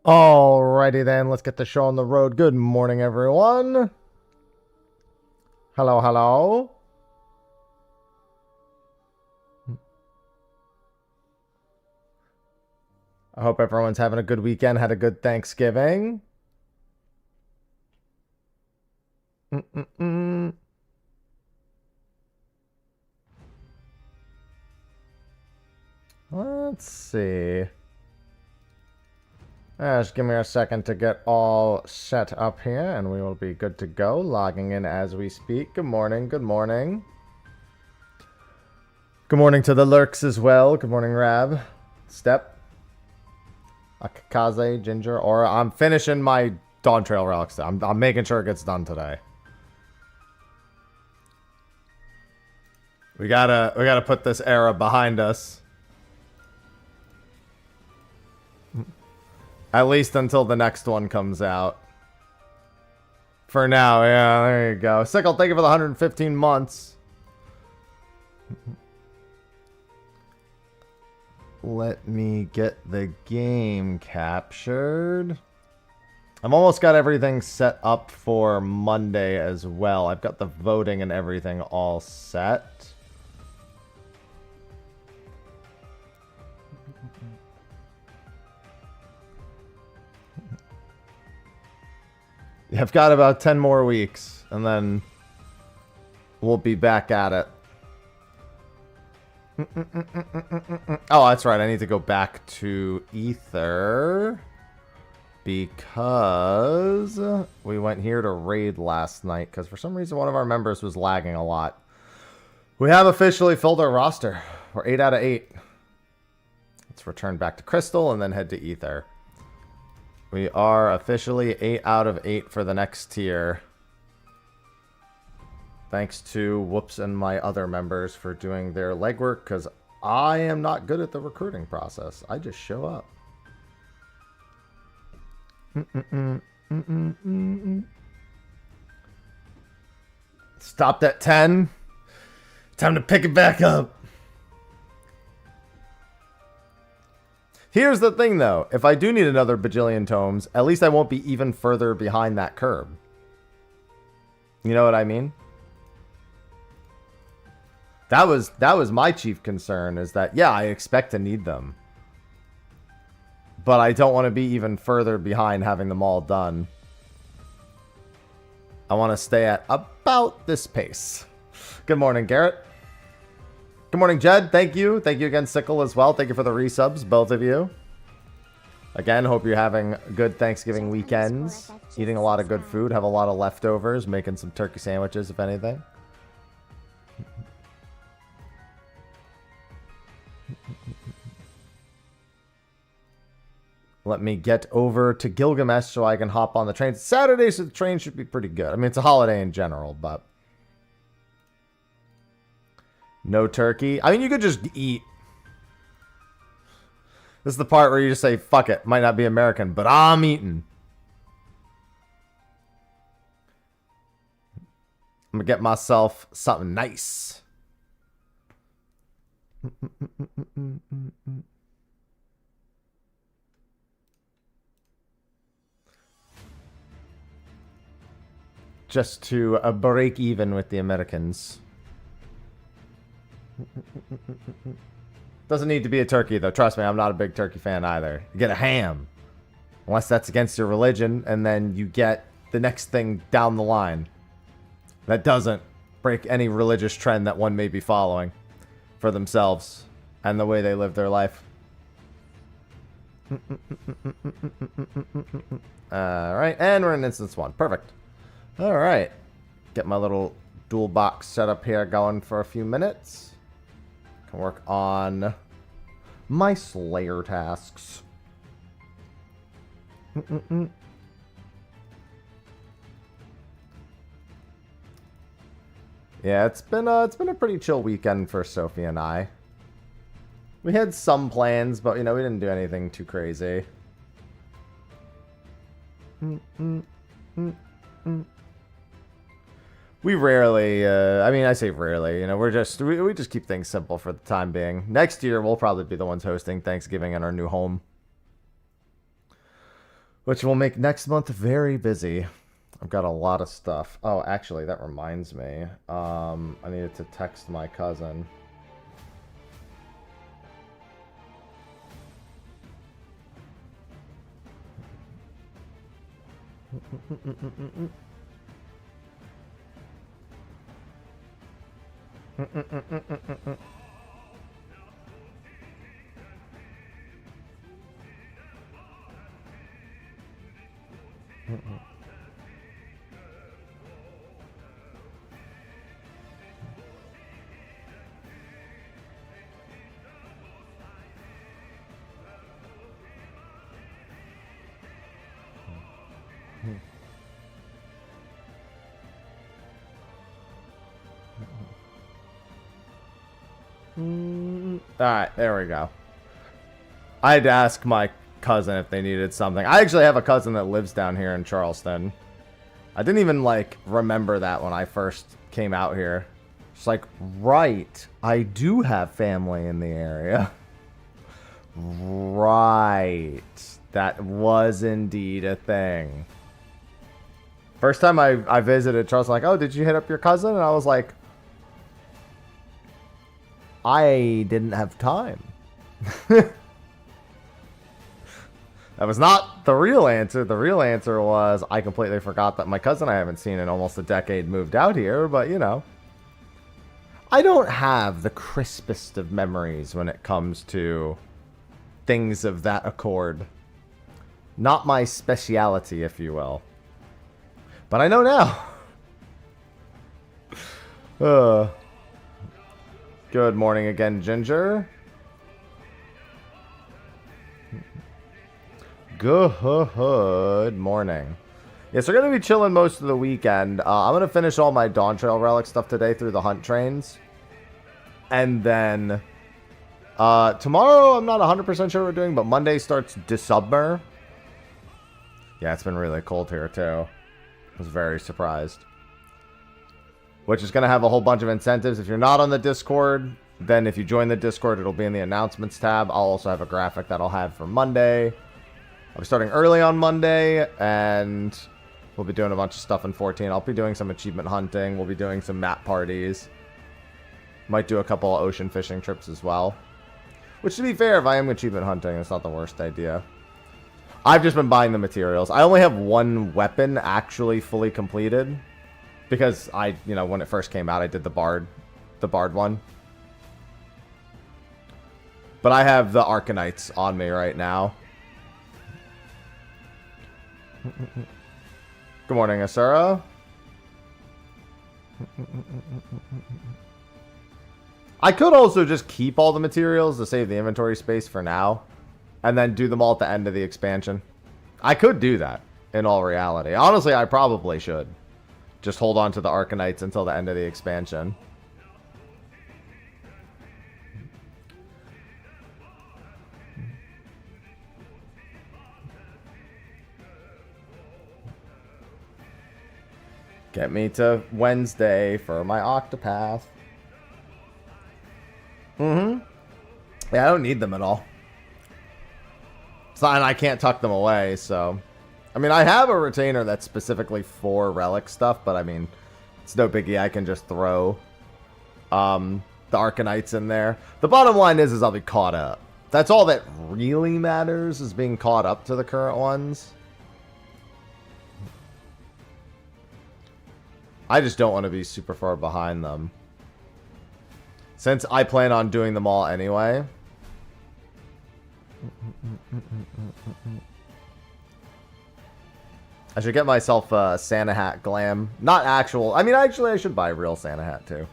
Alrighty then, let's get the show on the road. Good morning, everyone. Hello, hello. I hope everyone's having a good weekend, had a good Thanksgiving. Let's see. Just give me a second to get all set up here, and we will be good to go. Logging in as we speak. Good morning, good morning. Good morning to the lurks as well. Good morning, Rab. Step. Akakaze, Ginger, Aura. I'm finishing my Dawntrail relics. I'm making sure it gets done today. We gotta put this era behind us. At least until the next one comes out. For now, yeah, there you go. Sickle, thank you for the 115 months. Let me get the game captured. I've almost got everything set up for Monday as well. I've got the voting and everything all set. I've got about 10 more weeks, and then we'll be back at it. Oh, that's right. I need to go back to Ether because we went here to raid last night because for some reason one of our members was lagging a lot. We have officially filled our roster. We're 8 out of 8. Let's return back to Crystal and then head to Ether. We are officially 8 out of 8 for the next tier. Thanks to Whoops and my other members for doing their legwork, because I am not good at the recruiting process. I just show up. Stopped at 10. Time to pick it back up. Here's the thing, though. If I do need another bajillion tomes, at least I won't be even further behind that curve. You know what I mean? That was my chief concern, is that, yeah, I expect to need them. But I don't want to be even further behind having them all done. I want to stay at about this pace. Good morning, Garrett. Good morning, Jed. Thank you. Thank you again, Sickle, as well. Thank you for the resubs, both of you. Again, hope you're having good Thanksgiving weekends. Eating a lot of good food. Have a lot of leftovers. Making some turkey sandwiches, if anything. Let me get over to Gilgamesh so I can hop on the train. Saturday, so the train should be pretty good. I mean, it's a holiday in general, but... No turkey. I mean, you could just eat. This is the part where you just say, fuck it. Might not be American, but I'm eating. I'm gonna get myself something nice. Just to break even with the Americans. Doesn't need to be a turkey, though. Trust me, I'm not a big turkey fan either. You get a ham. Unless that's against your religion, and then you get the next thing down the line. That doesn't break any religious trend that one may be following for themselves and the way they live their life. Alright, and we're in instance 1. Perfect. Alright. Get my little dual box setup here going for a few minutes. Can work on my Slayer tasks. Yeah, it's been a pretty chill weekend for Sophie and I. We had some plans, but you know, we didn't do anything too crazy. We rarely, I mean, I say rarely, you know, we just keep things simple for the time being. Next year, we'll probably be the ones hosting Thanksgiving in our new home. which will make next month very busy. I've got a lot of stuff. Oh, actually, that reminds me. I needed to text my cousin. Alright, there we go. I had to ask my cousin if they needed something. I actually have a cousin that lives down here in Charleston. I didn't even, like, remember that when I first came out here. It's like, right, I do have family in the area. Right. That was indeed a thing. First time I visited Charleston, like, oh, did you hit up your cousin? And I was like, I didn't have time. That was not the real answer. The real answer was I completely forgot that my cousin I haven't seen in almost a decade moved out here, but you know. I don't have the crispest of memories when it comes to things of that accord. Not my speciality, if you will. But I know now. Good morning again, Ginger. Good morning. Yes, we're going to be chilling most of the weekend. I'm going to finish all my Dawntrail relic stuff today through the hunt trains. And then tomorrow, I'm not 100% sure what we're doing, but Monday starts Desubmer. Yeah, it's been really cold here, too. I was very surprised. Which is going to have a whole bunch of incentives. If you're not on the Discord, then if you join the Discord, it'll be in the announcements tab. I'll also have a graphic that I'll have for Monday. I'll be starting early on Monday, and we'll be doing a bunch of stuff in 14. I'll be doing some achievement hunting. We'll be doing some map parties. Might do a couple of ocean fishing trips as well. Which, to be fair, if I am achievement hunting, it's not the worst idea. I've just been buying the materials. I only have one weapon actually fully completed. Because you know, when it first came out, I did the Bard one. But I have the Arcanites on me right now. Good morning, Asura. I could also just keep all the materials to save the inventory space for now. And then do them all at the end of the expansion. I could do that, in all reality. Honestly, I probably should. Just hold on to the Arcanites until the end of the expansion. Get me to Wednesday for my Octopath. Yeah, I don't need them at all. It's not, and I can't tuck them away, so... I mean, I have a retainer that's specifically for relic stuff, but I mean, it's no biggie. I can just throw the Arcanites in there. The bottom line is I'll be caught up. That's all that really matters, is being caught up to the current ones. I just don't want to be super far behind them. Since I plan on doing them all anyway. I should get myself a Santa hat glam. Not actual. I mean, actually, I should buy a real Santa hat, too.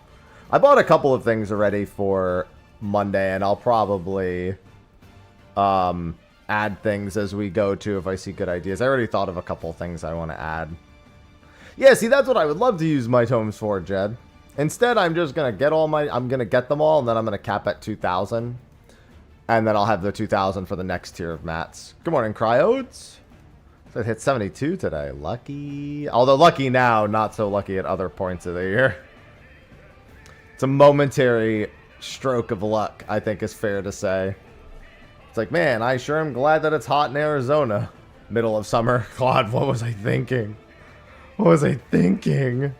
I bought a couple of things already for Monday, and I'll probably add things as we go, too, if I see good ideas. I already thought of a couple of things I want to add. Yeah, see, that's what I would love to use my tomes for, Jed. Instead, I'm just going to get all my... I'm going to get them all, and then I'm going to cap at 2,000. And then I'll have the 2,000 for the next tier of mats. Good morning, Cryodes. So it hit 72 today. Lucky. Although lucky now, not so lucky at other points of the year. It's a momentary stroke of luck, I think is fair to say. It's like, man, I sure am glad that it's hot in Arizona. Middle of summer. God, what was I thinking? What was I thinking?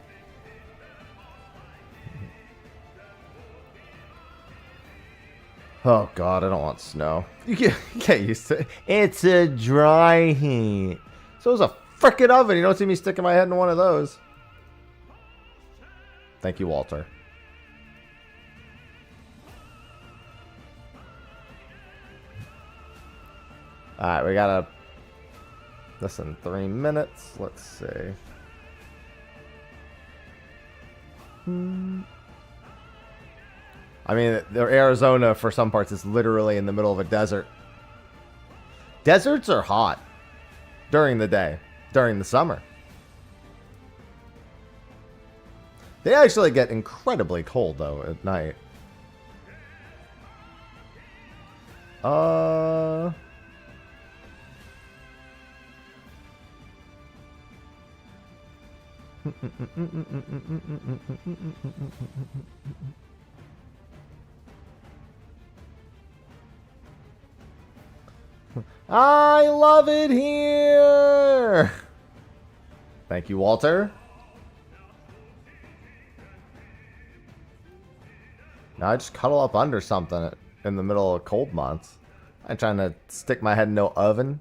Oh God, I don't want snow. You get used to it. It's a dry heat. So is a frickin' oven. You don't see me sticking my head in one of those. Thank you, Walter. Alright, we gotta... This in 3 minutes. Let's see. I mean, Arizona, for some parts, is literally in the middle of a desert. Deserts are hot during the day, during the summer. They actually get incredibly cold, though, at night. I love it here. Thank you, Walter. Now I just cuddle up under something in the middle of cold months. I'm trying to stick my head in no oven.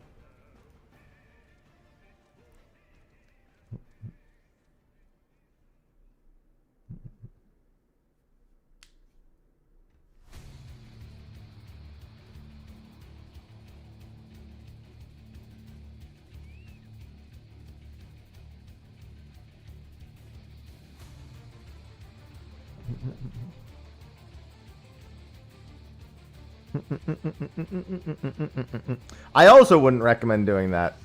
I also wouldn't recommend doing that.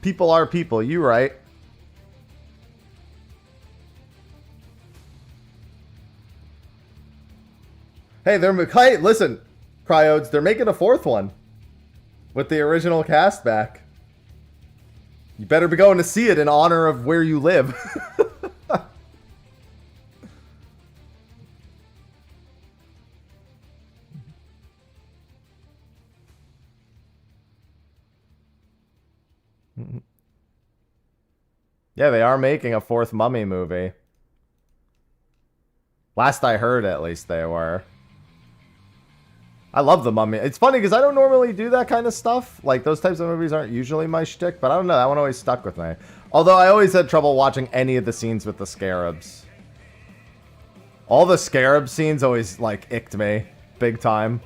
People are people, you right. Hey, hey, listen, Cryodes, they're making a 4th one with the original cast back. You better be going to see it in honor of where you live. Yeah, they are making a 4th Mummy movie. Last I heard, at least, they were. I love the Mummy. It's funny because I don't normally do that kind of stuff. Like, those types of movies aren't usually my shtick, but I don't know. That one always stuck with me. Although I always had trouble watching any of the scenes with the scarabs. All the scarab scenes always, like, icked me. Big time.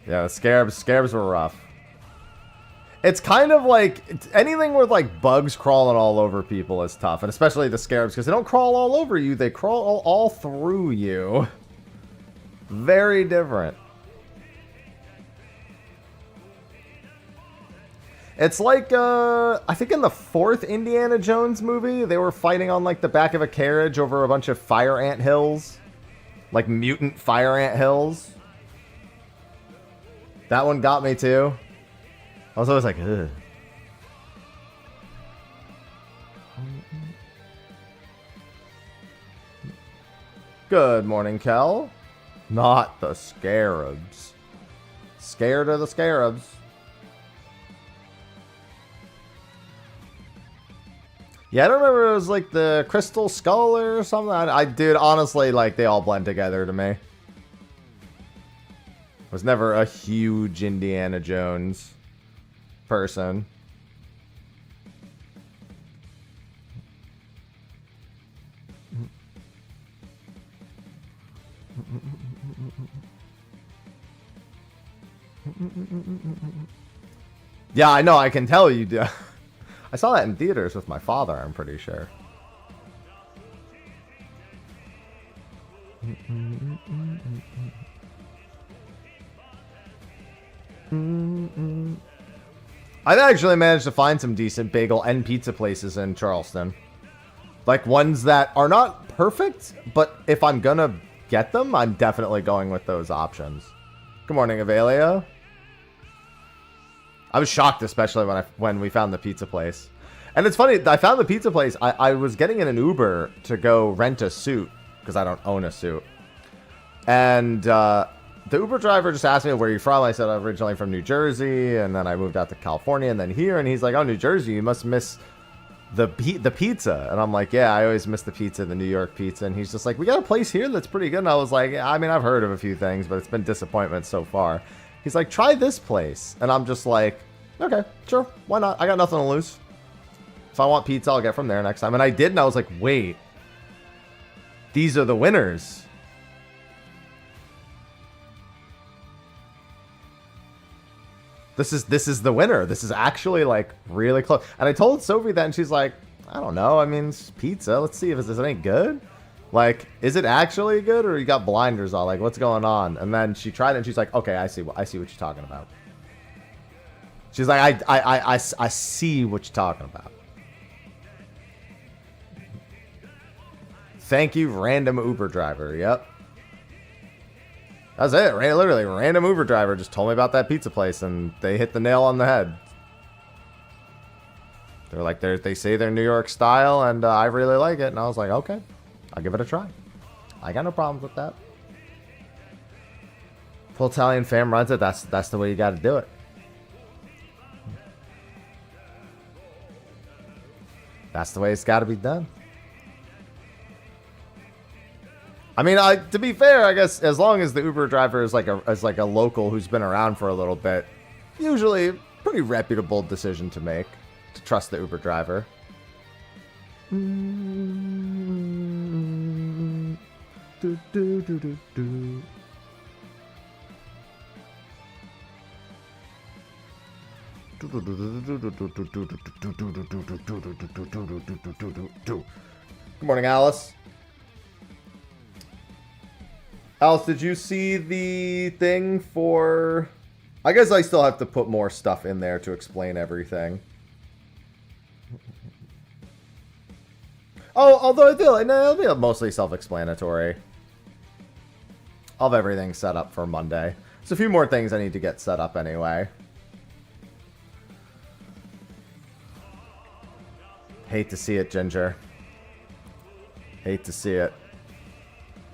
Yeah, the scarabs were rough. It's kind of like anything with like bugs crawling all over people is tough, and especially the scarabs because they don't crawl all over you; they crawl all through you. Very different. It's like I think in the 4th Indiana Jones movie, they were fighting on like the back of a carriage over a bunch of fire ant hills, like mutant fire ant hills. That one got me too. I was always like, ugh. Good morning, Kel. Not the scarabs. Scared of the scarabs. Yeah, I don't remember. It was like the Crystal Skull or something. I dude, honestly, like they all blend together to me. Was never a huge Indiana Jones person. Yeah, I know. I can tell you do. I saw that in theaters with my father, I'm pretty sure. I've actually managed to find some decent bagel and pizza places in Charleston. Like ones that are not perfect, but if I'm gonna get them, I'm definitely going with those options. Good morning, Avelia. I was shocked, especially when we found the pizza place. And it's funny, I found the pizza place. I was getting in an Uber to go rent a suit, because I don't own a suit. And the Uber driver just asked me, where are you from? I said, I'm originally from New Jersey, and then I moved out to California, and then here. And he's like, oh, New Jersey, you must miss the pizza. And I'm like, yeah, I always miss the pizza, the New York pizza. And he's just like, we got a place here that's pretty good. And I was like, I mean, I've heard of a few things, but it's been disappointment so far. He's like, try this place. And I'm just like, okay, sure, why not? I got nothing to lose. If I want pizza, I'll get from there next time. And I did, and I was like, wait, these are the winners. This is the winner. This is actually like really close. And I told Sophie that, and she's like, I don't know. I mean, it's pizza. Let's see if it's any good. Like, is it actually good, or you got blinders on? Like, what's going on? And then she tried it, and she's like, okay, I see what you're talking about. She's like, I see what you're talking about. Thank you, random Uber driver. Yep. That's it. Literally, random Uber driver just told me about that pizza place, and they hit the nail on the head. They're like, they say they're New York style, and I really like it. And I was like, okay, I'll give it a try. I got no problems with that. Full Italian fam runs it. That's the way you got to do it. That's the way it's got to be done. I mean, to be fair, I guess as long as the Uber driver is like a local who's been around for a little bit, usually a pretty reputable decision to make, to trust the Uber driver. Good morning, Alice. Alice, did you see the thing for... I guess I still have to put more stuff in there to explain everything. Oh, although I feel like it'll be mostly self-explanatory. I'll have everything set up for Monday. There's a few more things I need to get set up anyway. Hate to see it, Ginger. Hate to see it.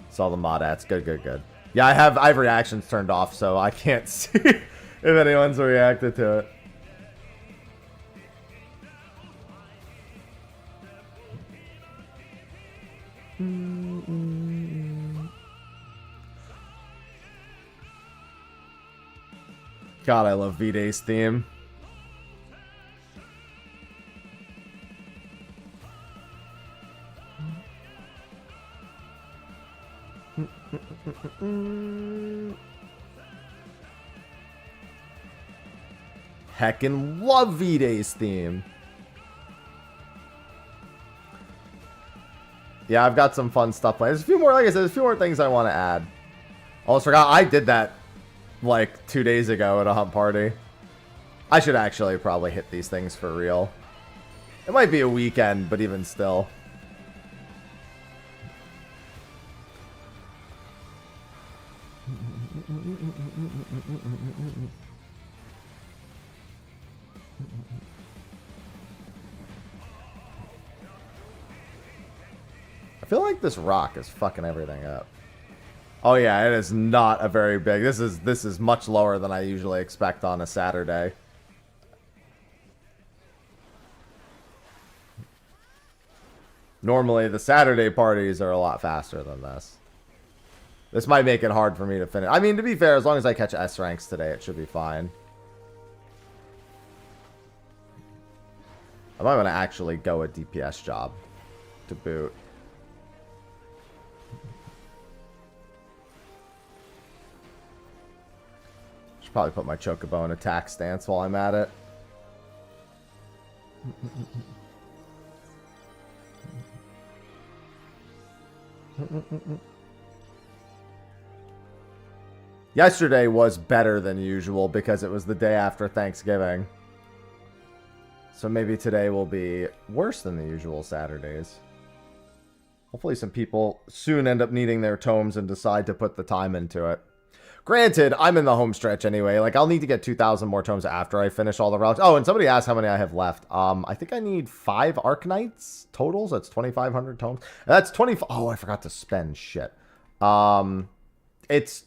Saw the mod ads. Good. Yeah, I have reactions turned off, so I can't see if anyone's reacted to it. God, I love V-Day's theme. Heckin' love V-Day's theme. Yeah, I've got some fun stuff planned. There's a few more, like I said, there's a few more things I want to add. Almost forgot, I did that like 2 days ago at a hunt party. I should actually probably hit these things for real. It might be a weekend, but even still. I feel like this rock is fucking everything up. Oh yeah, it is not a very big. This is much lower than I usually expect on a Saturday. Normally the Saturday parties are a lot faster than this. This might make it hard for me to finish. I mean, to be fair, as long as I catch S ranks today, it should be fine. I might want to actually go a DPS job to boot. Should probably put my Chocobo in attack stance while I'm at it. Yesterday was better than usual because it was the day after Thanksgiving. So maybe today will be worse than the usual Saturdays. Hopefully some people soon end up needing their tomes and decide to put the time into it. Granted, I'm in the home stretch anyway. Like, I'll need to get 2,000 more tomes after I finish all the relics. Oh, and somebody asked how many I have left. I think I need 5 Arknights totals. That's 2,500 tomes. That's 20. Oh, I forgot to spend shit. It's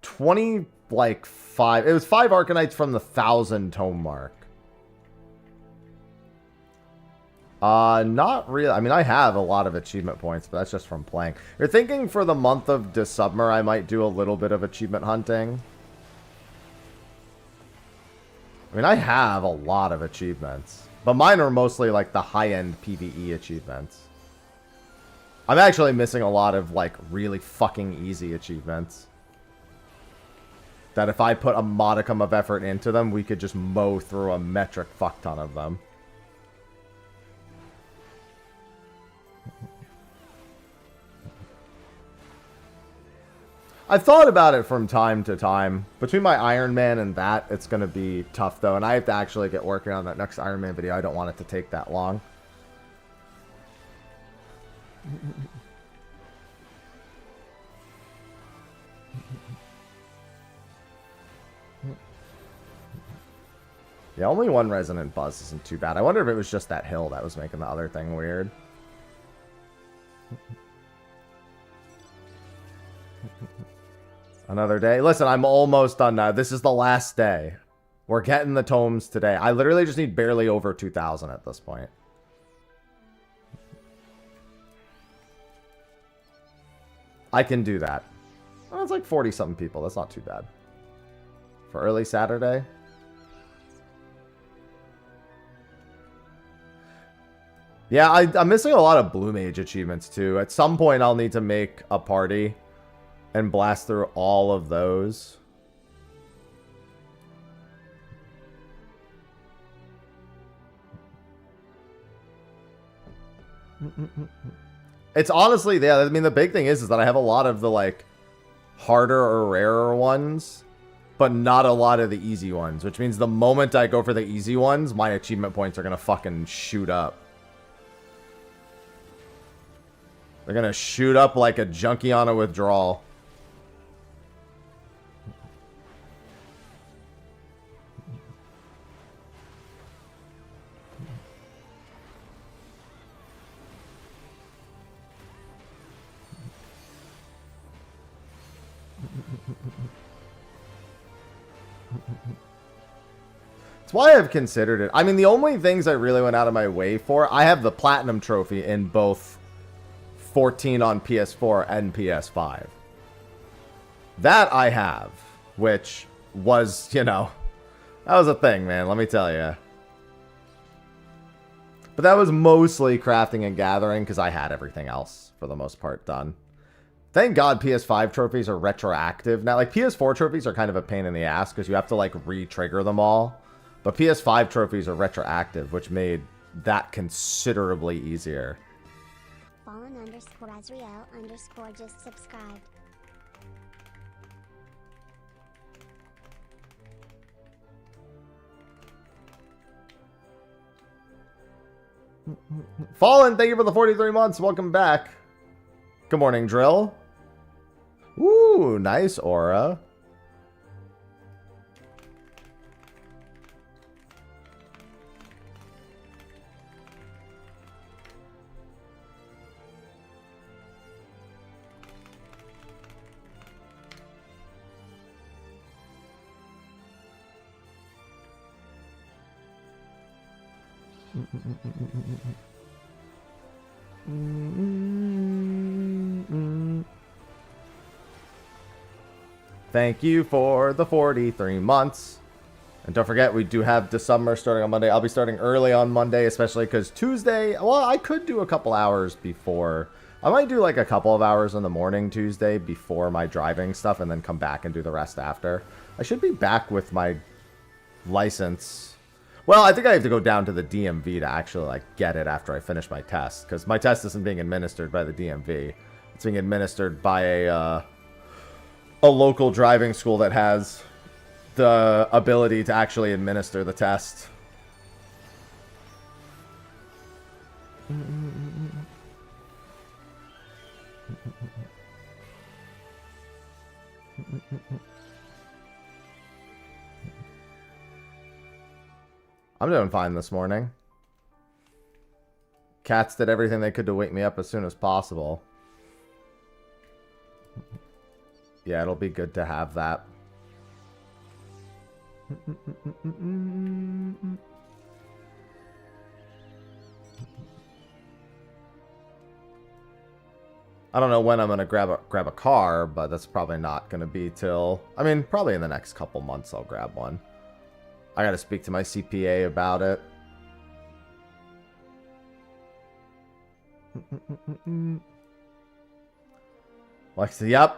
20, like, 5. It was 5 Arknights from the 1,000 tome mark. Not really. I mean, I have a lot of achievement points, but that's just from playing. You're thinking for the month of December, I might do a little bit of achievement hunting. I mean, I have a lot of achievements, but mine are mostly like the high-end PvE achievements. I'm actually missing a lot of like really fucking easy achievements that if I put a modicum of effort into them, we could just mow through a metric fuck ton of them. I've thought about it from time to time. Between my Iron Man and that, it's going to be tough, though. And I have to actually get working on that next Iron Man video. I don't want it to take that long. Yeah, only one resonant buzz isn't too bad. I wonder if it was just that hill that was making the other thing weird. Another day. Listen, I'm almost done now. This is the last day. We're getting the tomes today. I literally just need barely over 2,000 at this point. I can do that. Oh, it's like 40-something people. That's not too bad. For early Saturday. Yeah, I'm missing a lot of Blue Mage achievements, too. At some point, I'll need to make a party and blast through all of those. It's honestly, yeah, I mean, the big thing is that I have a lot of the, like, harder or rarer ones, but not a lot of the easy ones, which means the moment I go for the easy ones, my achievement points are gonna fucking shoot up. They're gonna shoot up like a junkie on a withdrawal. It's why I've considered it. I mean, the only things I really went out of my way for, I have the Platinum Trophy in both 14 on PS4 and PS5. That I have, which was, you know, that was a thing, man, let me tell you. But that was mostly crafting and gathering because I had everything else, for the most part, done. Thank God PS5 trophies are retroactive. Now, like, PS4 trophies are kind of a pain in the ass because you have to, like, re-trigger them all. But PS5 trophies are retroactive, which made that considerably easier. Fallen_Azrael_ just subscribed. Fallen, thank you for the 43 months. Welcome back. Good morning, Drill. Ooh, nice aura. Thank you for the 43 months. And don't forget, we do have December starting on Monday. I'll be starting early on Monday, especially because Tuesday, well, I could do a couple hours before. I might do like a couple of hours in the morning Tuesday before my driving stuff and then come back and do the rest after. I should be back with my license. Well, I think I have to go down to the DMV to actually like get it after I finish my test, because my test isn't being administered by the DMV. It's being administered by a local driving school that has the ability to actually administer the test. I'm doing fine this morning. Cats did everything they could to wake me up as soon as possible. Yeah, it'll be good to have that. I don't know when I'm gonna grab a car, but that's probably not gonna be till, I mean, probably in the next couple months I'll grab one. I gotta speak to my CPA about it. Lexi, yep.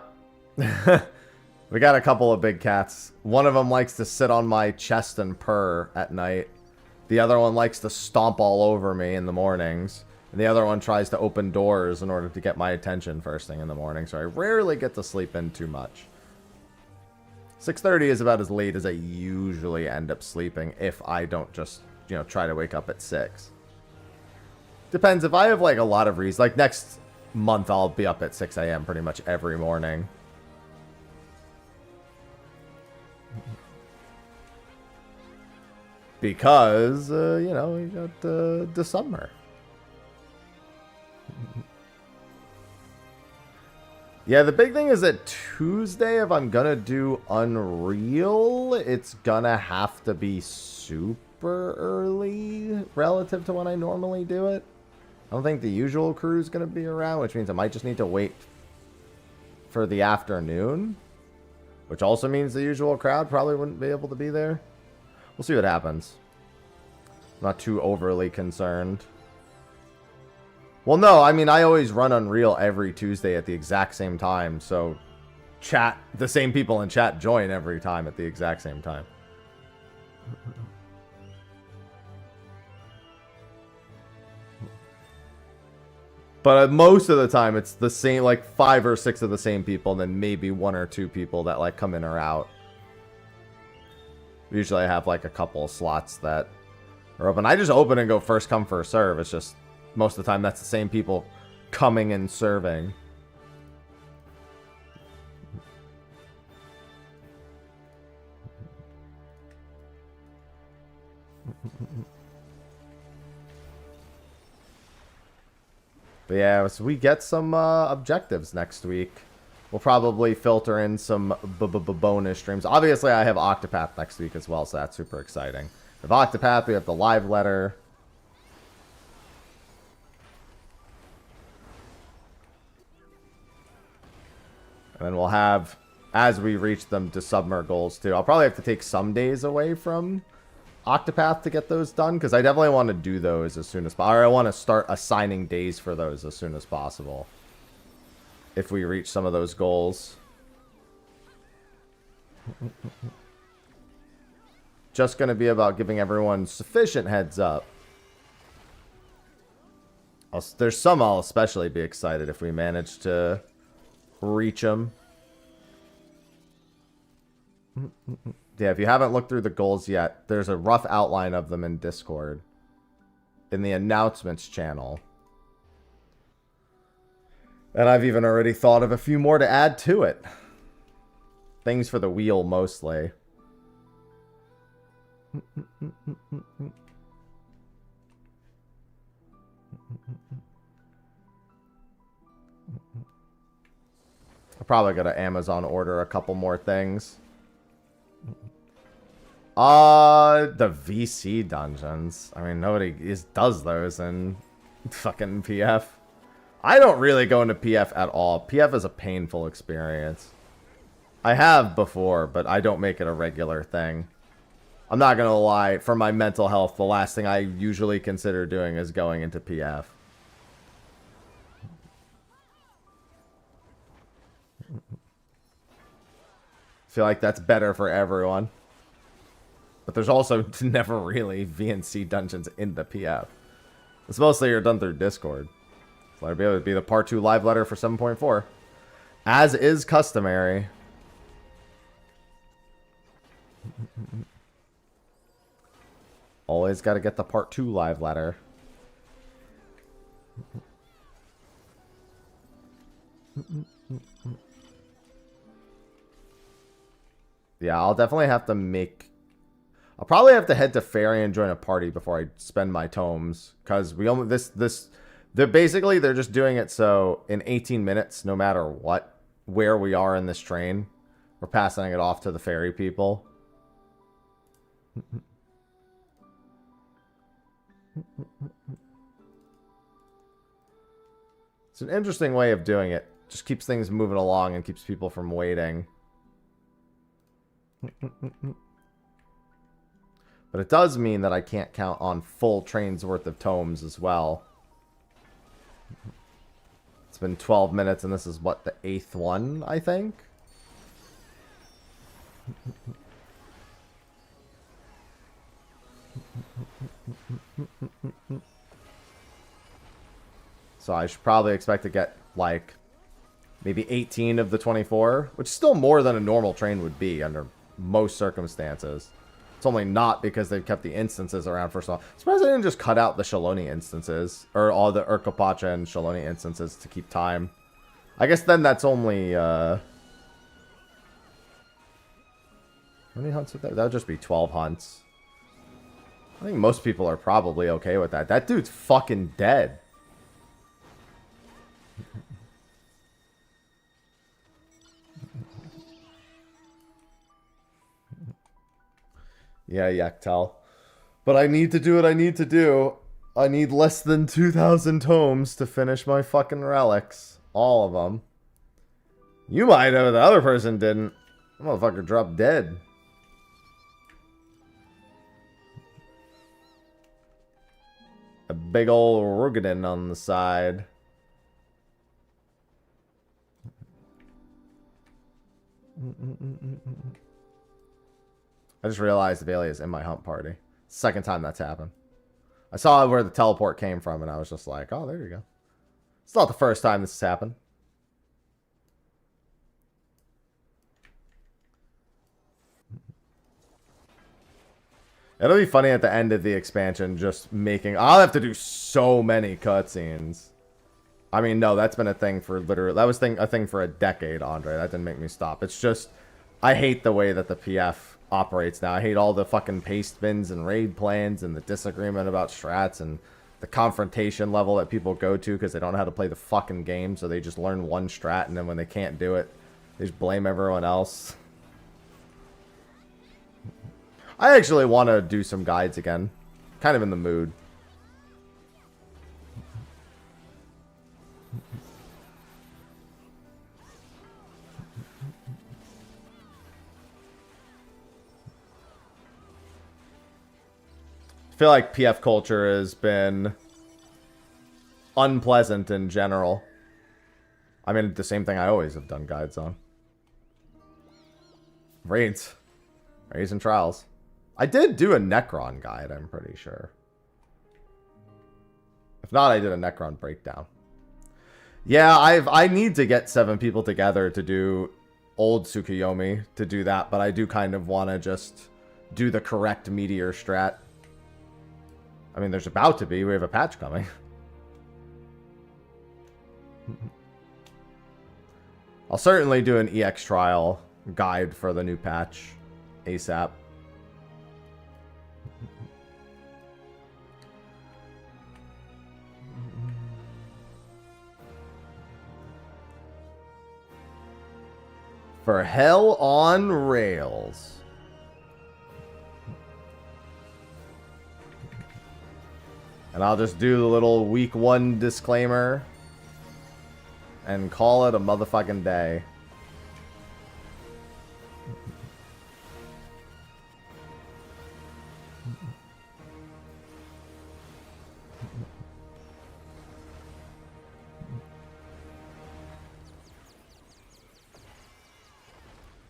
We got a couple of big cats. One of them likes to sit on my chest and purr at night. The other one likes to stomp all over me in the mornings. And the other one tries to open doors in order to get my attention first thing in the morning. So I rarely get to sleep in too much. 6:30 is about as late as I usually end up sleeping if I don't just, you know, try to wake up at 6. Depends. If I have, like, a lot of reasons. Like, next month I'll be up at 6 a.m. pretty much every morning. Because, you know, we got the summer. Yeah, the big thing is that Tuesday, if I'm gonna do Unreal, it's gonna have to be super early relative to when I normally do it. I don't think the usual crew is gonna be around, which means I might just need to wait for the afternoon. Which also means the usual crowd probably wouldn't be able to be there. We'll see what happens. I'm not too overly concerned. Well, no, I mean, I always run Unreal every Tuesday at the exact same time, so chat, the same people in chat join every time at the exact same time. But most of the time, it's the same, like 5 or 6 of the same people, and then maybe 1 or 2 people that, like, come in or out. Usually I have, like, a couple of slots that are open. I just open and go first come, first serve. It's just, most of the time, that's the same people coming and serving. But yeah, so we get some objectives next week. We'll probably filter in some bonus streams. Obviously, I have Octopath next week as well, so that's super exciting. With Octopath, we have the live letter. And then we'll have, as we reach them, to Submer goals too. I'll probably have to take some days away from Octopath to get those done, because I definitely want to do those as soon as possible. Or I want to start assigning days for those as soon as possible, if we reach some of those goals. Just going to be about giving everyone sufficient heads up. There's some I'll especially be excited if we manage to reach them. Yeah, if you haven't looked through the goals yet, there's a rough outline of them in Discord. In the announcements channel. And I've even already thought of a few more to add to it. Things for the wheel, mostly. I'll probably go to Amazon order a couple more things. The VC dungeons. I mean, nobody does those in fucking PF. I don't really go into PF at all. PF is a painful experience. I have before, but I don't make it a regular thing. I'm not gonna lie, for my mental health, the last thing I usually consider doing is going into PF. I feel like that's better for everyone. But there's also never really VNC dungeons in the PF. It's mostly you're done through Discord. So I'd be able to be the part 2 live letter for 7.4. As is customary. Always got to get the part 2 live letter. Yeah, I'll definitely have to make... I'll probably have to head to Fairy and join a party before I spend my tomes. Because we only... They're just doing it so in 18 minutes, no matter what, where we are in this train, we're passing it off to the Fairy people. It's an interesting way of doing it. Just keeps things moving along and keeps people from waiting. But it does mean that I can't count on full train's worth of tomes as well. It's been 12 minutes and this is what, the 8th one, I think? So I should probably expect to get, like, maybe 18 of the 24, which is still more than a normal train would be under most circumstances. It's only not because they've kept the instances around for so long. I'm surprised they didn't just cut out the Shaloni instances, or all the Urkapacha and Shaloni instances to keep time. I guess then that's only, how many hunts would that? That would just be 12 hunts. I think most people are probably okay with that. That dude's fucking dead. Yeah, Yaktel. But I need to do what I need to do. I need less than 2,000 tomes to finish my fucking relics. All of them. You might have, the other person didn't. The motherfucker dropped dead. A big ol' Rugadin on the side. I just realized the Bailey is in my hunt party. Second time that's happened. I saw where the teleport came from and I was just like, oh, there you go. It's not the first time this has happened. It'll be funny at the end of the expansion just making... I'll have to do so many cutscenes. I mean, no, that's been a thing for literally... That was a thing for a decade, Andre. That didn't make me stop. It's just... I hate the way that the PF operates now. I hate all the fucking paste bins and raid plans and the disagreement about strats and the confrontation level that people go to because they don't know how to play the fucking game, so they just learn one strat and then when they can't do it, they just blame everyone else. I actually want to do some guides again. Kind of in the mood. I feel like PF culture has been unpleasant in general. I mean, the same thing I always have done guides on. Raids. Raids and trials. I did do a Necron guide, I'm pretty sure. If not, I did a Necron breakdown. Yeah, I need to get 7 people together to do old Tsukuyomi to do that, but I do kind of want to just do the correct meteor strat. I mean, there's about to be. We have a patch coming. I'll certainly do an EX trial guide for the new patch ASAP. For Hell on Rails. And I'll just do the little week 1 disclaimer and call it a motherfucking day.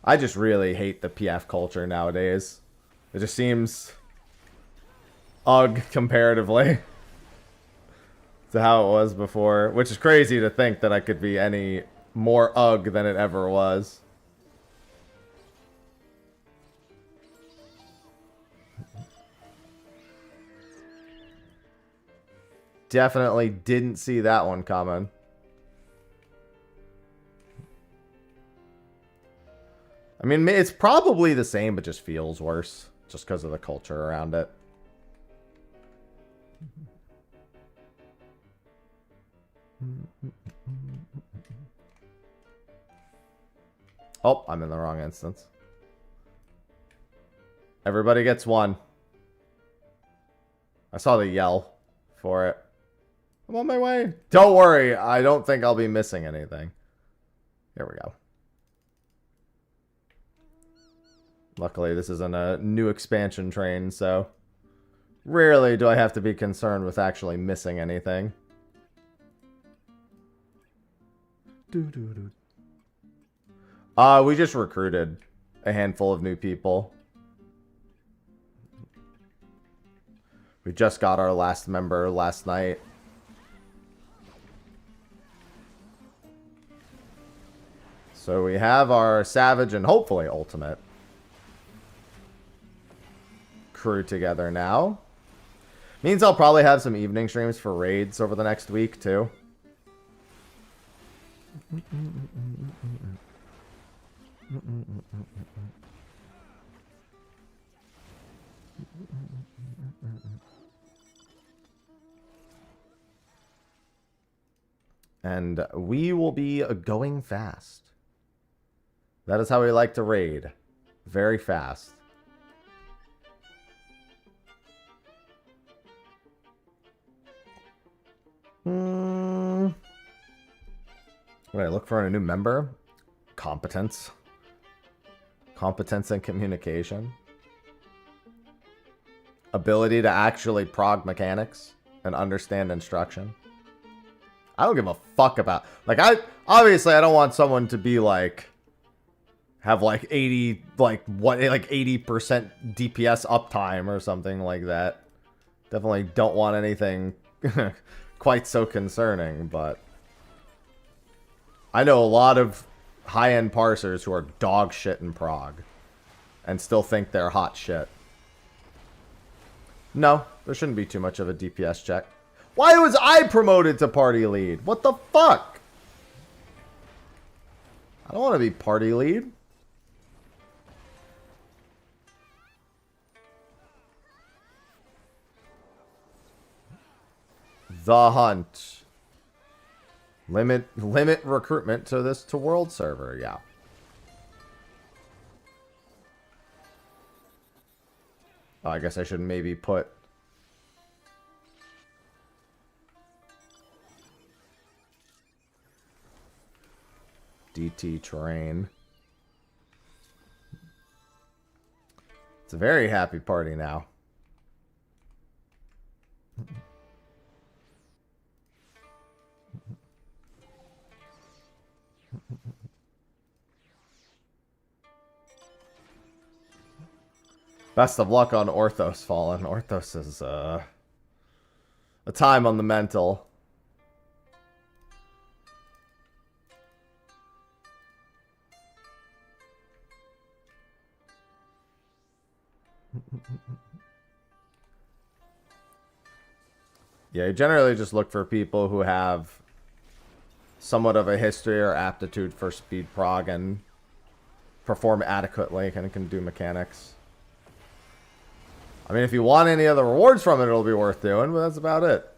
I just really hate the PF culture nowadays. It just seems ugh comparatively to how it was before, which is crazy to think that I could be any more ugh than it ever was. Definitely didn't see that one coming. I mean, it's probably the same, but just feels worse. Just because of the culture around it. Oh, I'm in the wrong instance. Everybody gets one. I saw the yell for it. I'm on my way. Don't worry. I don't think I'll be missing anything. Here we go. Luckily, this isn't a new expansion train, so rarely do I have to be concerned with actually missing anything. We just recruited a handful of new people. We just got our last member last night. So we have our Savage and hopefully Ultimate crew together now. Means I'll probably have some evening streams for raids over the next week too. And we will be going fast. That is how we like to raid. Very fast. When I look for a new member, competence. Competence and communication. Ability to actually prog mechanics and understand instruction. I don't give a fuck about, like, obviously I don't want someone to be like, have like 80, like 80% DPS uptime or something like that. Definitely don't want anything quite so concerning, but I know a lot of high-end parsers who are dog shit in prog and still think they're hot shit. No, there shouldn't be too much of a DPS check. Why was I promoted to party lead? What the fuck? I don't want to be party lead. The hunt. Limit recruitment to world server, yeah. Oh, I guess I should maybe put DT terrain. It's a very happy party now. Best of luck on Orthos Fallen. Orthos is a time on the mental. Yeah, you generally just look for people who have somewhat of a history or aptitude for speed prog and perform adequately and can do mechanics. I mean, if you want any other rewards from it, it'll be worth doing, but that's about it.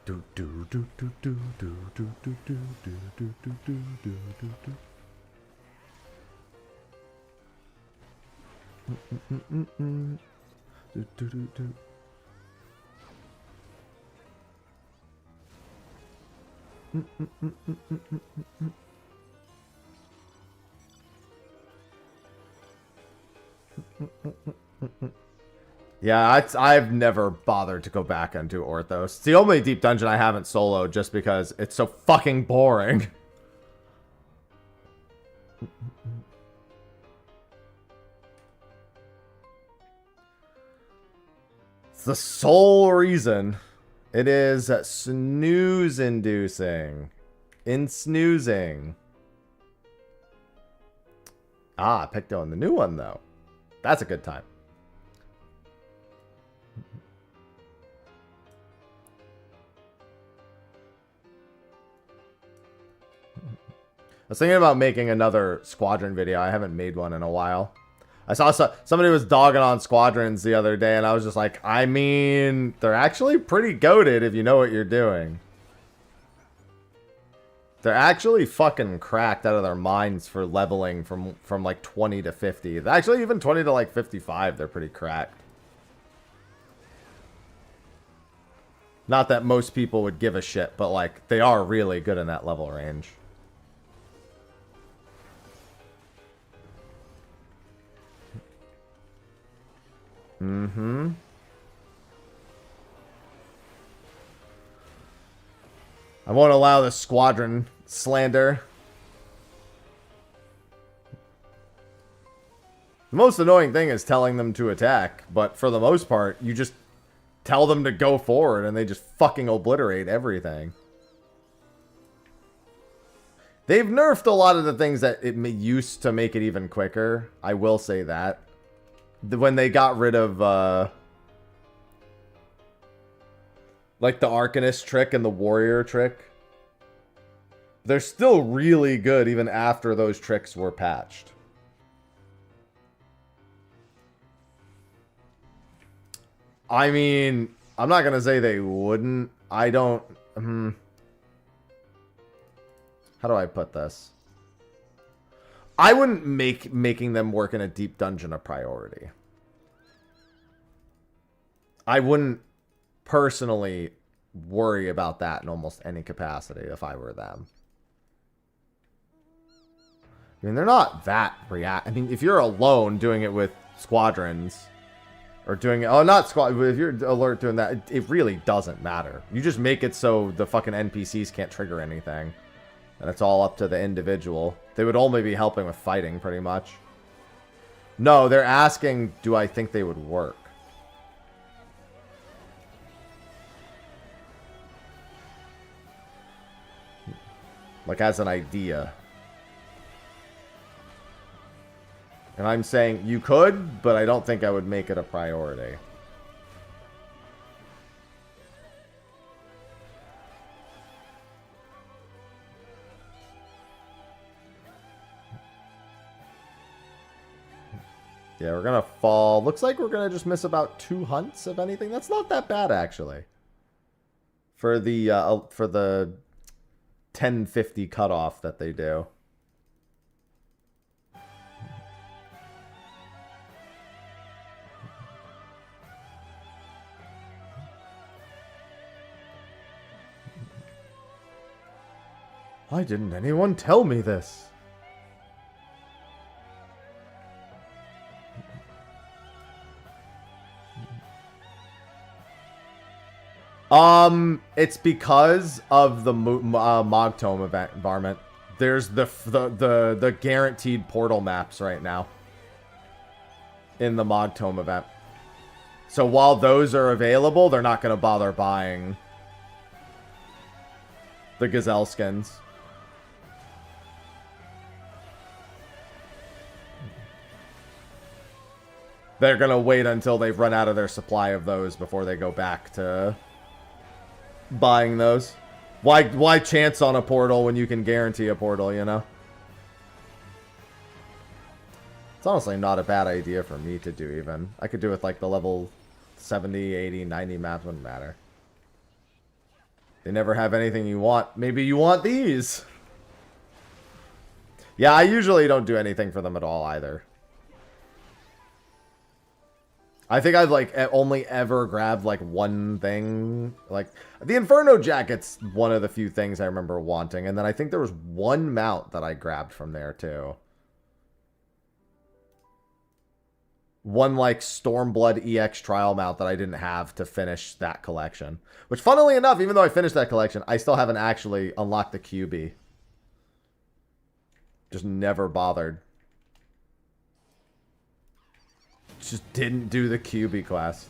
Do do do do do do do do do do do do do do do. Do do do do. Yeah, I've never bothered to go back and do Orthos. It's the only deep dungeon I haven't soloed just because it's so fucking boring. It's the sole reason. It is snooze-inducing. In snoozing. Ah, Picto in the new one, though. That's a good time. I was thinking about making another squadron video. I haven't made one in a while. I saw somebody was dogging on squadrons the other day, and I was just like, I mean, they're actually pretty goated if you know what you're doing. They're actually fucking cracked out of their minds for leveling from like 20 to 50. Actually, even 20 to like 55, they're pretty cracked. Not that most people would give a shit, but like, they are really good in that level range. Mm-hmm. I won't allow the squadron slander. The most annoying thing is telling them to attack, but for the most part, you just tell them to go forward and they just fucking obliterate everything. They've nerfed a lot of the things that it used to make it even quicker. I will say that. When they got rid of, like the Arcanist trick and the Warrior trick. They're still really good even after those tricks were patched. I mean, I'm not going to say they wouldn't. I don't... How do I put this? I wouldn't make making them work in a deep dungeon a priority. I wouldn't personally worry about that in almost any capacity if I were them. I mean, they're not that I mean, if you're alone doing it with squadrons, or doing it... Oh, not squad... If you're alert doing that, it really doesn't matter. You just make it so the fucking NPCs can't trigger anything. And it's all up to the individual. They would only be helping with fighting, pretty much. No, they're asking, do I think they would work? Like, as an idea. And I'm saying you could, but I don't think I would make it a priority. Yeah, we're gonna fall. Looks like we're gonna just miss about 2 hunts, if anything. That's not that bad, actually. For the 1050 cutoff that they do. Why didn't anyone tell me this? It's because of the Mogtome event environment. There's the guaranteed portal maps right now in the Mogtome event. So while those are available, they're not going to bother buying the Gazelle skins. They're going to wait until they've run out of their supply of those before they go back to buying those. Why chance on a portal when you can guarantee a portal, you know? It's honestly not a bad idea for me to do even. I could do it like the level 70, 80, 90 maps, wouldn't matter. They never have anything you want. Maybe you want these. Yeah, I usually don't do anything for them at all either. I think I've like only ever grabbed like one thing. Like the Inferno Jacket's one of the few things I remember wanting. And then I think there was one mount that I grabbed from there too. One like Stormblood EX trial mount that I didn't have to finish that collection. Which funnily enough, even though I finished that collection, I still haven't actually unlocked the QB. Just never bothered. Just didn't do the QB quest.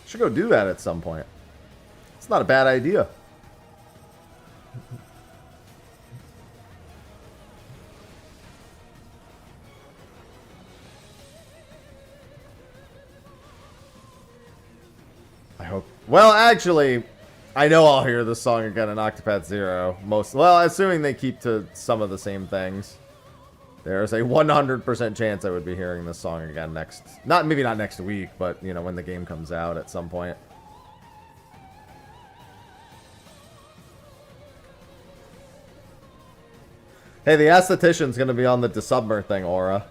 Should go do that at some point. It's not a bad idea. Well, actually, I know I'll hear this song again in Octopath Zero. Well, assuming they keep to some of the same things. There's a 100% chance I would be hearing this song again maybe not next week, but, you know, when the game comes out at some point. Hey, the aesthetician's gonna be on the Desubmer thing, Aura.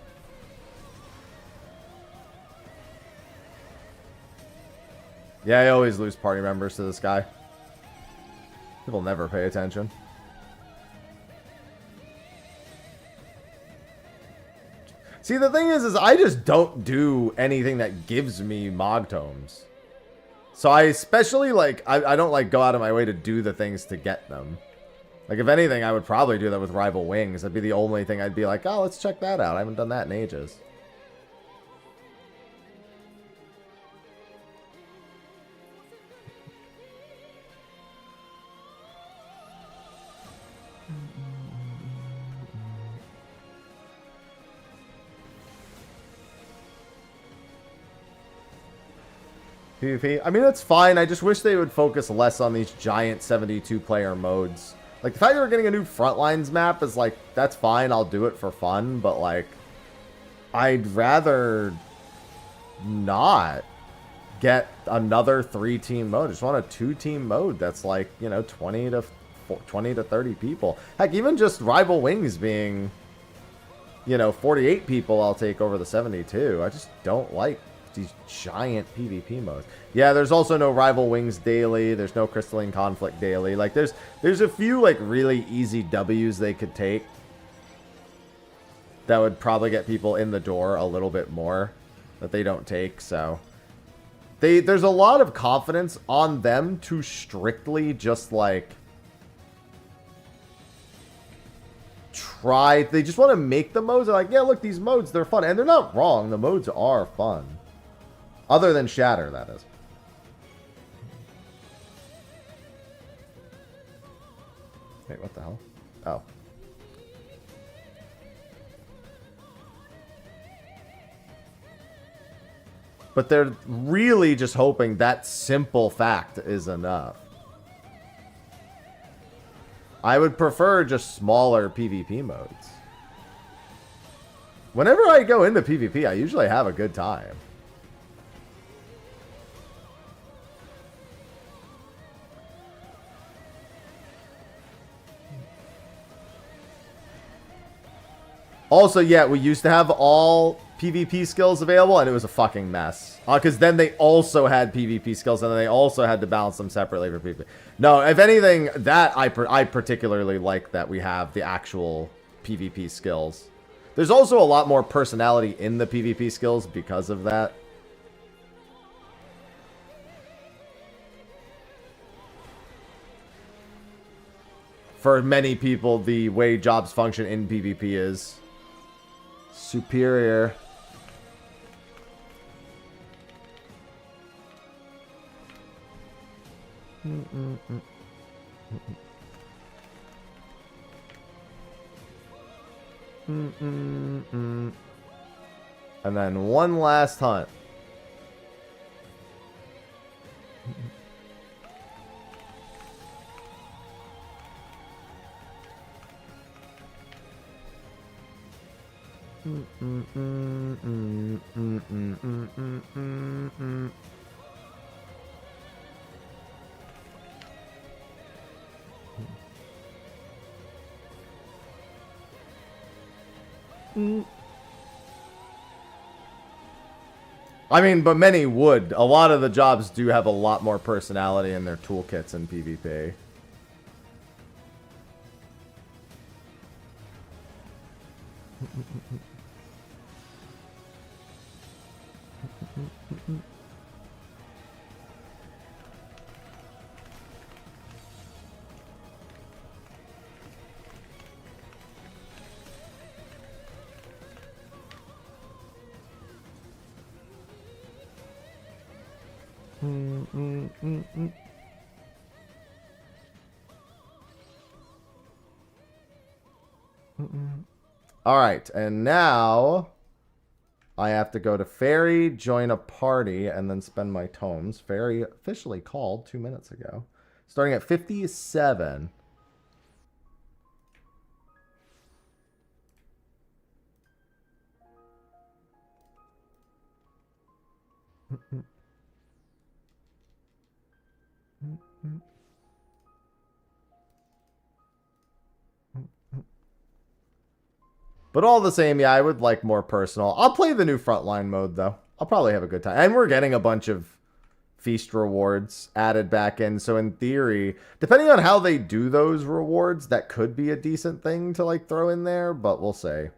Yeah, I always lose party members to this guy. People never pay attention. See, the thing is I just don't do anything that gives me Mogtomes. So I especially, like, I don't, like, go out of my way to do the things to get them. Like, if anything, I would probably do that with Rival Wings. That'd be the only thing I'd be like, oh, let's check that out. I haven't done that in ages. PvP? I mean, it's fine. I just wish they would focus less on these giant 72-player modes. Like, the fact that we're getting a new Frontlines map is, like, that's fine. I'll do it for fun. But, like, I'd rather not get another 3-team mode. I just want a 2-team mode that's, like, you know, 20 to 30 people. Heck, even just Rival Wings being, you know, 48 people I'll take over the 72. I just don't like these giant PvP modes. Yeah, there's also no Rival Wings daily. There's no Crystalline Conflict daily. Like, there's a few, like, really easy W's they could take that would probably get people in the door a little bit more that they don't take. So there's a lot of confidence on them to strictly just, like, try. They just want to make the modes. They're like, yeah, look, these modes, they're fun. And they're not wrong. The modes are fun. Other than Shatter, that is. Wait, what the hell? Oh. But they're really just hoping that simple fact is enough. I would prefer just smaller PvP modes. Whenever I go into PvP, I usually have a good time. Also, yeah, we used to have all PvP skills available, and it was a fucking mess. Because then they also had PvP skills, and then they also had to balance them separately for PvP. No, if anything, that I particularly like that we have the actual PvP skills. There's also a lot more personality in the PvP skills because of that. For many people, the way jobs function in PvP is superior. And then one last hunt. I mean, but many would. A lot of the jobs do have a lot more personality in their toolkits in PvP. All right, and now I have to go to Ferry, join a party, and then spend my tomes. Ferry officially called 2 minutes ago. Starting at 57. But all the same, yeah, I would like more personal. I'll play the new frontline mode, though. I'll probably have a good time. And we're getting a bunch of feast rewards added back in. So in theory, depending on how they do those rewards, that could be a decent thing to like throw in there. But we'll see.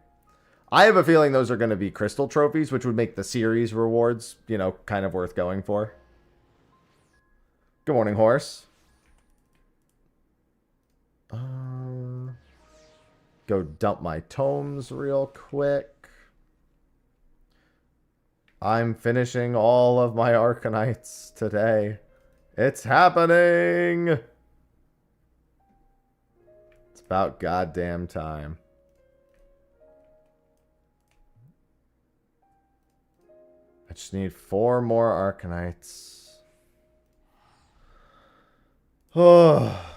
I have a feeling those are going to be crystal trophies, which would make the series rewards, you know, kind of worth going for. Good morning, horse. Go dump my tomes real quick. I'm finishing all of my Arcanites today. It's happening! It's about goddamn time. I just need 4 more Arcanites. Oh.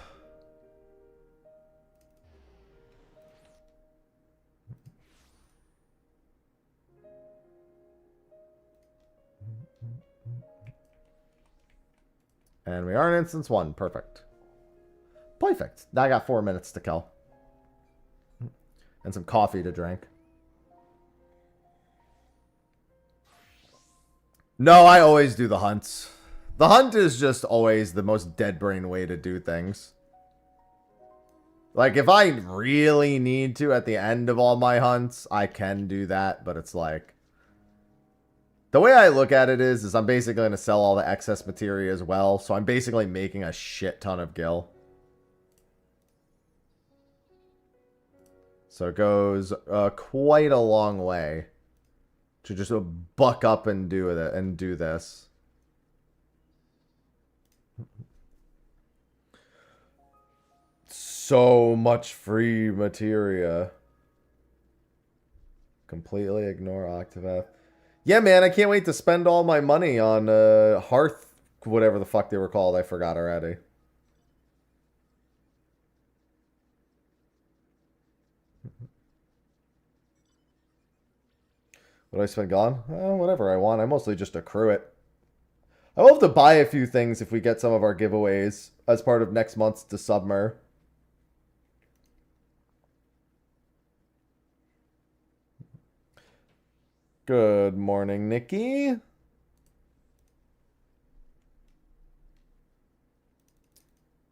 And we are in instance 1. Perfect. Perfect. Now I got 4 minutes to kill. And some coffee to drink. No, I always do the hunts. The hunt is just always the most dead brain way to do things. Like, if I really need to at the end of all my hunts, I can do that. But it's like... The way I look at it is I'm basically going to sell all the excess materia as well. So I'm basically making a shit ton of gil. So it goes quite a long way to just buck up and do it and do this. So much free materia. Completely ignore Octaveth. Yeah, man, I can't wait to spend all my money on Hearth, whatever the fuck they were called. I forgot already. What do I spend gone? Whatever I want. I mostly just accrue it. I will have to buy a few things if we get some of our giveaways as part of next month's Submer. Good morning, Nikki.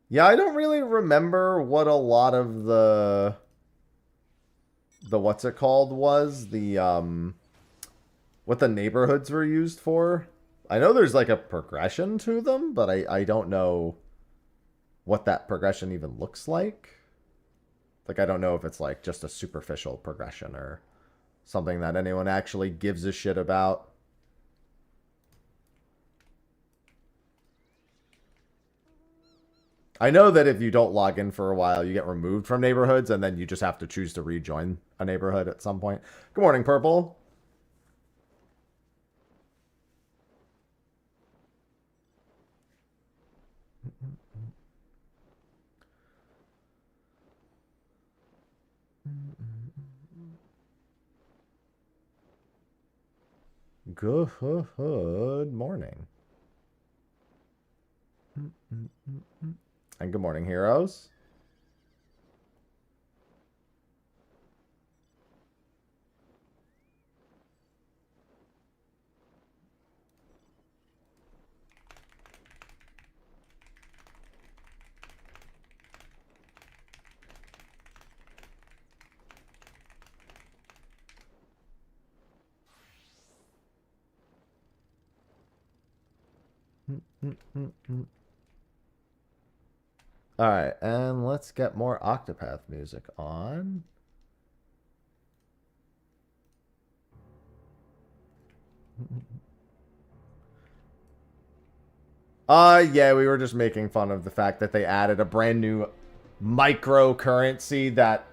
Yeah, I don't really remember what a lot of the what's it called was. What the neighborhoods were used for. I know there's like a progression to them, but I don't know what that progression even looks like. Like, I don't know if it's like just a superficial progression or something that anyone actually gives a shit about. I know that if you don't log in for a while, you get removed from neighborhoods, and then you just have to choose to rejoin a neighborhood at some point. Good morning, Purple. Good morning. And good morning, heroes. Alright, and let's get more Octopath music on. Yeah, we were just making fun of the fact that they added a brand new microcurrency that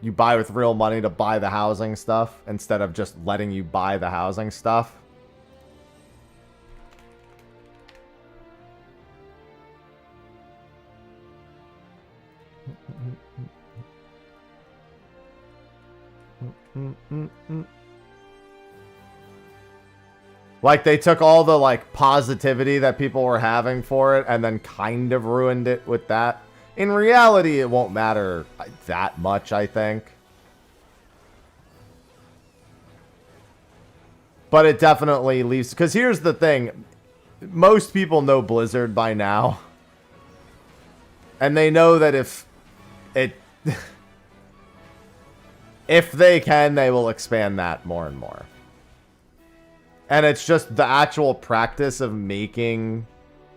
You buy with real money to buy the housing stuff instead of just letting you buy the housing stuff. Like, they took all the, like, positivity that people were having for it and then kind of ruined it with that. In reality, it won't matter that much, I think. But it definitely leaves... Because here's the thing. Most people know Blizzard by now. And they know that if it... if they can, they will expand that more and more. And it's just the actual practice of making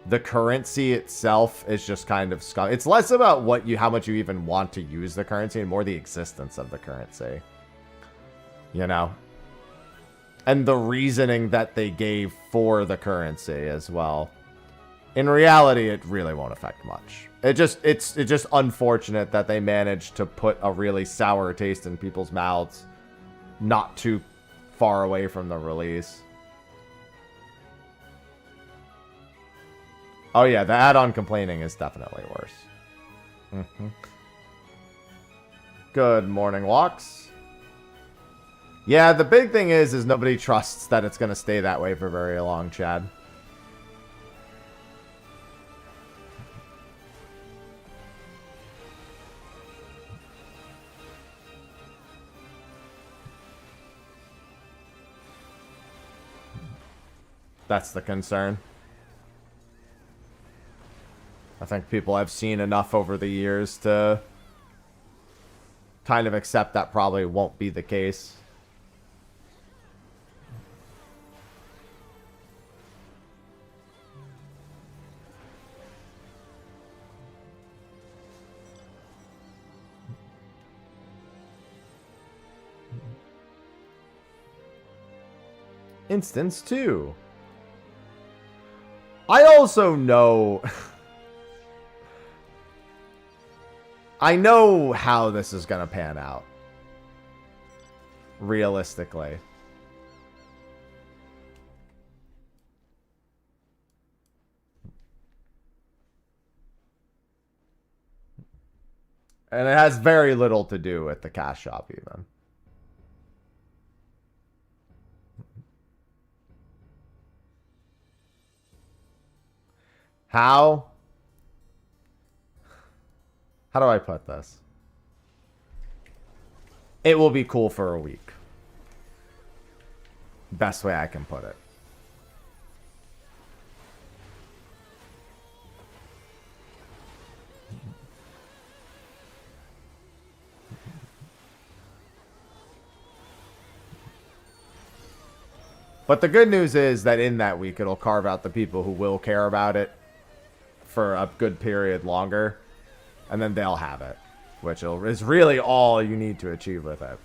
the currency itself is just kind of scum. It's less about what you, how much you even want to use the currency and more the existence of the currency. You know? And the reasoning that they gave for the currency as well. In reality, it really won't affect much. It's just unfortunate that they managed to put a really sour taste in people's mouths not too far away from the release. Oh yeah, the add-on complaining is definitely worse. Good morning, Walks. Yeah, the big thing is nobody trusts that it's going to stay that way for very long, Chad. That's the concern. I think people have seen enough over the years to kind of accept that probably won't be the case. Instance 2. I also know... I know how this is going to pan out. Realistically. And it has very little to do with the cash shop even. How do I put this? It will be cool for a week. Best way I can put it. But the good news is that in that week, it'll carve out the people who will care about it for a good period longer. And then they'll have it, which is really all you need to achieve with it.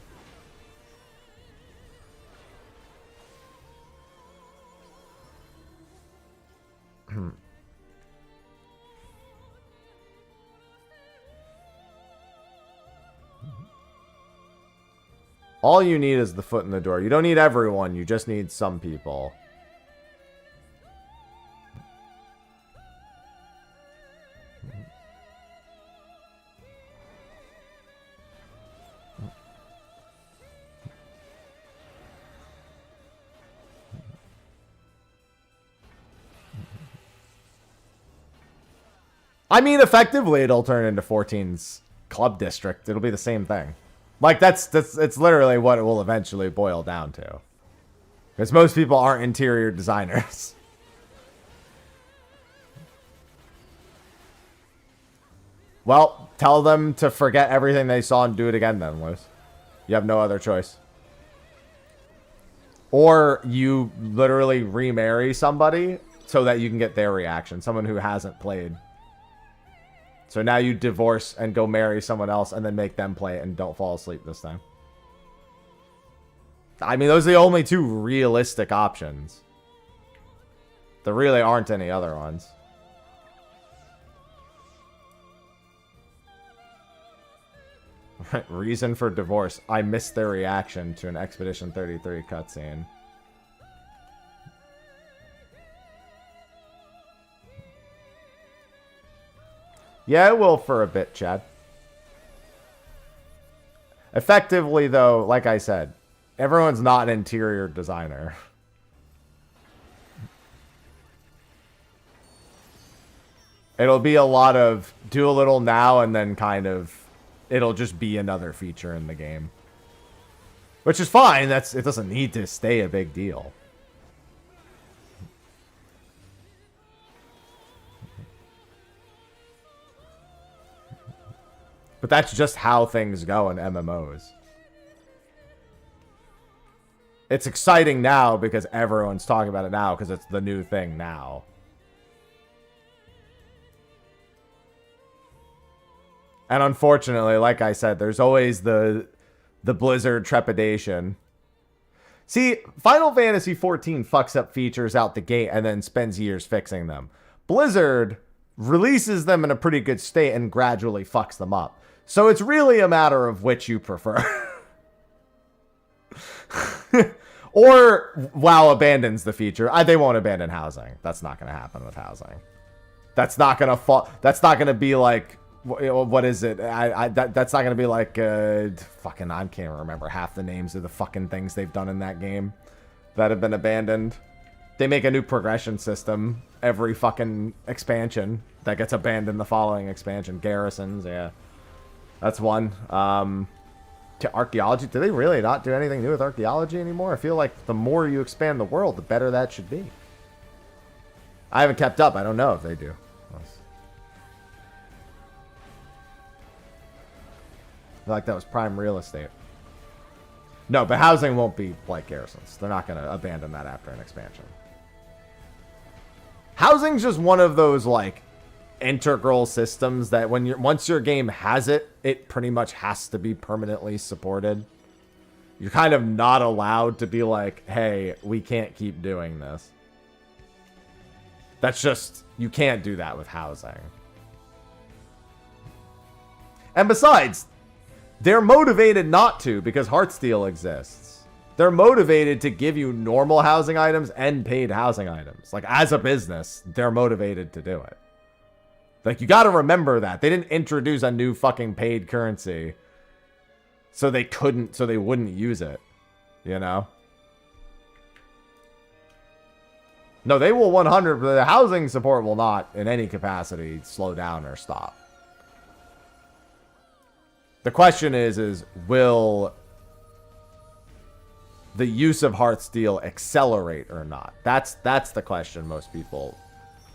All you need is the foot in the door. You don't need everyone, you just need some people. I mean, effectively, it'll turn into 14's club district. It'll be the same thing. Like, it's literally what it will eventually boil down to. Because most people aren't interior designers. Well, tell them to forget everything they saw and do it again then, Luz. You have no other choice. Or you literally remarry somebody so that you can get their reaction. Someone who hasn't played. So now you divorce and go marry someone else and then make them play it and don't fall asleep this time. I mean, those are the only two realistic options. There really aren't any other ones. Reason for divorce. I missed their reaction to an Expedition 33 cutscene. Yeah, it will for a bit, Chad. Effectively, though, like I said, everyone's not an interior designer. It'll be a lot of do a little now and then kind of it'll just be another feature in the game. Which is fine. It doesn't need to stay a big deal. But that's just how things go in MMOs. It's exciting now because everyone's talking about it now because it's the new thing now. And unfortunately, like I said, there's always the Blizzard trepidation. See, Final Fantasy XIV fucks up features out the gate and then spends years fixing them. Blizzard releases them in a pretty good state and gradually fucks them up. So it's really a matter of which you prefer. Or WoW abandons the feature. They won't abandon housing. That's not going to happen with housing. That's not going to fall. That's not going to be like, what is it? That's not going to be like, fucking, I can't remember half the names of the fucking things they've done in that game that have been abandoned. They make a new progression system every fucking expansion that gets abandoned the following expansion. Garrisons, yeah. That's one. To archaeology, do they really not do anything new with archaeology anymore? I feel like the more you expand the world, the better that should be. I haven't kept up. I don't know if they do. I feel like that was prime real estate. No, but housing won't be like garrisons. They're not going to abandon that after an expansion. Housing's just one of those, like, integral systems that once your game has it, it pretty much has to be permanently supported. You're kind of not allowed to be like, hey, we can't keep doing this. That's just, you can't do that with housing. And besides, they're motivated not to because Heartsteel exists. They're motivated to give you normal housing items and paid housing items. Like, as a business, they're motivated to do it. Like, you got to remember that. They didn't introduce a new fucking paid currency so they wouldn't use it, you know? No, they will 100, but the housing support will not in any capacity slow down or stop. The question is will the use of Heartsteel accelerate or not? That's the question most people...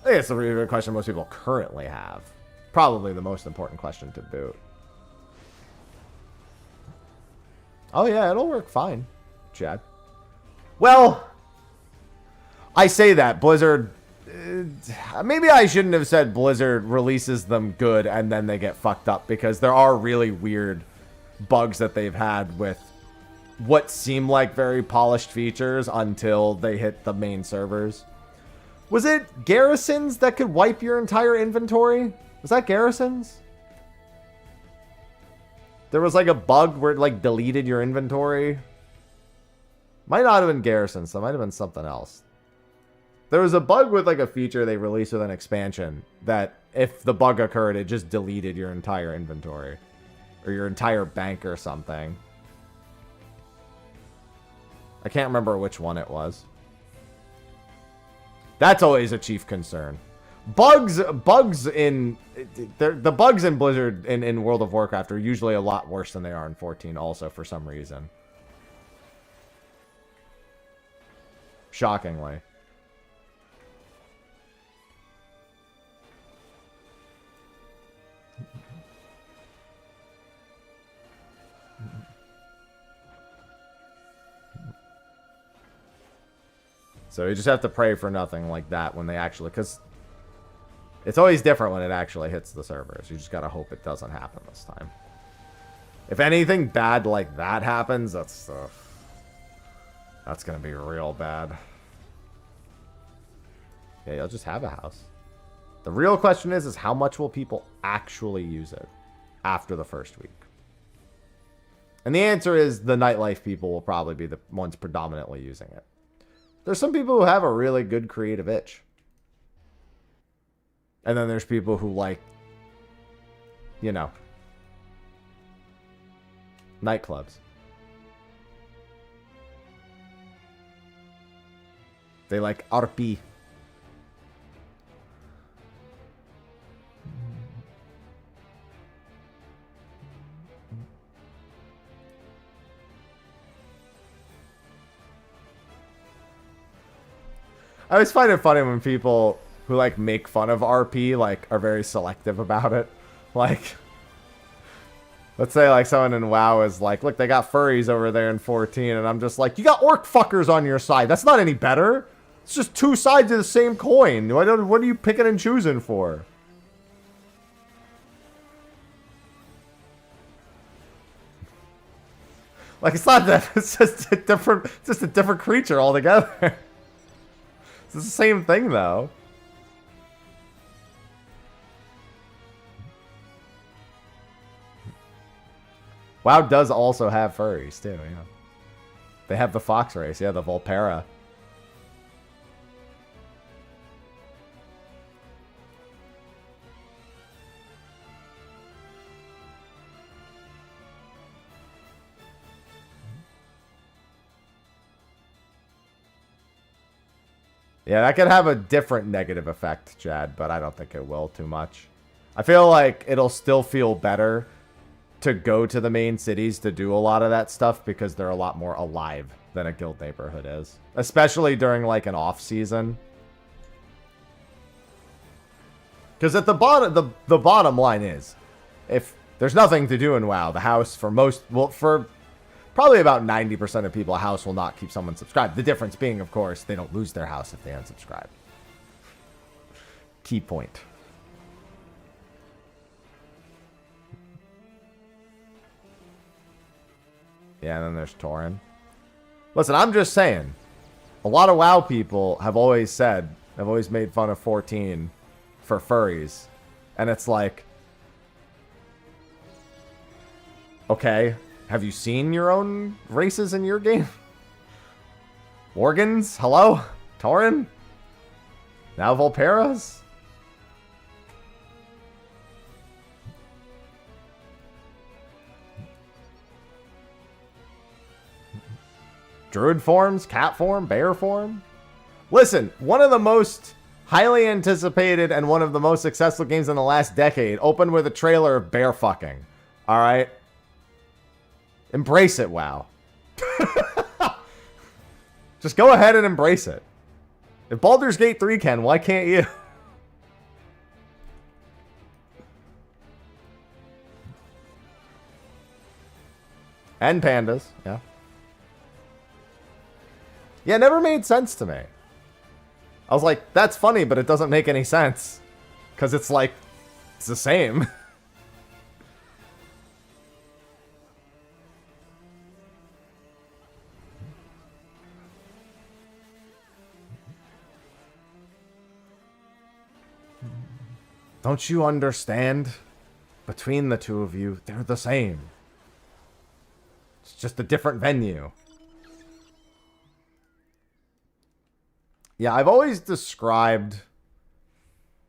I think it's the question most people currently have. Probably the most important question to boot. Oh yeah, it'll work fine, Chad. Well, I say that. Blizzard... maybe I shouldn't have said Blizzard releases them good and then they get fucked up, because there are really weird bugs that they've had with what seem like very polished features until they hit the main servers. Was it Garrisons that could wipe your entire inventory? Was that Garrisons? There was like a bug where it like deleted your inventory. Might not have been Garrisons. That might have been something else. There was a bug with like a feature they released with an expansion that if the bug occurred, it just deleted your entire inventory. Or your entire bank or something. I can't remember which one it was. That's always a chief concern. Bugs in... The bugs in Blizzard in World of Warcraft are usually a lot worse than they are in 14 also for some reason. Shockingly. So you just have to pray for nothing like that when they actually... Because it's always different when it actually hits the servers. You just gotta hope it doesn't happen this time. If anything bad like that happens, that's gonna be real bad. Yeah, you'll just have a house. The real question is how much will people actually use it after the first week? And the answer is the nightlife people will probably be the ones predominantly using it. There's some people who have a really good creative itch. And then there's people who like, you know, nightclubs. They like RP. I always find it funny when people who like make fun of RP like are very selective about it. Like, let's say like someone in WoW is like, look, they got furries over there in 14, and I'm just like, you got orc fuckers on your side. That's not any better. It's just two sides of the same coin. What are you picking and choosing for? Like, it's not that. It's just a different creature altogether. It's the same thing, though. WoW does also have furries, too, yeah. They have the fox race, yeah, the Volpera. Yeah, that could have a different negative effect, Chad, but I don't think it will too much. I feel like it'll still feel better to go to the main cities to do a lot of that stuff because they're a lot more alive than a guild neighborhood is. Especially during, like, an off-season. Because at the bottom line is, if there's nothing to do in WoW, the house for most, well, for probably about 90% of people, a house will not keep someone subscribed. The difference being, of course, they don't lose their house if they unsubscribe. Key point. Yeah, and then there's Tauren. Listen, I'm just saying, a lot of WoW people have always made fun of 14 for furries. And it's like, okay, have you seen your own races in your game? Worgans? Hello? Tauren? Now Volperas? Druid forms? Cat form? Bear form? Listen, one of the most highly anticipated and one of the most successful games in the last decade opened with a trailer of bear fucking. Alright? Embrace it, WoW. Just go ahead and embrace it. If Baldur's Gate 3 can, why can't you? And pandas, yeah. Yeah, it never made sense to me. I was like, that's funny, but it doesn't make any sense. Because it's like, it's the same. Don't you understand? Between the two of you, they're the same. It's just a different venue. Yeah, I've always described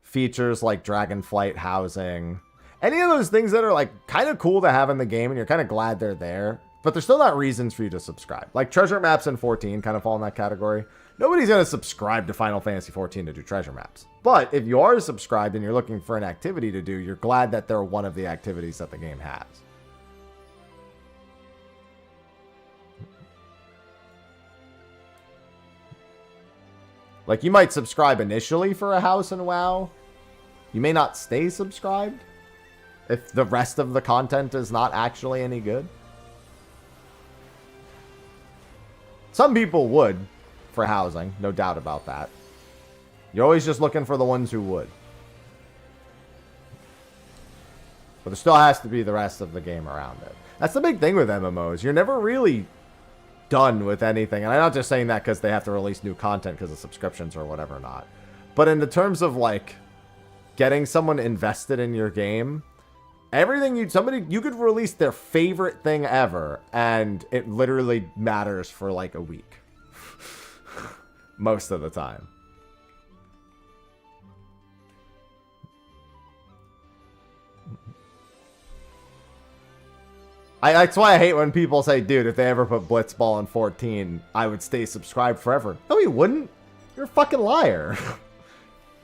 features like Dragonflight housing, any of those things that are like kind of cool to have in the game and you're kind of glad they're there, but they're still not reasons for you to subscribe. Like treasure maps in 14 kind of fall in that category. Nobody's going to subscribe to Final Fantasy 14 to do treasure maps. But if you are subscribed and you're looking for an activity to do, you're glad that they're one of the activities that the game has. Like, you might subscribe initially for a house in WoW. You may not stay subscribed if the rest of the content is not actually any good. Some people would for housing, no doubt about that. You're always just looking for the ones who would. But there still has to be the rest of the game around it. That's the big thing with MMOs. You're never really done with anything. And I'm not just saying that because they have to release new content because of subscriptions or whatever not. But in the terms of like getting someone invested in your game Everything you could release their favorite thing ever, and it literally matters for like a week. Most of the time. That's why I hate when people say, dude, if they ever put Blitzball in 14, I would stay subscribed forever. No, you wouldn't. You're a fucking liar.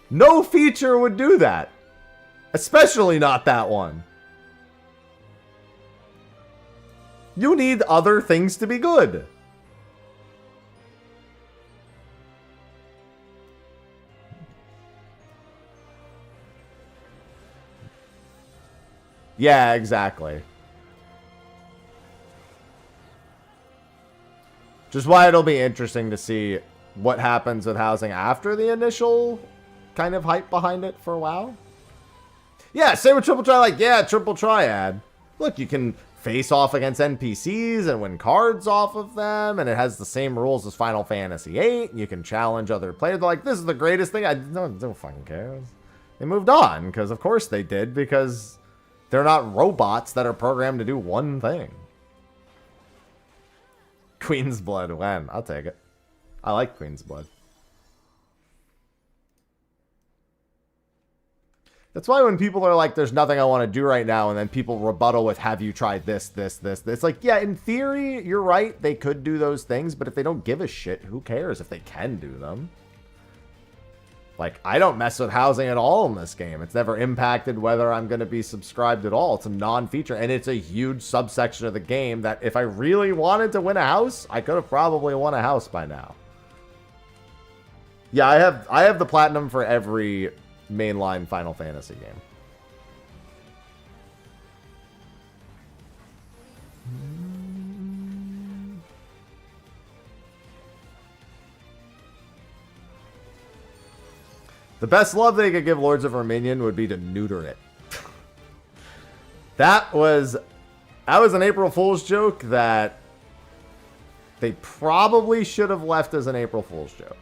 No feature would do that. Especially not that one. You need other things to be good. Yeah, exactly. Just why it'll be interesting to see what happens with housing after the initial kind of hype behind it for WoW. Yeah, same with Triple Triad. Like, yeah, Triple Triad. Look, you can face off against NPCs and win cards off of them, and it has the same rules as Final Fantasy VIII. You can challenge other players. They're like, this is the greatest thing. I don't fucking care. They moved on, because of course they did, because they're not robots that are programmed to do one thing. Queen's Blood, when? I'll take it. I like Queen's Blood. That's why when people are like, there's nothing I want to do right now, and then people rebuttal with, have you tried this, this, this? It's like, yeah, in theory, you're right. They could do those things, but if they don't give a shit, who cares if they can do them? Like, I don't mess with housing at all in this game. It's never impacted whether I'm going to be subscribed at all. It's a non-feature, and it's a huge subsection of the game that if I really wanted to win a house, I could have probably won a house by now. Yeah, I have the platinum for every mainline Final Fantasy game. The best love they could give Lords of Verminion would be to neuter it. That was an April Fool's joke that they probably should have left as an April Fool's joke.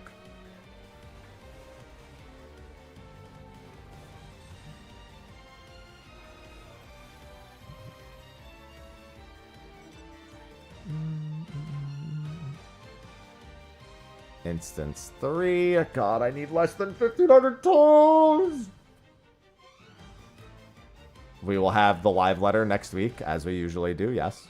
Instance 3. God, I need less than 1,500 toes. We will have the live letter next week, as we usually do, yes.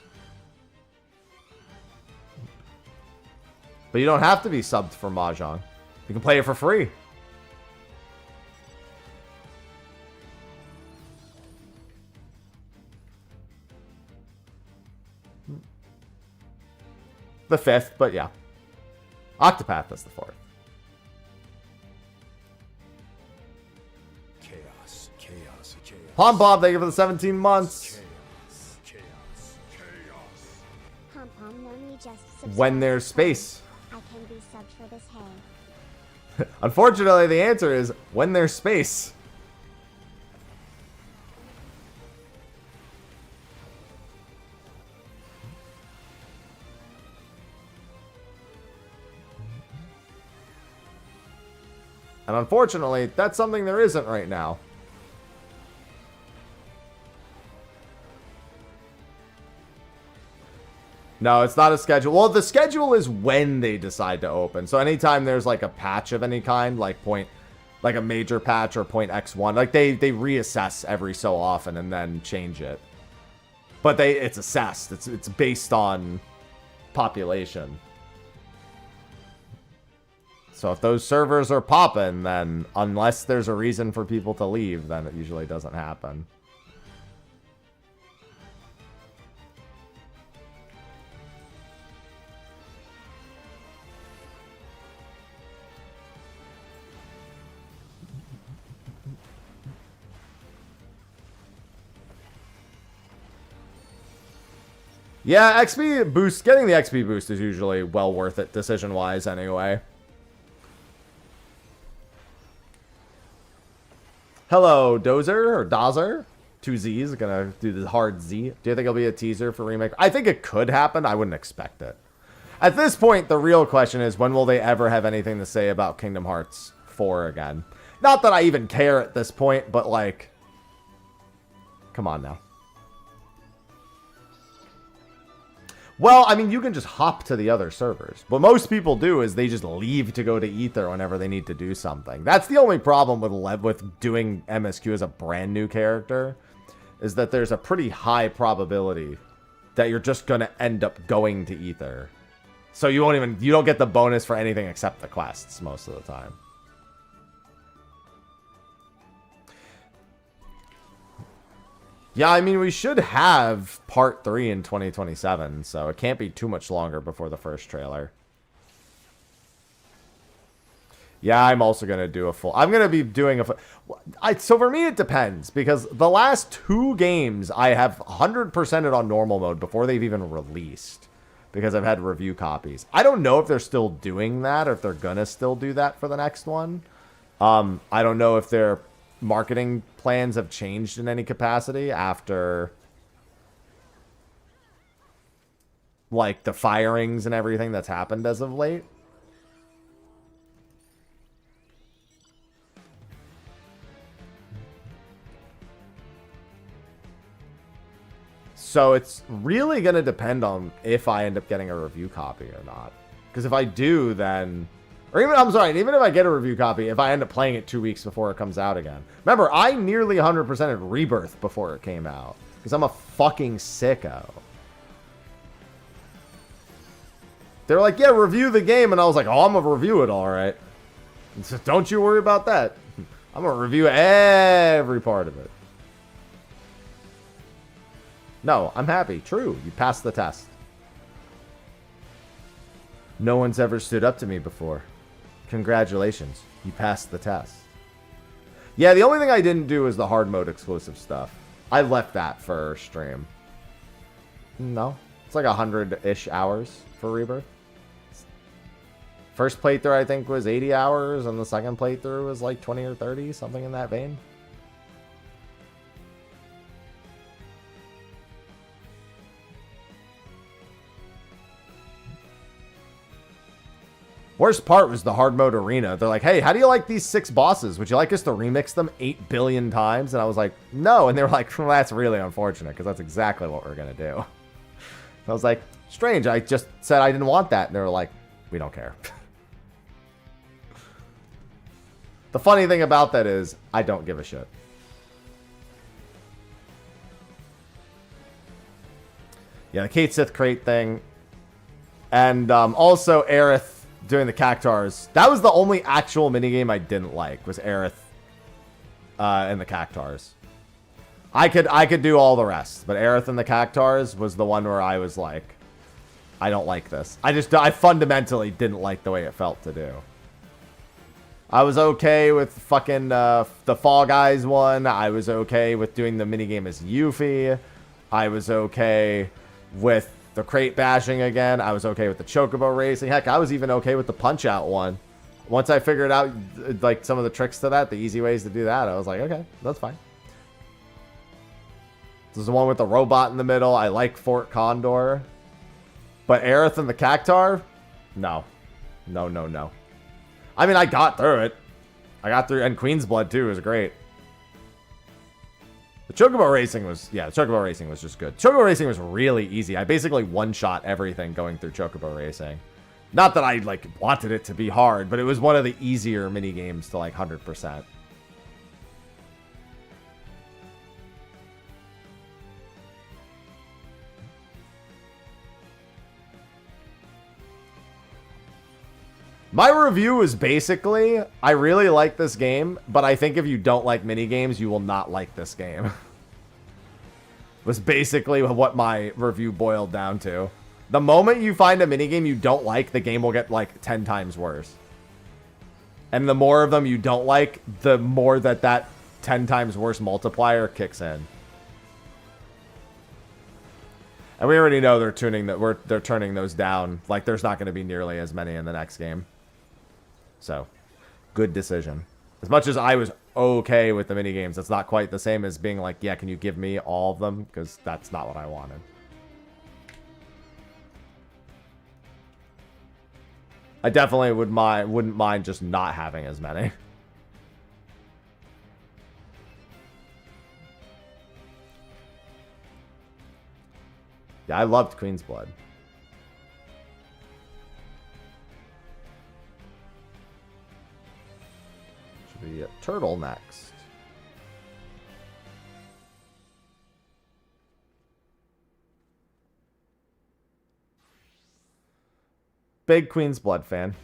But you don't have to be subbed for Mahjong. You can play it for free. The 5th, but yeah. Octopath is the 4th. Chaos, chaos, chaos. Pom Pom, thank you for the 17 months. Chaos, chaos, chaos. Pom Pom, let me just subscribe. When there's space. I can be subbed for this hay. Unfortunately, the answer is when there's space. And unfortunately, that's something there isn't right now. No, it's not a schedule. Well, the schedule is when they decide to open. So anytime there's like a patch of any kind, like a major patch or point X1, like they reassess every so often and then change it. But it's assessed. It's based on population. So if those servers are popping, then unless there's a reason for people to leave, then it usually doesn't happen. Yeah, XP boost, getting the XP boost is usually well worth it decision-wise anyway. Hello, Dozer, or Dozer. 2 Z's, gonna do the hard Z. Do you think it'll be a teaser for Remake? I think it could happen. I wouldn't expect it. At this point, the real question is, when will they ever have anything to say about Kingdom Hearts 4 again? Not that I even care at this point, but like, come on now. Well, I mean, you can just hop to the other servers. What most people do is they just leave to go to Ether whenever they need to do something. That's the only problem with doing MSQ as a brand new character, is that there's a pretty high probability that you're just going to end up going to Ether. So you don't get the bonus for anything except the quests most of the time. Yeah, I mean, we should have part 3 in 2027, so it can't be too much longer before the first trailer. Yeah, I'm also going to do a full... I'm going to be doing a full... So for me, it depends, because the last 2 games, I have 100%ed on normal mode before they've even released, because I've had review copies. I don't know if they're still doing that, or if they're going to still do that for the next one. I don't know if their marketing plans have changed in any capacity after, like, the firings and everything that's happened as of late. So it's really going to depend on if I end up getting a review copy or not. Because if I do, then... Or even, I'm sorry, even if I get a review copy, if I end up playing it 2 weeks before it comes out again. Remember, I nearly 100%ed Rebirth before it came out. Because I'm a fucking sicko. They were like, yeah, review the game. And I was like, oh, I'm going to review it all right. And so don't you worry about that. I'm going to review every part of it. No, I'm happy. True. You passed the test. No one's ever stood up to me before. Congratulations. You passed the test. Yeah, the only thing I didn't do is the hard mode exclusive stuff. I left that for stream. No. It's like 100-ish hours for Rebirth. First playthrough, I think, was 80 hours, and the second playthrough was like 20 or 30, something in that vein. Worst part was the hard mode arena. They're like, hey, how do you like these 6 bosses? Would you like us to remix them 8 billion times? And I was like, no. And they were like, well, that's really unfortunate, because that's exactly what we're going to do. I was like, strange. I just said I didn't want that. And they were like, we don't care. The funny thing about that is I don't give a shit. Yeah, the Kate Sith crate thing. And also Aerith doing the Cactars. That was the only actual minigame I didn't like, was Aerith and the Cactars. I could do all the rest, but Aerith and the Cactars was the one where I was like, I don't like this. I fundamentally didn't like the way it felt to do. I was okay with fucking the Fall Guys one. I was okay with doing the minigame as Yuffie. I was okay with the crate bashing again. I was okay with the chocobo racing. Heck, I was even okay with the punch out one. Once I figured out like some of the tricks to that, the easy ways to do that, I was like, okay, that's fine. This is the one with the robot in the middle. I like Fort Condor. But Aerith and the Cactar? No. No, no, no. I mean, I got through it. I got through, and Queen's Blood too was great. The Chocobo Racing was, yeah, the Chocobo Racing was just good. Chocobo Racing was really easy. I basically one-shot everything going through Chocobo Racing. Not that I, like, wanted it to be hard, but it was one of the easier mini games to, like, 100%. My review is basically, I really like this game, but I think if you don't like minigames, you will not like this game. Was basically what my review boiled down to. The moment you find a minigame you don't like, the game will get like 10 times worse. And the more of them you don't like, the more that 10 times worse multiplier kicks in. And we already know they're turning those down. Like there's not going to be nearly as many in the next game. So, good decision. As much as I was okay with the minigames, it's not quite the same as being like, yeah, can you give me all of them? Because that's not what I wanted. I definitely wouldn't mind just not having as many. Yeah, I loved Queen's Blood. Turtle next. Big Queen's Blood fan.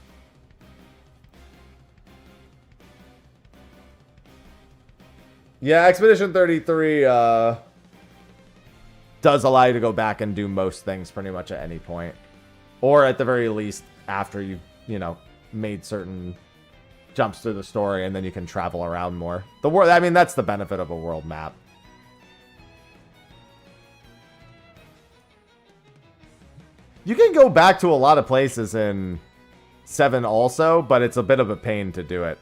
Yeah, Expedition 33 does allow you to go back and do most things pretty much at any point. Or at the very least, after you've, you know, made certain jumps through the story, and then you can travel around more. The world, I mean, that's the benefit of a world map. You can go back to a lot of places in 7 also, but it's a bit of a pain to do it,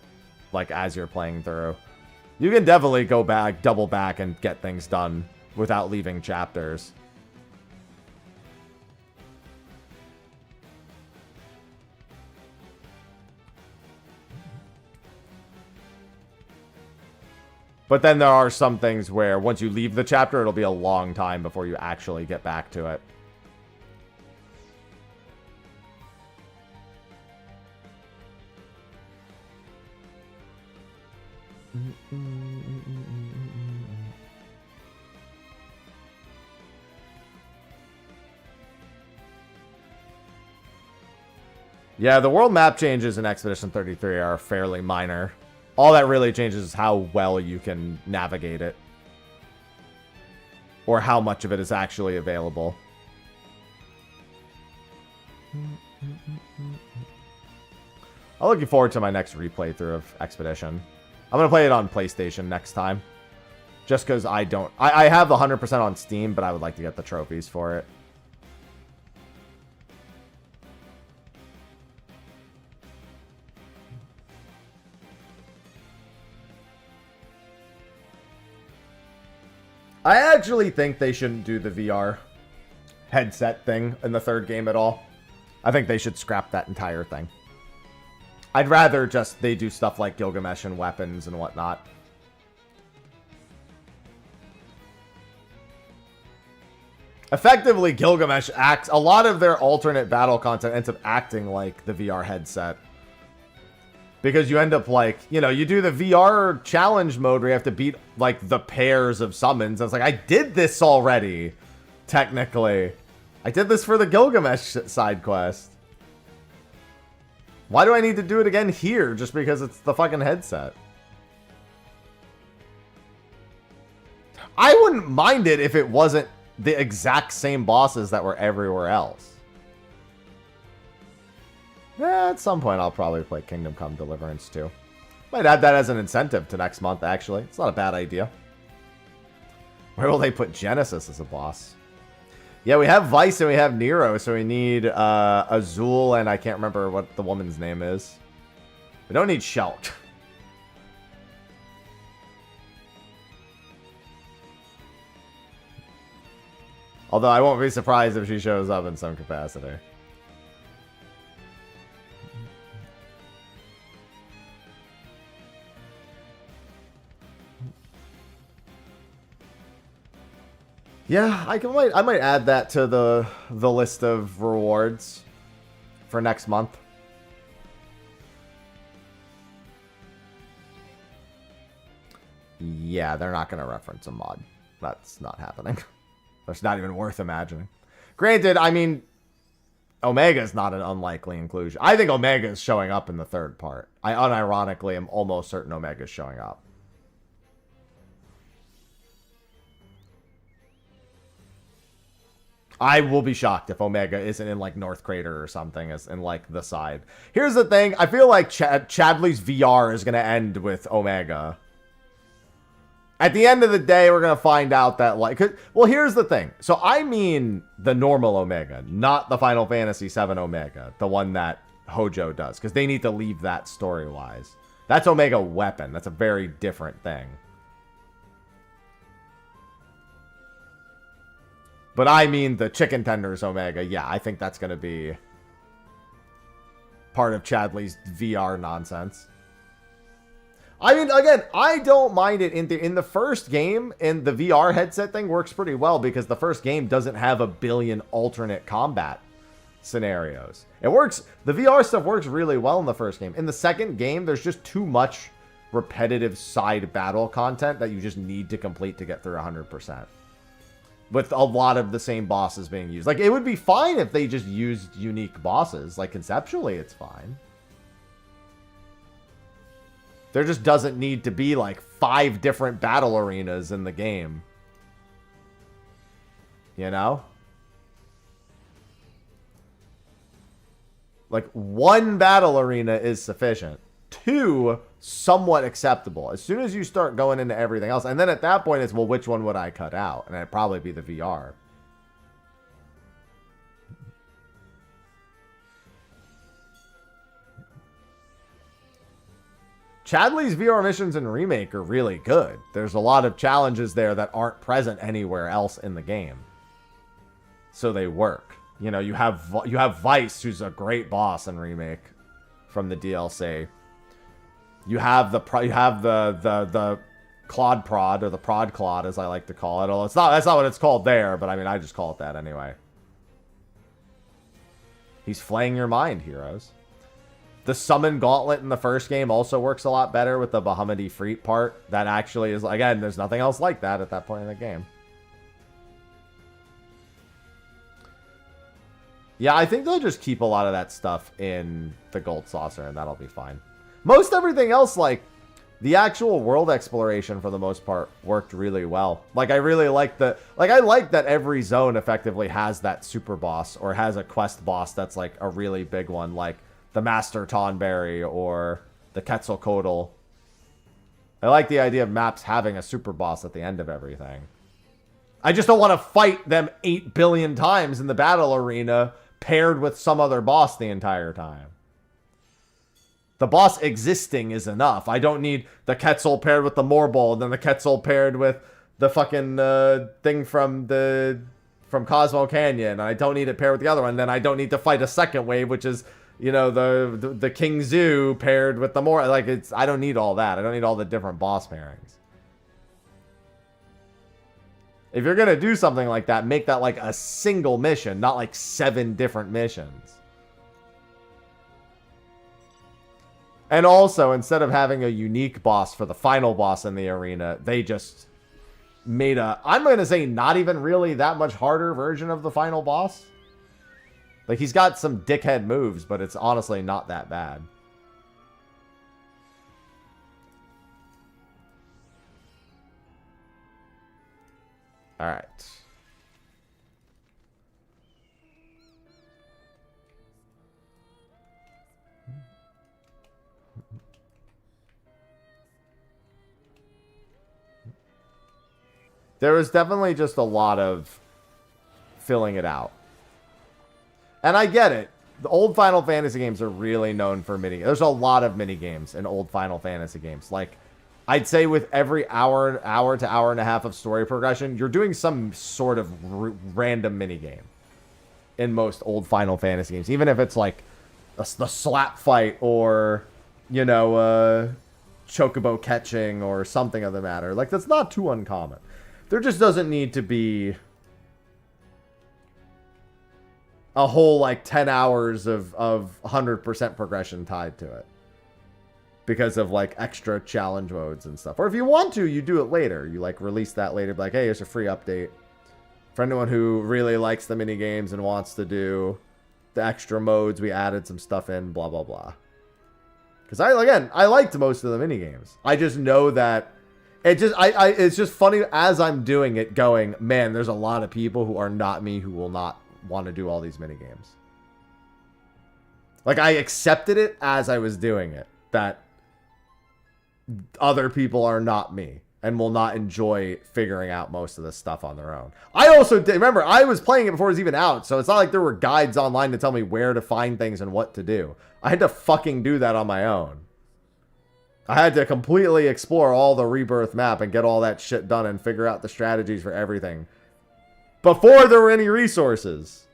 like, as you're playing through. You can definitely go back, double back, and get things done without leaving chapters. But then there are some things where once you leave the chapter, it'll be a long time before you actually get back to it. Yeah, the world map changes in Expedition 33 are fairly minor. All that really changes is how well you can navigate it. Or how much of it is actually available. I'm looking forward to my next replay through of Expedition. I'm going to play it on PlayStation next time. Just because I don't... I have 100% on Steam, but I would like to get the trophies for it. I actually think they shouldn't do the VR headset thing in the third game at all. I think they should scrap that entire thing. I'd rather just they do stuff like Gilgamesh and weapons and whatnot. Effectively, Gilgamesh acts... A lot of their alternate battle content ends up acting like the VR headset. Because you end up like, you know, you do the VR challenge mode where you have to beat like the pairs of summons. And it's like, I did this already, technically. I did this for the Gilgamesh side quest. Why do I need to do it again here just because it's the fucking headset? I wouldn't mind it if it wasn't the exact same bosses that were everywhere else. Yeah, at some point I'll probably play Kingdom Come Deliverance too. Might add that as an incentive to next month, actually. It's not a bad idea. Where will they put Genesis as a boss? Yeah, we have Vice and we have Nero, so we need Azul and I can't remember what the woman's name is. We don't need Shelt. Although I won't be surprised if she shows up in some capacity. Yeah, I might add that to the list of rewards for next month. Yeah, they're not going to reference a mod. That's not happening. That's not even worth imagining. Granted, I mean, Omega is not an unlikely inclusion. I think Omega is showing up in the third part. I unironically am almost certain Omega is showing up. I will be shocked if Omega isn't in, like, North Crater or something, as in, like, the side. Here's the thing. I feel like Chadley's VR is going to end with Omega. At the end of the day, we're going to find out that, like... Well, here's the thing. So, I mean the normal Omega, not the Final Fantasy VII Omega. The one that Hojo does. Because they need to leave that story-wise. That's Omega Weapon. That's a very different thing. But I mean the Chicken Tenders Omega. Yeah, I think that's going to be part of Chadley's VR nonsense. I mean, again, I don't mind it. In the first game, and the VR headset thing works pretty well because the first game doesn't have a billion alternate combat scenarios. It works. The VR stuff works really well in the first game. In the second game, there's just too much repetitive side battle content that you just need to complete to get through 100%. With a lot of the same bosses being used. Like, it would be fine if they just used unique bosses. Like, conceptually, it's fine. There just doesn't need to be, like, 5 different battle arenas in the game. You know? Like, 1 battle arena is sufficient. 2, somewhat acceptable. As soon as you start going into everything else, and then at that point it's, well, which one would I cut out? And it'd probably be the VR. Chadley's VR missions in Remake are really good. There's a lot of challenges there that aren't present anywhere else in the game. So they work. You know, you have Vice, who's a great boss in Remake from the DLC. You have the Claude Prod, or the Prod Claude, as I like to call it. Although that's not what it's called there, but I mean, I just call it that anyway. He's flaying your mind, heroes. The Summon Gauntlet in the first game also works a lot better with the Bahamut Ifrit part. That actually is, again, there's nothing else like that at that point in the game. Yeah, I think they'll just keep a lot of that stuff in the Gold Saucer, and that'll be fine. Most everything else, like, the actual world exploration, for the most part, worked really well. Like, I really like the... Like, I like that every zone effectively has that super boss, or has a quest boss that's, like, a really big one, like the Master Tonberry or the Quetzalcoatl. I like the idea of maps having a super boss at the end of everything. I just don't want to fight them 8 billion times in the battle arena paired with some other boss the entire time. The boss existing is enough. I don't need the Quetzal paired with the Morbol, and then the Quetzal paired with the fucking thing from Cosmo Canyon. I don't need it paired with the other one. Then I don't need to fight a second wave, which is, you know, the King Zoo paired with the more, like, it's, I don't need all that. I don't need all the different boss pairings. If you're going to do something like that, make that like a single mission, not like 7 different missions. And also, instead of having a unique boss for the final boss in the arena, they just made a, I'm going to say, not even really that much harder version of the final boss. Like, he's got some dickhead moves, but it's honestly not that bad. All right. There was definitely just a lot of filling it out. And I get it. The old Final Fantasy games are really known for mini. There's a lot of mini games in old Final Fantasy games. Like, I'd say with every hour to hour and a half of story progression, you're doing some sort of random mini game in most old Final Fantasy games. Even if it's like the slap fight or, you know, chocobo catching or something of the matter. Like, that's not too uncommon. There just doesn't need to be a whole, like, 10 hours of 100% progression tied to it. Because of, like, extra challenge modes and stuff. Or if you want to, you do it later. You, like, release that later. Like, hey, here's a free update. For anyone who really likes the mini games and wants to do the extra modes, we added some stuff in, blah, blah, blah. Because, I liked most of the mini games. I just know that it's just funny as I'm doing it going, man, there's a lot of people who are not me who will not want to do all these mini games. Like, I accepted it as I was doing it. That other people are not me and will not enjoy figuring out most of this stuff on their own. I also did, remember, I was playing it before it was even out, so it's not like there were guides online to tell me where to find things and what to do. I had to fucking do that on my own. I had to completely explore all the Rebirth map and get all that shit done and figure out the strategies for everything before there were any resources.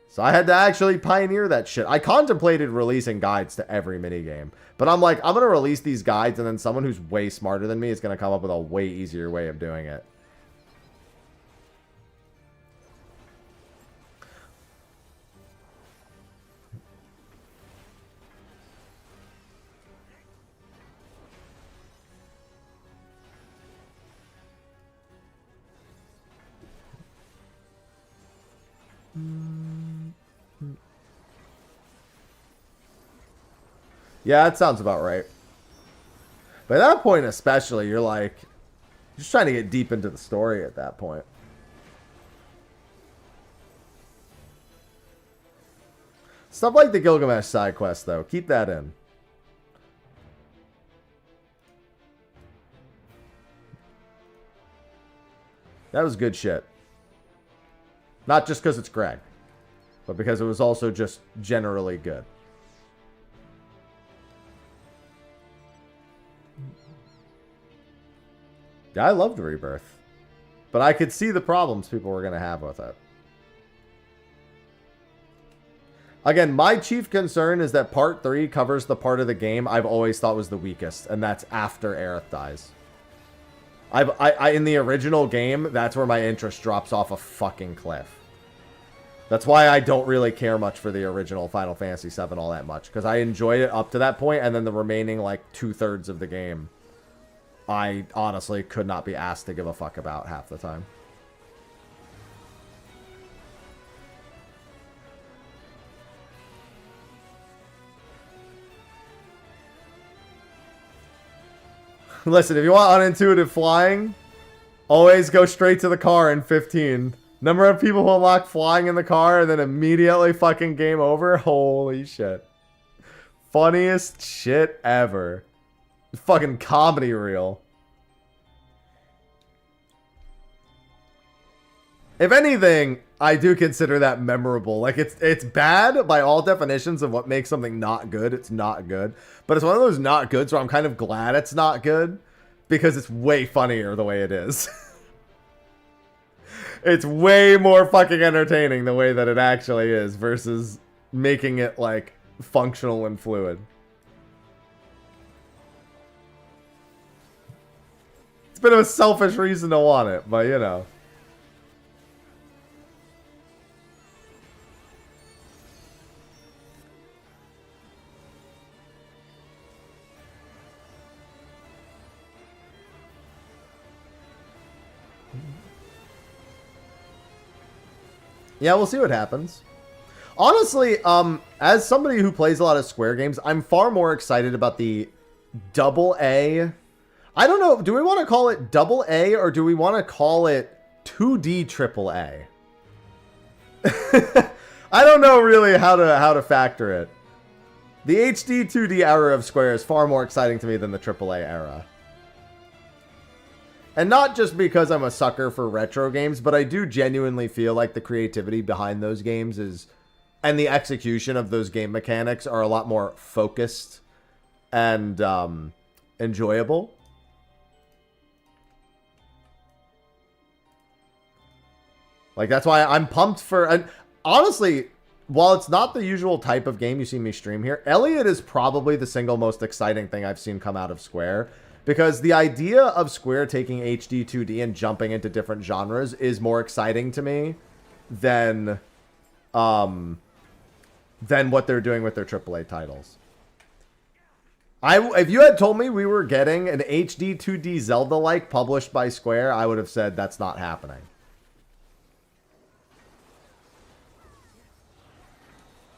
So I had to actually pioneer that shit. I contemplated releasing guides to every minigame. But I'm like, I'm going to release these guides and then someone who's way smarter than me is going to come up with a way easier way of doing it. Yeah, that sounds about right. But at that point especially, you're like, just trying to get deep into the story at that point. Stuff like the Gilgamesh side quest, though. Keep that in. That was good shit. Not just because it's Greg, but because it was also just generally good. Yeah, I loved Rebirth. But I could see the problems people were going to have with it. Again, my chief concern is that Part 3 covers the part of the game I've always thought was the weakest, and that's after Aerith dies. In the original game, that's where my interest drops off a fucking cliff. That's why I don't really care much for the original Final Fantasy VII all that much, because I enjoyed it up to that point, and then the remaining, like, 2/3 of the game, I honestly could not be asked to give a fuck about half the time. Listen, if you want unintuitive flying, always go straight to the car in 15. Number of people who unlock flying in the car and then immediately fucking game over. Holy shit. Funniest shit ever. Fucking comedy reel. If anything, I do consider that memorable. Like, it's bad by all definitions of what makes something not good. It's not good. But it's one of those not goods where I'm kind of glad it's not good, because it's way funnier the way it is. It's way more fucking entertaining the way that it actually is versus making it, like, functional and fluid. It's a bit of a selfish reason to want it, but you know. Yeah, we'll see what happens. Honestly, as somebody who plays a lot of Square games, I'm far more excited about the AA. I don't know, do we want to call it AA or do we want to call it 2D AAA? I don't know really how to factor it. The HD 2D era of Square is far more exciting to me than the AAA era. And not just because I'm a sucker for retro games, but I do genuinely feel like the creativity behind those games is, and the execution of those game mechanics are a lot more focused and enjoyable. Like, that's why I'm pumped for, and honestly, while it's not the usual type of game you see me stream here, Elliot is probably the single most exciting thing I've seen come out of Square. Because the idea of Square taking HD 2D and jumping into different genres is more exciting to me than what they're doing with their AAA titles. If you had told me we were getting an HD 2D Zelda-like published by Square, I would have said that's not happening.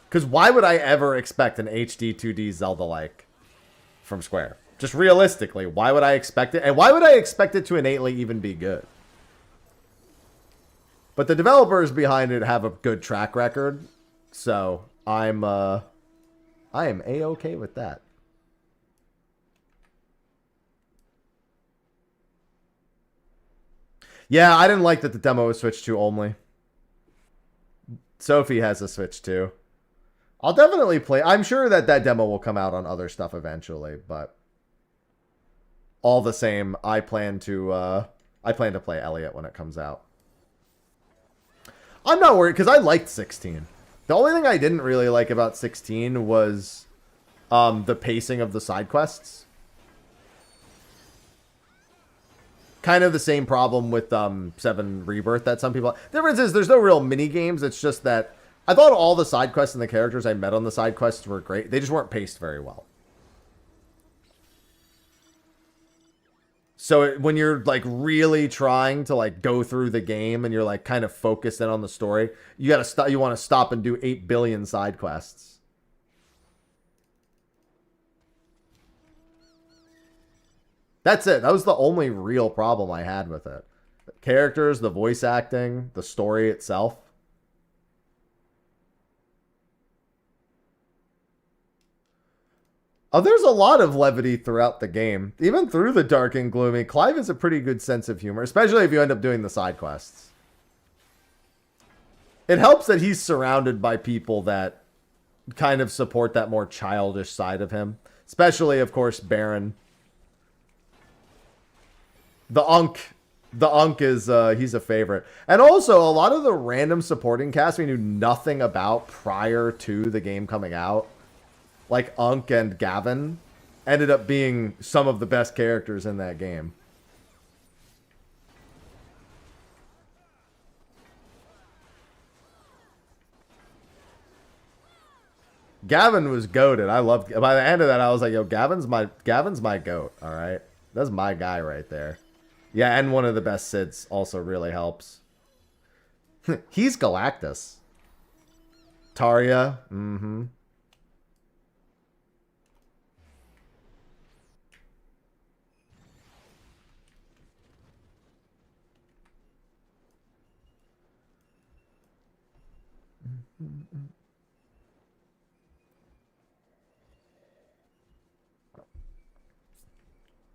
Because why would I ever expect an HD 2D Zelda-like from Square? Just realistically, why would I expect it? And why would I expect it to innately even be good? But the developers behind it have a good track record. So I am A-okay with that. Yeah, I didn't like that the demo was Switch 2 only. Sophie has a Switch 2. I'll definitely play. I'm sure that demo will come out on other stuff eventually, but all the same, I plan to play Elliot when it comes out. I'm not worried because I liked 16. The only thing I didn't really like about 16 was the pacing of the side quests. Kind of the same problem with 7 Rebirth that some people. The difference is there's no real mini games. It's just that I thought all the side quests and the characters I met on the side quests were great. They just weren't paced very well. So when you're like really trying to like go through the game and you're like kind of focused in on the story, you gotta stop. You want to stop and do 8 billion side quests. That's it. That was the only real problem I had with it. The characters, the voice acting, the story itself. Oh, there's a lot of levity throughout the game. Even through the dark and gloomy, Clive has a pretty good sense of humor, especially if you end up doing the side quests. It helps that he's surrounded by people that kind of support that more childish side of him. Especially, of course, Baron. The Unk is, he's a favorite. And also, a lot of the random supporting cast we knew nothing about prior to the game coming out, like Unk and Gavin, ended up being some of the best characters in that game. Gavin was goated. I loved. By the end of that, I was like, "Yo, Gavin's my goat." All right, that's my guy right there. Yeah, and one of the best Sids also really helps. He's Galactus. Tarya. Mm-hmm.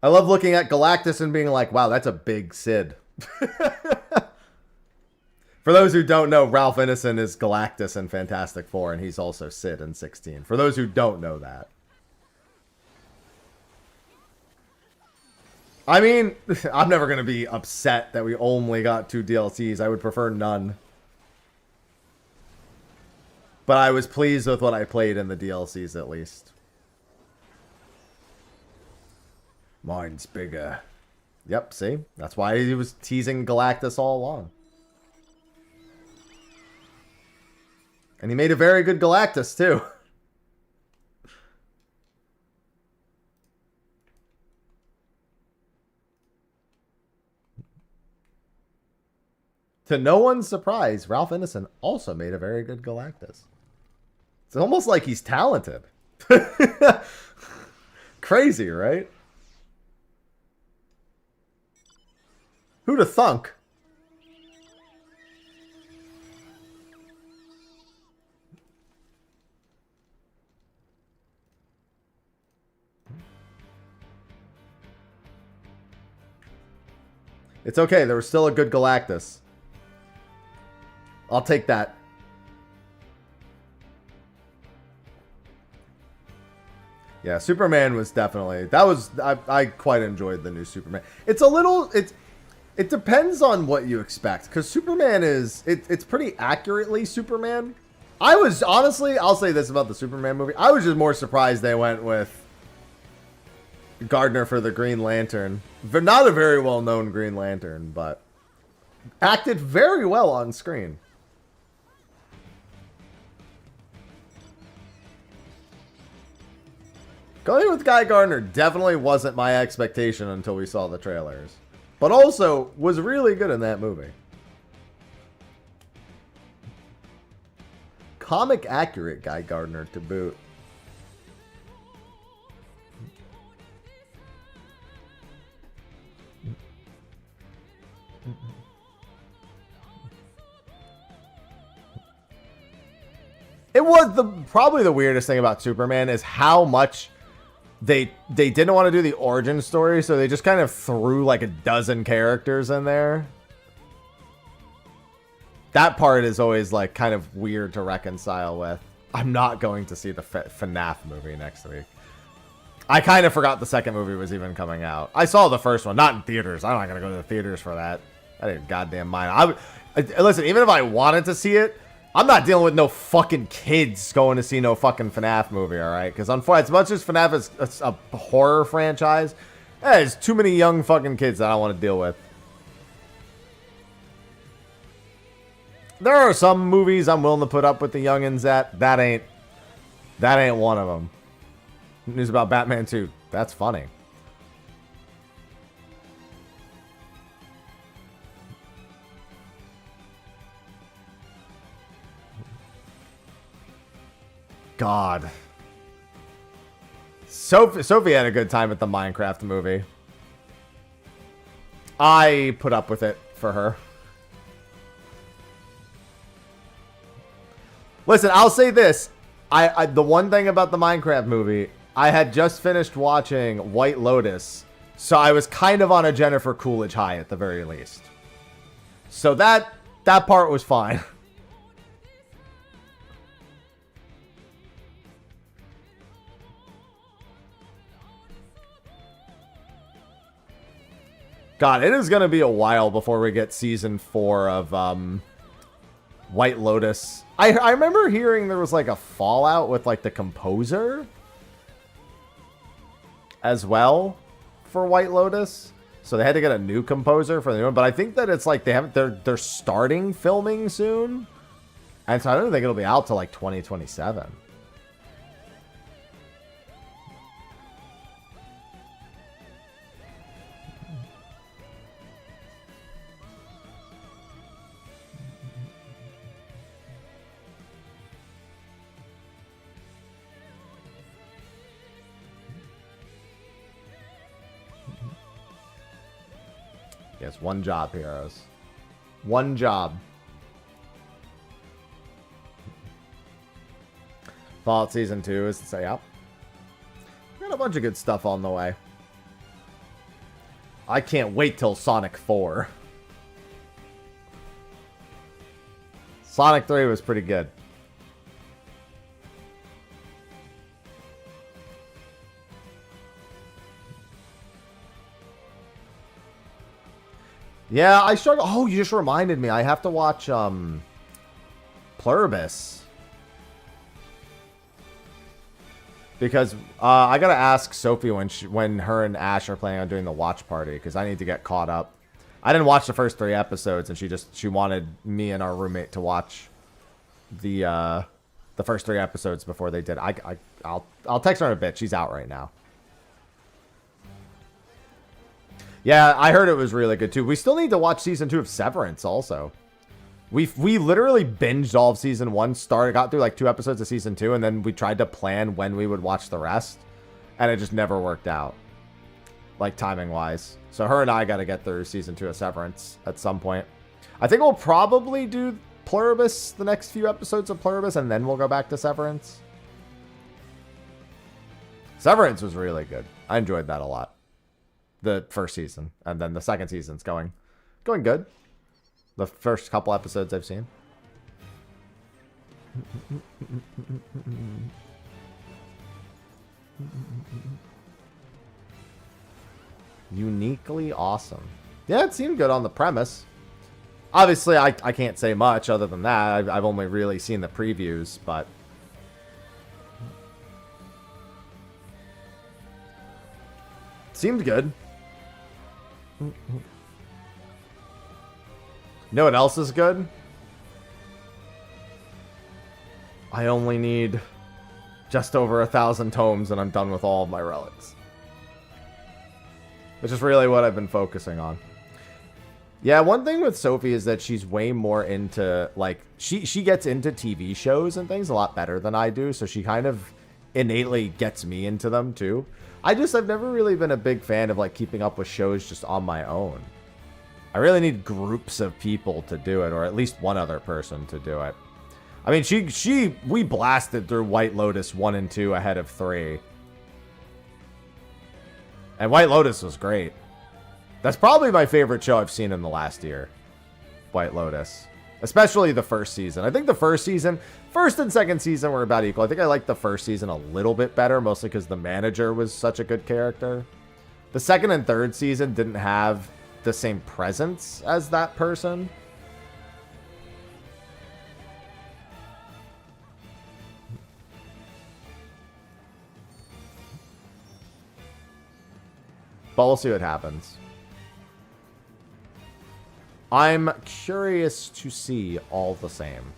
I love looking at Galactus and being like, wow, that's a big Sid. For those who don't know, Ralph Ineson is Galactus in Fantastic Four, and he's also Sid in 16. For those who don't know that. I mean, I'm never going to be upset that we only got 2 DLCs. I would prefer none. But I was pleased with what I played in the DLCs, at least. Mine's bigger. Yep, see? That's why he was teasing Galactus all along. And he made a very good Galactus, too. To no one's surprise, Ralph Ineson also made a very good Galactus. It's almost like he's talented. Crazy, right? Who'da thunk? It's okay, there was still a good Galactus. I'll take that. Yeah, Superman was definitely... I quite enjoyed the new Superman. It's a little... It depends on what you expect, because Superman is... It's pretty accurately Superman. I was, honestly, I'll say this about the Superman movie. I was just more surprised they went with Gardner for the Green Lantern. Not a very well-known Green Lantern, but acted very well on screen. Going with Guy Gardner definitely wasn't my expectation until we saw the trailers. But also was really good in that movie. Comic accurate Guy Gardner to boot. It was probably the weirdest thing about Superman is how much they didn't want to do the origin story, so they just kind of threw like a dozen characters in there. That part is always like kind of weird to reconcile with. I'm not going to see the FNAF movie next week. I kind of forgot the second movie was even coming out. I saw the first one, not in theaters. I'm not going to go to the theaters for that. I didn't goddamn mind. Listen, even if I wanted to see it, I'm not dealing with no fucking kids going to see no fucking FNAF movie, alright? Because as much as FNAF is a horror franchise, there's too many young fucking kids that I don't want to deal with. There are some movies I'm willing to put up with the youngins at. That ain't one of them. News about Batman 2. That's funny. God. Sophie had a good time at the Minecraft movie. I put up with it for her. Listen, I'll say this. The one thing about the Minecraft movie, I had just finished watching White Lotus, so I was kind of on a Jennifer Coolidge high at the very least. So that part was fine. God, it is going to be a while before we get season 4 of White Lotus. I remember hearing there was like a fallout with like the composer as well for White Lotus. So they had to get a new composer for the new one. But I think that it's like they're starting filming soon. And so I don't think it'll be out till like 2027. Yes, one job, heroes. One job. Fallout Season 2 is to say, yep. Got a bunch of good stuff on the way. I can't wait till Sonic 4. Sonic 3 was pretty good. Yeah, I struggle. Oh, you just reminded me. I have to watch Pluribus. Because I gotta ask Sophie when her and Ash are planning on doing the watch party, because I need to get caught up. I didn't watch the first 3 episodes, and she wanted me and our roommate to watch the first 3 episodes before they did. I'll text her in a bit. She's out right now. Yeah, I heard it was really good too. We still need to watch season 2 of Severance also. We literally binged all of season 1, got through like 2 episodes of season 2, and then we tried to plan when we would watch the rest, and it just never worked out, like timing wise. So her and I got to get through season 2 of Severance at some point. I think we'll probably do Pluribus, the next few episodes of Pluribus, and then we'll go back to Severance. Severance was really good. I enjoyed that a lot. The first season, and then the second season's going good. The first couple episodes I've seen. Uniquely awesome. Yeah, it seemed good on the premise. Obviously, I can't say much other than that. I've only really seen the previews, but seemed good. You know what else is good? I only need just over 1,000 tomes and I'm done with all of my relics. Which is really what I've been focusing on. Yeah, one thing with Sophie is that she's way more into, like, she gets into TV shows and things a lot better than I do, so she kind of innately gets me into them too. I've never really been a big fan of like keeping up with shows just on my own. I really need groups of people to do it, or at least one other person to do it. I mean, we blasted through White Lotus 1 and 2 ahead of 3. And White Lotus was great. That's probably my favorite show I've seen in the last year. White Lotus. Especially the first season. I think the first and second season were about equal. I think I liked the first season a little bit better, mostly because the manager was such a good character. The second and third season didn't have the same presence as that person. But we'll see what happens. I'm curious to see all the same.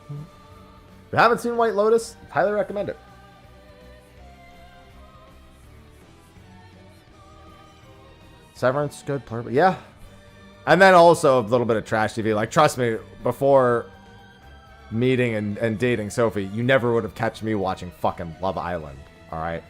If you haven't seen White Lotus, highly recommend it. Severance, good. Yeah. And then also a little bit of trash TV. Like, trust me, before meeting and dating Sophie, you never would have catch me watching fucking Love Island. All right.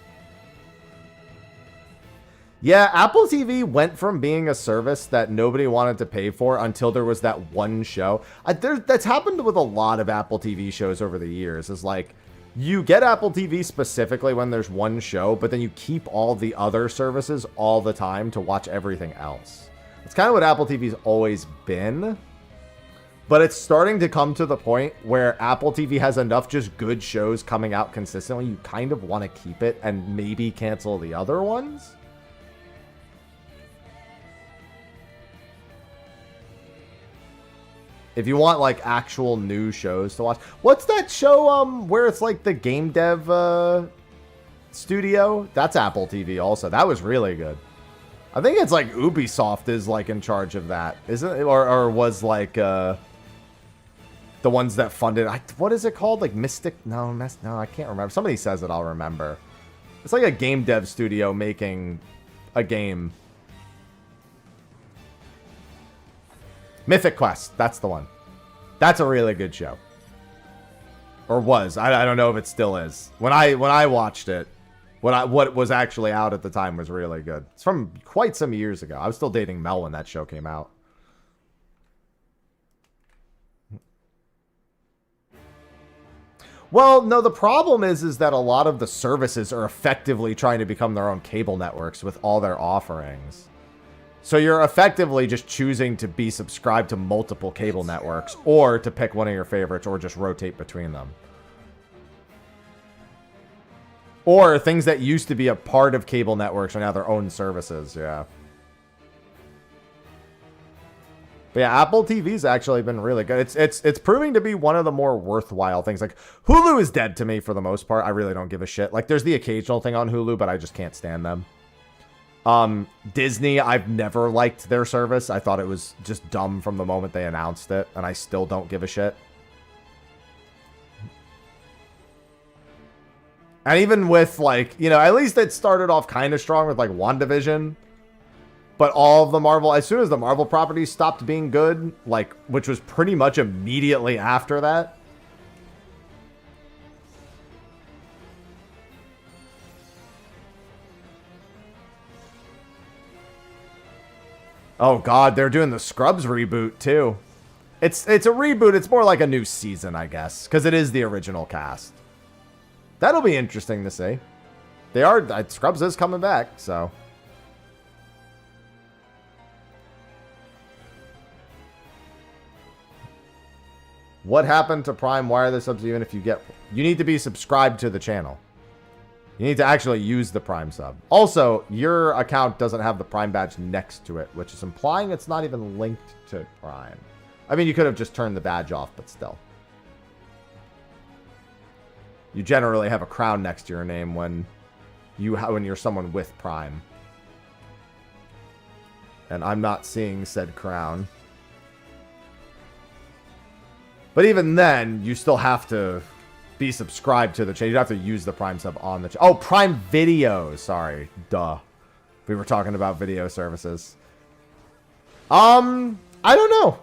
Yeah, Apple TV went from being a service that nobody wanted to pay for until there was that one show. That's happened with a lot of Apple TV shows over the years. Is like, you get Apple TV specifically when there's one show, but then you keep all the other services all the time to watch everything else. It's kind of what Apple TV's always been. But it's starting to come to the point where Apple TV has enough just good shows coming out consistently. You kind of want to keep it and maybe cancel the other ones. If you want, like, actual new shows to watch. What's that show, where it's, like, the game dev, studio? That's Apple TV also. That was really good. I think it's, like, Ubisoft is, like, in charge of that. Isn't it? Or was, like, the ones that funded... what is it called? Like, Mystic... No, I can't remember. Somebody says it, I'll remember. It's like a game dev studio making a game... Mythic Quest, that's the one. That's a really good show. Or was. I don't know if it still is. When I watched it, what was actually out at the time was really good. It's from quite some years ago. I was still dating Mel when that show came out. Well, no, the problem is that a lot of the services are effectively trying to become their own cable networks with all their offerings. So you're effectively just choosing to be subscribed to multiple cable networks or to pick one of your favorites or just rotate between them. Or things that used to be a part of cable networks are now their own services, yeah. But yeah, Apple TV's actually been really good. It's proving to be one of the more worthwhile things. Like, Hulu is dead to me for the most part. I really don't give a shit. Like, there's the occasional thing on Hulu, but I just can't stand them. Disney, I've never liked their service. I thought it was just dumb from the moment they announced it, and I still don't give a shit. And even with, like, you know, at least it started off kind of strong with, like, WandaVision. But all of the Marvel, as soon as the Marvel properties stopped being good, like, which was pretty much immediately after that, oh god, they're doing the Scrubs reboot too. It's a reboot. It's more like a new season, I guess, because it is the original cast. That'll be interesting to see. They are Scrubs is coming back, so. What happened to Prime? Why are there subs even if you get... You need to be subscribed to the channel. You need to actually use the Prime sub. Also, your account doesn't have the Prime badge next to it, which is implying it's not even linked to Prime. I mean, you could have just turned the badge off, but still. You generally have a crown next to your name when you're someone with Prime. And I'm not seeing said crown. But even then, you still have to be subscribed to the channel. You have to use the Prime sub on the channel. Oh, Prime Video. Sorry. Duh. We were talking about video services. I don't know.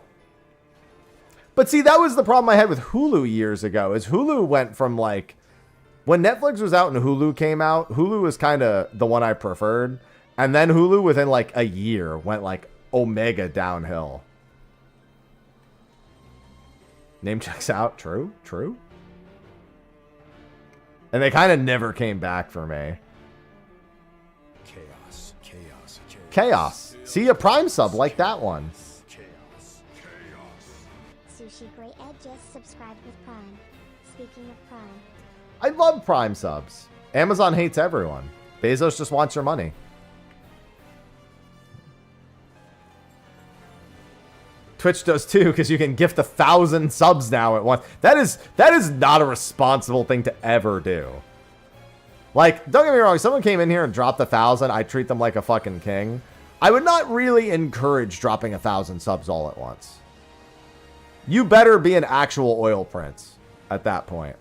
But see, that was the problem I had with Hulu years ago. Is Hulu went from like... When Netflix was out and Hulu came out, Hulu was kind of the one I preferred. And then Hulu, within like a year, went like omega downhill. Name checks out. True. True. And they kind of never came back for me. Chaos. Chaos. Chaos. See, a Prime sub like that one. Chaos. Sushi Gray Ed just subscribed with Prime. Speaking of Prime, I love Prime subs. Amazon hates everyone. Bezos just wants your money. Twitch does too, because you can gift 1,000 subs now at once. That is not a responsible thing to ever do. Like, don't get me wrong, if someone came in here and dropped 1,000, I treat them like a fucking king. I would not really encourage dropping 1,000 subs all at once. You better be an actual oil prince at that point.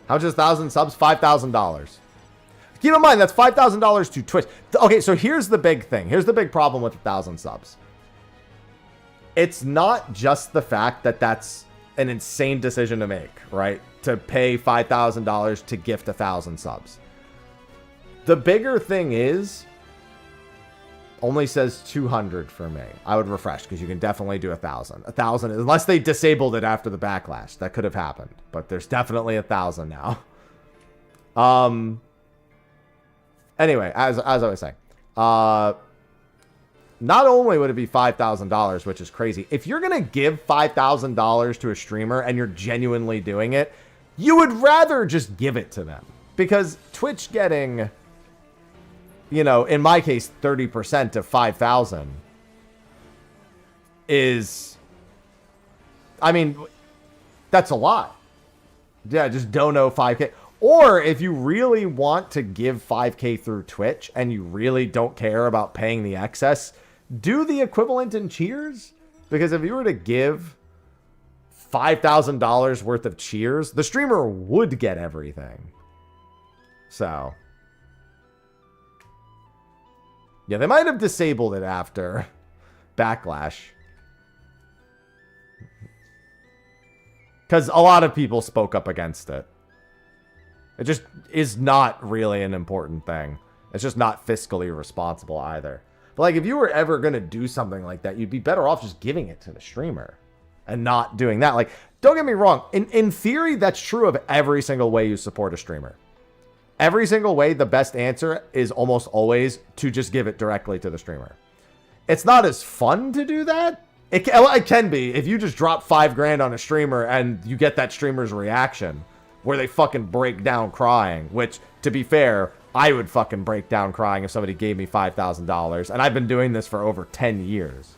How much is 1,000 subs? $5,000. Keep in mind, that's $5,000 to Twitch. Okay, so here's the big thing. Here's the big problem with 1,000 subs. It's not just the fact that that's an insane decision to make, right? To pay $5,000 to gift 1,000 subs. The bigger thing is, only says 200 for me. I would refresh because you can definitely do 1,000. 1,000, unless they disabled it after the backlash. That could have happened, but there's definitely 1,000 now. Anyway, as I was saying, not only would it be $5,000, which is crazy. If you're going to give $5,000 to a streamer and you're genuinely doing it, you would rather just give it to them. Because Twitch getting, you know, in my case, 30% of 5,000 is, I mean, that's a lot. Yeah, just dono 5K. Or if you really want to give 5K through Twitch and you really don't care about paying the excess, do the equivalent in cheers. Because if you were to give $5,000 worth of cheers, the streamer would get everything. So, yeah, they might have disabled it after backlash. Because a lot of people spoke up against it. It just is not really an important thing. It's just not fiscally responsible either. But like, if you were ever going to do something like that, you'd be better off just giving it to the streamer and not doing that. Like, don't get me wrong. In theory, that's true of every single way you support a streamer. Every single way, the best answer is almost always to just give it directly to the streamer. It's not as fun to do that. It can be if you just drop $5,000 on a streamer and you get that streamer's reaction where they fucking break down crying, which, to be fair, I would fucking break down crying if somebody gave me $5,000. And I've been doing this for over 10 years.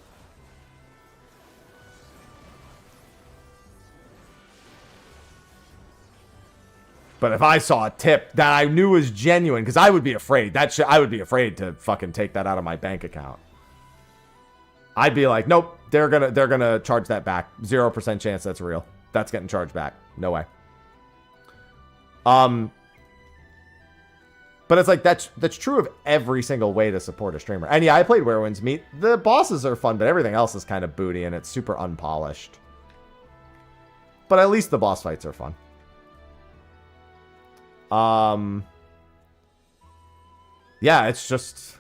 But if I saw a tip that I knew was genuine, because I would be afraid. I would be afraid to fucking take that out of my bank account. I'd be like, nope, they're gonna charge that back. 0% chance that's real. That's getting charged back. No way. But it's like, that's true of every single way to support a streamer. And yeah, I played Where Winds Meet. The bosses are fun, but everything else is kind of booty and it's super unpolished. But at least the boss fights are fun. Yeah, it's just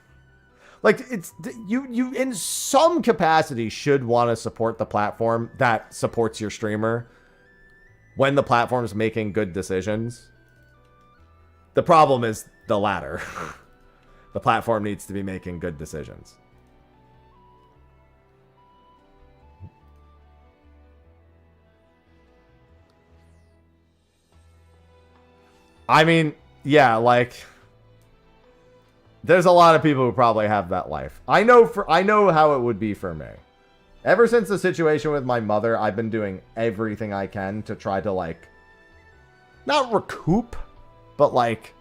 like, it's you in some capacity should want to support the platform that supports your streamer when the platform's making good decisions. The problem is the latter. The platform needs to be making good decisions. I mean, yeah, like, there's a lot of people who probably have that life. I know how it would be for me. Ever since the situation with my mother, I've been doing everything I can to try to, like, not recoup, but, like,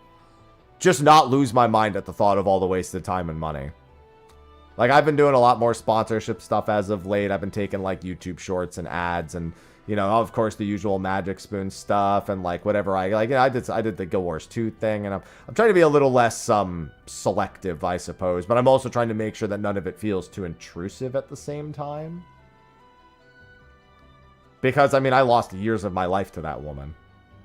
just not lose my mind at the thought of all the wasted time and money. Like, I've been doing a lot more sponsorship stuff as of late. I've been taking, like, YouTube shorts and ads and, you know, of course, the usual Magic Spoon stuff and, like, whatever I, like, you know, I did the Guild Wars 2 thing, and I'm trying to be a little less, selective, I suppose, but I'm also trying to make sure that none of it feels too intrusive at the same time. Because, I mean, I lost years of my life to that woman.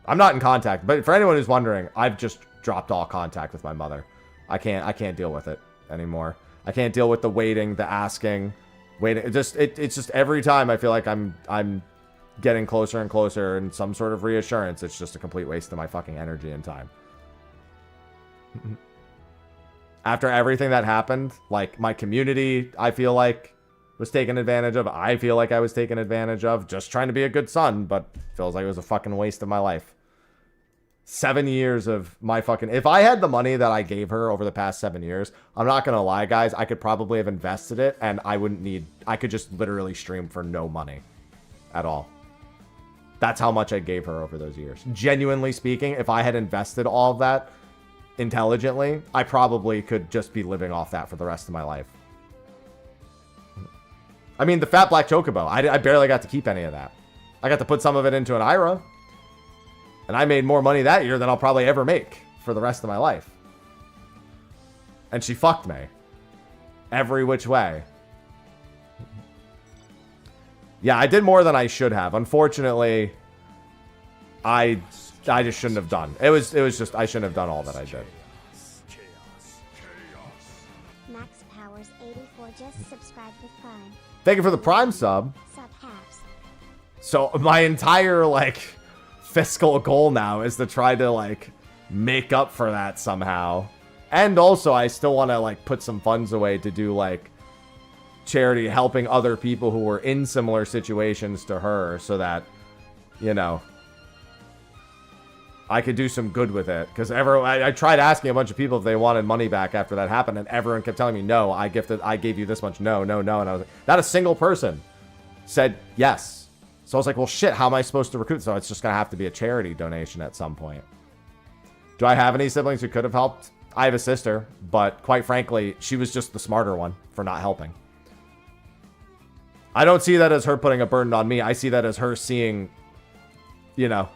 I'm not in contact, but for anyone who's wondering, I've just dropped all contact with my mother. I can't deal with it anymore. I can't deal with the waiting, the asking, waiting. It's just every time I feel like I'm getting closer and closer and some sort of reassurance, it's just a complete waste of my fucking energy and time. After everything that happened, like, my community, I feel like, was taken advantage of. I feel like I was taken advantage of, just trying to be a good son, but feels like it was a fucking waste of my life. 7 years of my fucking... If I had the money that I gave her over the past 7 years, I'm not gonna lie, guys, I could probably have invested it, and I wouldn't need... I could just literally stream for no money at all. That's how much I gave her over those years. Genuinely speaking, if I had invested all of that intelligently, I probably could just be living off that for the rest of my life. I mean, the Fat Black Chocobo, I barely got to keep any of that. I got to put some of it into an IRA. And I made more money that year than I'll probably ever make for the rest of my life. And she fucked me. Every which way. Yeah, I did more than I should have. Unfortunately, I just shouldn't have done. It was just, I shouldn't have done all that I did. Max Powers 84 just subscribed with Prime. Thank you for the Prime sub. Sub halves. So my entire, like, fiscal goal now is to try to, like, make up for that somehow. And also, I still want to, like, put some funds away to do, like, charity, helping other people who were in similar situations to her so that, you know, I could do some good with it. Because I tried asking a bunch of people if they wanted money back after that happened, and everyone kept telling me, no, I gave you this much, no. And I was like, not a single person said yes. So I was like, well, shit, how am I supposed to recruit? So it's just going to have to be a charity donation at some point. Do I have any siblings who could have helped? I have a sister, but quite frankly, she was just the smarter one for not helping. I don't see that as her putting a burden on me. I see that as her seeing, you know,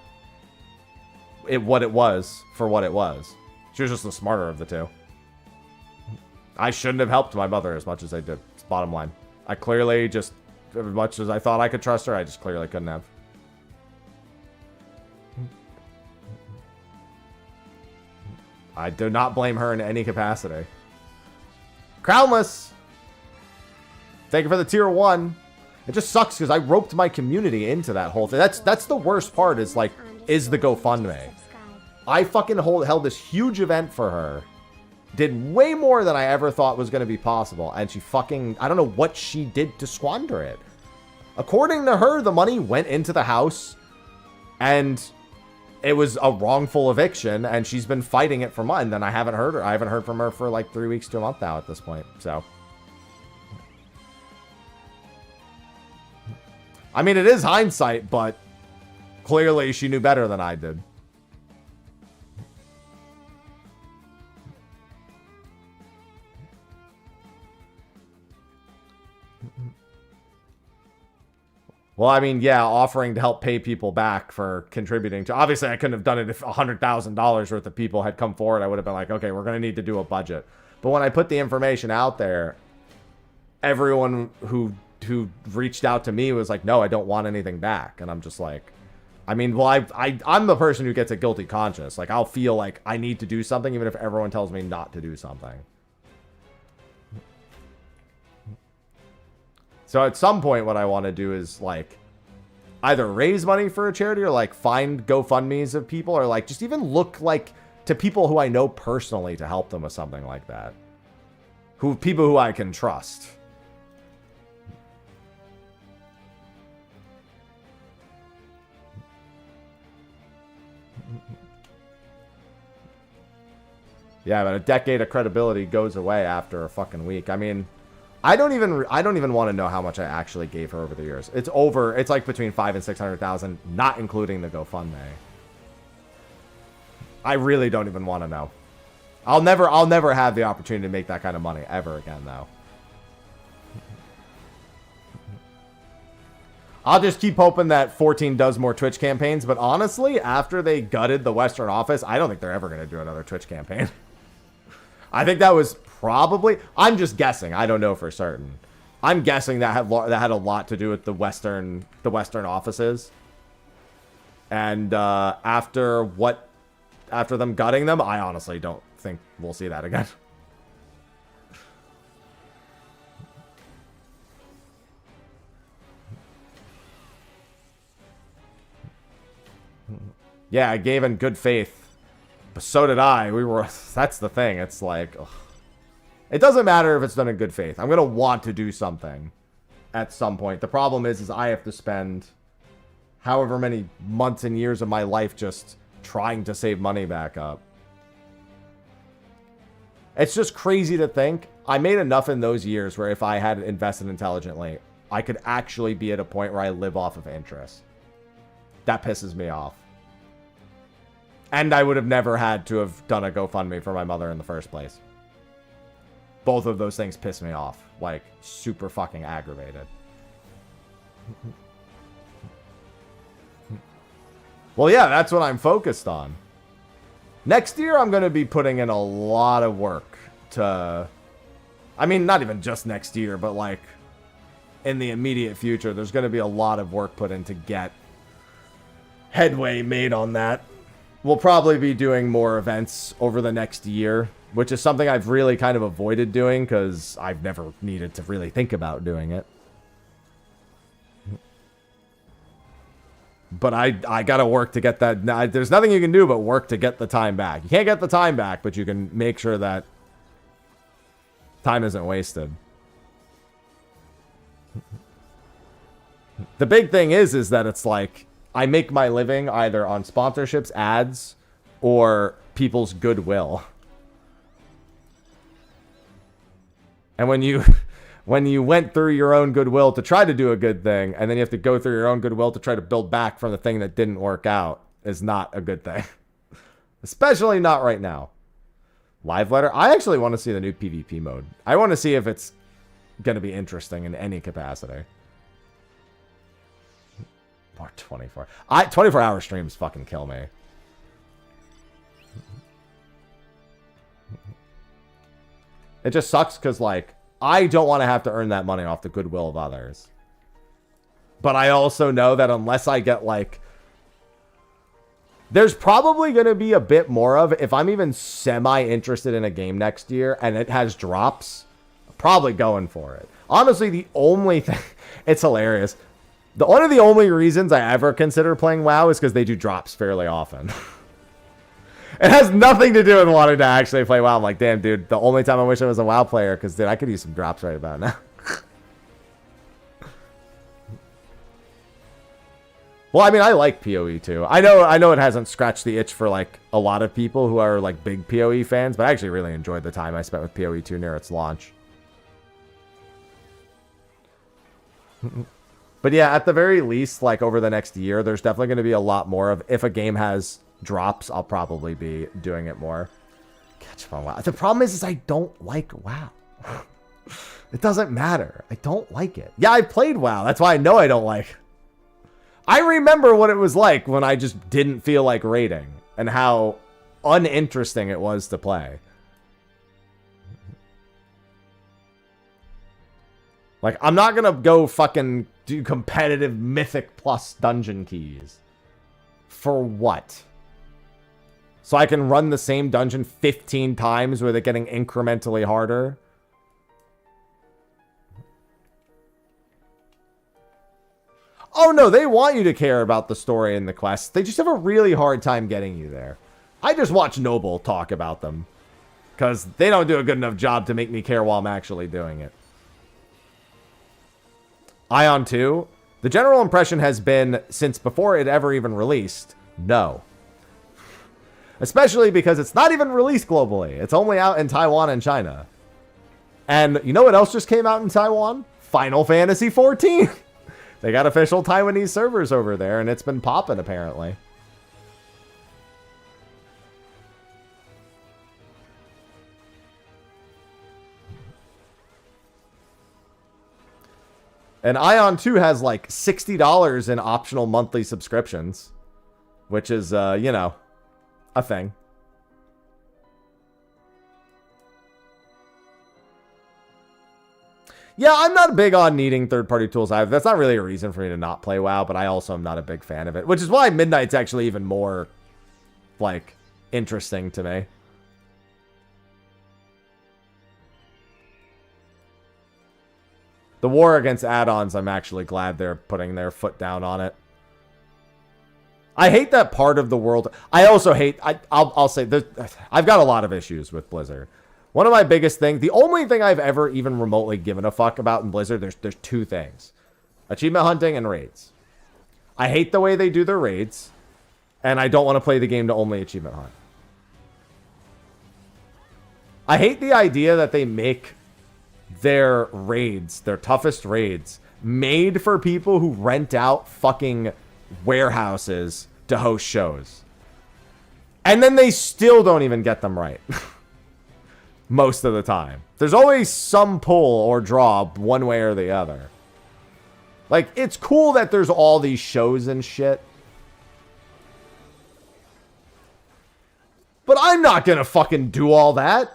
what it was for what it was. She was just the smarter of the two. I shouldn't have helped my mother as much as I did. It's bottom line. I clearly just, as much as I thought I could trust her, I just clearly couldn't have. I do not blame her in any capacity. Crownless! Thank you for the tier 1. It just sucks because I roped my community into that whole thing. That's the worst part is, like, is the GoFundMe. I fucking held this huge event for her. Did way more than I ever thought was going to be possible. And she fucking, I don't know what she did to squander it. According to her, the money went into the house. And it was a wrongful eviction. And she's been fighting it for months. And I haven't heard from her for like 3 weeks to a month now at this point. So. I mean, it is hindsight, but clearly she knew better than I did. Well, I mean, yeah, offering to help pay people back for contributing to... Obviously, I couldn't have done it if $100,000 worth of people had come forward. I would have been like, okay, we're going to need to do a budget. But when I put the information out there, everyone who reached out to me was like, no, I don't want anything back. And I'm just like, I mean, well, I'm the person who gets a guilty conscience. Like, I'll feel like I need to do something even if everyone tells me not to do something. So at some point, what I want to do is, like, either raise money for a charity or, like, find GoFundMes of people or, like, just even look, like, to people who I know personally to help them with something like that. People who I can trust. Yeah, but a decade of credibility goes away after a fucking week. I mean, I don't even want to know how much I actually gave her over the years. It's like between 500,000 and 600,000, not including the GoFundMe. I really don't even want to know. I'll never have the opportunity to make that kind of money ever again, though. I'll just keep hoping that 14 does more Twitch campaigns, but honestly, after they gutted the Western office, I don't think they're ever going to do another Twitch campaign. I think that was probably... I'm just guessing. I don't know for certain. I'm guessing that had a lot to do with the Western offices. And after them gutting them, I honestly don't think we'll see that again. Yeah, I gave in good faith. But so did I. That's the thing. It's like, ugh. It doesn't matter if it's done in good faith. I'm going to want to do something at some point. The problem is I have to spend however many months and years of my life just trying to save money back up. It's just crazy to think. I made enough in those years where if I had invested intelligently, I could actually be at a point where I live off of interest. That pisses me off. And I would have never had to have done a GoFundMe for my mother in the first place. Both of those things piss me off. Like, super fucking aggravated. Well, yeah, that's what I'm focused on. Next year, I'm going to be putting in a lot of work to... I mean, not even just next year, but like in the immediate future, there's going to be a lot of work put in to get headway made on that. We'll probably be doing more events over the next year, which is something I've really kind of avoided doing because I've never needed to really think about doing it. But I gotta work to get that. There's nothing you can do but work to get the time back. You can't get the time back, but you can make sure that time isn't wasted. The big thing is that it's like, I make my living either on sponsorships, ads, or people's goodwill. And when you went through your own goodwill to try to do a good thing, and then you have to go through your own goodwill to try to build back from the thing that didn't work out, is not a good thing. Especially not right now. Live letter? I actually want to see the new PvP mode. I want to see if it's going to be interesting in any capacity. Or 24. 24-hour streams fucking kill me. It just sucks because, like, I don't want to have to earn that money off the goodwill of others. But I also know that unless I get, like... There's probably going to be a bit more of, if I'm even semi-interested in a game next year and it has drops, I'm probably going for it. Honestly, the only thing... It's hilarious. One of the only reasons I ever consider playing WoW is because they do drops fairly often. It has nothing to do with wanting to actually play WoW. I'm like, damn, dude, the only time I wish I was a WoW player, because, dude, I could use some drops right about now. Well, I mean, I like PoE too. I know it hasn't scratched the itch for, like, a lot of people who are, like, big PoE fans, but I actually really enjoyed the time I spent with PoE 2 near its launch. But yeah, at the very least, like, over the next year, there's definitely going to be a lot more of, if a game has drops, I'll probably be doing it more. Catch up on WoW. The problem is I don't like WoW. It doesn't matter. I don't like it. Yeah, I played WoW. That's why I know I don't like it. I remember what it was like when I just didn't feel like raiding and how uninteresting it was to play. Like, I'm not gonna go fucking do competitive Mythic plus dungeon keys. For what? So I can run the same dungeon 15 times with it getting incrementally harder? Oh no, they want you to care about the story and the quests. They just have a really hard time getting you there. I just watch Noble talk about them. Because they don't do a good enough job to make me care while I'm actually doing it. Ion 2, the general impression has been, since before it ever even released, no. Especially because it's not even released globally. It's only out in Taiwan and China. And you know what else just came out in Taiwan? Final Fantasy XIV. They got official Taiwanese servers over there, and it's been popping, apparently. And Ion 2 has like $60 in optional monthly subscriptions, which is, you know, a thing. Yeah, I'm not big on needing third-party tools either. That's not really a reason for me to not play WoW, but I also am not a big fan of it, which is why Midnight's actually even more, like, interesting to me. The war against add-ons, I'm actually glad they're putting their foot down on it. I hate that part of the world. I also hate... I'll say... I've got a lot of issues with Blizzard. One of my biggest things... The only thing I've ever even remotely given a fuck about in Blizzard, there's two things. Achievement hunting and raids. I hate the way they do their raids. And I don't want to play the game to only achievement hunt. I hate the idea that they make their raids, their toughest raids, made for people who rent out fucking warehouses to host shows. And then they still don't even get them right. Most of the time. There's always some pull or draw one way or the other. Like, it's cool that there's all these shows and shit. But I'm not gonna fucking do all that.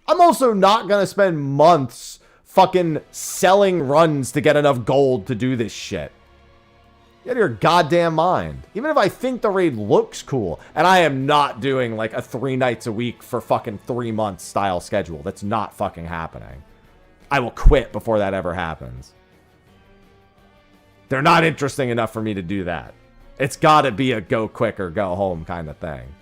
I'm also not going to spend months fucking selling runs to get enough gold to do this shit. Get out of your goddamn mind. Even if I think the raid looks cool, and I am not doing like a 3 nights a week for fucking 3 months style schedule. That's not fucking happening. I will quit before that ever happens. They're not interesting enough for me to do that. It's got to be a go quick or go home kind of thing.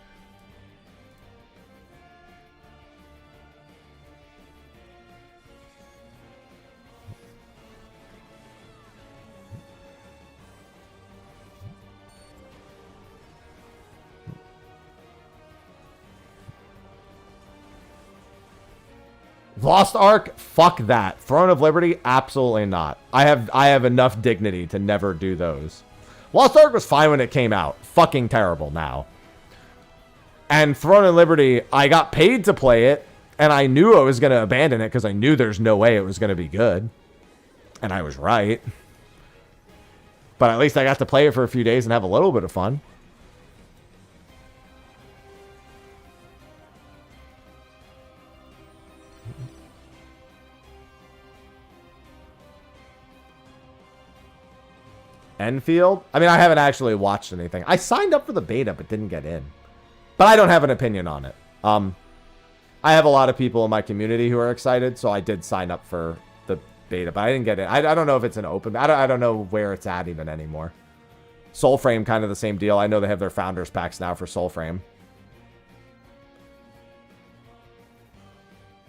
Lost Ark? Fuck that. Throne of Liberty? Absolutely not. I have enough dignity to never do those. Lost Ark was fine when it came out. Fucking terrible now. And Throne of Liberty, I got paid to play it, and I knew I was going to abandon it because I knew there's no way it was going to be good. And I was right. But at least I got to play it for a few days and have a little bit of fun. Enfield? I mean, I haven't actually watched anything. I signed up for the beta, but didn't get in. But I don't have an opinion on it. I have a lot of people in my community who are excited, so I did sign up for the beta, but I didn't get in. I don't know if it's an open... I don't know where it's at even anymore. Soulframe, kind of the same deal. I know they have their founders packs now for Soulframe.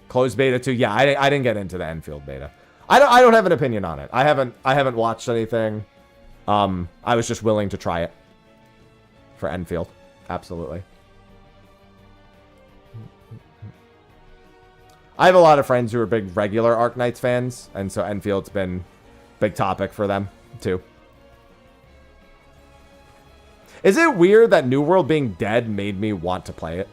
Closed beta too. Yeah, I didn't get into the Enfield beta. I don't have an opinion on it. I haven't watched anything. I was just willing to try it for Enfield. Absolutely. I have a lot of friends who are big regular Arknights fans, and so Enfield's been a big topic for them, too. Is it weird that New World being dead made me want to play it?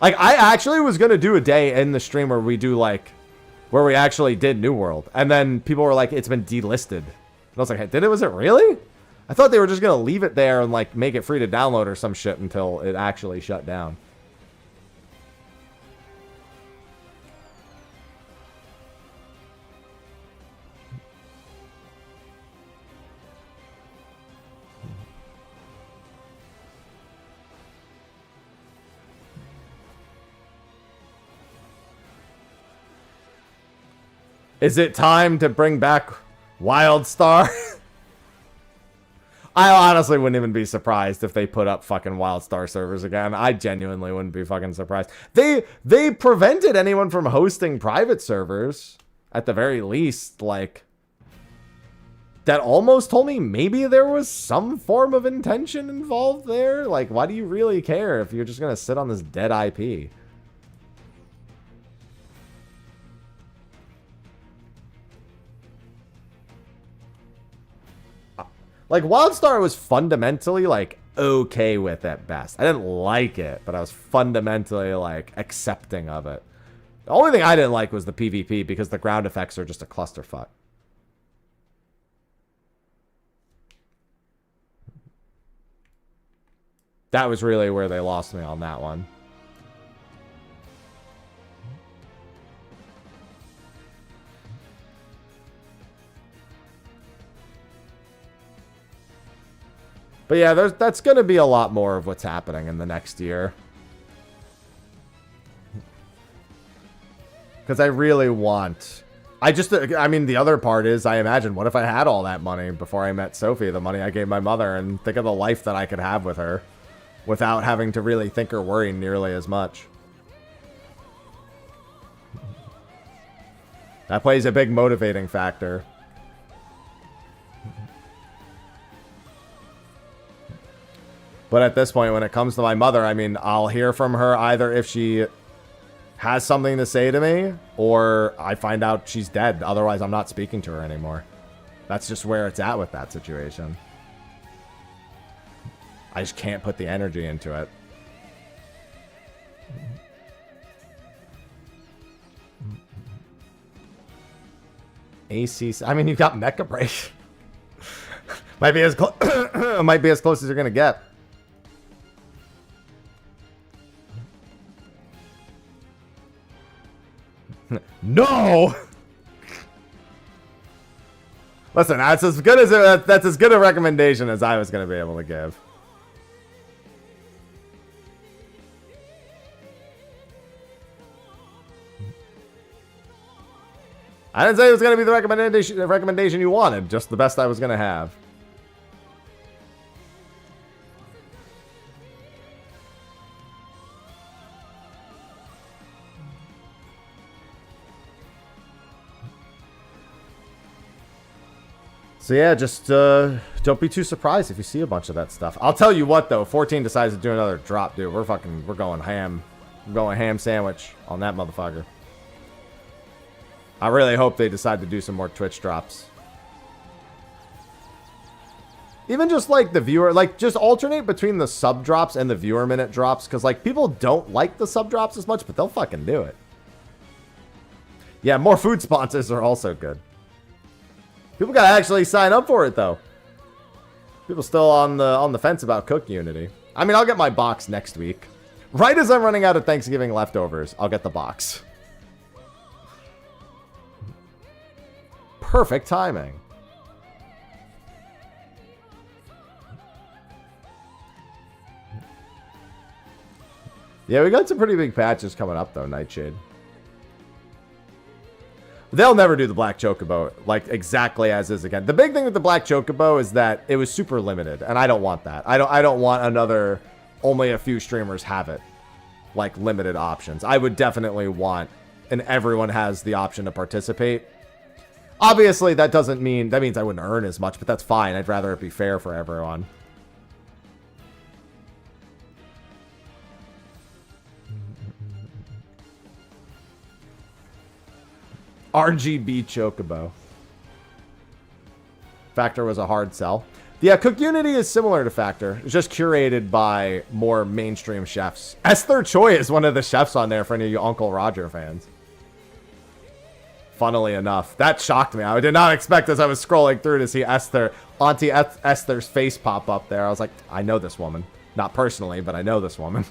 Like, I actually was going to do a day in the stream where we do, like... where we actually did New World. And then people were like, it's been delisted. And I was like, hey, was it really? I thought they were just going to leave it there and like make it free to download or some shit until it actually shut down. Is it time to bring back WildStar? I honestly wouldn't even be surprised if they put up fucking WildStar servers again. I genuinely wouldn't be fucking surprised. They prevented anyone from hosting private servers, at the very least. Like, that almost told me maybe there was some form of intention involved there. Like, why do you really care if you're just gonna sit on this dead IP? Like, WildStar was fundamentally, like, okay with at best. I didn't like it, but I was fundamentally, like, accepting of it. The only thing I didn't like was the PvP, because the ground effects are just a clusterfuck. That was really where they lost me on that one. But yeah, that's going to be a lot more of what's happening in the next year. Because I really want... I mean, the other part is, I imagine, what if I had all that money before I met Sophie, the money I gave my mother, and think of the life that I could have with her without having to really think or worry nearly as much. That plays a big motivating factor. But at this point, when it comes to my mother, I mean, I'll hear from her either if she has something to say to me, or I find out she's dead. Otherwise, I'm not speaking to her anymore. That's just where it's at with that situation. I just can't put the energy into it. ACC. I mean, you've got Mecha Break. might be as close as you're gonna get. No! Listen, that's as good as that's as good a recommendation as I was going to be able to give. I didn't say it was going to be the recommendation you wanted, just the best I was going to have. So yeah, just don't be too surprised if you see a bunch of that stuff. I'll tell you what though, 14 decides to do another drop, dude. We're going ham. We're going ham sandwich on that motherfucker. I really hope they decide to do some more Twitch drops. Even just like the viewer, like just alternate between the sub drops and the viewer minute drops, because like people don't like the sub drops as much, but they'll fucking do it. Yeah, more food sponsors are also good. People gotta actually sign up for it though. People still on the fence about Cook Unity. I mean, I'll get my box next week. Right as I'm running out of Thanksgiving leftovers, I'll get the box. Perfect timing. Yeah, we got some pretty big patches coming up though, Nightshade. They'll never do the Black Chocobo, like, exactly as is again. The big thing with the Black Chocobo is that it was super limited, and I don't want that. I don't want another, only a few streamers have it, like, limited options. I would definitely want, and everyone has the option to participate. Obviously, that doesn't mean, that means I wouldn't earn as much, but that's fine. I'd rather it be fair for everyone. RGB Chocobo. Factor was a hard sell. Yeah, Cook Unity is similar to Factor. It's just curated by more mainstream chefs. Esther Choi is one of the chefs on there for any of you Uncle Roger fans. Funnily enough. That shocked me. I did not expect as I was scrolling through to see Esther, Auntie Esther's face pop up there. I was like, I know this woman. Not personally, but I know this woman.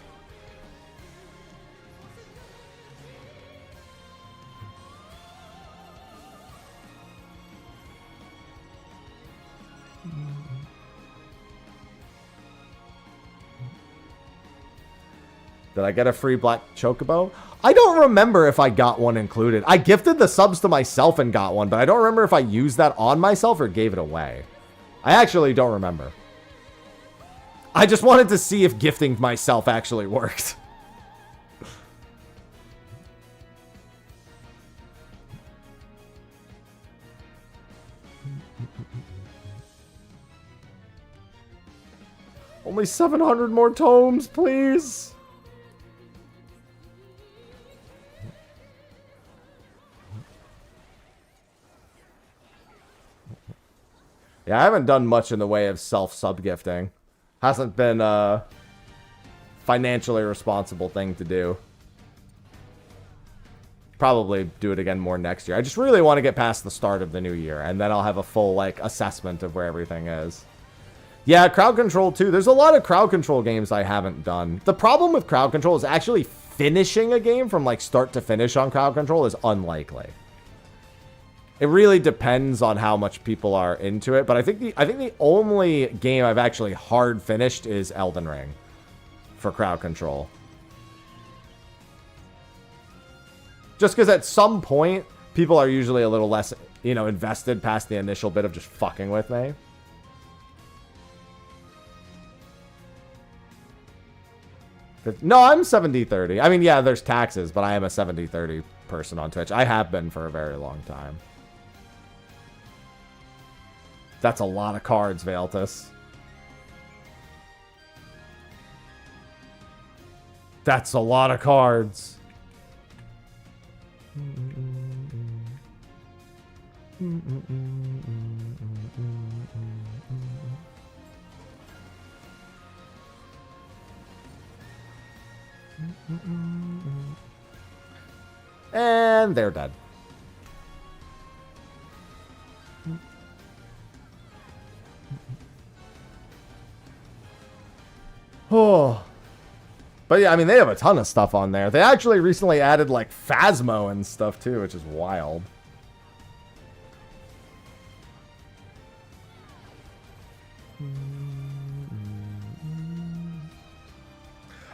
Did I get a free Black Chocobo? I don't remember if I got one included. I gifted the subs to myself and got one, but I don't remember if I used that on myself or gave it away. I actually don't remember. I just wanted to see if gifting myself actually worked. Only 700 more tomes, please. Yeah, I haven't done much in the way of self-sub-gifting. Hasn't been a financially responsible thing to do. Probably do it again more next year. I just really want to get past the start of the new year, and then I'll have a full, like, assessment of where everything is. Yeah, crowd control, too. There's a lot of crowd control games I haven't done. The problem with crowd control is actually finishing a game from, like, start to finish on crowd control is unlikely. It really depends on how much people are into it, but I think the only game I've actually hard finished is Elden Ring for crowd control. Just because at some point, people are usually a little less, you know, invested past the initial bit of just fucking with me. No, I'm 70-30. I mean, yeah, there's taxes, but I am a 70-30 person on Twitch. I have been for a very long time. That's a lot of cards, Valtus. That's a lot of cards. And they're dead. Oh. But yeah, I mean, they have a ton of stuff on there. They actually recently added like Phasmo and stuff too, which is wild.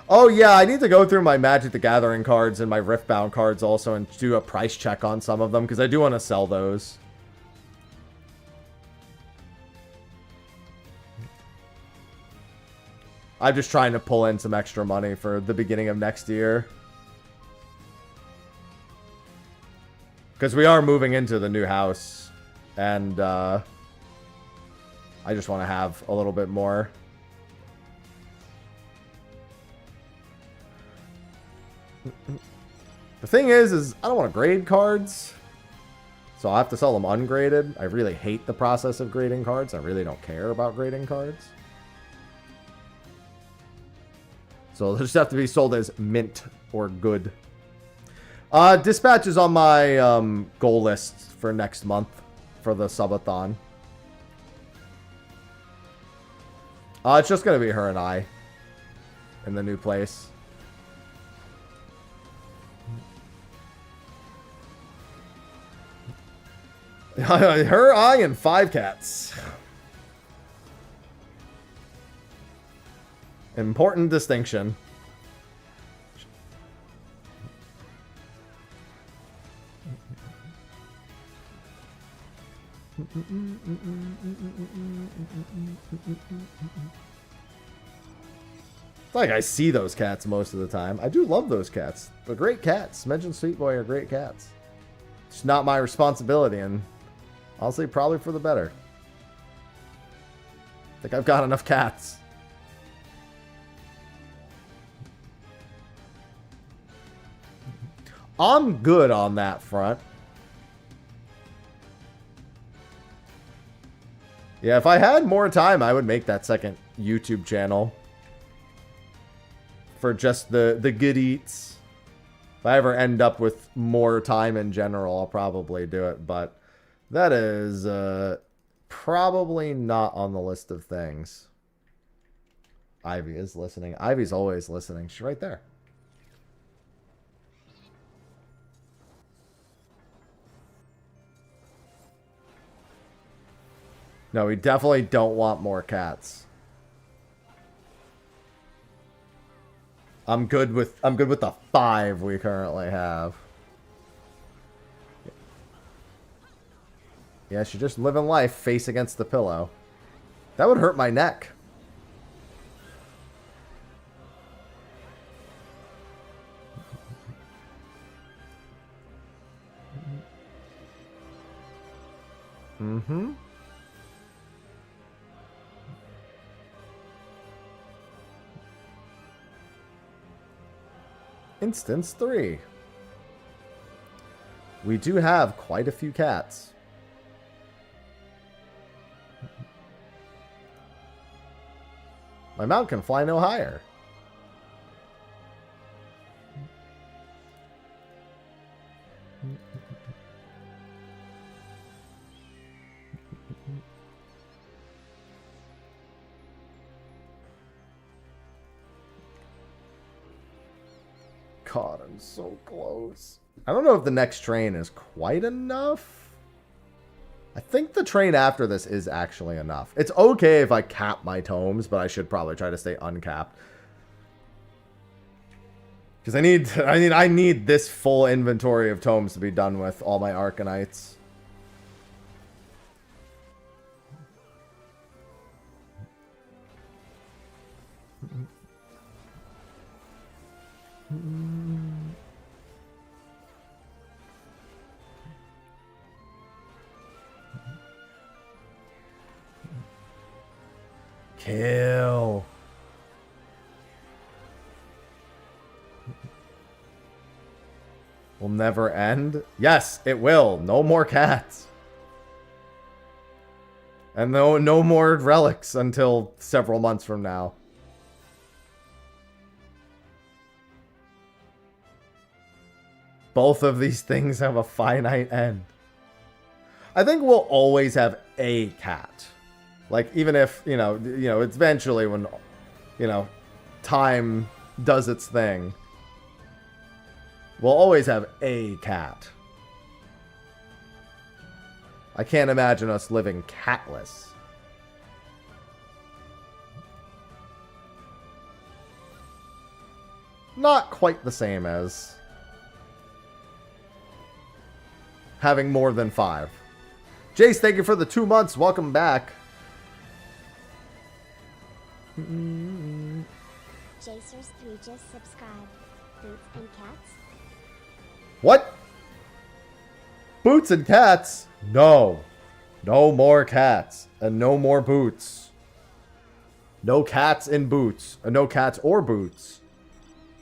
Oh yeah, I need to go through my Magic the Gathering cards and my Riftbound cards also and do a price check on some of them because I do want to sell those. I'm just trying to pull in some extra money for the beginning of next year. Because we are moving into the new house. And I just want to have a little bit more. The thing is I don't want to grade cards. So I'll have to sell them ungraded. I really hate the process of grading cards. I really don't care about grading cards. So they'll just have to be sold as mint or good. Dispatch is on my goal list for next month for the Sub-a-Thon. It's just going to be her and I in the new place. Her, I, and 5 cats. Important distinction. It's like I see those cats most of the time. I do love those cats. They're great cats. Smedge and Sweet Boy are great cats. It's not my responsibility, and honestly, probably for the better. I think I've got enough cats. I'm good on that front. Yeah, if I had more time, I would make that second YouTube channel. For just the good eats. If I ever end up with more time in general, I'll probably do it. But that is probably not on the list of things. Ivy is listening. Ivy's always listening. She's right there. No, we definitely don't want more cats. I'm good with the 5 we currently have. Yeah, she's just living life face against the pillow. That would hurt my neck. Mm-hmm. Instance 3. We do have quite a few cats. My mount can fly no higher. God, I'm so close. I don't know if the next train is quite enough. I think the train after this is actually enough. It's okay if I cap my tomes, but I should probably try to stay uncapped. Because I need this full inventory of tomes to be done with all my Arcanites. Kill. Will never end? Yes, it will. No more cats. And no more relics until several months from now. Both of these things have a finite end. I think we'll always have a cat. Like, even if, you know, it's eventually when, time does its thing. We'll always have a cat. I can't imagine us living catless. Not quite the same as having more than 5. Jace, thank you for the 2 months. Welcome back. Jacers3 just subscribed. Boots and cats? What? Boots and cats? No. No more cats. And no more boots. No cats in boots. No cats or boots.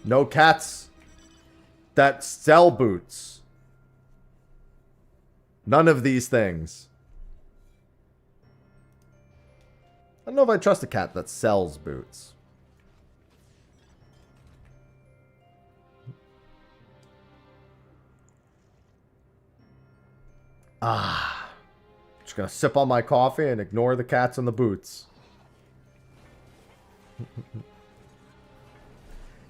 No cats that sell boots. None of these things. I don't know if I trust a cat that sells boots. Just gonna sip on my coffee and ignore the cats and the boots.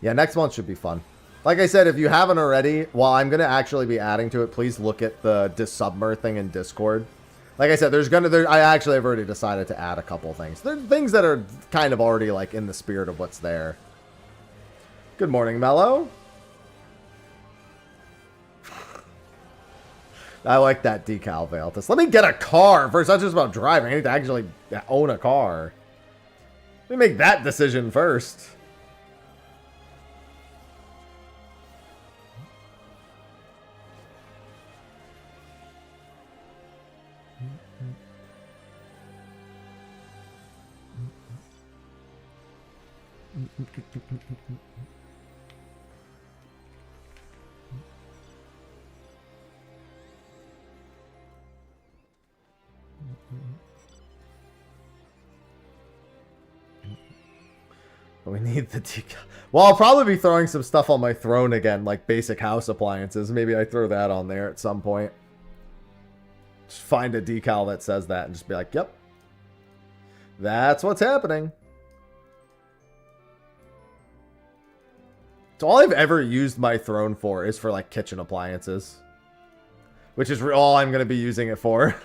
Yeah, next month should be fun. Like I said, if you haven't already, while I'm gonna actually be adding to it, please look at the Disubmer thing in Discord. Like I said, I actually have already decided to add a couple things. There's things that are kind of already like in the spirit of what's there. Good morning, Mello. I like that decal, Valtis. Let me get a car first. Not just about driving. I need to actually own a car. Let me make that decision first. We need the decal. Well, I'll probably be throwing some stuff on my throne again, like basic house appliances. Maybe I throw that on there at some point. Just find a decal that says that and just be like, yep. That's what's happening. So all I've ever used my throne for is for like kitchen appliances. Which is all I'm going to be using it for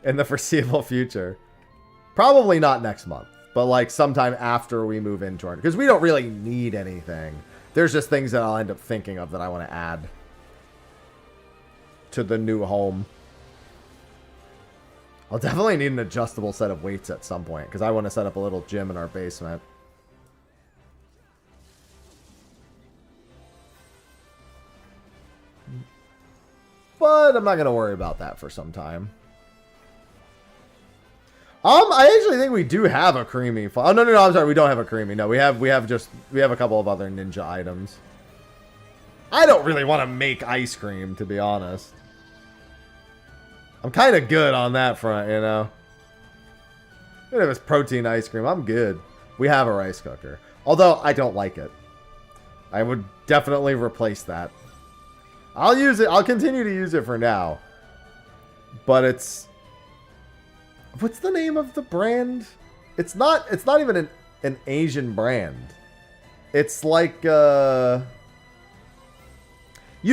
in the foreseeable future. Probably not next month. But like sometime after we move into our... Because we don't really need anything. There's just things that I'll end up thinking of that I want to add to the new home. I'll definitely need an adjustable set of weights at some point. Because I want to set up a little gym in our basement. But I'm not going to worry about that for some time. I actually think we do have a creamy. Oh no, I'm sorry, we don't have a creamy. No, we have a couple of other ninja items. I don't really want to make ice cream, to be honest. I'm kind of good on that front, you know. Even if it's protein ice cream, I'm good. We have a rice cooker, although I don't like it. I would definitely replace that. I'll use it. I'll continue to use it for now. But it's... What's the name of the brand? It's not even an Asian brand. It's like you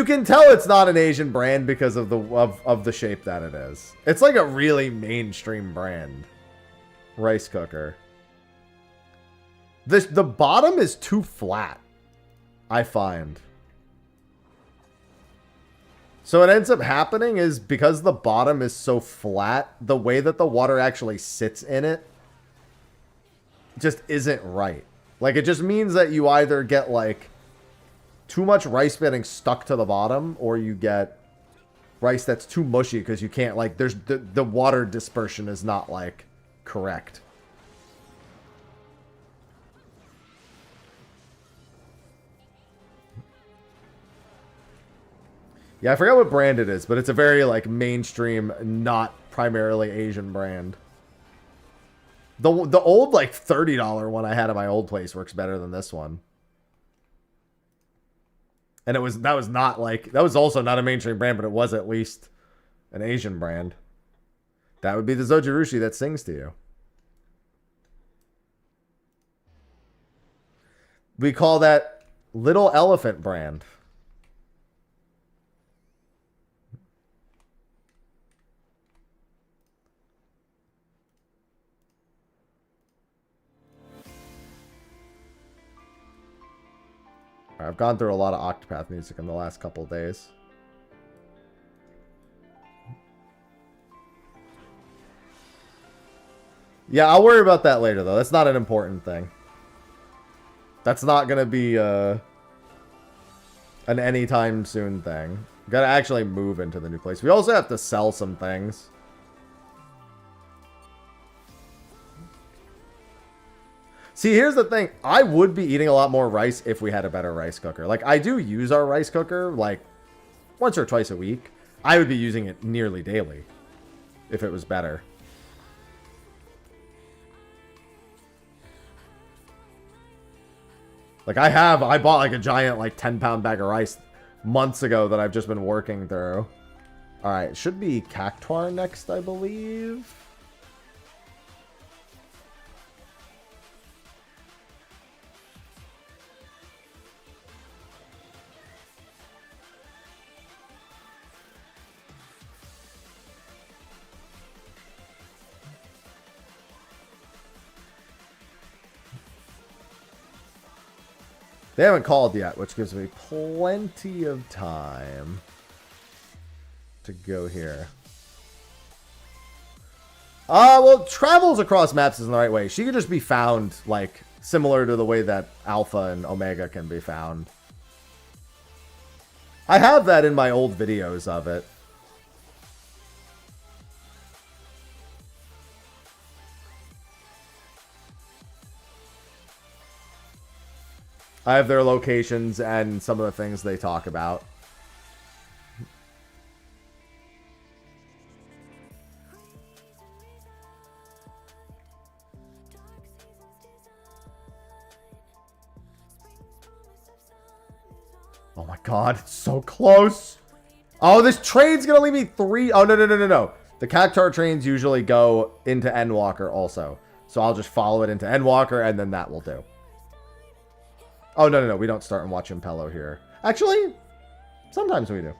can tell it's not an Asian brand because of the shape that it is. It's like a really mainstream brand. Rice cooker. The bottom is too flat, I find. So what ends up happening is because the bottom is so flat, the way that the water actually sits in it just isn't right. Like, it just means that you either get, like, too much rice getting stuck to the bottom, or you get rice that's too mushy because you can't, like, there's the water dispersion is not, like, correct. Yeah, I forgot what brand it is, but it's a very, like, mainstream, not primarily Asian brand. The old, like, $30 one I had at my old place works better than this one. And that was not, like, that was also not a mainstream brand, but it was at least an Asian brand. That would be the Zojirushi that sings to you. We call that Little Elephant brand. I've gone through a lot of Octopath music in the last couple of days. Yeah, I'll worry about that later, though. That's not an important thing. That's not going to be an anytime soon thing. Got to actually move into the new place. We also have to sell some things. See, here's the thing. I would be eating a lot more rice if we had a better rice cooker. Like, I do use our rice cooker, like, once or twice a week. I would be using it nearly daily if it was better. Like, I bought, like, a giant, like, 10-pound bag of rice months ago that I've just been working through. Alright, should be Cactuar next, I believe. They haven't called yet, which gives me plenty of time to go here. Well, travels across maps isn't the right way. She could just be found, like, similar to the way that Alpha and Omega can be found. I have that in my old videos of it. I have their locations and some of the things they talk about. Oh my god, it's so close. Oh, this train's gonna leave me 3. Oh, no. The Cactuar trains usually go into Endwalker also. So I'll just follow it into Endwalker and then that will do. Oh, no. We don't start and watch Impello here. Actually, sometimes we do.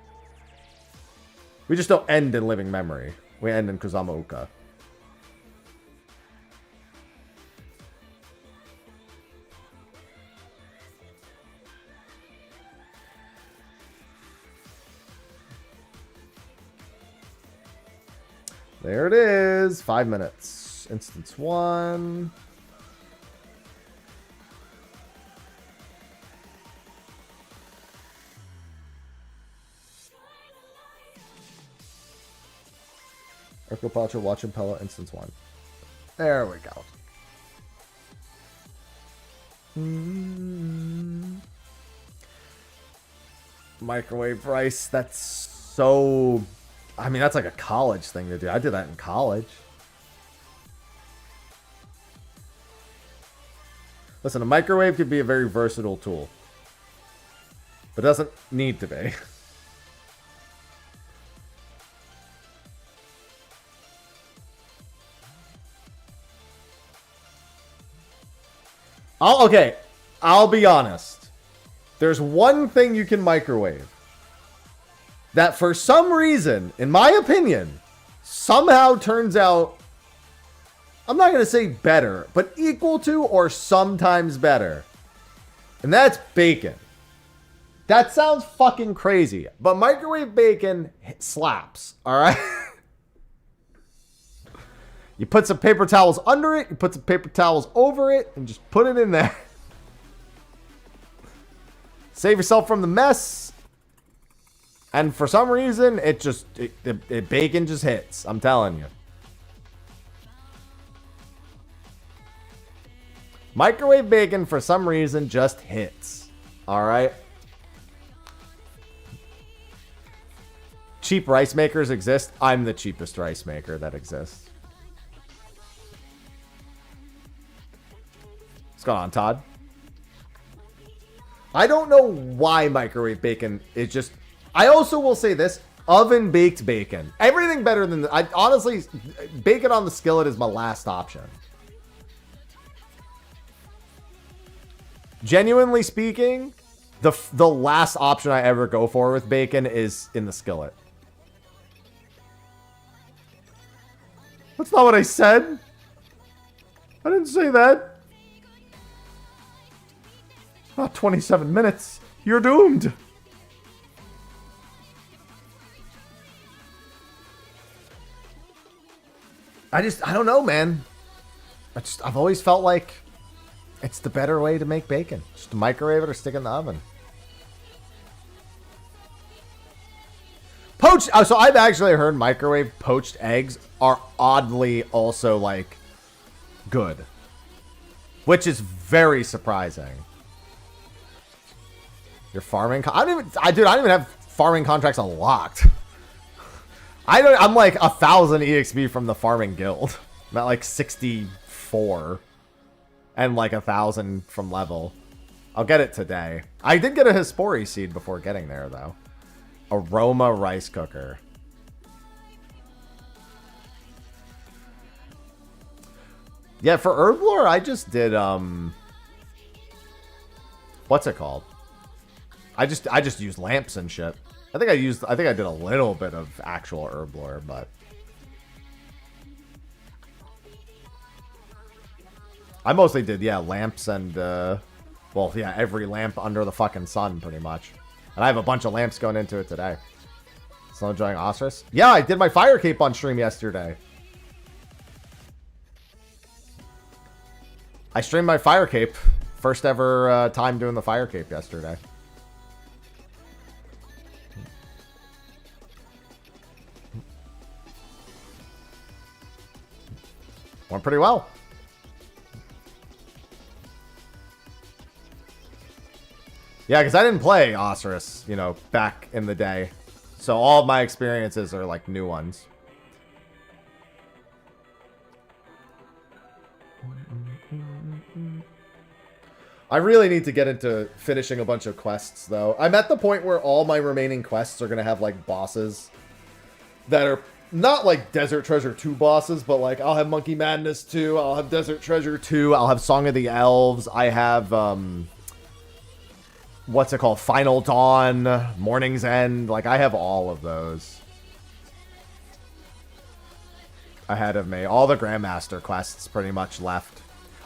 We just don't end in Living Memory. We end in Kuzama-Uka. There it is. 5 minutes. Instance 1. Urkopacha, watch Impella, instance 1. There we go. Microwave rice, that's so... I mean, that's like a college thing to do. I did that in college. Listen, a microwave could be a very versatile tool. But it doesn't need to be. Okay, I'll be honest. There's one thing you can microwave that for some reason, in my opinion, somehow turns out, I'm not going to say better, but equal to or sometimes better. And that's bacon. That sounds fucking crazy, but microwave bacon slaps, alright? You put some paper towels under it, you put some paper towels over it, and just put it in there. Save yourself from the mess. And for some reason, bacon just hits. I'm telling you. Microwave bacon, for some reason, just hits. Alright? Cheap rice makers exist. I'm the cheapest rice maker that exists. What's going on, Todd? I don't know why microwave bacon is just... I also will say this. Oven baked bacon. Everything better than... honestly, bacon on the skillet is my last option. Genuinely speaking, the last option I ever go for with bacon is in the skillet. That's not what I said. I didn't say that. Not 27 minutes. You're doomed. I don't know, man. I've always felt like it's the better way to make bacon. Just microwave it or stick it in the oven. Poached. Oh, so I've actually heard microwave poached eggs are oddly also like good, which is very surprising. Your farming? I don't even have farming contracts unlocked. I'm like 1,000 EXP from the farming guild. I'm at like 64. And like 1,000 from level. I'll get it today. I did get a Hespori seed before getting there, though. Aroma rice cooker. Yeah, for herb lore, I just did what's it called? I just used lamps and shit. I think I did a little bit of actual herb lore, but I mostly did, yeah, lamps and, well, yeah, every lamp under the fucking sun, pretty much. And I have a bunch of lamps going into it today. Still enjoying Osiris? Yeah, I did my fire cape on stream yesterday. I streamed my fire cape. First ever time doing the fire cape yesterday. Went pretty well. Yeah, because I didn't play Osiris, you know, back in the day. So all of my experiences are like new ones. I really need to get into finishing a bunch of quests, though. I'm at the point where all my remaining quests are going to have, like, bosses that are not, like, Desert Treasure 2 bosses, but, like, I'll have Monkey Madness 2, I'll have Desert Treasure 2, I'll have Song of the Elves, I have, what's it called? Final Dawn, Morning's End. Like, I have all of those ahead of me. All the Grandmaster quests pretty much left.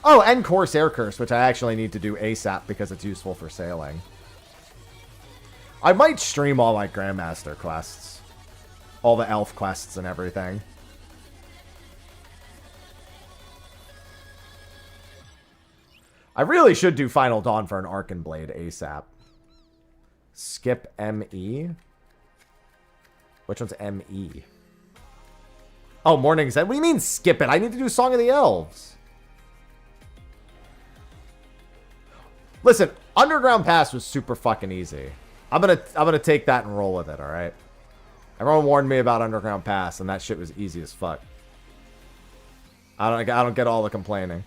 Oh, and Corsair Curse, which I actually need to do ASAP because it's useful for sailing. I might stream all my Grandmaster quests. All the elf quests and everything. I really should do Final Dawn for an Arcan Blade ASAP. Skip ME? Which one's ME? Oh, Morning's End. What do you mean skip it? I need to do Song of the Elves. Listen, Underground Pass was super fucking easy. I'm gonna take that and roll with it, alright? Everyone warned me about Underground Pass, and that shit was easy as fuck. I don't get all the complaining.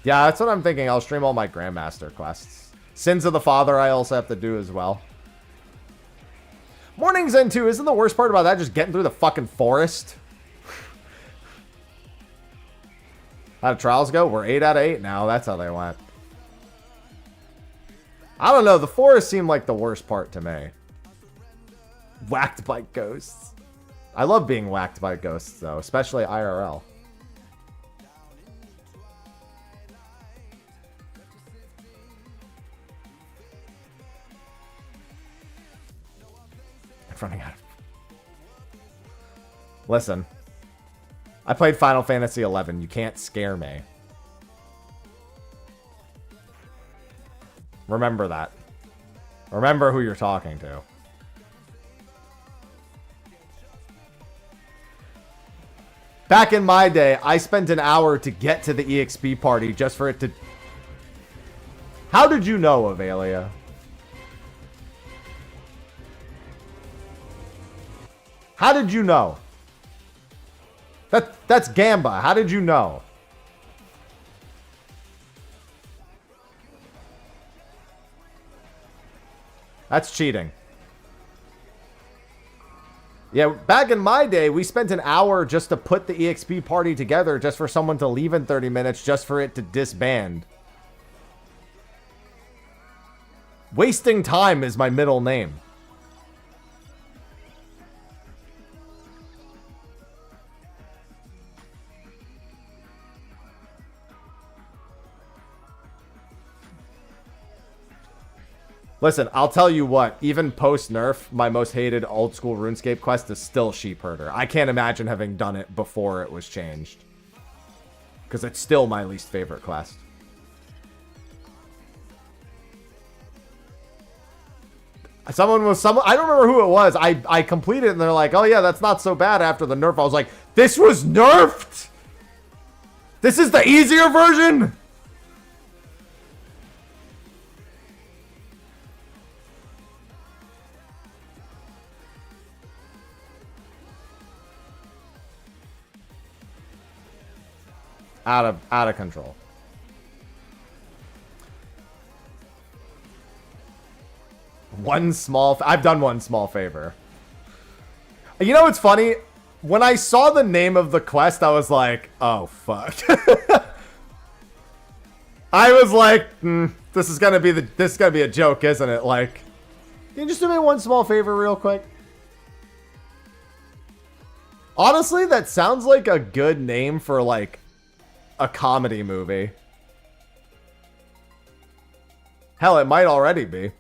Yeah, that's what I'm thinking. I'll stream all my Grandmaster quests. Sins of the Father I also have to do as well. Morning's End 2, isn't the worst part about that just getting through the fucking forest? How did trials go? We're 8 out of 8 now. That's how they went. I don't know. The forest seemed like the worst part to me. Whacked by ghosts. I love being whacked by ghosts, though. Especially IRL. I'm running out of... Listen. I played Final Fantasy XI. You can't scare me. Remember that. Remember who you're talking to. Back in my day, I spent an hour to get to the EXP party just for it to... How did you know, Avelia? How did you know? That's Gamba. How did you know? That's cheating. Yeah, back in my day, we spent an hour just to put the EXP party together just for someone to leave in 30 minutes just for it to disband. Wasting time is my middle name. Listen, I'll tell you what, even post-nerf, my most hated old-school RuneScape quest is still Sheep Herder. I can't imagine having done it before it was changed. Because it's still my least favorite quest. I don't remember who it was. I completed it and they're like, oh yeah, that's not so bad after the nerf. I was like, this was nerfed? This is the easier version? Out of control. I've done one small favor. You know what's funny? When I saw the name of the quest, I was like, oh fuck. I was like, this is gonna be a joke, isn't it? Like, can you just do me one small favor real quick? Honestly, that sounds like a good name for like a comedy movie. Hell, it might already be.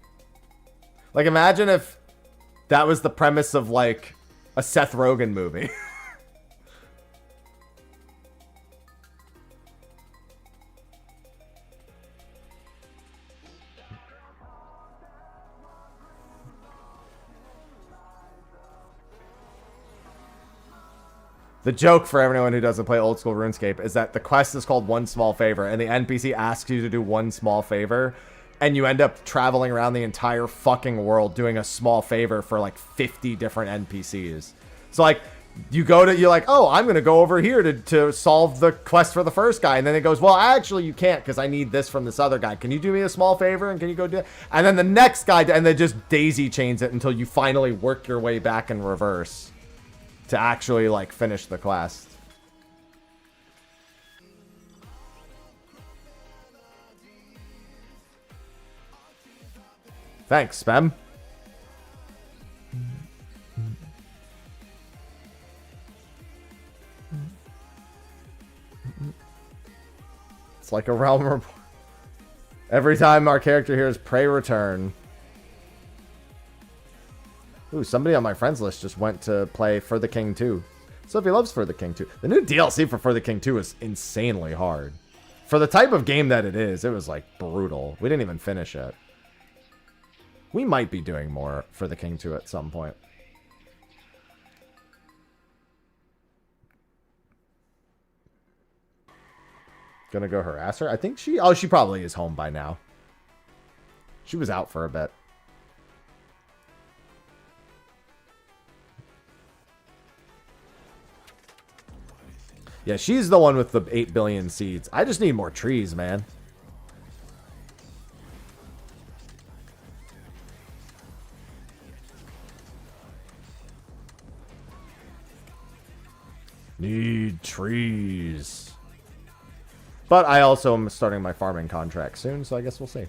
Like, imagine if that was the premise of, like, a Seth Rogen movie. The joke for everyone who doesn't play old school RuneScape is that the quest is called One Small Favor, and the NPC asks you to do one small favor, and you end up traveling around the entire fucking world doing a small favor for like 50 different NPCs. So like, you're like, oh, I'm gonna go over here to solve the quest for the first guy, and then it goes, well, actually you can't because I need this from this other guy. Can you do me a small favor, and can you go do it? And then the next guy, and then just daisy chains it until you finally work your way back in reverse to actually, like, finish the quest. Thanks, Spam. It's like a realm report. Every time our character hears pray return. Ooh, somebody on my friends list just went to play For the King 2. Sophie loves For the King 2. The new DLC for the King 2 is insanely hard. For the type of game that it is, it was, like, brutal. We didn't even finish it. We might be doing more For the King 2 at some point. Gonna go harass her? I think she probably is home by now. She was out for a bit. Yeah, she's the one with the 8 billion seeds. I just need more trees, man. Need trees. But I also am starting my farming contract soon, so I guess we'll see.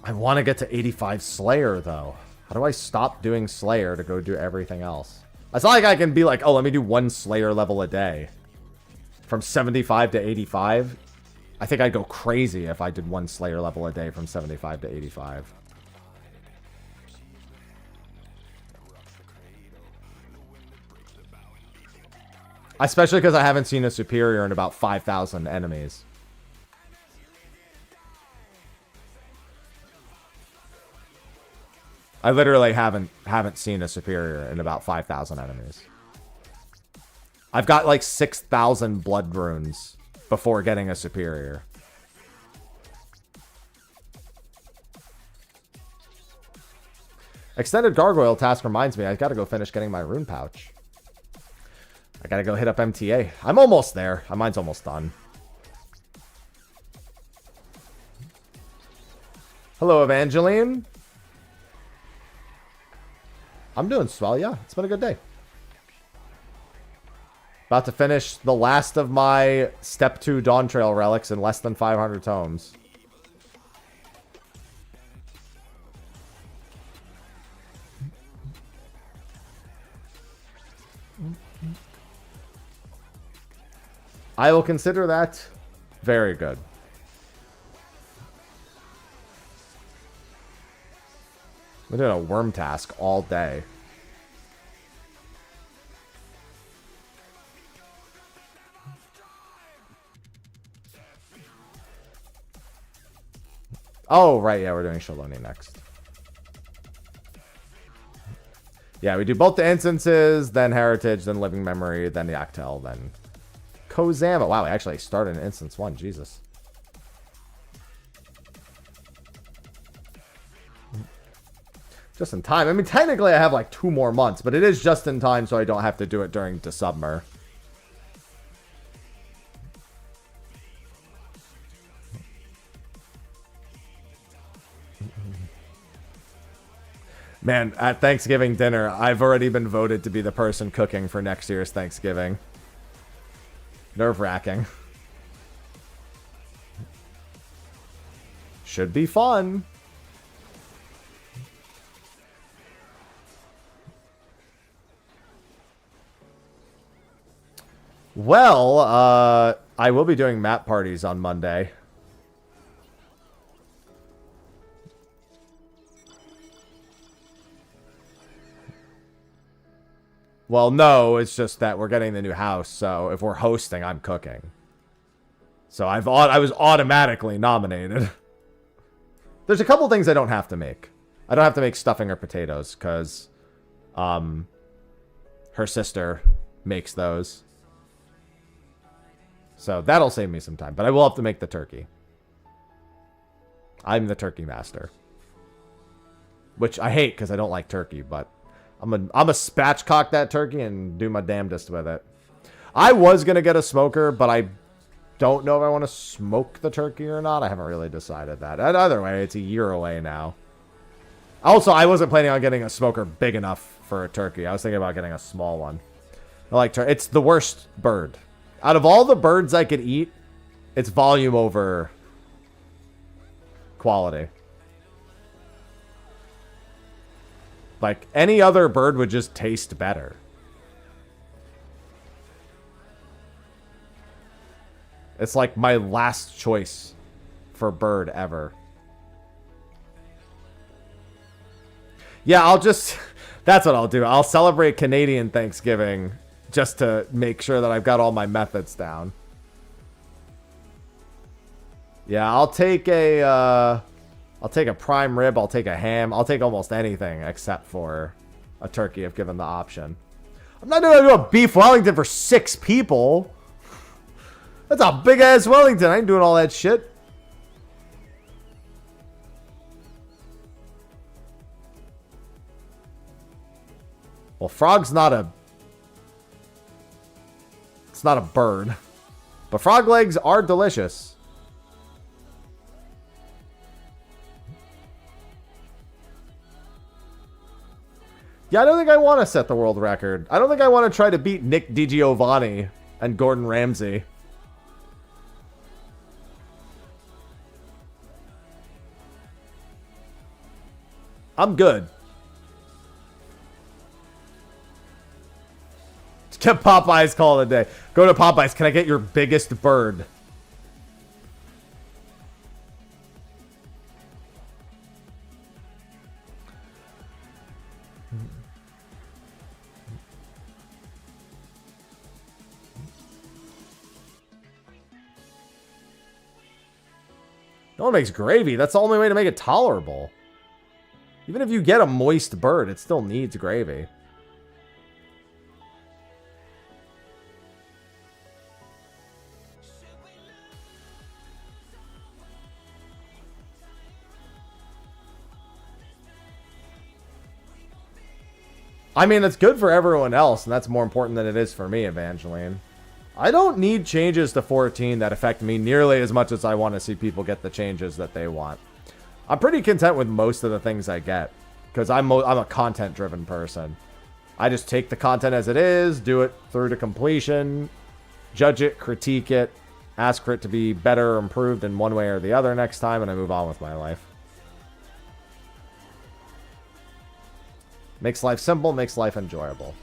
I want to get to 85 Slayer, though. How do I stop doing Slayer to go do everything else? It's not like I can be like, oh, let me do one Slayer level a day. From 75 to 85. I think I'd go crazy if I did one Slayer level a day from 75 to 85. Especially because I haven't seen a superior in about 5,000 enemies. I literally haven't seen a superior in about 5,000 enemies. I've got like 6,000 blood runes before getting a superior. Extended gargoyle task reminds me I gotta go finish getting my rune pouch. I gotta go hit up MTA. I'm almost there. Mine's almost done. Hello, Evangeline. I'm doing swell, yeah. It's been a good day. About to finish the last of my Step 2 Dawntrail relics in less than 500 tomes. I will consider that very good. We're doing a worm task all day. Oh, right. Yeah, we're doing Shaloni next. Yeah, we do both the instances, then Heritage, then Living Memory, then the Actel, then Kozama. Wow, we actually started in Instance 1. Jesus. Just in time. I mean, technically I have like 2 more months, but it is just in time so I don't have to do it during Desubmer. Man, at Thanksgiving dinner, I've already been voted to be the person cooking for next year's Thanksgiving. Nerve-wracking. Should be fun. Well, I will be doing map parties on Monday. Well, no, it's just that we're getting the new house, so if we're hosting, I'm cooking. So I was automatically nominated. There's a couple things I don't have to make. I don't have to make stuffing or potatoes, because her sister makes those. So that'll save me some time, but I will have to make the turkey. I'm the turkey master. Which I hate, because I don't like turkey, but I'm a spatchcock that turkey and do my damnedest with it. I was going to get a smoker, but I don't know if I want to smoke the turkey or not. I haven't really decided that. Either way, it's a year away now. Also, I wasn't planning on getting a smoker big enough for a turkey. I was thinking about getting a small one. I like turkey. It's the worst bird. Out of all the birds I could eat, it's volume over quality. Like, any other bird would just taste better. It's like my last choice for bird ever. Yeah, I'll just... That's what I'll do. I'll celebrate Canadian Thanksgiving just to make sure that I've got all my methods down. Yeah, I'll take a prime rib. I'll take a ham. I'll take almost anything except for a turkey if given the option. I'm not going to do a beef Wellington for 6 people. That's a big-ass Wellington. I ain't doing all that shit. Well, frog's not a... It's not a bird. But frog legs are delicious. Yeah, I don't think I want to set the world record. I don't think I want to try to beat Nick DiGiovanni and Gordon Ramsay. I'm good. Get Popeye's call it a day. Go to Popeye's. Can I get your biggest bird? No one makes gravy. That's the only way to make it tolerable. Even if you get a moist bird, it still needs gravy. I mean, it's good for everyone else, and that's more important than it is for me, Evangeline. I don't need changes to 14 that affect me nearly as much as I want to see people get the changes that they want. I'm pretty content with most of the things I get. Because I'm a content-driven person. I just take the content as it is, do it through to completion, judge it, critique it, ask for it to be better or improved in one way or the other next time, and I move on with my life. Makes life simple, makes life enjoyable.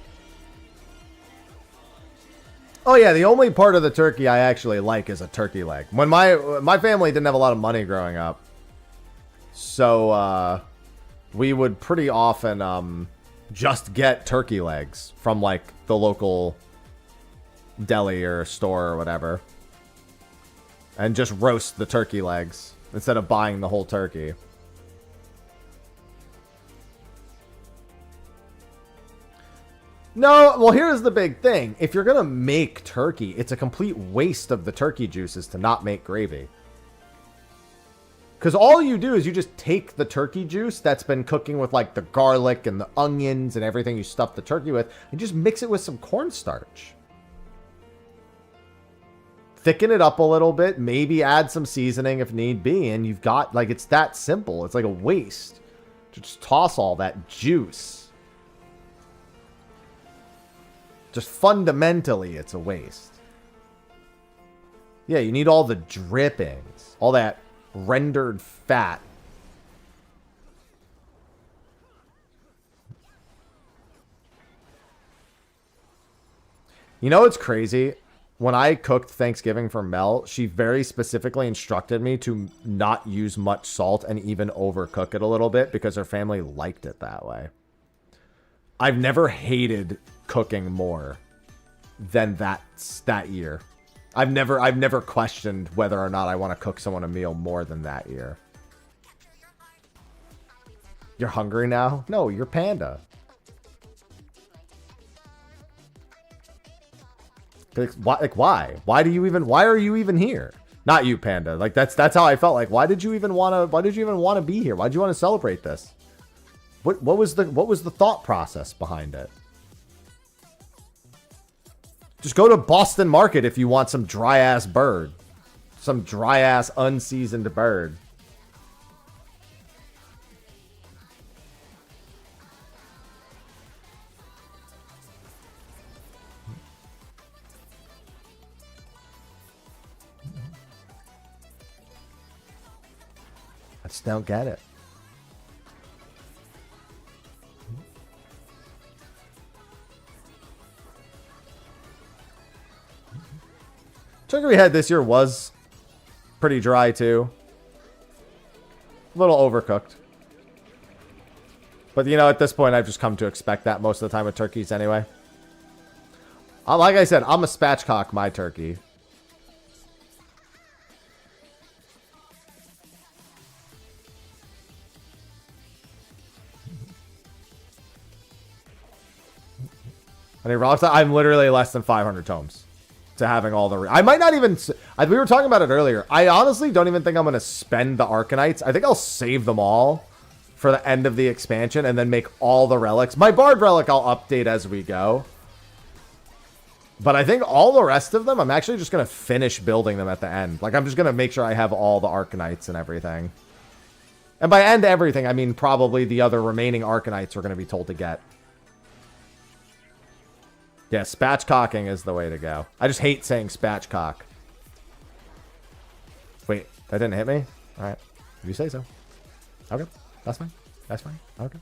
Oh yeah, the only part of the turkey I actually like is a turkey leg. When my family didn't have a lot of money growing up, so we would pretty often just get turkey legs from like the local deli or store or whatever, and just roast the turkey legs instead of buying the whole turkey. No, well, here's the big thing. If you're going to make turkey, it's a complete waste of the turkey juices to not make gravy. Because all you do is you just take the turkey juice that's been cooking with like the garlic and the onions and everything you stuff the turkey with, and just mix it with some cornstarch. Thicken it up a little bit, maybe add some seasoning if need be, and you've got, like, it's that simple. It's like a waste to just toss all that juice. Just fundamentally, it's a waste. Yeah, you need all the drippings, all that rendered fat. You know what's crazy? When I cooked Thanksgiving for Mel, she very specifically instructed me to not use much salt and even overcook it a little bit because her family liked it that way. I've never hated cooking more than that year. I've never questioned whether or not I want to cook someone a meal more than that year. You're hungry now? No, you're Panda. Like why? Why are you even here? Not you, Panda. Like that's how I felt. Like why did you even want to be here? Why did you want to celebrate this? What was the thought process behind it? Just go to Boston Market if you want some dry-ass bird. Some dry-ass, unseasoned bird. I just don't get it. Turkey we had this year was pretty dry too. A little overcooked. But you know, at this point I've just come to expect that most of the time with turkeys anyway. Like I said, I'm a spatchcock my turkey. I'm literally less than 500 tomes to having all the... I might not even... We were talking about it earlier. I honestly don't even think I'm going to spend the Arcanites. I think I'll save them all for the end of the expansion and then make all the relics. My Bard relic I'll update as we go. But I think all the rest of them, I'm actually just going to finish building them at the end. Like, I'm just going to make sure I have all the Arcanites and everything. And by end everything, I mean probably the other remaining Arcanites we're going to be told to get. Yeah, spatchcocking is the way to go. I just hate saying spatchcock. Wait, that didn't hit me? Alright. If you say so. Okay. That's fine. That's fine. Okay.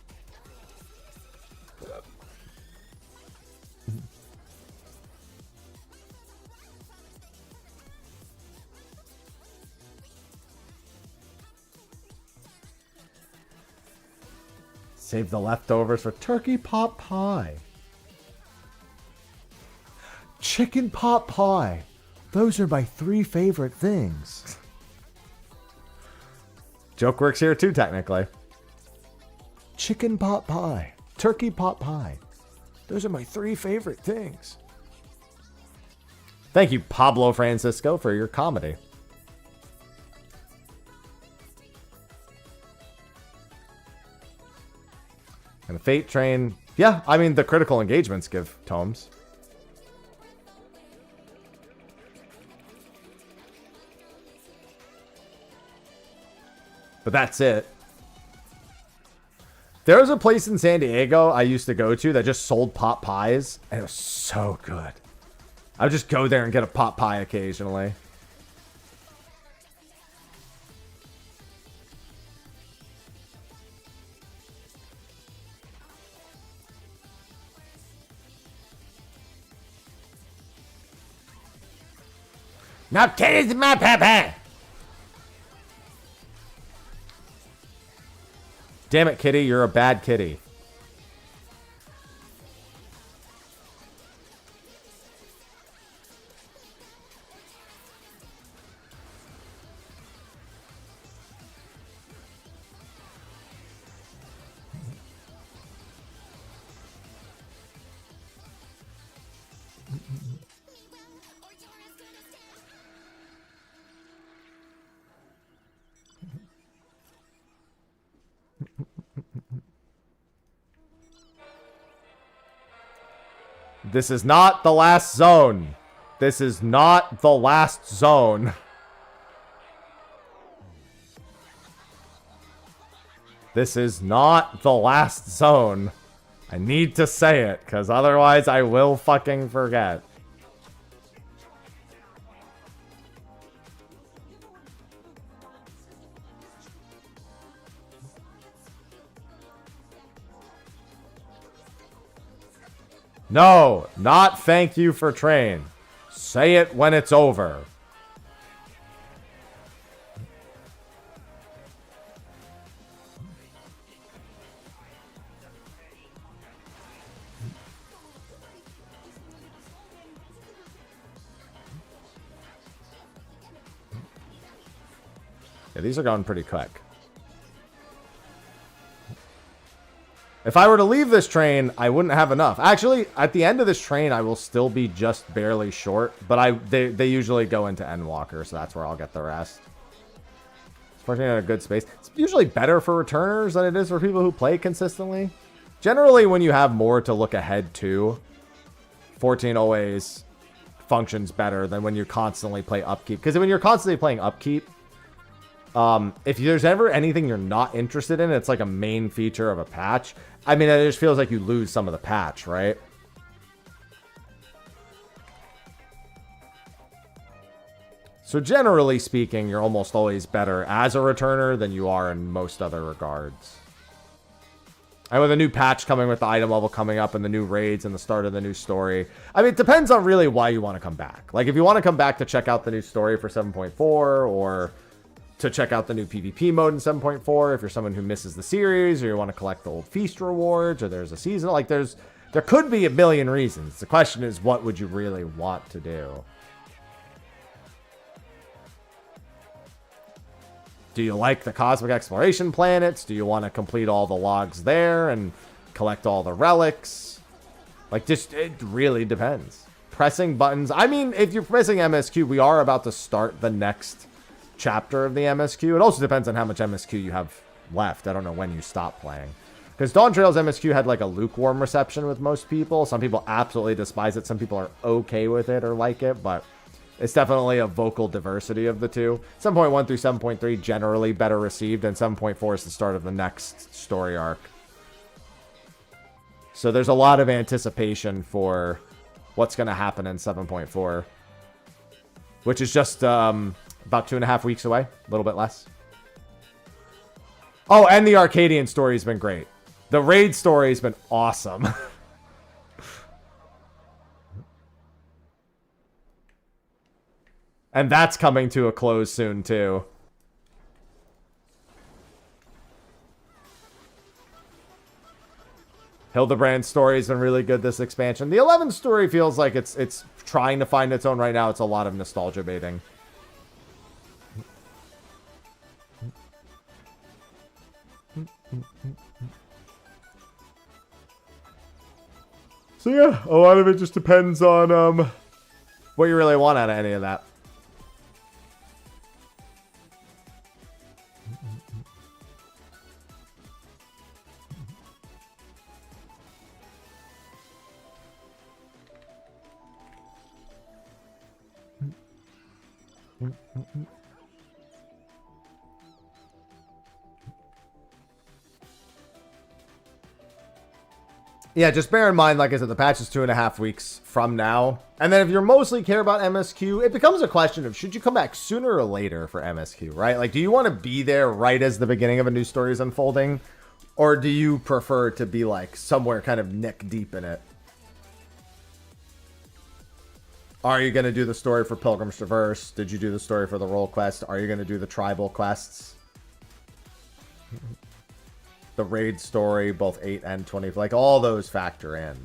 Save the leftovers for turkey pot pie. Chicken pot pie. Those are my 3 favorite things. Joke works here too, technically. Chicken pot pie. Turkey pot pie. Those are my 3 favorite things. Thank you, Pablo Francisco, for your comedy. And the Fate Train. Yeah, I mean, the critical engagements give tomes. But that's it. There was a place in San Diego I used to go to that just sold pot pies, and it was so good. I would just go there and get a pot pie occasionally. Now taste my pepper! Damn it, kitty, you're a bad kitty. This is not the last zone. This is not the last zone. This is not the last zone. I need to say it, because otherwise I will fucking forget. No, not thank you for train. Say it when it's over. Yeah, these are going pretty quick. If I were to leave this train, I wouldn't have enough. Actually, at the end of this train, I will still be just barely short. But they usually go into Endwalker, so that's where I'll get the rest. Fortunately, in a good space. It's usually better for returners than it is for people who play consistently. Generally, when you have more to look ahead to, 14 always functions better than when you constantly play upkeep. Because when you're constantly playing upkeep, if there's ever anything you're not interested in, it's like a main feature of a patch. I mean, it just feels like you lose some of the patch, right? So generally speaking, you're almost always better as a returner than you are in most other regards. And with a new patch coming, with the item level coming up and the new raids and the start of the new story, I mean, it depends on really why you want to come back. Like, if you want to come back to check out the new story for 7.4 or to check out the new PvP mode in 7.4, if you're someone who misses the series, or you want to collect the old feast rewards, or there's a season, like there could be a million reasons. The question is, what would you really want to do? Do you like the cosmic exploration planets? Do you want to complete all the logs there and collect all the relics? Like, just, it really depends. Pressing buttons. I mean, if you're pressing MSQ, we are about to start the next chapter of the MSQ. It also depends on how much MSQ you have left. I don't know when you stop playing. Because Dawntrail's MSQ had like a lukewarm reception with most people. Some people absolutely despise it. Some people are okay with it or like it, but it's definitely a vocal diversity of the two. 7.1 through 7.3 generally better received, and 7.4 is the start of the next story arc. So there's a lot of anticipation for what's going to happen in 7.4, which is just about 2.5 weeks away, a little bit less. Oh, and the Arcadian story has been great. The raid story has been awesome. And that's coming to a close soon, too. Hildebrand's story has been really good this expansion. The 11 story feels like it's trying to find its own right now. It's a lot of nostalgia baiting. So yeah, a lot of it just depends on what you really want out of any of that. Yeah, just bear in mind, like I said, the patch is 2.5 weeks from now. And then if you're mostly care about MSQ, it becomes a question of should you come back sooner or later for MSQ, right? Like, do you want to be there right as the beginning of a new story is unfolding? Or do you prefer to be, like, somewhere kind of neck deep in it? Are you going to do the story for Pilgrim's Traverse? Did you do the story for the role quest? Are you going to do the tribal quests? The raid story, both 8 and 20. Like, all those factor in.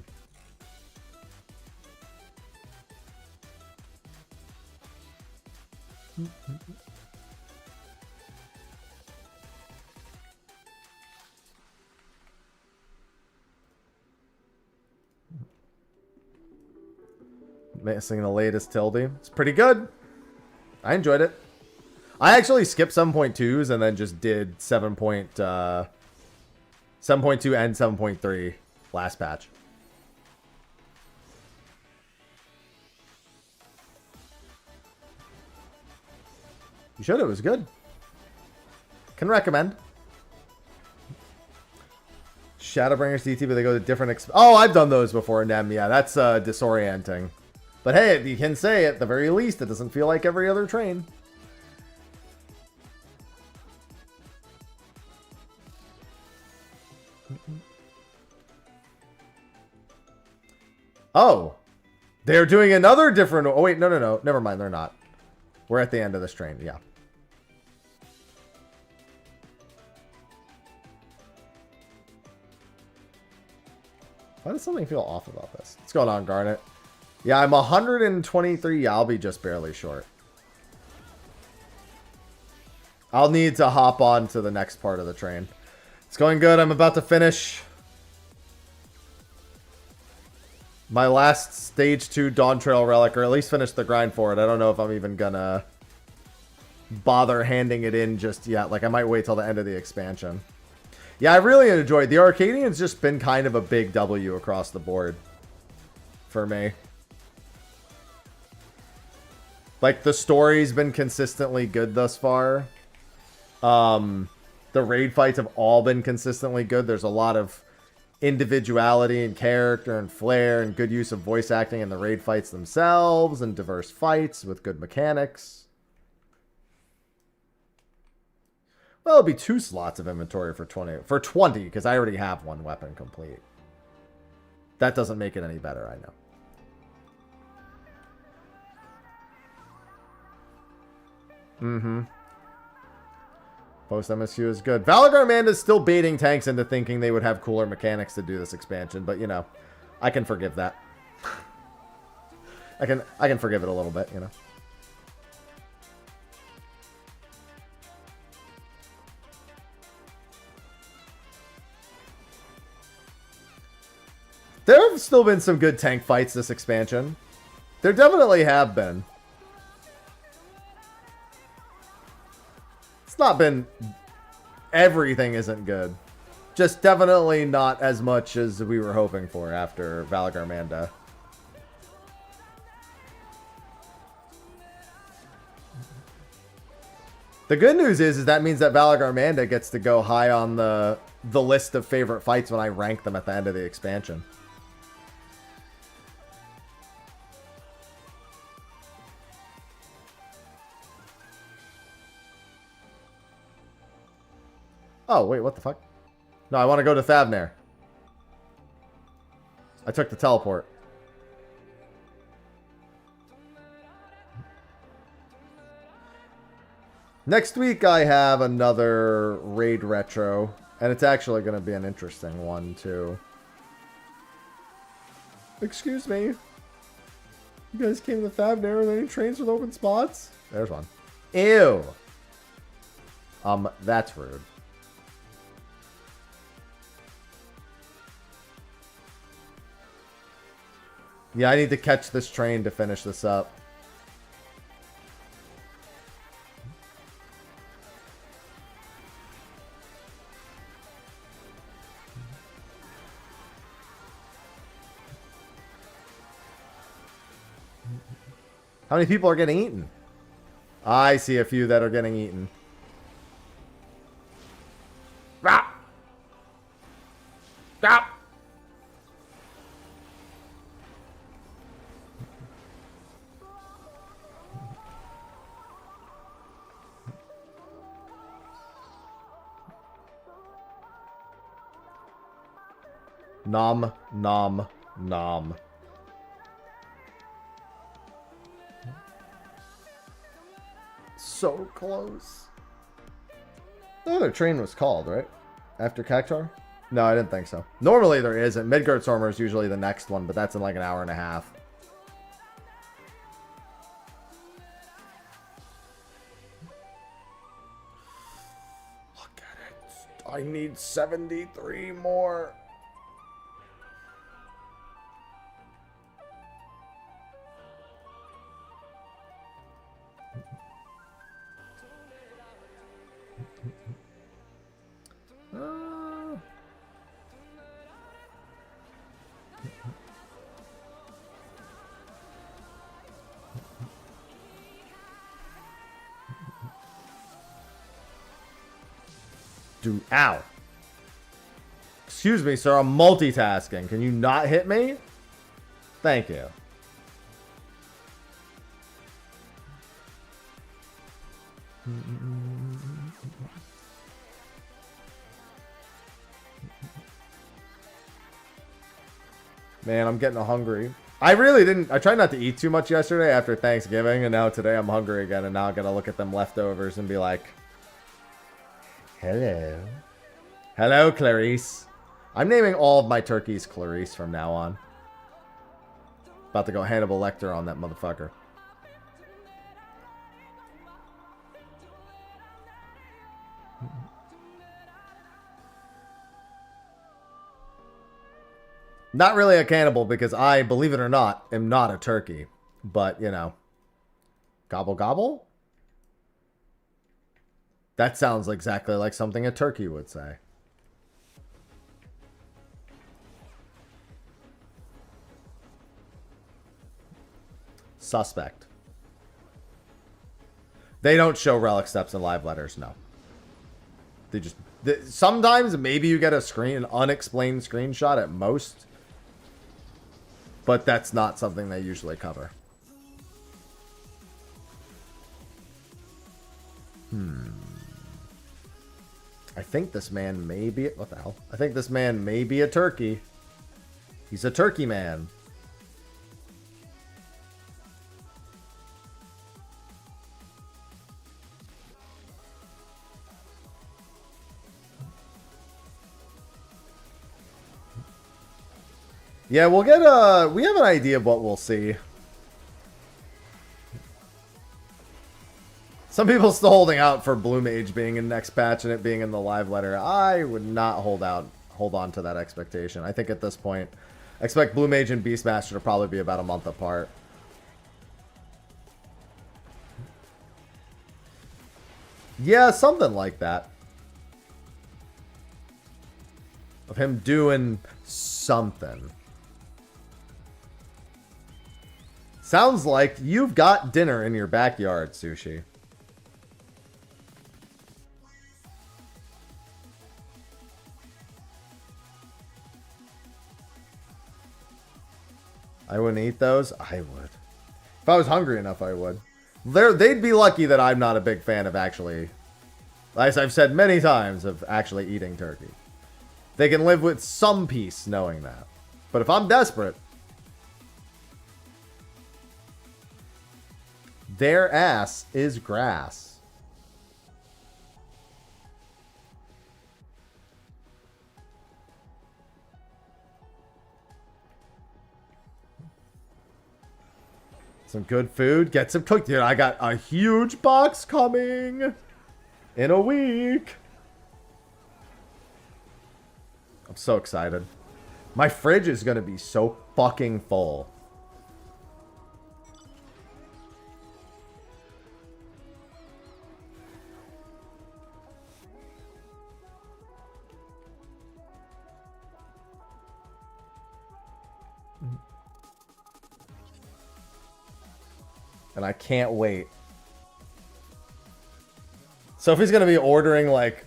Missing the latest Tilde. It's pretty good. I enjoyed it. I actually skipped 7.2s and then just did 7.2 and 7.3 last patch. You should. It was good. Can recommend. Shadowbringers DT, but they go to different... Oh, I've done those before, Nem. Yeah, that's disorienting. But hey, you can say at the very least, it doesn't feel like every other train. Oh, they're doing another different... Oh, wait, no. Never mind, they're not. We're at the end of this train, yeah. Why does something feel off about this? What's going on, Garnet? Yeah, I'm 123. Yeah, I'll be just barely short. I'll need to hop on to the next part of the train. It's going good. I'm about to finish my last stage 2 Dawntrail relic, or at least finish the grind for it. I don't know if I'm even gonna bother handing it in just yet. Like, I might wait till the end of the expansion. Yeah, I really enjoyed the Arcadian's just been kind of a big W across the board for me. Like, the story's been consistently good thus far. The raid fights have all been consistently good. There's a lot of individuality and character and flair and good use of voice acting in the raid fights themselves and diverse fights with good mechanics. Well, it'll be 2 slots of inventory for 20. For 20, because I already have 1 weapon complete. That doesn't make it any better, I know. Post MSU is good. Valgarmanda's still baiting tanks into thinking they would have cooler mechanics to do this expansion, but, you know, I can forgive that. I can forgive it a little bit, you know. There have still been some good tank fights this expansion. There definitely have been. It's not been... Everything isn't good. Just definitely not as much as we were hoping for after Valgarmanda. The good news is that means that Valgarmanda gets to go high on the list of favorite fights when I rank them at the end of the expansion. Oh, wait, what the fuck? No, I want to go to Thavnair. I took the teleport. Next week I have another raid retro, and it's actually going to be an interesting one, too. Excuse me. You guys came to Thavnair with any trains with open spots? There's one. Ew. That's rude. Yeah, I need to catch this train to finish this up. How many people are getting eaten? I see a few that are getting eaten. Rah! Stop! Nom, nom, nom. So close. No other train was called, right? After Cactuar? No, I didn't think so. Normally there isn't. Midgardsormr is usually the next one, but that's in like an hour and a half. Look at it. I need 73 more. Dude, ow. Excuse me, sir. I'm multitasking. Can you not hit me? Thank you. Man, I'm getting hungry. I really didn't. I tried not to eat too much yesterday after Thanksgiving, and now today I'm hungry again, and now I'm going to look at them leftovers and be like, hello. Hello, Clarice. I'm naming all of my turkeys Clarice from now on. About to go Hannibal Lecter on that motherfucker. Not really a cannibal because I, believe it or not, am not a turkey. But, you know. Gobble gobble? That sounds exactly like something a turkey would say. Suspect. They don't show relic steps in live letters, no. They just... sometimes maybe you get an unexplained screenshot at most. But that's not something they usually cover. I think this man may be... what the hell? I think this man may be a turkey. He's a turkey man. Yeah, we'll get we have an idea of what we'll see. Some people still holding out for Blue Mage being in next patch and it being in the live letter. I would not hold on to that expectation. I think at this point, I expect Blue Mage and Beastmaster to probably be about a month apart. Yeah, something like that. Of him doing something. Sounds like you've got dinner in your backyard, Sushi. I wouldn't eat those? I would. If I was hungry enough, I would. They'd be lucky that I'm not a big fan of actually, as I've said many times, of actually eating turkey. They can live with some peace knowing that. But if I'm desperate, their ass is grass. Some good food. Get some cooked. Dude, I got a huge box coming in a week. I'm so excited. My fridge is going to be so fucking full. And I can't wait. Sophie's going to be ordering like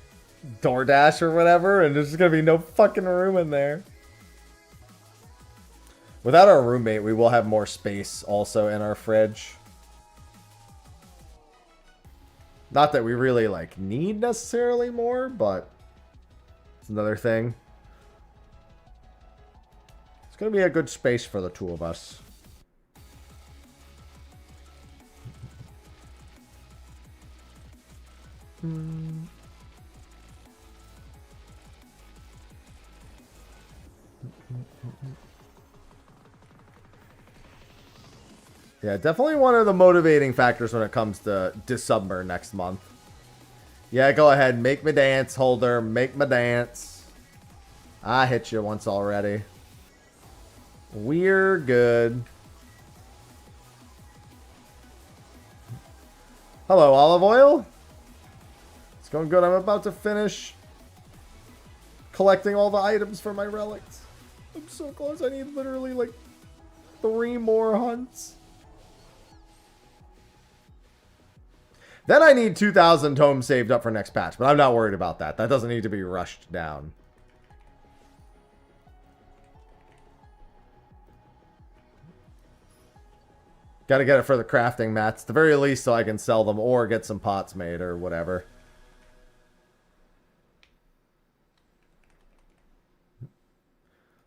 DoorDash or whatever, and there's just going to be no fucking room in there. Without our roommate, we will have more space also in our fridge. Not that we really like need necessarily more, but it's another thing. It's going to be a good space for the two of us. Yeah, definitely one of the motivating factors when it comes to December next month. Yeah, go ahead. Make me dance, Holder. Make me dance. I hit you once already. We're good. Hello, Olive Oil. It's going good. I'm about to finish collecting all the items for my relics. I'm so close. I need literally like 3 more hunts. Then I need 2,000 tomes saved up for next patch, but I'm not worried about that. That doesn't need to be rushed down. Got to get it for the crafting mats, at the very least, so I can sell them or get some pots made or whatever.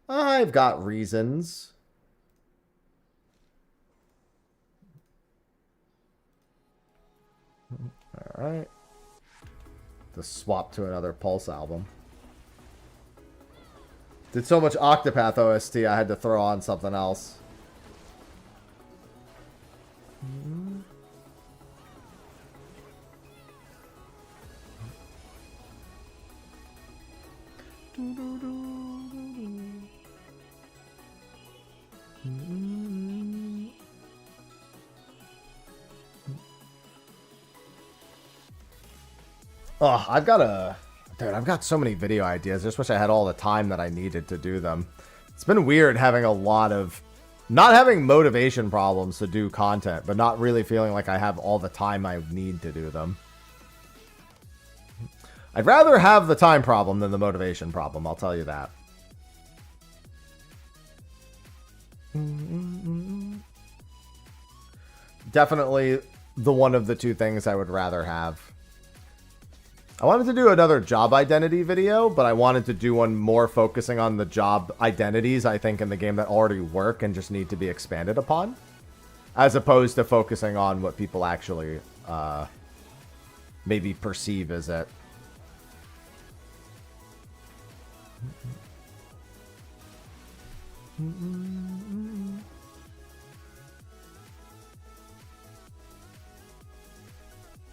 I've got reasons. Alright. To swap to another Pulse album. Did so much Octopath OST, I had to throw on something else. Oh, I've got so many video ideas. I just wish I had all the time that I needed to do them. It's been weird having a lot of, not having motivation problems to do content, but not really feeling like I have all the time I need to do them. I'd rather have the time problem than the motivation problem, I'll tell you that. Definitely the one of the two things I would rather have. I wanted to do another job identity video, but I wanted to do one more focusing on the job identities, I think, in the game that already work and just need to be expanded upon. As opposed to focusing on what people actually maybe perceive as it.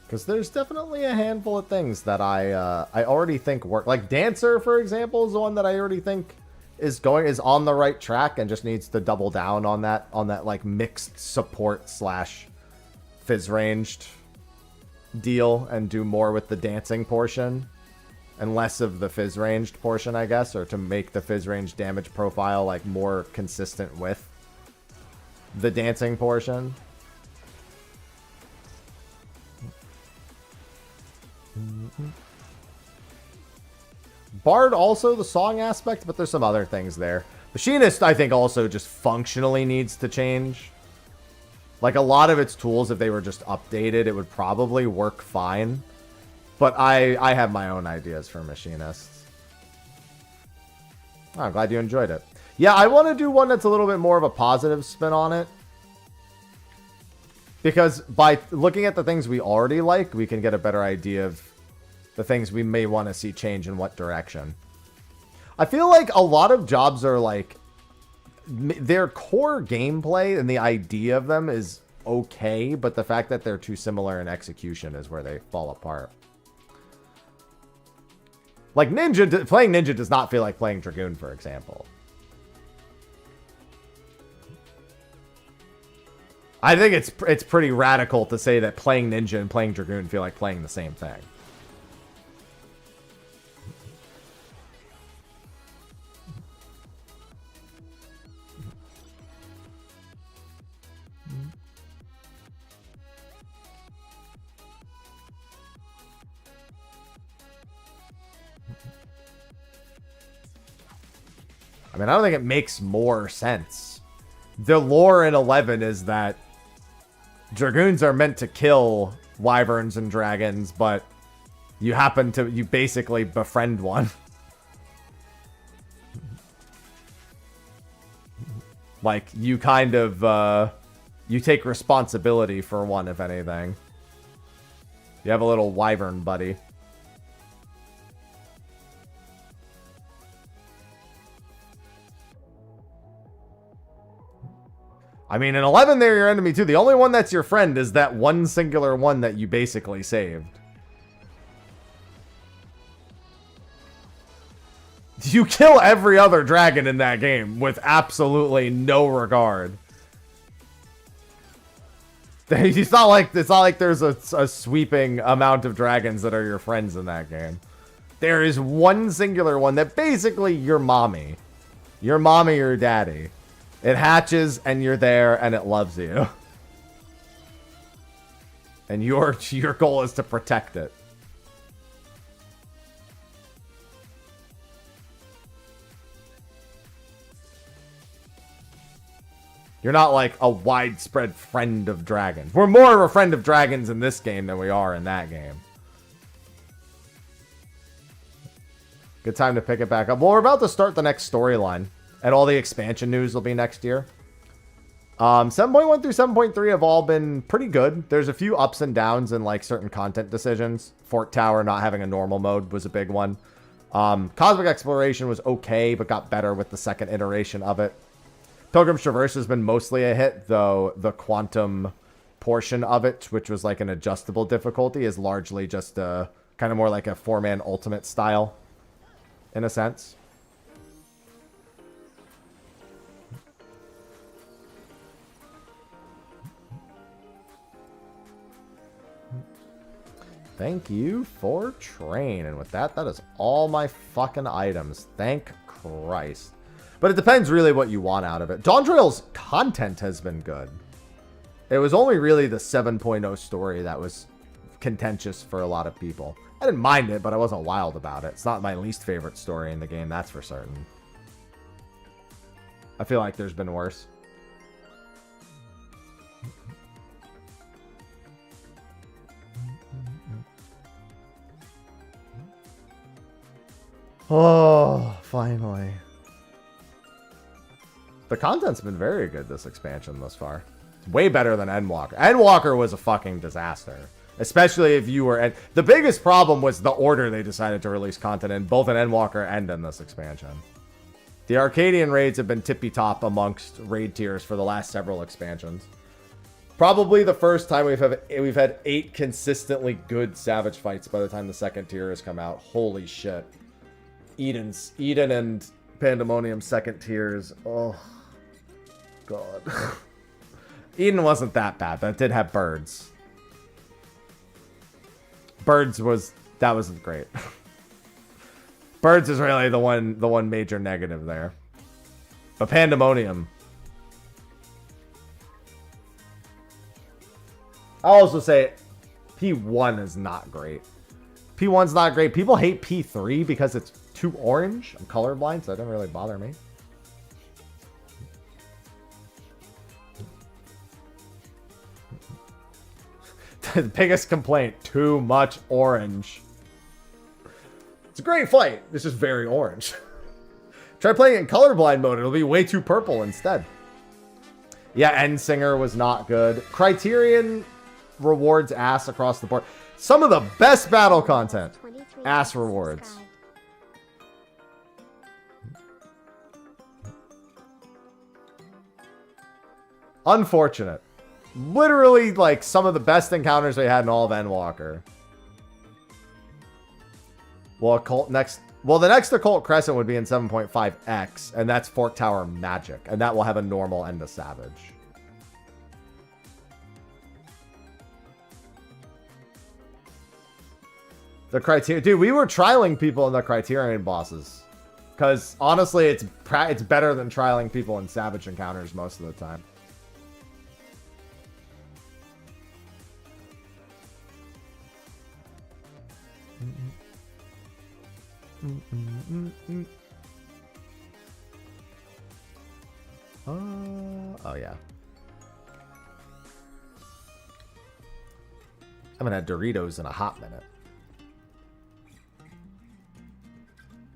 Because there's definitely a handful of things that I already think work. Like Dancer, for example, is the one that I already think is on the right track and just needs to double down on that like mixed support / fizz ranged deal and do more with the dancing portion and less of the fizz ranged portion, I guess, or to make the fizz range damage profile like more consistent with the dancing portion. Bard also the song aspect, but there's some other things there. Machinist, I think, also just functionally needs to change. Like a lot of its tools, if they were just updated, it would probably work fine. But I have my own ideas for Machinists. Oh, I'm glad you enjoyed it. Yeah, I want to do one that's a little bit more of a positive spin on it. Because by looking at the things we already like, we can get a better idea of the things we may want to see change in what direction. I feel like a lot of jobs are like, their core gameplay and the idea of them is okay, but the fact that they're too similar in execution is where they fall apart. Like playing Ninja does not feel like playing Dragoon, for example. I think it's pretty radical to say that playing Ninja and playing Dragoon feel like playing the same thing. I mean, I don't think it makes more sense. The lore in 11 is that Dragoons are meant to kill wyverns and dragons, but you basically befriend one. Like, you kind of, you take responsibility for one, if anything. You have a little wyvern buddy. I mean, in 11, they're your enemy, too. The only one that's your friend is that one singular one that you basically saved. You kill every other dragon in that game with absolutely no regard. It's not like there's a sweeping amount of dragons that are your friends in that game. There is one singular one that basically your mommy. Your mommy or daddy. It hatches and you're there and it loves you. And your goal is to protect it. You're not like a widespread friend of dragons. We're more of a friend of dragons in this game than we are in that game. Good time to pick it back up. Well, we're about to start the next storyline. And all the expansion news will be next year. 7.1 through 7.3 have all been pretty good. There's a few ups and downs in like certain content decisions. Fort Tower not having a normal mode was a big one. Cosmic Exploration was okay, but got better with the second iteration of it. Pilgrim's Traverse has been mostly a hit, though the quantum portion of it, which was like an adjustable difficulty, is largely just kind of more like a 4-man ultimate style, in a sense. Thank you for train. And with that, that is all my fucking items. Thank Christ. But it depends really what you want out of it. Dawntrail's content has been good. It was only really the 7.0 story that was contentious for a lot of people. I didn't mind it, but I wasn't wild about it. It's not my least favorite story in the game, that's for certain. I feel like there's been worse. Oh, finally. The content's been very good this expansion thus far. It's way better than Endwalker. Endwalker was a fucking disaster. Especially if you were... The biggest problem was the order they decided to release content in, both in Endwalker and in this expansion. The Arcadian raids have been tippy-top amongst raid tiers for the last several expansions. Probably the first time we've had 8 consistently good Savage fights by the time the second tier has come out. Holy shit. Eden and Pandemonium second tiers. Oh, God. Eden wasn't that bad, but it did have birds. That wasn't great. Birds is really the one major negative there. But Pandemonium. I'll also say P1 is not great. P1's not great. People hate P3 because it's too orange. I'm colorblind, so that doesn't really bother me. The biggest complaint, too much orange. It's a great fight. It's just very orange. Try playing it in colorblind mode. It'll be way too purple instead. Yeah, Endsinger was not good. Criterion rewards ass across the board. Some of the best battle content. Ass rewards. Unfortunate. Literally, like, some of the best encounters we had in all of Endwalker. Well, the next Occult Crescent would be in 7.5X, and that's Fort Tower Magic, and that will have a normal and a Savage. The Criterion... Dude, we were trialing people in the Criterion bosses. Because, honestly, it's better than trialing people in Savage encounters most of the time. Oh, yeah. I haven't had Doritos in a hot minute.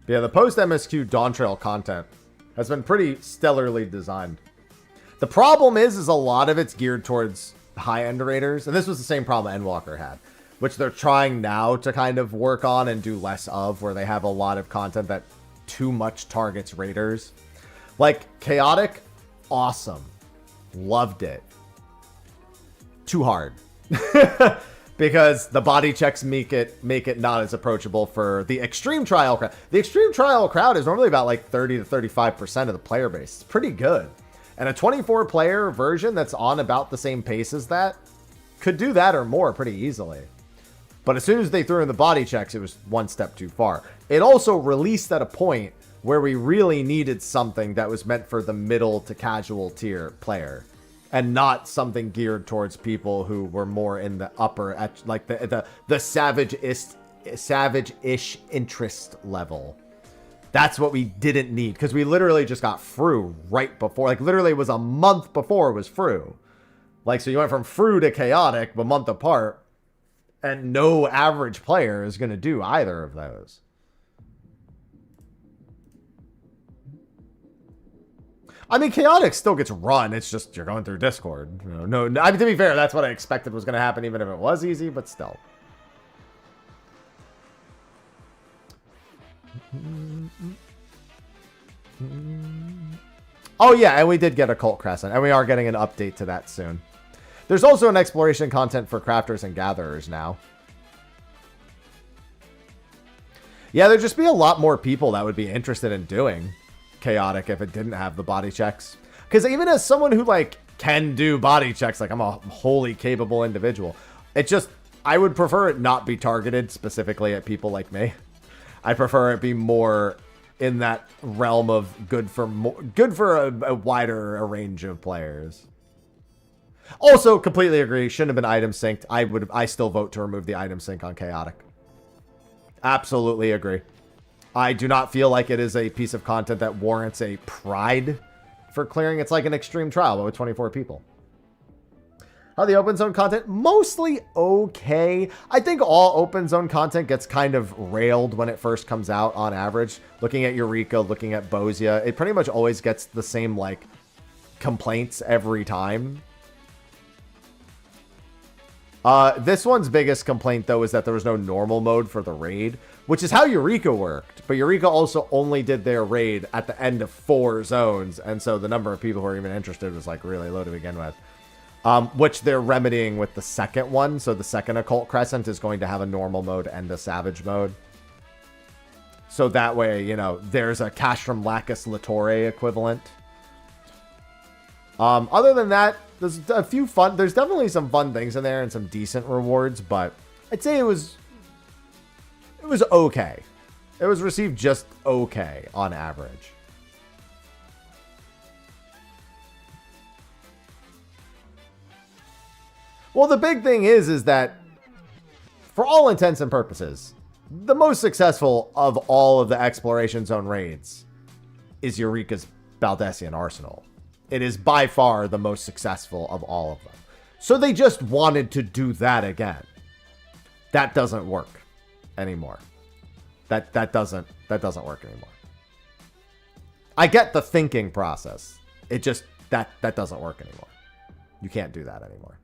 But yeah, the post-MSQ Dawntrail content has been pretty stellarly designed. The problem is a lot of it's geared towards high-end raiders, and this was the same problem Endwalker had, which they're trying now to kind of work on and do less of, where they have a lot of content that too much targets raiders. Like, Chaotic, awesome. Loved it. Too hard. Because the body checks make it not as approachable for the extreme trial crowd. The extreme trial crowd is normally about like 30 to 35% of the player base. It's pretty good. And a 24-player version that's on about the same pace as that could do that or more pretty easily. But as soon as they threw in the body checks, it was one step too far. It also released at a point where we really needed something that was meant for the middle to casual tier player, and not something geared towards people who were more in the upper, like the savage-ish interest level. That's what we didn't need, because we literally just got Fru right before. Like, literally it was a month before it was Fru. Like, so you went from Fru to Chaotic a month apart, and no average player is going to do either of those. I mean, Chaotic still gets run. It's just you're going through Discord. You know, no, I mean, to be fair, that's what I expected was going to happen, even if it was easy, but still. Oh, yeah, and we did get a Cult Crescent, and we are getting an update to that soon. There's also an exploration content for crafters and gatherers now. Yeah, there'd just be a lot more people that would be interested in doing Chaotic if it didn't have the body checks. Because even as someone who, like, can do body checks, like, I'm a wholly capable individual, it just, I would prefer it not be targeted specifically at people like me. I prefer it be more in that realm of good for a wider range of players. Also, completely agree. Shouldn't have been item synced. I still vote to remove the item sync on Chaotic. Absolutely agree. I do not feel like it is a piece of content that warrants a pride for clearing. It's like an extreme trial, but with 24 people. How the open zone content? Mostly okay. I think all open zone content gets kind of railed when it first comes out on average. Looking at Eureka, looking at Bosia, it pretty much always gets the same, like, complaints every time. This one's biggest complaint, though, is that there was no normal mode for the raid, which is how Eureka worked. But Eureka also only did their raid at the end of 4 zones, and so the number of people who were even interested was, like, really low to begin with. Which they're remedying with the second one. So the second Occult Crescent is going to have a normal mode and a savage mode. So that way, you know, there's a Castrum Lacus Latore equivalent. Other than that, there's a few fun... There's definitely some fun things in there and some decent rewards, but I'd say it was okay. It was received just okay on average. Well, the big thing is that for all intents and purposes, the most successful of all of the exploration zone raids is Eureka's Baldessian Arsenal. It is by far the most successful of all of them. So they just wanted to do that again. That doesn't work anymore. That doesn't work anymore. I get the thinking process. It just that doesn't work anymore. You can't do that anymore.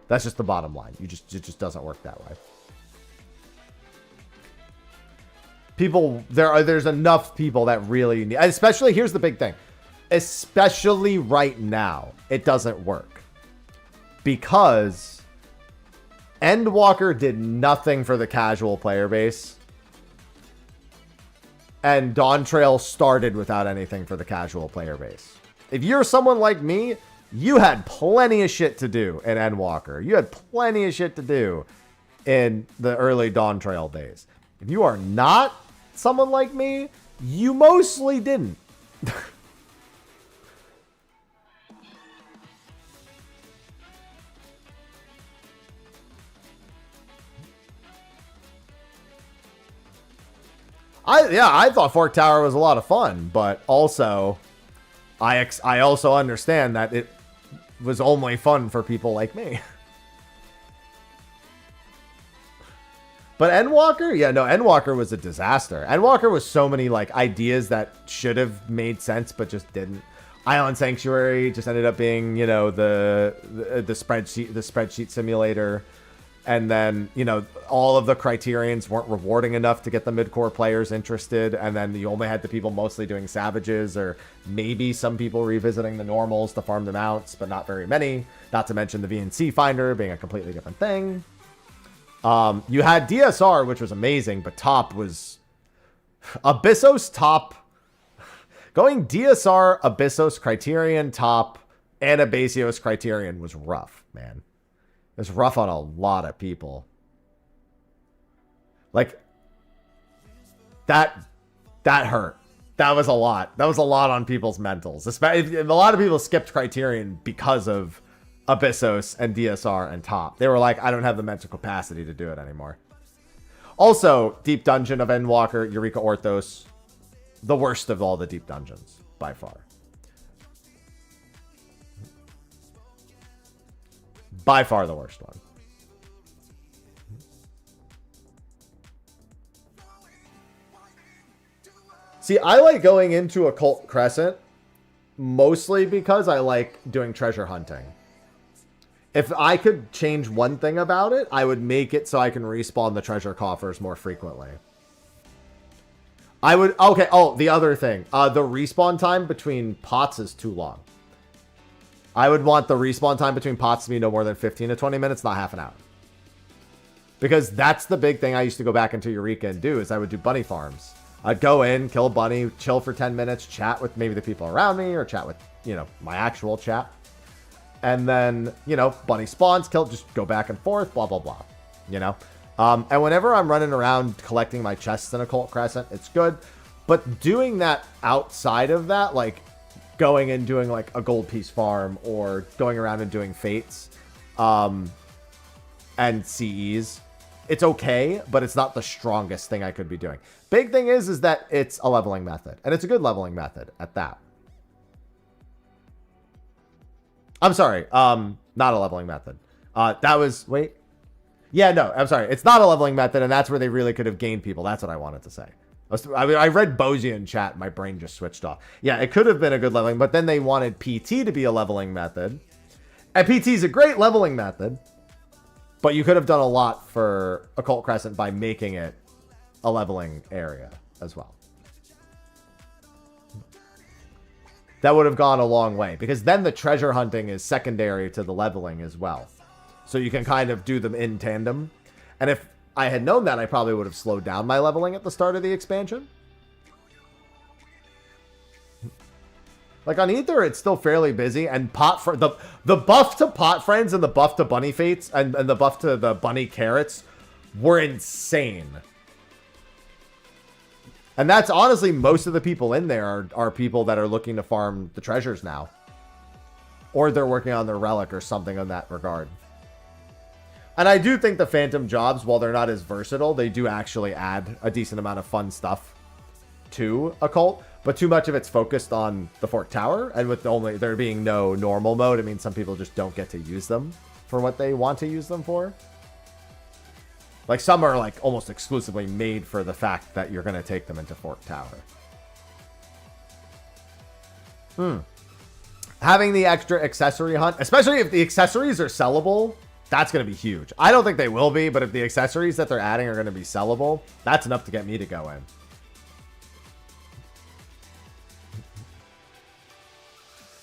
That's just the bottom line. It just doesn't work that way. There's enough people that really need, especially, here's the big thing. Especially right now, it doesn't work. Because Endwalker did nothing for the casual player base. And Dawntrail started without anything for the casual player base. If you're someone like me, you had plenty of shit to do in Endwalker. You had plenty of shit to do in the early Dawntrail days. If you are not someone like me, you mostly didn't. I thought Fork Tower was a lot of fun, but also I also understand that it was only fun for people like me. But Endwalker? Yeah, no, Endwalker was a disaster. Endwalker was so many, like, ideas that should have made sense, but just didn't. Island Sanctuary just ended up being, you know, the spreadsheet simulator. And then, you know, all of the criterions weren't rewarding enough to get the mid-core players interested. And then you only had the people mostly doing savages, or maybe some people revisiting the normals to farm the mounts, but not very many. Not to mention the VNC finder being a completely different thing. You had DSR, which was amazing, but top was... Abyssos top... Going DSR, Abyssos, Criterion, top, and Abasios Criterion was rough, man. It was rough on a lot of people. Like, that hurt. That was a lot. That was a lot on people's mentals. A lot of people skipped Criterion because of Abyssos and DSR and top. They were like, I don't have the mental capacity to do it anymore. Also, Deep Dungeon of Endwalker, Eureka Orthos, the worst of all the deep dungeons, by far. By far the worst one. See, I like going into Occult Crescent mostly because I like doing treasure hunting. If I could change one thing about it, I would make it so I can respawn the treasure coffers more frequently. I would... Okay, oh, the other thing. The respawn time between pots is too long. I would want the respawn time between pots to be no more than 15 to 20 minutes, not half an hour. Because that's the big thing I used to go back into Eureka and do, is I would do bunny farms. I'd go in, kill a bunny, chill for 10 minutes, chat with maybe the people around me, or chat with, you know, my actual chat. And then, you know, bunny spawns, kill, just go back and forth, blah, blah, blah. You know? And whenever I'm running around collecting my chests in Occult Crescent, it's good. But doing that outside of that, like going and doing like a gold piece farm, or going around and doing fates and CEs, it's okay, but it's not the strongest thing I could be doing. Big thing is that it's a leveling method, and it's a good leveling method at that. I'm sorry, not a leveling method. That was, wait. Yeah, no, I'm sorry. It's not a leveling method, and that's where they really could have gained people. That's what I wanted to say. I read Bozian in chat. My brain just switched off. Yeah, it could have been a good leveling, but then they wanted PT to be a leveling method. And PT is a great leveling method, but you could have done a lot for Occult Crescent by making it a leveling area as well. That would have gone a long way, because then the treasure hunting is secondary to the leveling as well. So you can kind of do them in tandem. And if I had known that, I probably would have slowed down my leveling at the start of the expansion. Like on Ether, it's still fairly busy, and the buff to pot friends and the buff to bunny fates and the buff to the bunny carrots were insane. And that's honestly, most of the people in there are people that are looking to farm the treasures now. Or they're working on their relic or something in that regard. And I do think the phantom jobs, while they're not as versatile, they do actually add a decent amount of fun stuff to Occult. But too much of it's focused on the Fork Tower, and with there being no normal mode, it means some people just don't get to use them for what they want to use them for. Like some are like almost exclusively made for the fact that you're going to take them into Fork Tower. Having the extra accessory hunt, especially if the accessories are sellable, that's going to be huge. I don't think they will be, but if the accessories that they're adding are going to be sellable, that's enough to get me to go in.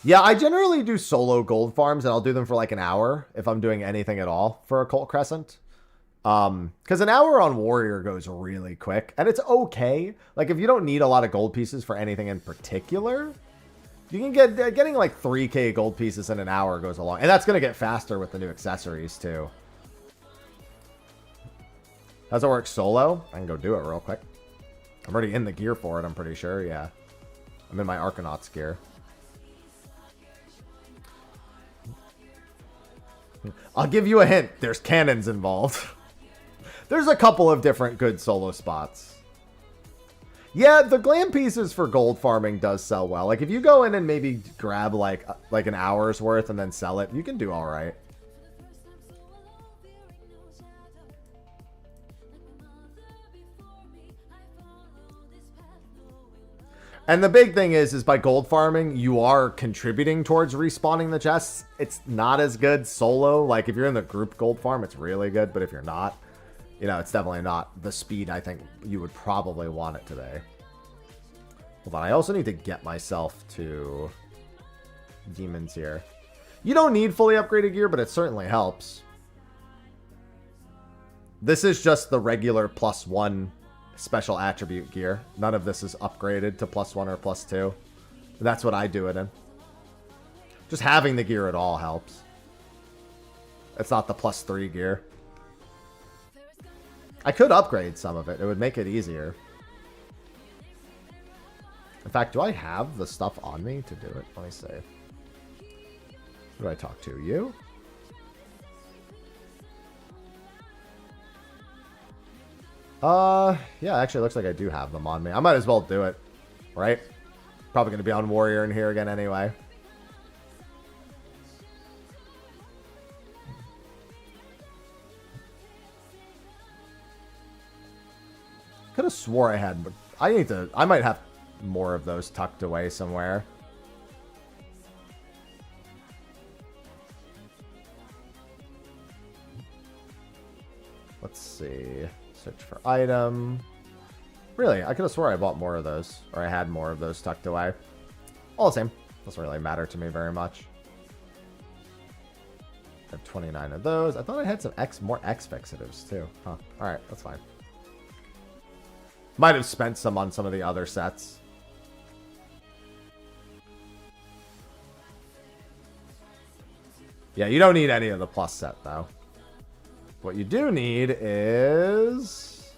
Yeah, I generally do solo gold farms, and I'll do them for like an hour if I'm doing anything at all for Occult Crescent. Because an hour on Warrior goes really quick, and it's okay. Like, if you don't need a lot of gold pieces for anything in particular, you can getting like 3k gold pieces in an hour goes along. And that's going to get faster with the new accessories, too. How's it work solo? I can go do it real quick. I'm already in the gear for it, I'm pretty sure, yeah. I'm in my Arcanauts gear. I'll give you a hint. There's cannons involved. There's a couple of different good solo spots. Yeah, the glam pieces for gold farming does sell well. Like, if you go in and maybe grab, like an hour's worth and then sell it, you can do all right. And the big thing is by gold farming, you are contributing towards respawning the chests. It's not as good solo. Like, if you're in the group gold farm, it's really good. But if you're not, you know, it's definitely not the speed I think you would probably want it today. Hold on, I also need to get myself to demons here. You don't need fully upgraded gear, but it certainly helps. This is just the regular +1 special attribute gear. None of this is upgraded to +1 or +2. That's what I do it in. Just having the gear at all helps. It's not the +3 gear. I could upgrade some of it. It would make it easier. In fact, do I have the stuff on me to do it? Let me see. Who do I talk to? You? Yeah, actually it looks like I do have them on me. I might as well do it, right? Probably going to be on Warrior in here again anyway. Could have swore I had, but I might have more of those tucked away somewhere. Let's see. Search for item. Really, I could have swore I bought more of those, or I had more of those tucked away. All the same. Doesn't really matter to me very much. I have 29 of those. I thought I had some more X fixatives too. Huh. Alright, that's fine. Might have spent some on some of the other sets. Yeah, you don't need any of the plus set though. What you do need is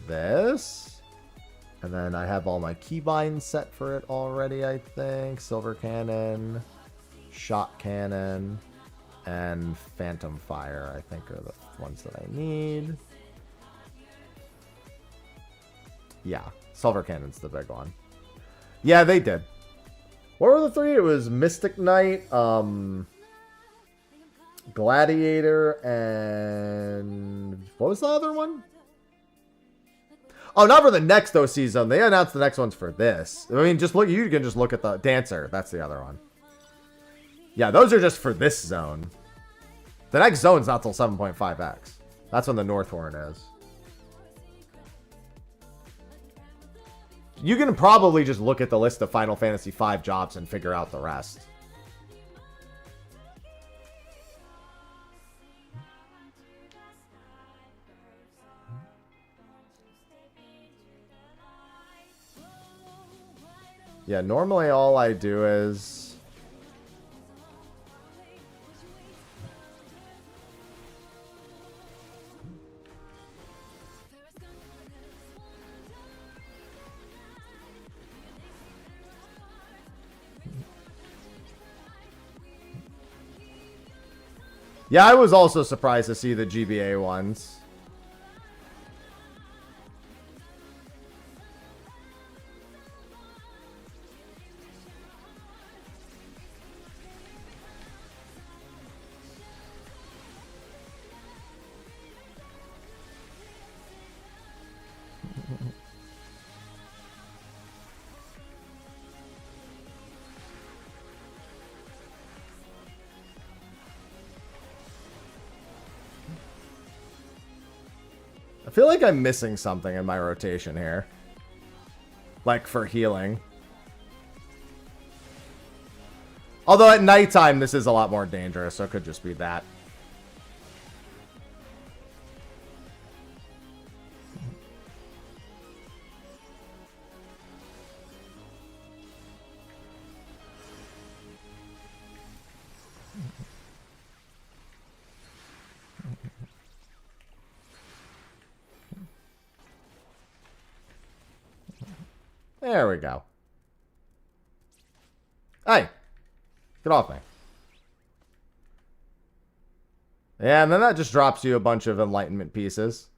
this. And then I have all my keybinds set for it already, I think. Silver Cannon, Shot Cannon, and Phantom Fire, I think are the ones that I need. Yeah, Silver Cannon's the big one. Yeah, they did. What were the three? It was Mystic Knight, Gladiator, and what was the other one? Oh, not for the next OC zone. They announced the next one's for this. I mean, just look. You can just look at the Dancer. That's the other one. Yeah, those are just for this zone. The next zone's not till 7.5x. That's when the North Horn is. You can probably just look at the list of Final Fantasy V jobs and figure out the rest. Yeah, normally all I do is... Yeah, I was also surprised to see the GBA ones. I feel like I'm missing something in my rotation here. Like for healing. Although at nighttime this is a lot more dangerous, so it could just be that. There we go. Hey! Get off me. Yeah, and then that just drops you a bunch of enlightenment pieces.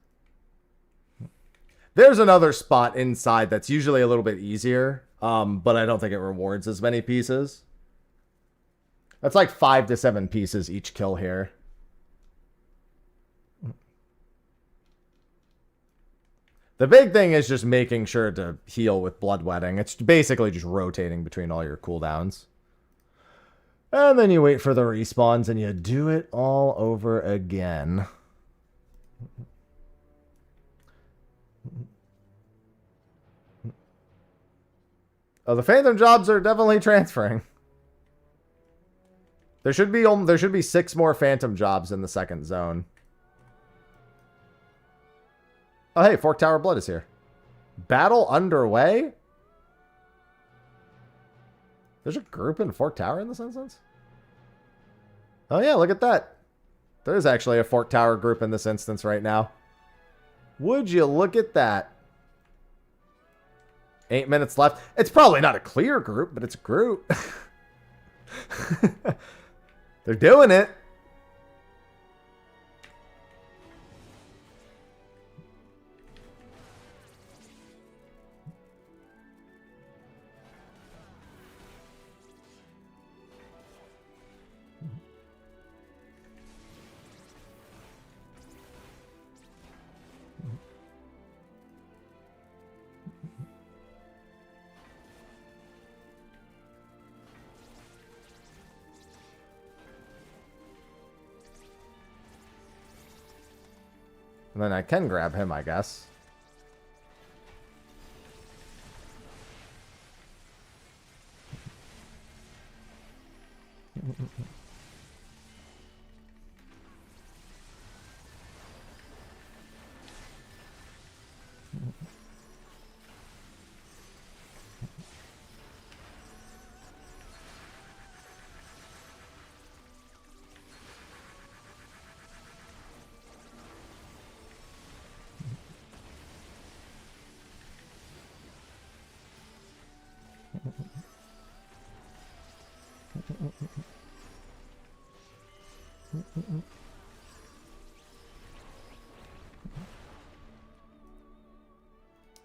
There's another spot inside that's usually a little bit easier, but I don't think it rewards as many pieces. That's like 5 to 7 pieces each kill here. The big thing is just making sure to heal with bloodwetting. It's basically just rotating between all your cooldowns. And then you wait for the respawns and you do it all over again. Oh, the phantom jobs are definitely transferring. There should be 6 more phantom jobs in the second zone. Oh, hey, Fork Tower Blood is here. Battle underway? There's a group in Fork Tower in this instance? Oh, yeah, look at that. There's actually a Fork Tower group in this instance right now. Would you look at that? 8 minutes left. It's probably not a clear group, but it's a group. They're doing it. And then I can grab him, I guess.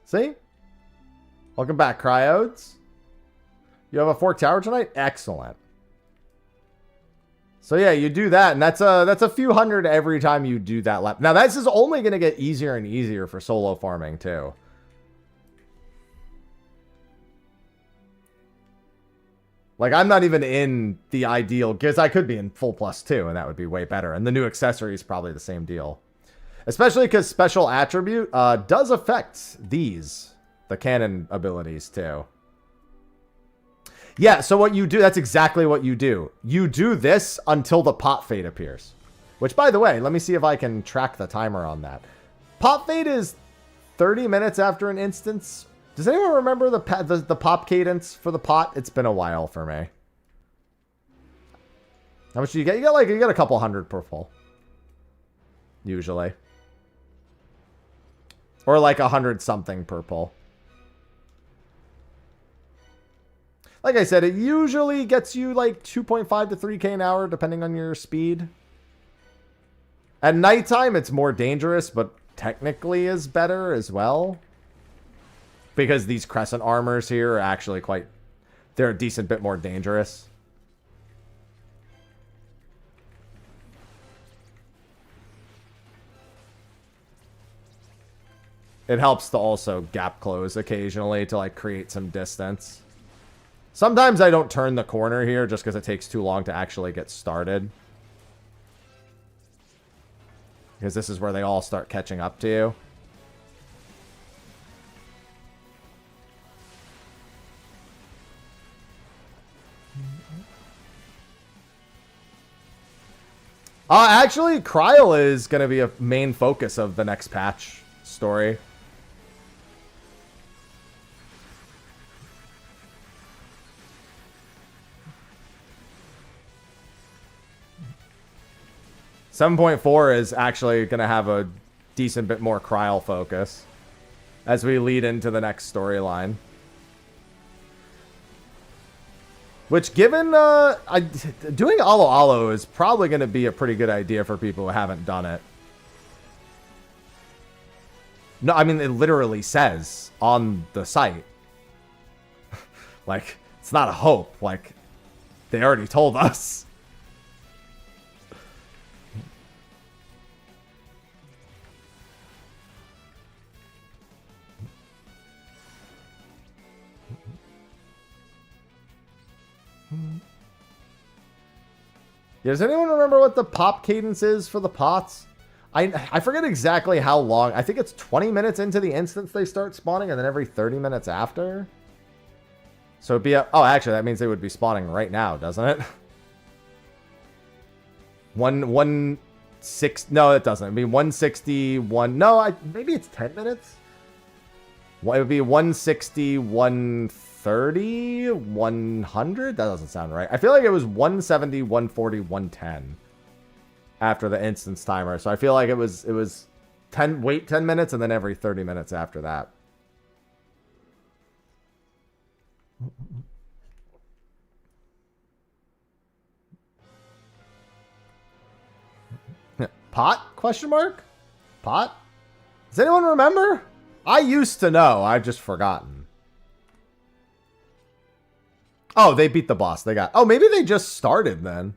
See? Welcome back, Cryodes. You have a Fork Tower tonight? Excellent. So yeah, you do that, and that's a few hundred every time you do that lap. Now this is only going to get easier and easier for solo farming too. Like, I'm not even in the ideal, because I could be in full +2, and that would be way better. And the new accessory is probably the same deal. Especially because special attribute does affect these, the cannon abilities, too. Yeah, so what you do, that's exactly what you do. You do this until the pot fade appears. Which, by the way, let me see if I can track the timer on that. Pot fade is 30 minutes after an instance. Does anyone remember the pop cadence for the pot? It's been a while for me. How much do you get? You get a couple hundred per pull. Usually. Or like 100 something per pull. Like I said, it usually gets you like 2.5 to 3k an hour depending on your speed. At nighttime, it's more dangerous, but technically is better as well. Because these crescent armors here are actually they're a decent bit more dangerous. It helps to also gap close occasionally to like create some distance. Sometimes I don't turn the corner here just because it takes too long to actually get started. Because this is where they all start catching up to you. Actually, Cryle is going to be a main focus of the next patch story. .4 is actually going to have a decent bit more Cryle focus as we lead into the next storyline. Which, given, doing Alo Alo is probably going to be a pretty good idea for people who haven't done it. No, I mean, it literally says on the site. Like, it's not a hope. Like, they already told us. Does anyone remember what the pop cadence is for the pots? I forget exactly how long. I think it's 20 minutes into the instance they start spawning, and then every 30 minutes after. So it'd be a... Oh, actually, that means they would be spawning right now, doesn't it? No, it doesn't. It'd be 161... No, maybe it's 10 minutes? It would be 160, 130, 100? That doesn't sound right. I feel like it was 170, 140, 110 after the instance timer. So I feel like it was 10 minutes and then every 30 minutes after that. Pot? Question mark? Pot? Does anyone remember? I used to know. I've just forgotten. Oh, they beat the boss. They got... Oh, maybe they just started then.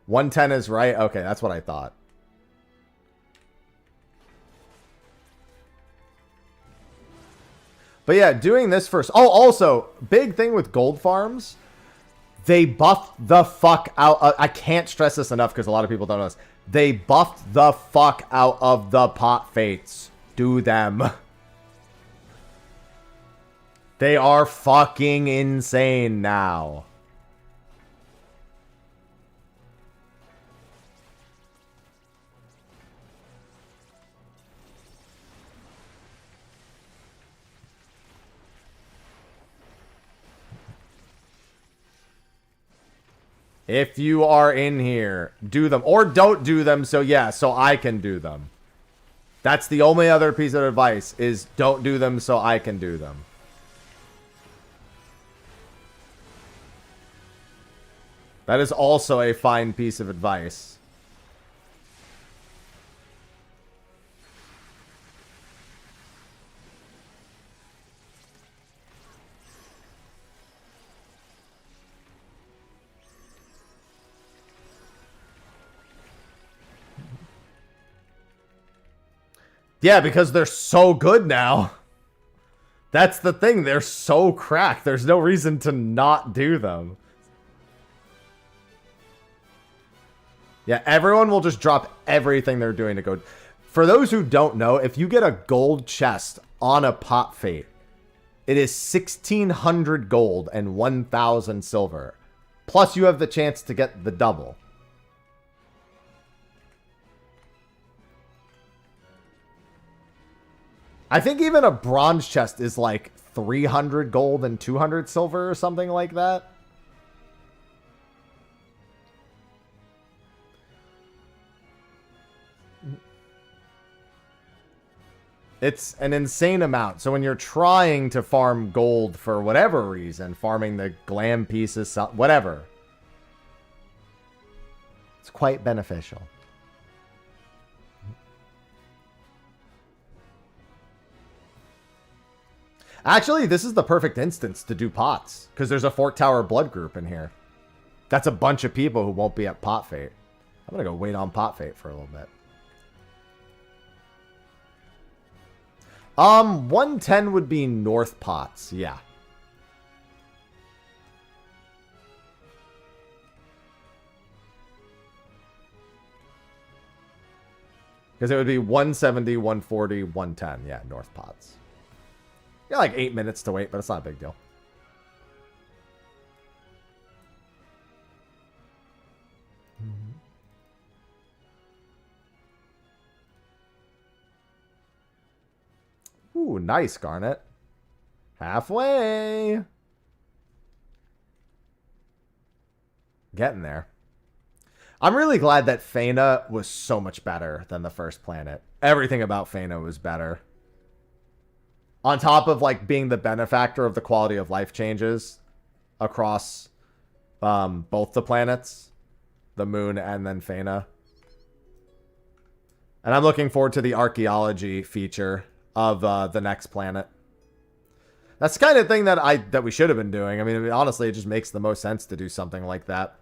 110 is right. Okay, that's what I thought. But yeah, doing this first. Oh, also, big thing with gold farms. They buffed the fuck out. I can't stress this enough because a lot of people don't know this. They buffed the fuck out of the pot fates. Do them. They are fucking insane now. If you are in here, do them. Or don't do them so I can do them. That's the only other piece of advice is don't do them so I can do them. That is also a fine piece of advice. Yeah, because they're so good now. That's the thing. They're so cracked. There's no reason to not do them. Yeah, everyone will just drop everything they're doing to go. For those who don't know, if you get a gold chest on a pot fate, it is 1,600 gold and 1,000 silver. Plus, you have the chance to get the double. I think even a bronze chest is like 300 gold and 200 silver or something like that. It's an insane amount. So when you're trying to farm gold for whatever reason, farming the glam pieces, whatever, it's quite beneficial. Actually, this is the perfect instance to do pots, because there's a Fort Tower blood group in here. That's a bunch of people who won't be at pot fate. I'm going to go wait on pot fate for a little bit. 110 would be north pots, yeah. Because it would be 170, 140, 110, yeah, north pots. Yeah, like 8 minutes to wait, but it's not a big deal. Ooh, nice, Garnet. Halfway. Getting there. I'm really glad that Fena was so much better than the first planet. Everything about Fena was better. On top of like being the benefactor of the quality of life changes across both the planets, the moon and then Fena. And I'm looking forward to the archaeology feature of the next planet. That's the kind of thing that we should have been doing. I mean, honestly, it just makes the most sense to do something like that.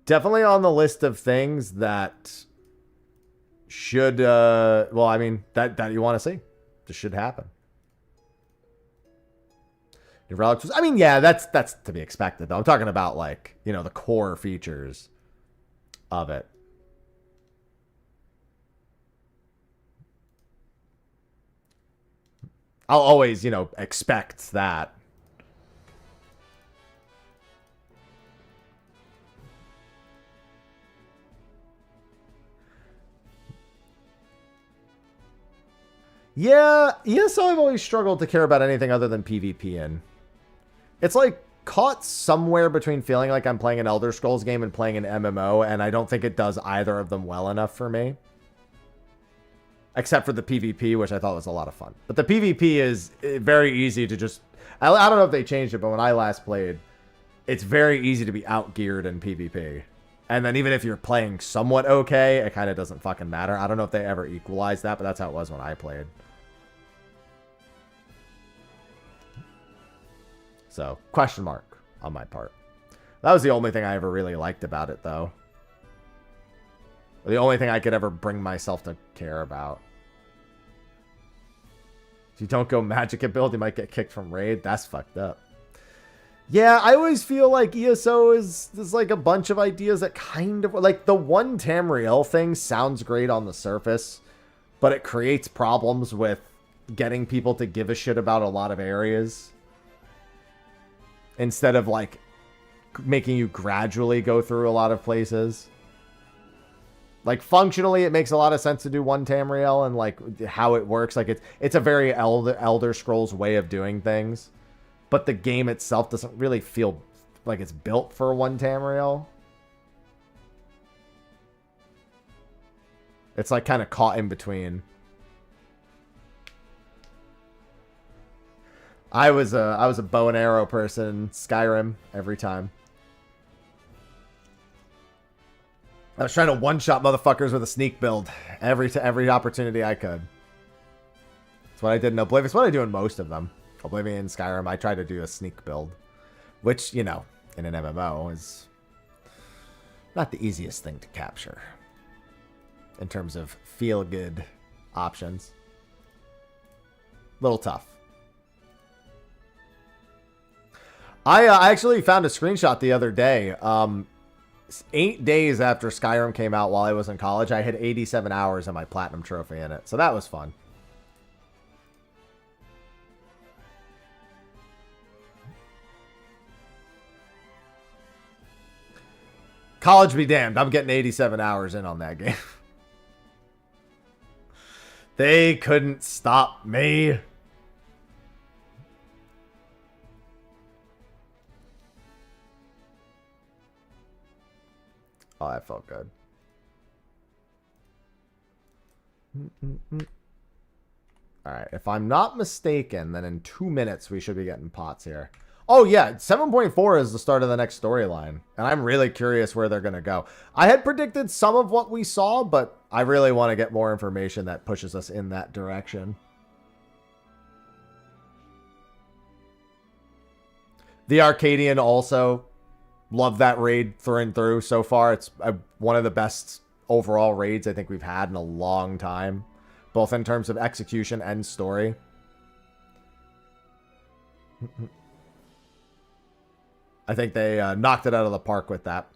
Definitely on the list of things that should, well, I mean, that you want to see. This should happen. New relics was, I mean, yeah, that's to be expected though. I'm talking about like, you know, the core features of it. I'll always, you know, expect that. Yeah, so I've always struggled to care about anything other than PvP in. It's like caught somewhere between feeling like I'm playing an Elder Scrolls game and playing an MMO, and I don't think it does either of them well enough for me. Except for the PvP, which I thought was a lot of fun. But the PvP is very easy to just... I don't know if they changed it, but when I last played, it's very easy to be outgeared in PvP. And then even if you're playing somewhat okay, it kind of doesn't fucking matter. I don't know if they ever equalized that, but that's how it was when I played. So, question mark on my part. That was the only thing I ever really liked about it, though. The only thing I could ever bring myself to care about. If you don't go Magicka build, you might get kicked from raid. That's fucked up. Yeah, I always feel like ESO is like a bunch of ideas that kind of... Like, the one Tamriel thing sounds great on the surface, but it creates problems with getting people to give a shit about a lot of areas. Instead of, like, making you gradually go through a lot of places. Like, functionally, it makes a lot of sense to do one Tamriel and, like, how it works. Like, it's a very Elder Scrolls way of doing things. But the game itself doesn't really feel like it's built for one Tamriel. It's, like, kind of caught in between. I was a bow and arrow person in Skyrim every time. I was trying to one-shot motherfuckers with a sneak build every opportunity I could. That's what I did in Oblivion. It's what I do in most of them. Oblivion and Skyrim, I try to do a sneak build. Which, you know, in an MMO is not the easiest thing to capture. In terms of feel-good options. Little tough. I actually found a screenshot the other day. 8 days after Skyrim came out while I was in college, I had 87 hours of my platinum trophy in it. So that was fun. College be damned. I'm getting 87 hours in on that game. They couldn't stop me. Oh, that felt good. Alright, if I'm not mistaken, then in 2 minutes we should be getting pots here. Oh yeah, 7.4 is the start of the next storyline. And I'm really curious where they're going to go. I had predicted some of what we saw, but I really want to get more information that pushes us in that direction. The Arcadian also... Love that raid through and through so far. It's one of the best overall raids I think we've had in a long time. Both in terms of execution and story. I think they knocked it out of the park with that.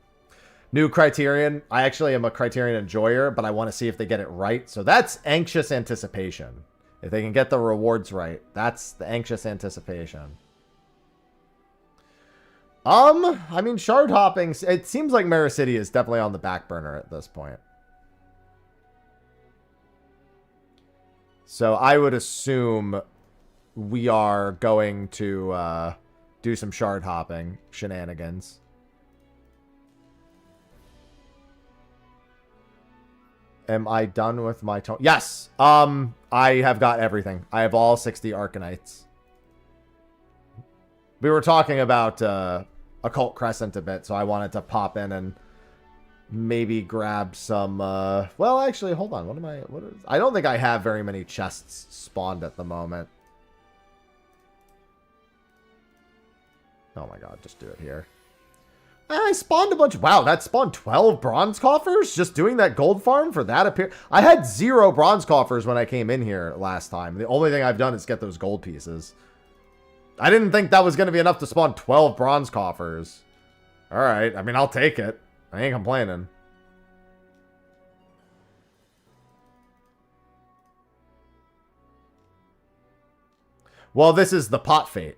New Criterion. I actually am a Criterion enjoyer, but I want to see if they get it right. So that's anxious anticipation. If they can get the rewards right, that's the anxious anticipation. I mean, shard hopping, it seems like Mara City is definitely on the back burner at this point. So I would assume we are going to do some shard hopping shenanigans. Am I done with my tone? Yes! I have got everything. I have all 60 Arcanites. We were talking about Occult Crescent a bit, so I wanted to pop in and maybe grab some... well, actually, hold on. I don't think I have very many chests spawned at the moment. Oh my god, just do it here. I spawned a bunch. Wow, that spawned 12 bronze coffers? Just doing that gold farm for that appear. I had 0 bronze coffers when I came in here last time. The only thing I've done is get those gold pieces. I didn't think that was going to be enough to spawn 12 bronze coffers. Alright, I mean, I'll take it. I ain't complaining. Well, this is the pot fate.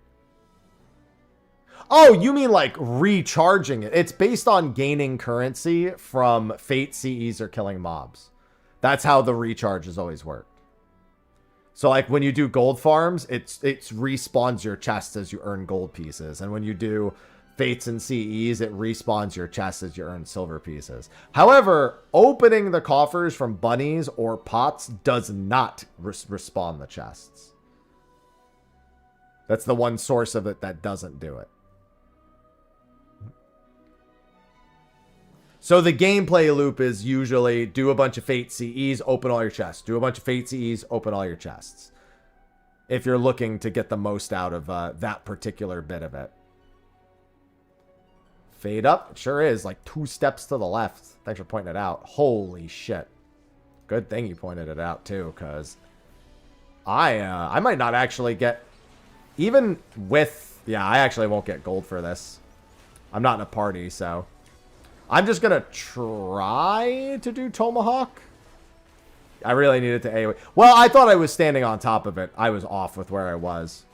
Oh, you mean like recharging it. It's based on gaining currency from fate CEs or killing mobs. That's how the recharges always work. So like when you do gold farms, it respawns your chests as you earn gold pieces. And when you do fates and CEs, it respawns your chests as you earn silver pieces. However, opening the coffers from bunnies or pots does not respawn the chests. That's the one source of it that doesn't do it. So the gameplay loop is usually do a bunch of Fate CEs, open all your chests. Do a bunch of Fate CEs, open all your chests. If you're looking to get the most out of that particular bit of it. Fade up? It sure is. Like 2 steps to the left. Thanks for pointing it out. Holy shit. Good thing you pointed it out too, because I might not actually get... Even with... Yeah, I actually won't get gold for this. I'm not in a party, so... I'm just going to try to do Tomahawk. I really needed to AoE. Well, I thought I was standing on top of it. I was off with where I was.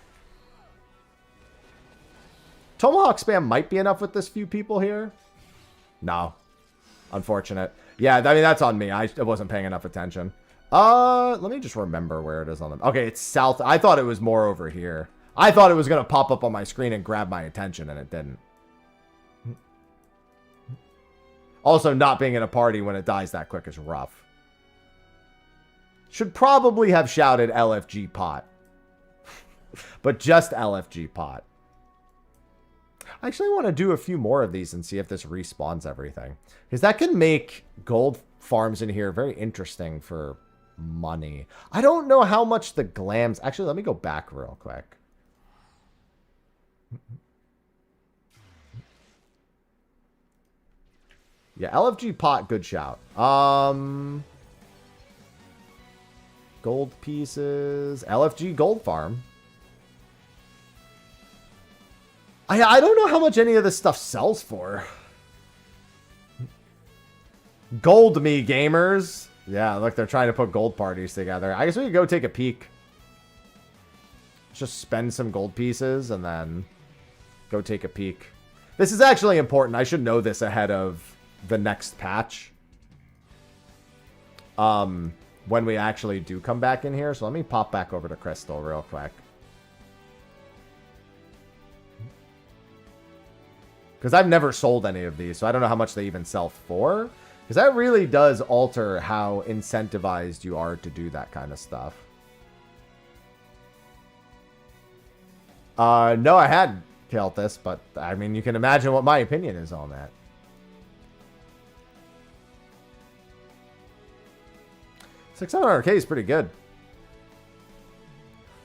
Tomahawk spam might be enough with this few people here. No. Unfortunate. Yeah, I mean, that's on me. I wasn't paying enough attention. Let me just remember where it is on them. Okay, it's south. I thought it was more over here. I thought it was going to pop up on my screen and grab my attention, and it didn't. Also, not being in a party when it dies that quick is rough. Should probably have shouted LFG pot. But just LFG pot. I actually want to do a few more of these and see if this respawns everything. Because that can make gold farms in here very interesting for money. I don't know how much the glams... Actually, let me go back real quick. Yeah, LFG pot, good shout. Gold pieces. LFG gold farm. I don't know how much any of this stuff sells for. Gold me, gamers. Yeah, look, they're trying to put gold parties together. I guess we could go take a peek. Just spend some gold pieces and then go take a peek. This is actually important. I should know this ahead of the next patch. When we actually do come back in here. So let me pop back over to Crystal real quick. Because I've never sold any of these, so I don't know how much they even sell for. Because that really does alter how incentivized you are to do that kind of stuff. No, I had killed this, but I mean, you can imagine what my opinion is on that. 600k is pretty good.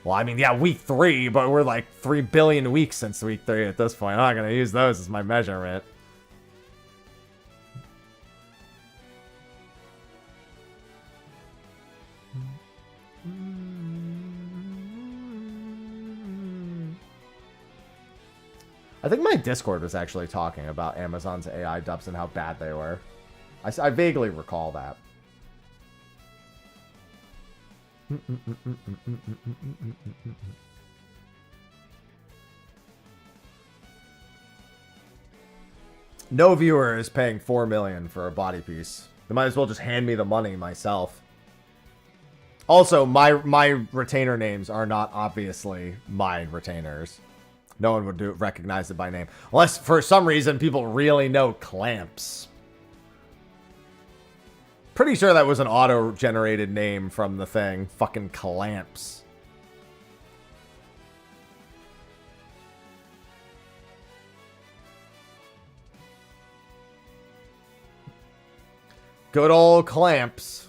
Well, I mean, yeah, week 3, but we're like 3 billion weeks since week 3 at this point. I'm not going to use those as my measurement. I think my Discord was actually talking about Amazon's AI dubs and how bad they were. I vaguely recall that. No viewer is paying 4 million for a body piece. They might as well just hand me the money myself. Also, my retainer names are not obviously my retainers. No one would recognize it by name. Unless, for some reason, people really know Clamps. Pretty sure that was an auto-generated name from the thing. Fucking Clamps. Good old Clamps.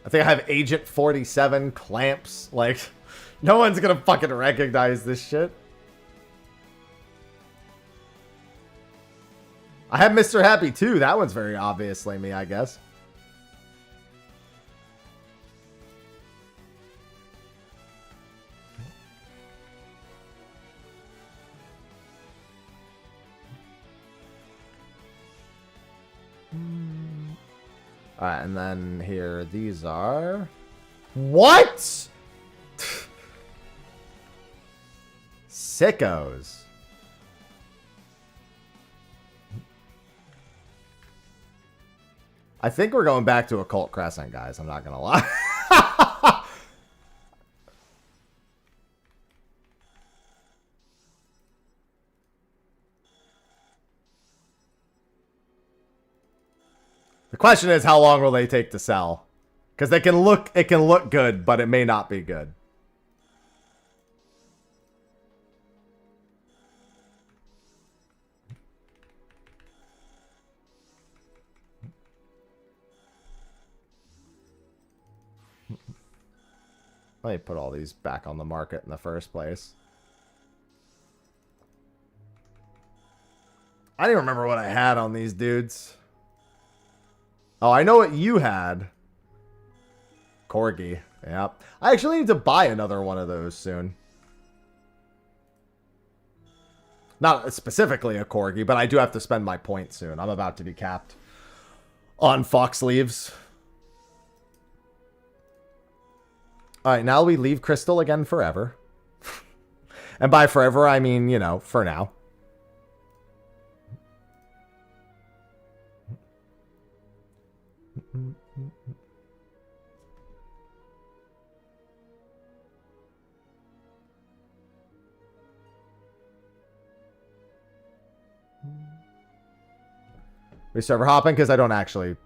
I think I have Agent 47 Clamps. Like, no one's gonna fucking recognize this shit. I have Mr. Happy too. That one's very obviously me, I guess. Alright, and then here, these are... What?! Sickos. I think we're going back to Occult Crescent, guys. I'm not gonna lie. The question is, how long will they take to sell? Because it can look good, but it may not be good. Let me put all these back on the market in the first place. I don't even remember what I had on these dudes. Oh, I know what you had. Corgi. Yep. I actually need to buy another one of those soon. Not specifically a Corgi, but I do have to spend my points soon. I'm about to be capped on fox leaves. Alright, now we leave Crystal again forever. And by forever, I mean, you know, for now. We server hopping because I don't actually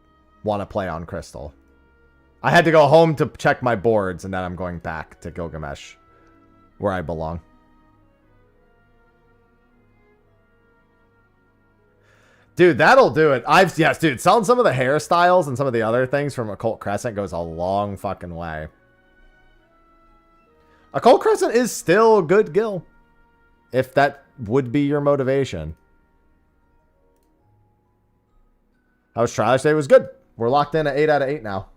want to play on Crystal. I had to go home to check my boards, and then I'm going back to Gilgamesh, where I belong. Dude, that'll do it. Yes, dude, selling some of the hairstyles and some of the other things from Occult Crescent goes a long fucking way. Occult Crescent is still a good gil, if that would be your motivation. How was Trial today? It was good. We're locked in at 8 out of 8 now.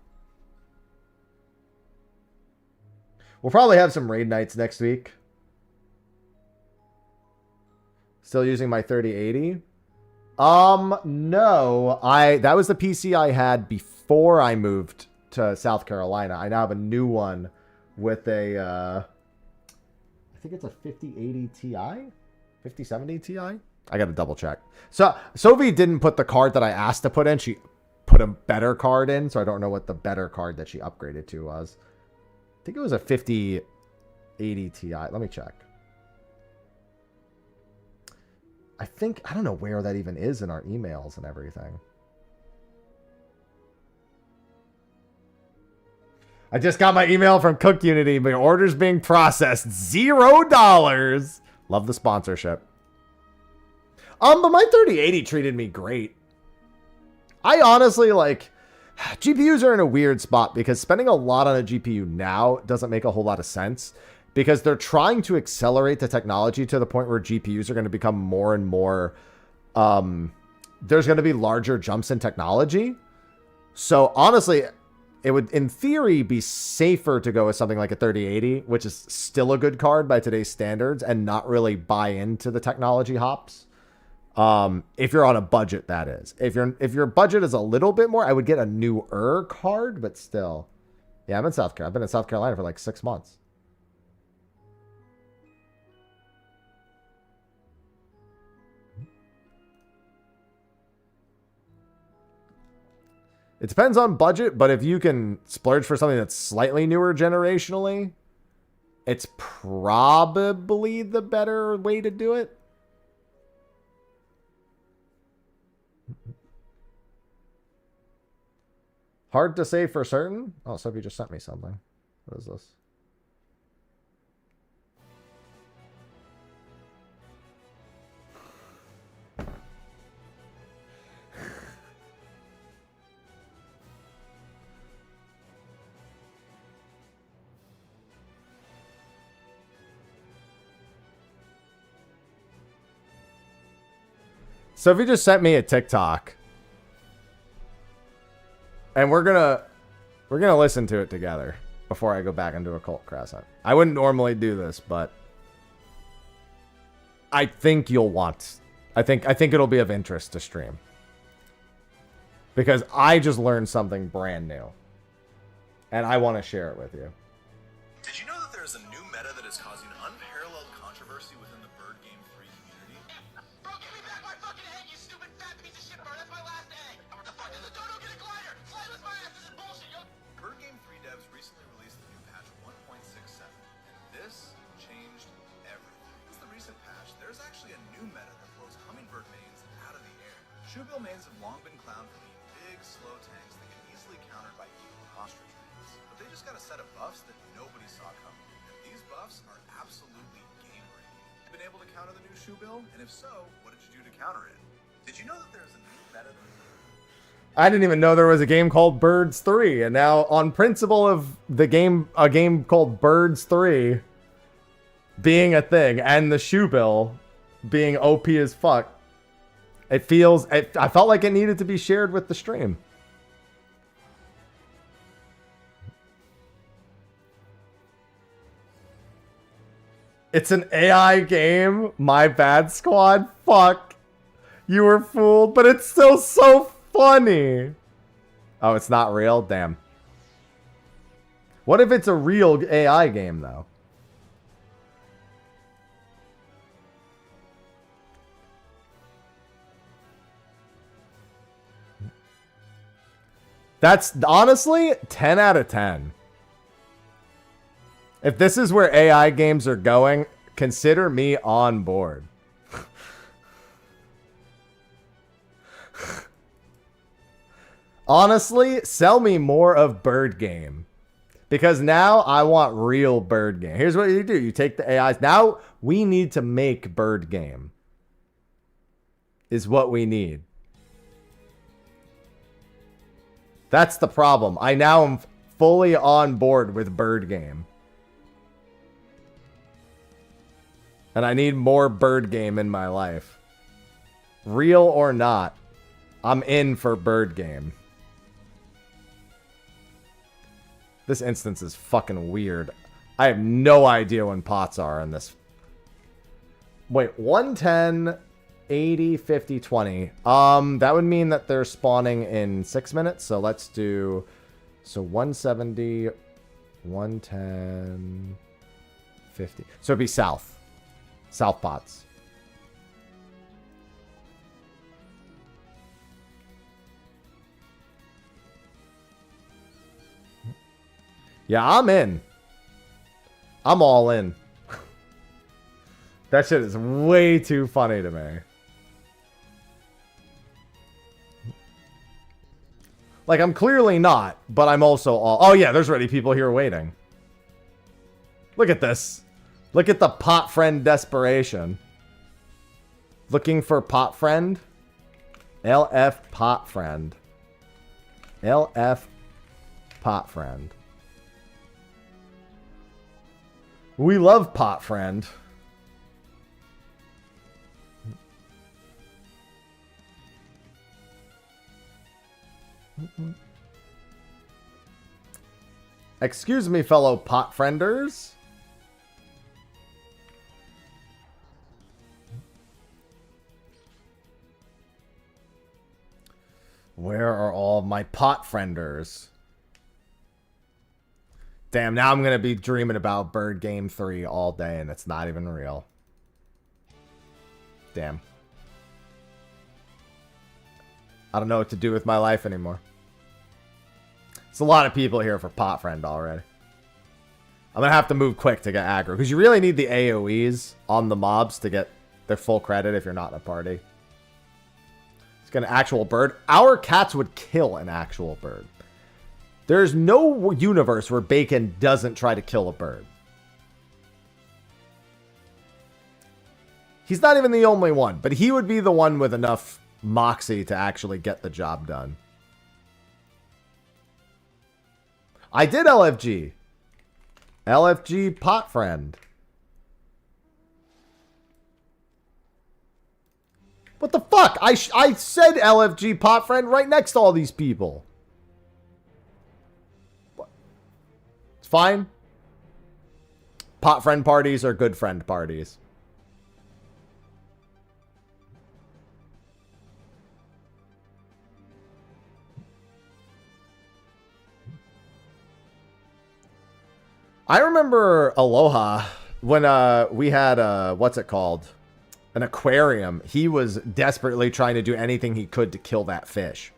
We'll probably have some raid nights next week. Still using my 3080? No. That was the PC I had before I moved to South Carolina. I now have a new one with a, I think it's a 5080 Ti? 5070 Ti? I gotta double check. So, Sophie didn't put the card that I asked to put in. She put a better card in, so I don't know what the better card that she upgraded to was. I think it was a 5080 Ti. Let me check. I don't know where that even is in our emails and everything. I just got my email from Cook Unity. My order's being processed. $0. Love the sponsorship. But my 3080 treated me great. I honestly, like, GPUs are in a weird spot because spending a lot on a GPU now doesn't make a whole lot of sense because they're trying to accelerate the technology to the point where GPUs are going to become more and more, there's going to be larger jumps in technology. So honestly, it would, in theory, be safer to go with something like a 3080, which is still a good card by today's standards, and not really buy into the technology hops. If you're on a budget, that is. If your budget is a little bit more, I would get a newer card, but still. Yeah, I'm in South Carolina. I've been in South Carolina for like 6 months. It depends on budget, but if you can splurge for something that's slightly newer generationally, it's probably the better way to do it. Hard to say for certain. Oh, Sophie just sent me something. What is this? Sophie just sent me a TikTok. And we're gonna listen to it together before I go back into Occult Crescent. I wouldn't normally do this, but I think you'll want. I think it'll be of interest to stream. because I just learned something brand new. And I want to share it with you. Did you know that there is a new meta that is causing unparalleled controversy within the Bird Game 3 community? Bro, give me back my fucking head, you stupid fat piece of shit, bro. That's my last egg. What the fuck does the dodo get a glider? Slide with my ass. This is bullshit, yo. Bird Game 3 devs recently released the new patch 1.67, and this changed everything. Since the recent patch, there's actually a new meta that blows hummingbird mains out of the air. Shoebill mains have long been clowned for being big, slow tanks that get easily countered by eagle and ostrich mains. But they just got a set of buffs that nobody saw coming. And these buffs are absolutely game-breaking. Been able to counter the new Shoebill? And if so, what did you do to counter it? Did you know that there's a new meta that... I didn't even know there was a game called Birds 3, and now on principle of a game called Birds 3 being a thing and the Shoebill being OP as fuck, I felt like it needed to be shared with the stream. It's an AI game. My bad, squad. Fuck. You were fooled, but it's still so funny. Oh, it's not real? Damn. What if it's a real AI game, though? That's honestly 10 out of 10. If this is where AI games are going, consider me on board. Honestly, sell me more of Bird Game. Because now I want real Bird Game. Here's what you do. You take the AIs. Now we need to make Bird Game. Is what we need. That's the problem. I now am fully on board with Bird Game. And I need more Bird Game in my life. Real or not, I'm in for Bird Game. This instance is fucking weird. I have no idea when pots are in this. Wait, 110, 80, 50, 20. That would mean that they're spawning in 6 minutes. So let's do... So 170, 110, 50. So it'd be south. South pots. Yeah, I'm in. I'm all in. That shit is way too funny to me. Like, I'm clearly not, but I'm also all... Oh, yeah, there's already people here waiting. Look at this. Look at the pot friend desperation. Looking for pot friend? LF pot friend. LF pot friend. We love pot friend. Excuse me, fellow pot frienders. Where are all my pot frienders? Damn, now I'm going to be dreaming about Bird Game 3 all day, and it's not even real. Damn. I don't know what to do with my life anymore. It's a lot of people here for pot friend already. I'm going to have to move quick to get aggro, because you really need the AoEs on the mobs to get their full credit if you're not in a party. It's got an actual bird. Our cats would kill an actual bird. There's no universe where Bacon doesn't try to kill a bird. He's not even the only one, but he would be the one with enough moxie to actually get the job done. I did LFG. LFG pot friend. What the fuck? I said LFG pot friend right next to all these people. It's fine. Pot friend parties are good friend parties. I remember Aloha when we had what's it called? An aquarium. He was desperately trying to do anything he could to kill that fish.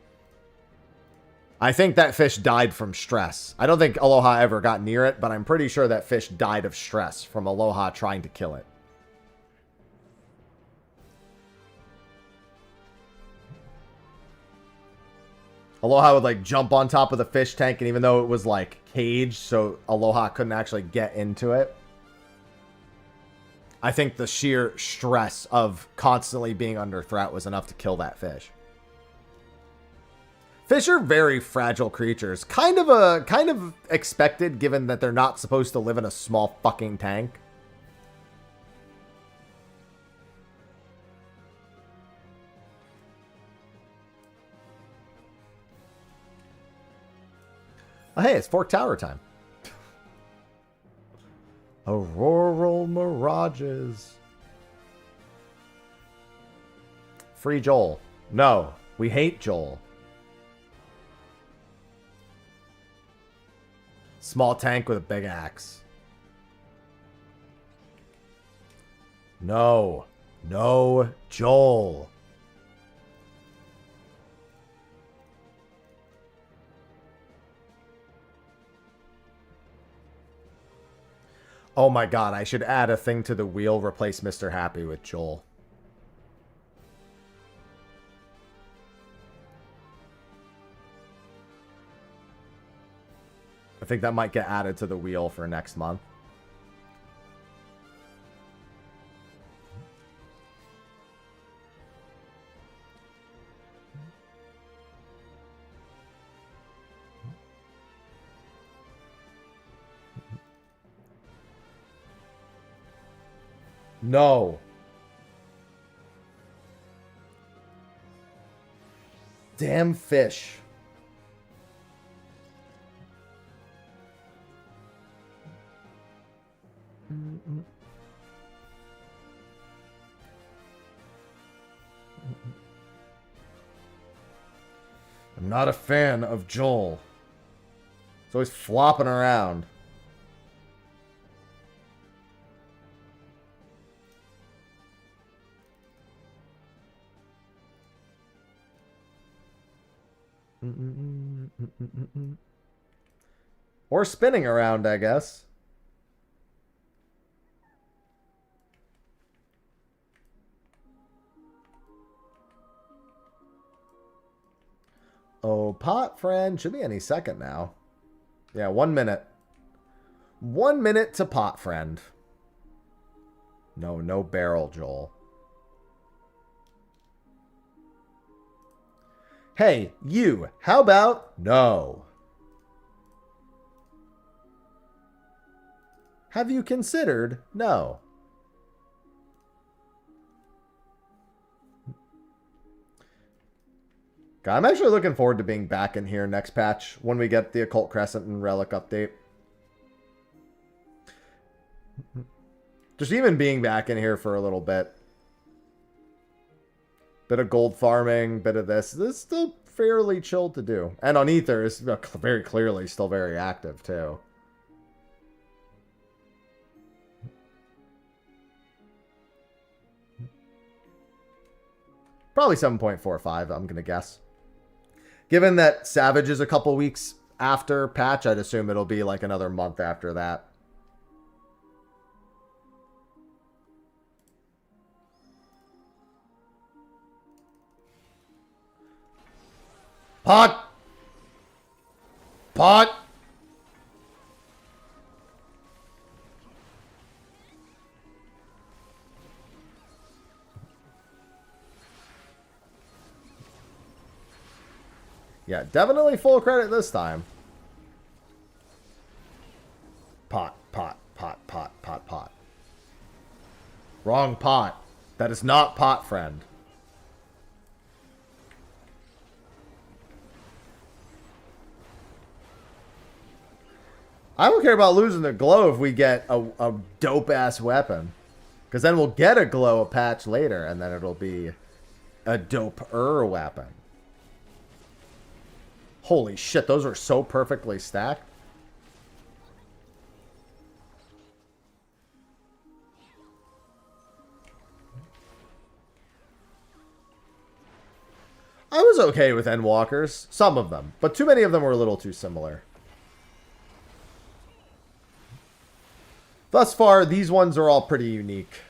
I think that fish died from stress. I don't think Aloha ever got near it, but I'm pretty sure that fish died of stress from Aloha trying to kill it. Aloha would like jump on top of the fish tank, and even though it was like caged, so Aloha couldn't actually get into it, I think the sheer stress of constantly being under threat was enough to kill that fish. Fish are very fragile creatures. Kind of expected, given that they're not supposed to live in a small fucking tank. Oh, hey, it's Fork Tower time. Auroral mirages. Free Joel. No, we hate Joel. Small tank with a big axe. No. No, Joel. Oh my god, I should add a thing to the wheel, replace Mr. Happy with Joel. I think that might get added to the wheel for next month. No. Damn fish. I'm not a fan of Joel. He's always flopping around. Or spinning around, I guess. Oh, pot friend. Should be any second now. Yeah, 1 minute. 1 minute to pot friend. No, no barrel, Joel. Hey, you. How about no? Have you considered no? God, I'm actually looking forward to being back in here next patch when we get the Occult Crescent and Relic update. Just even being back in here for a little bit. Bit of gold farming, bit of this. This is still fairly chill to do. And on Ether is very clearly still very active too. Probably 7.45, I'm going to guess. Given that Savage is a couple weeks after patch, I'd assume it'll be like another month after that. Pot! Pot! Yeah, definitely full credit this time. Pot, pot, pot, pot, pot, pot. Wrong pot. That is not pot, friend. I don't care about losing the glow if we get a dope-ass weapon. Because then we'll get a glow patch later, and then it'll be a dope-er weapon. Holy shit, those are so perfectly stacked. was okay with Endwalkers. Some of them. But too many of them were a little too similar. Thus far, these ones are all pretty unique.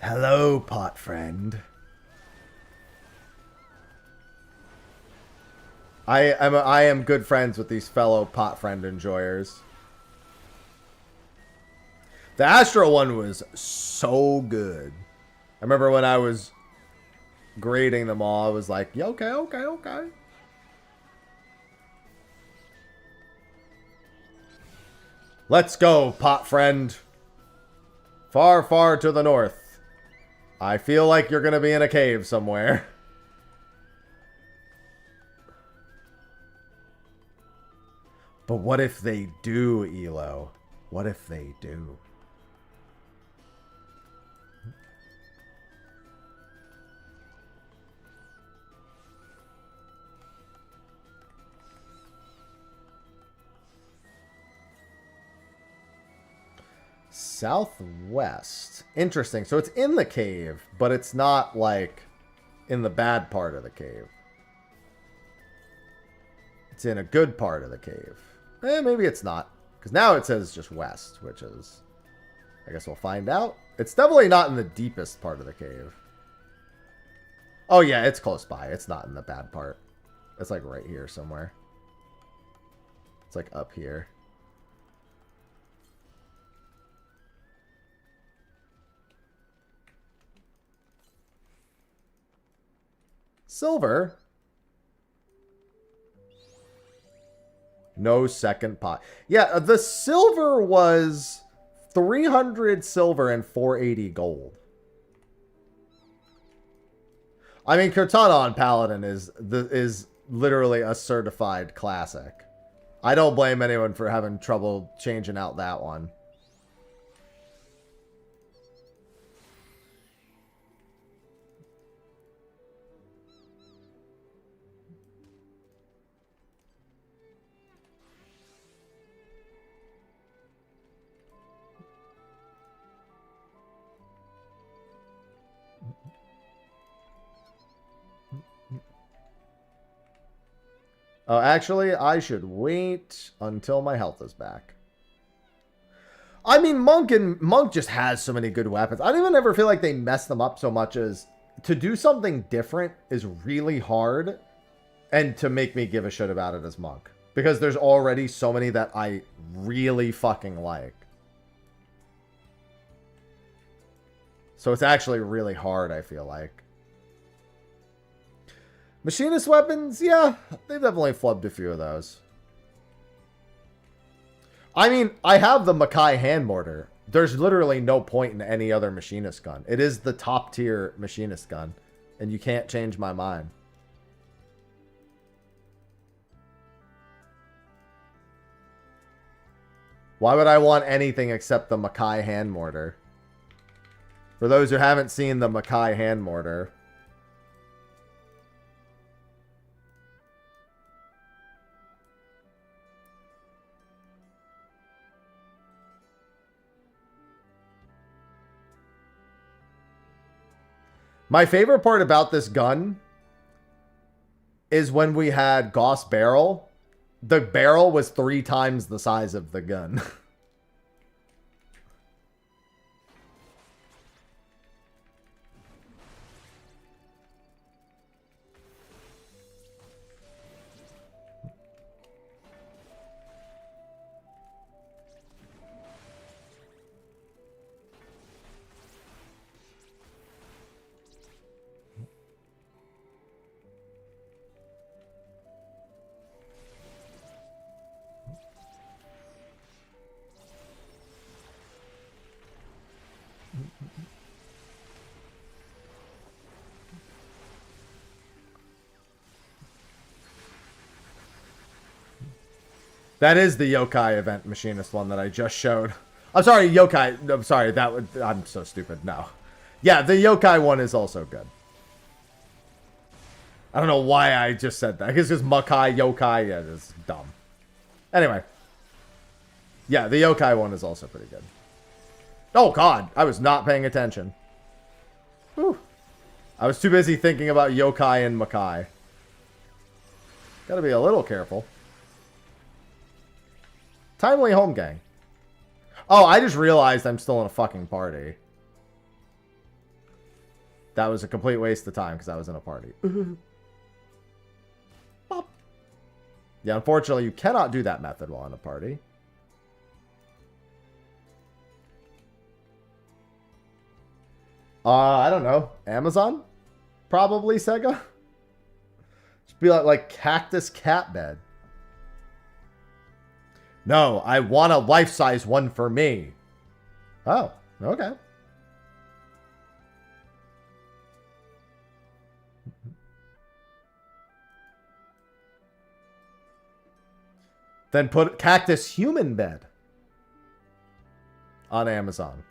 Hello, pot friend. I am good friends with these fellow pot friend enjoyers. The Astro one was so good. I remember when I was grading them all, I was like, yeah, okay, okay, okay. Let's go, pot friend. Far, far to the north. I feel like you're going to be in a cave somewhere. But what if they do, Elo? What if they do? Southwest. Interesting. So it's in the cave, but it's not like in the bad part of the cave. It's in a good part of the cave. Maybe it's not. Because now it says just west, which is... I guess we'll find out. It's definitely not in the deepest part of the cave. Oh yeah, it's close by. It's not in the bad part. It's like right here somewhere. It's like up here. Silver. No second pot. Yeah, the silver was 300 silver and 480 gold. I mean, Cortana on Paladin is literally a certified classic. I don't blame anyone for having trouble changing out that one. Oh, actually, I should wait until my health is back. I mean, Monk just has so many good weapons. I don't even ever feel like they mess them up so much as to do something different is really hard and to make me give a shit about it as Monk. Because there's already so many that I really fucking like. So it's actually really hard, I feel like. Machinist weapons, yeah, they've definitely flubbed a few of those. I mean, I have the Mackay hand mortar. There's literally no point in any other machinist gun. It is the top tier machinist gun, and you can't change my mind. Why would I want anything except the Mackay hand mortar? For those who haven't seen the Mackay hand mortar, my favorite part about this gun is when we had Gauss barrel. The barrel was 3 times the size of the gun. That is the Yokai event machinist one that I just showed. I'm sorry, Yokai. I'm sorry, that would... I'm so stupid. No. Yeah, the Yokai one is also good. I don't know why I just said that. I guess it's Makai, Yokai. Yeah, it's dumb. Anyway. Yeah, the Yokai one is also pretty good. Oh, God. I was not paying attention. Whew. I was too busy thinking about Yokai and Makai. Gotta be a little careful. Timely home gang. Oh, I just realized I'm still in a fucking party. That was a complete waste of time because I was in a party. Bop. Yeah, unfortunately, you cannot do that method while in a party. I don't know. Amazon? Probably Sega? Just be like cactus cat bed. No, I want a life-size one for me. Oh, okay. Then put cactus human bed on Amazon.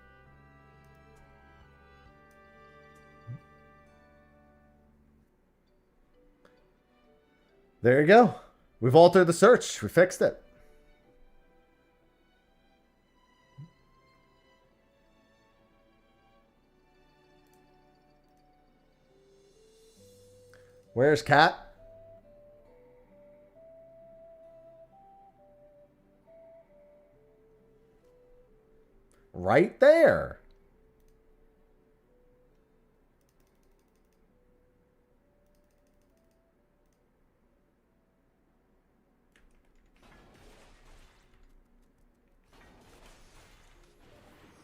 There you go. We've altered the search. We fixed it. Where's Cat? Right there.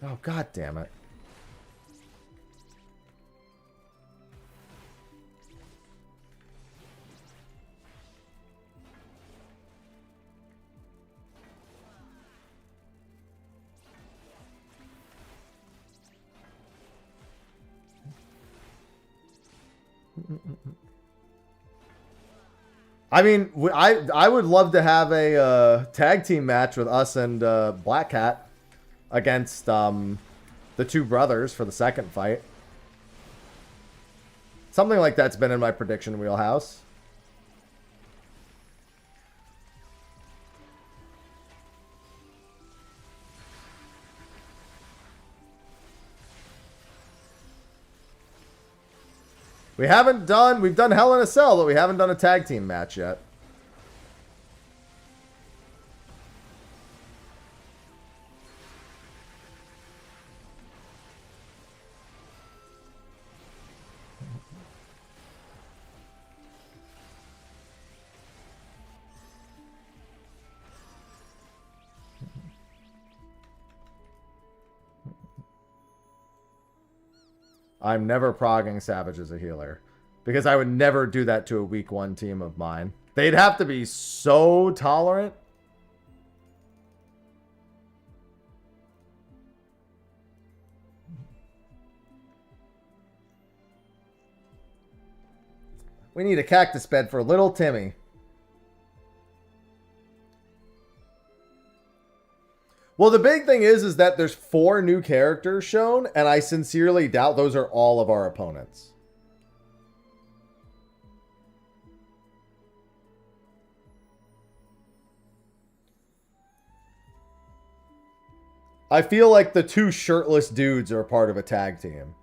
Oh, God damn it. I mean, I would love to have a tag team match with us and Black Cat against the two brothers for the second fight. Something like that's been in my prediction wheelhouse. We've done Hell in a Cell, but we haven't done a tag team match yet. I'm never progging Savage as a healer. Because I would never do that to a week 1 team of mine. They'd have to be so tolerant. We need a cactus bed for little Timmy. Well, the big thing is that there's 4 new characters shown, and I sincerely doubt those are all of our opponents. I feel like the 2 shirtless dudes are a part of a tag team.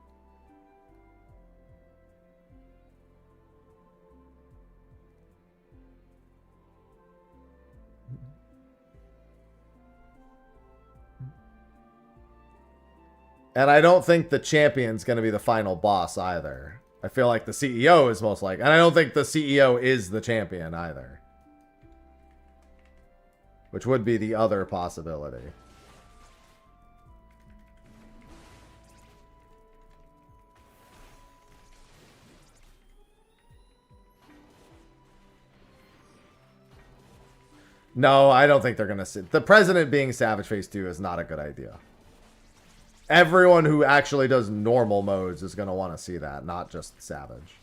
And I don't think the champion's going to be the final boss either. I feel like the CEO is most likely. And I don't think the CEO is the champion either. Which would be the other possibility. No, I don't think they're going to sit. The president being Savage Phase 2 is not a good idea. Everyone who actually does normal modes is going to want to see that, not just Savage.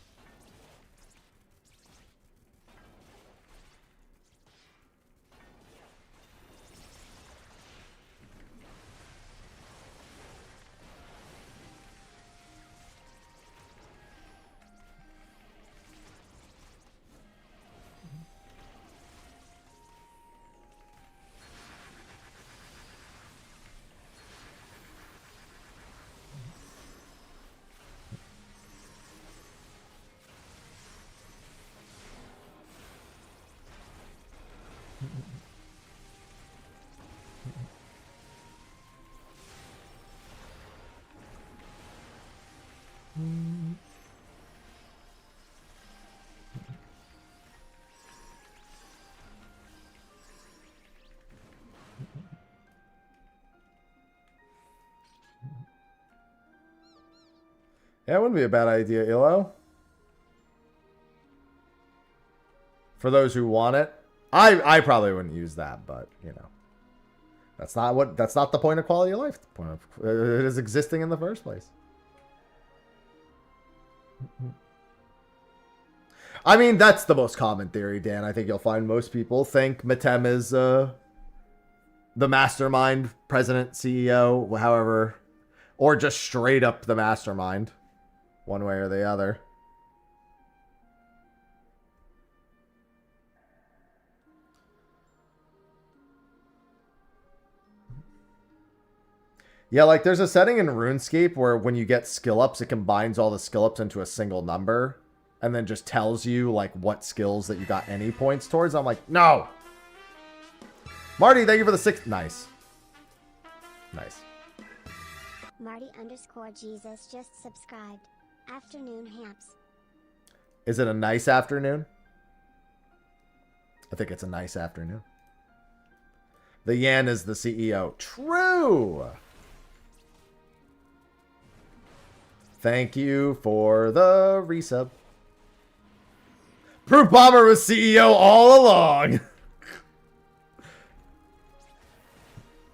Yeah, it wouldn't be a bad idea, Ilo. For those who want it. I probably wouldn't use that, but, you know. That's not the point of quality of life. The point of it is existing in the first place. I mean, that's the most common theory, Dan. I think you'll find most people think Mogtome is the mastermind, president, CEO, however, or just straight up the mastermind, one way or the other. Yeah, like there's a setting in RuneScape where when you get skill ups, it combines all the skill ups into a single number and then just tells you like what skills that you got any points towards. I'm like, no. Marty, thank you for the 6. Nice. Nice. Marty_Jesus just subscribed. Afternoon Hamps. Is it a nice afternoon? I think it's a nice afternoon. The Yan is the CEO. True. Thank you for the resub. Proof Bomber was CEO all along.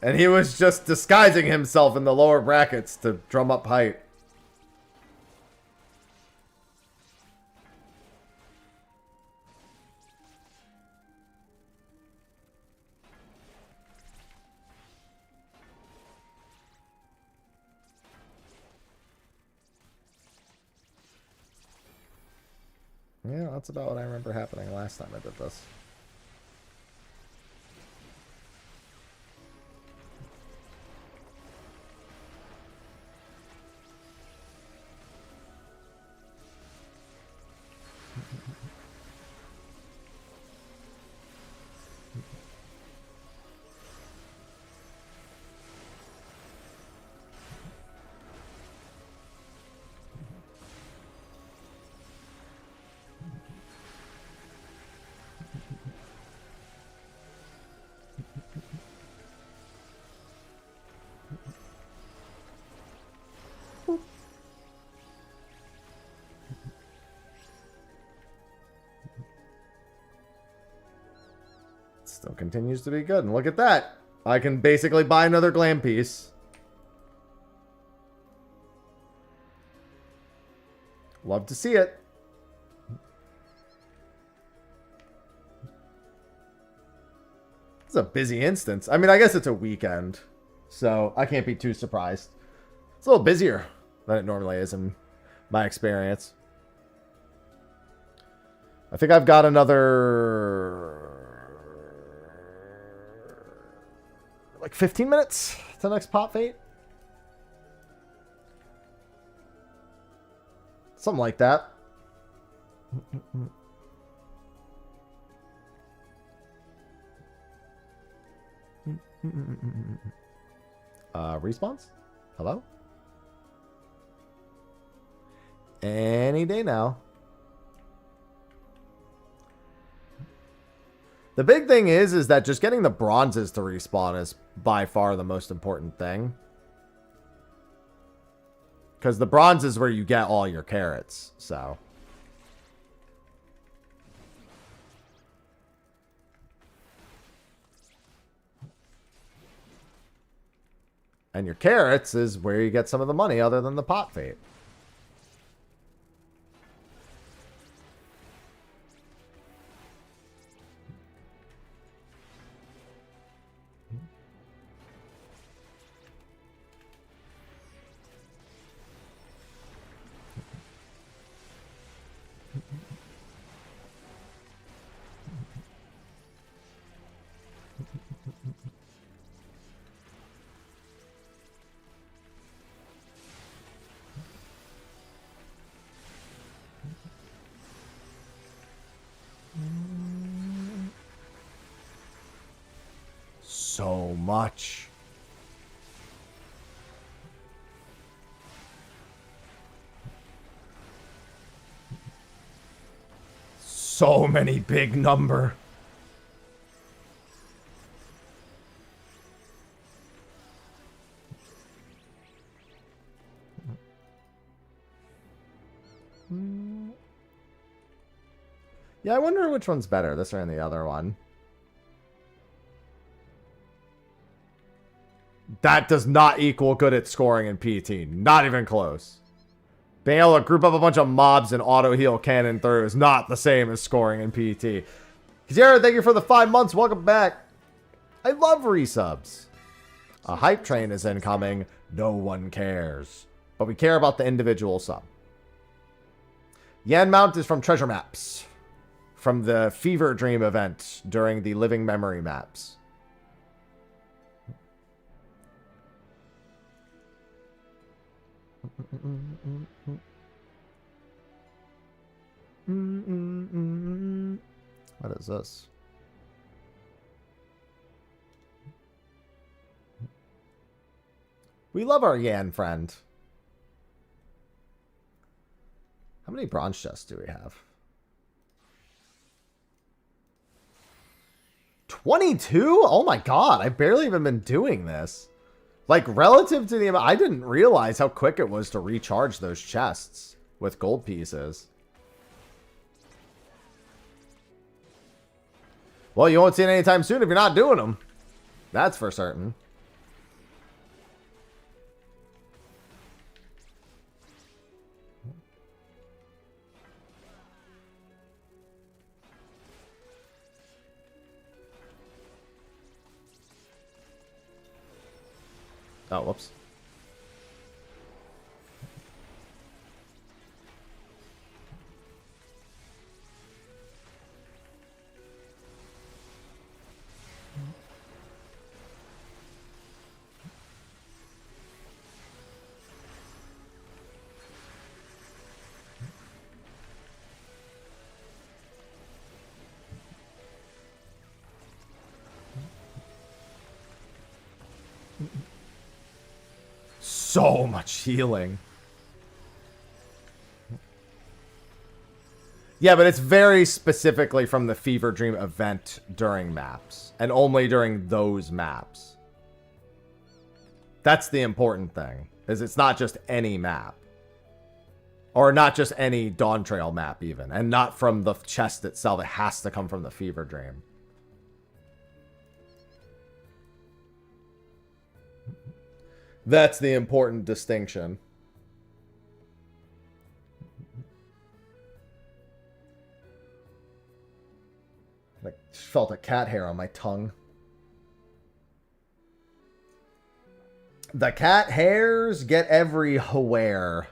And he was just disguising himself in the lower brackets to drum up height. Yeah, that's about what I remember happening last time I did this. Still continues to be good. And look at that. I can basically buy another glam piece. Love to see it. It's a busy instance. I mean, I guess it's a weekend, so I can't be too surprised. It's a little busier than it normally is in my experience. I think I've got another like 15 minutes to the next pot fate. Something like that. Respawns? Hello? Any day now. The big thing is that just getting the bronzes to respawn is by far the most important thing. Because the bronze is where you get all your carrots, so. And your carrots is where you get some of the money other than the pot fate. so much. So many big number. Yeah, I wonder which one's better, this or the other one. That does not equal good at scoring in PT. Not even close. Being able to group up a bunch of mobs and auto-heal cannon through is not the same as scoring in PT. Kazera, thank you for the 5 months. Welcome back. I love resubs. A hype train is incoming. No one cares. But we care about the individual sub. Yan Mount is from Treasure Maps. From the Fever Dream event during the Living Memory maps. What is this? We love our Yan friend. How many bronze chests do we have? 22? Oh my god, I've barely even been doing this. Like, relative to the amount, I didn't realize how quick it was to recharge those chests with gold pieces. Well, you won't see it anytime soon if you're not doing them. That's for certain. Oh, whoops. So much healing. Yeah, but it's very specifically from the Fever Dream event during maps. And only during those maps. That's the important thing. Is it's not just any map. Or not just any Dawntrail map even. And not from the chest itself. It has to come from the Fever Dream. That's the important distinction. I just felt a cat hair on my tongue. The cat hairs get everywhere.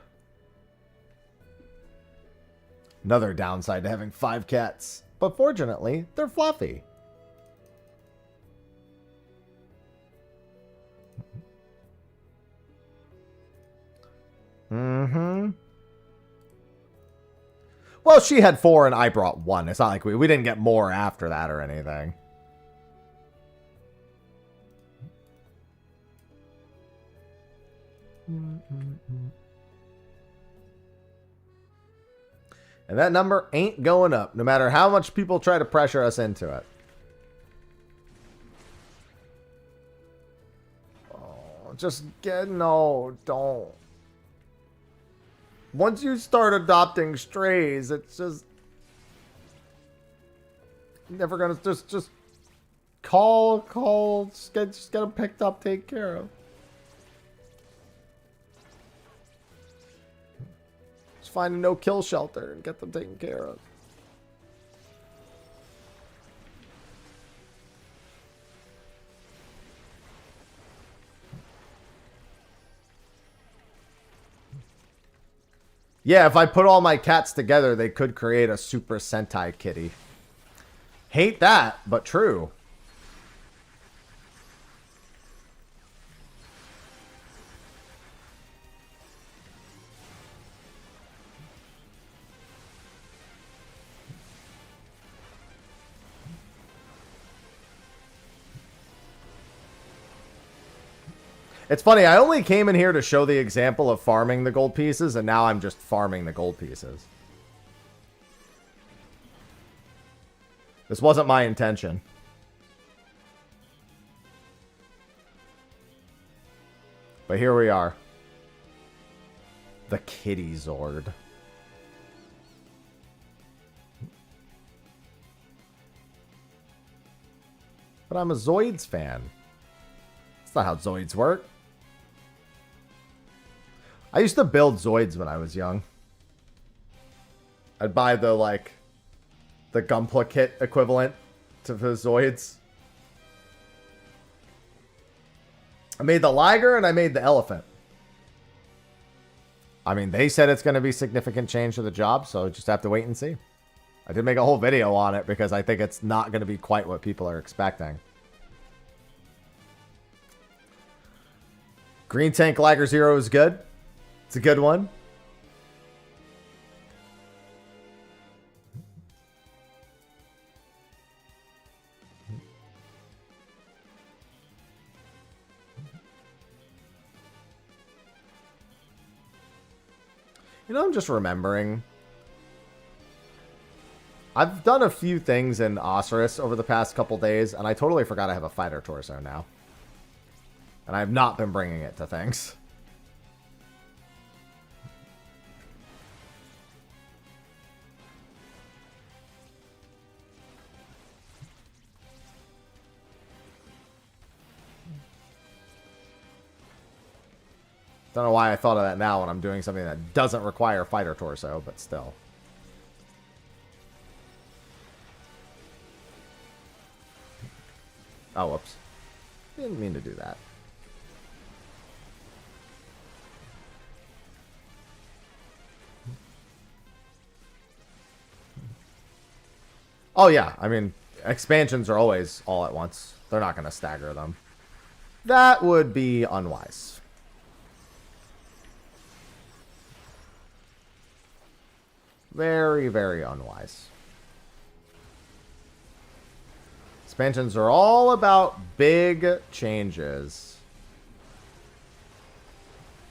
Another downside to having 5 cats. But fortunately, they're fluffy. Mm-hmm. Well, she had 4 and I brought 1. It's not like we didn't get more after that or anything. And that number ain't going up, no matter how much people try to pressure us into it. Oh, just get... No, don't. Once you start adopting strays, it's just... Never gonna... Just call, just get them picked up, take care of. Just find a no-kill shelter and get them taken care of. Yeah, if I put all my cats together, they could create a Super Sentai kitty. Hate that, but true. It's funny, I only came in here to show the example of farming the gold pieces, and now I'm just farming the gold pieces. This wasn't my intention. But here we are. The Kitty Zord. But I'm a Zoids fan. That's not how Zoids work. I used to build Zoids when I was young. I'd buy the, like, the Gunpla kit equivalent to the Zoids. I made the Liger and I made the Elephant. I mean, they said it's going to be significant change to the job, so just have to wait and see. I did make a whole video on it because I think it's not going to be quite what people are expecting. Green Tank Liger Zero is good. It's a good one. You know, I'm just remembering. I've done a few things in Osiris over the past couple days, and I totally forgot I have a fighter torso now. And I have not been bringing it to things. Don't know why I thought of that now when I'm doing something that doesn't require fighter torso, but still. Oh, whoops. Didn't mean to do that. Oh, yeah. I mean, expansions are always all at once. They're not going to stagger them. That would be unwise. Very, very unwise. Expansions are all about big changes.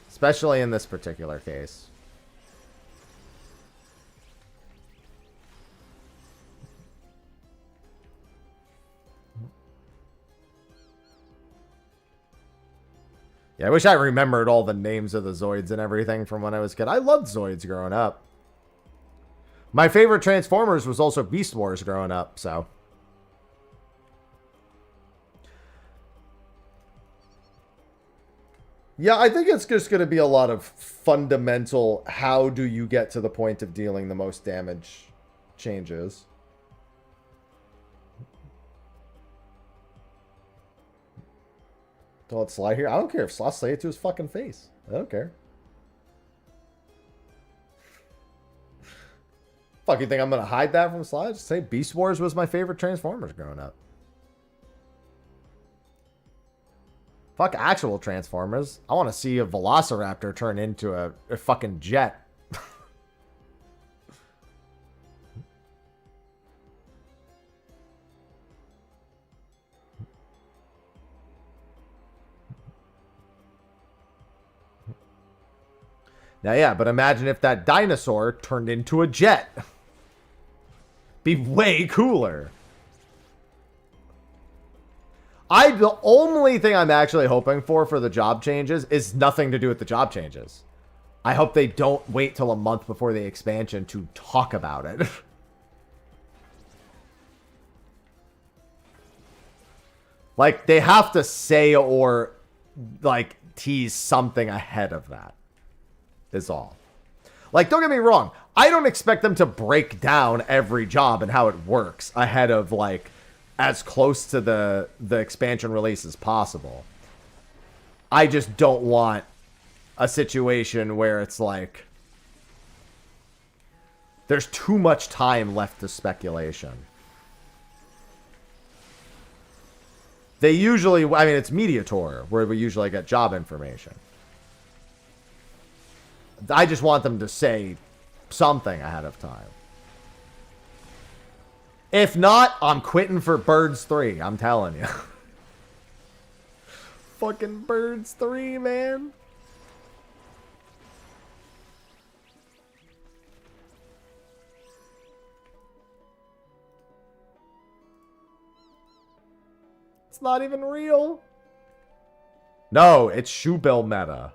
Especially in this particular case. Yeah, I wish I remembered all the names of the Zoids and everything from when I was a kid. I loved Zoids growing up. My favorite Transformers was also Beast Wars growing up, so. Yeah, I think it's just going to be a lot of fundamental, how do you get to the point of dealing the most damage changes. Don't let Sly here. I don't care if Sly say it to his fucking face. I don't care. Fuck, you think I'm going to hide that from Sly? Just say Beast Wars was my favorite Transformers growing up. Fuck actual Transformers. I want to see a Velociraptor turn into a fucking jet. Now, yeah, but imagine if that dinosaur turned into a jet. Be way cooler. The only thing I'm actually hoping for the job changes is nothing to do with the job changes. I hope they don't wait till a month before the expansion to talk about it. Like, they have to say or, like, tease something ahead of that. Is all. Like, don't get me wrong. I don't expect them to break down every job and how it works ahead of, like, as close to the expansion release as possible. I just don't want a situation where it's like there's too much time left to speculation. They usually, I mean, it's Media Tour where we usually get job information. I just want them to say something ahead of time. If not, I'm quitting for Birds 3. I'm telling you. fucking birds 3, man. It's not even real. No, it's shoe bill meta.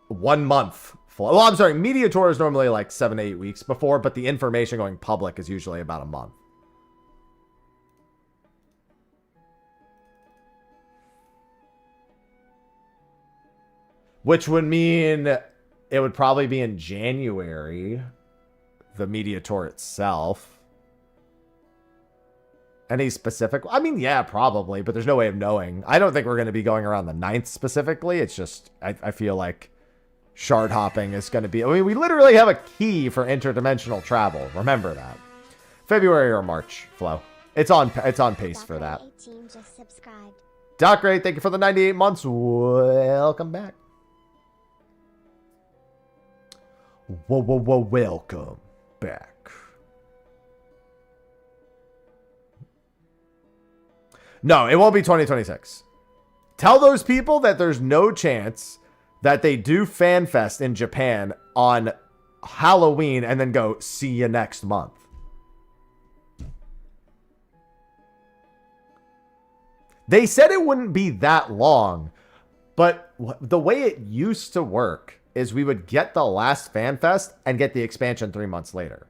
One month. Well, I'm sorry. Media tour is normally like 7 to 8 weeks before, but the information going public is usually about a month. Which would mean it would probably be in January, the media tour itself. Any specific? I mean, yeah, probably, but there's no way of knowing. I don't think we're going to be going around the 9th specifically. It's just, I feel like shard hopping is going to be... I mean, we literally have a key for interdimensional travel. Remember that. February or March, Flo. It's on pace for that. 18 just subscribed. Doc Ray, thank you for the 98 months. Welcome back. Welcome back. No, it won't be 2026. Tell those people that there's no chance that they do FanFest in Japan on Halloween and then go, see you next month. They said it wouldn't be that long, but the way it used to work is we would get the last FanFest and get the expansion 3 months later.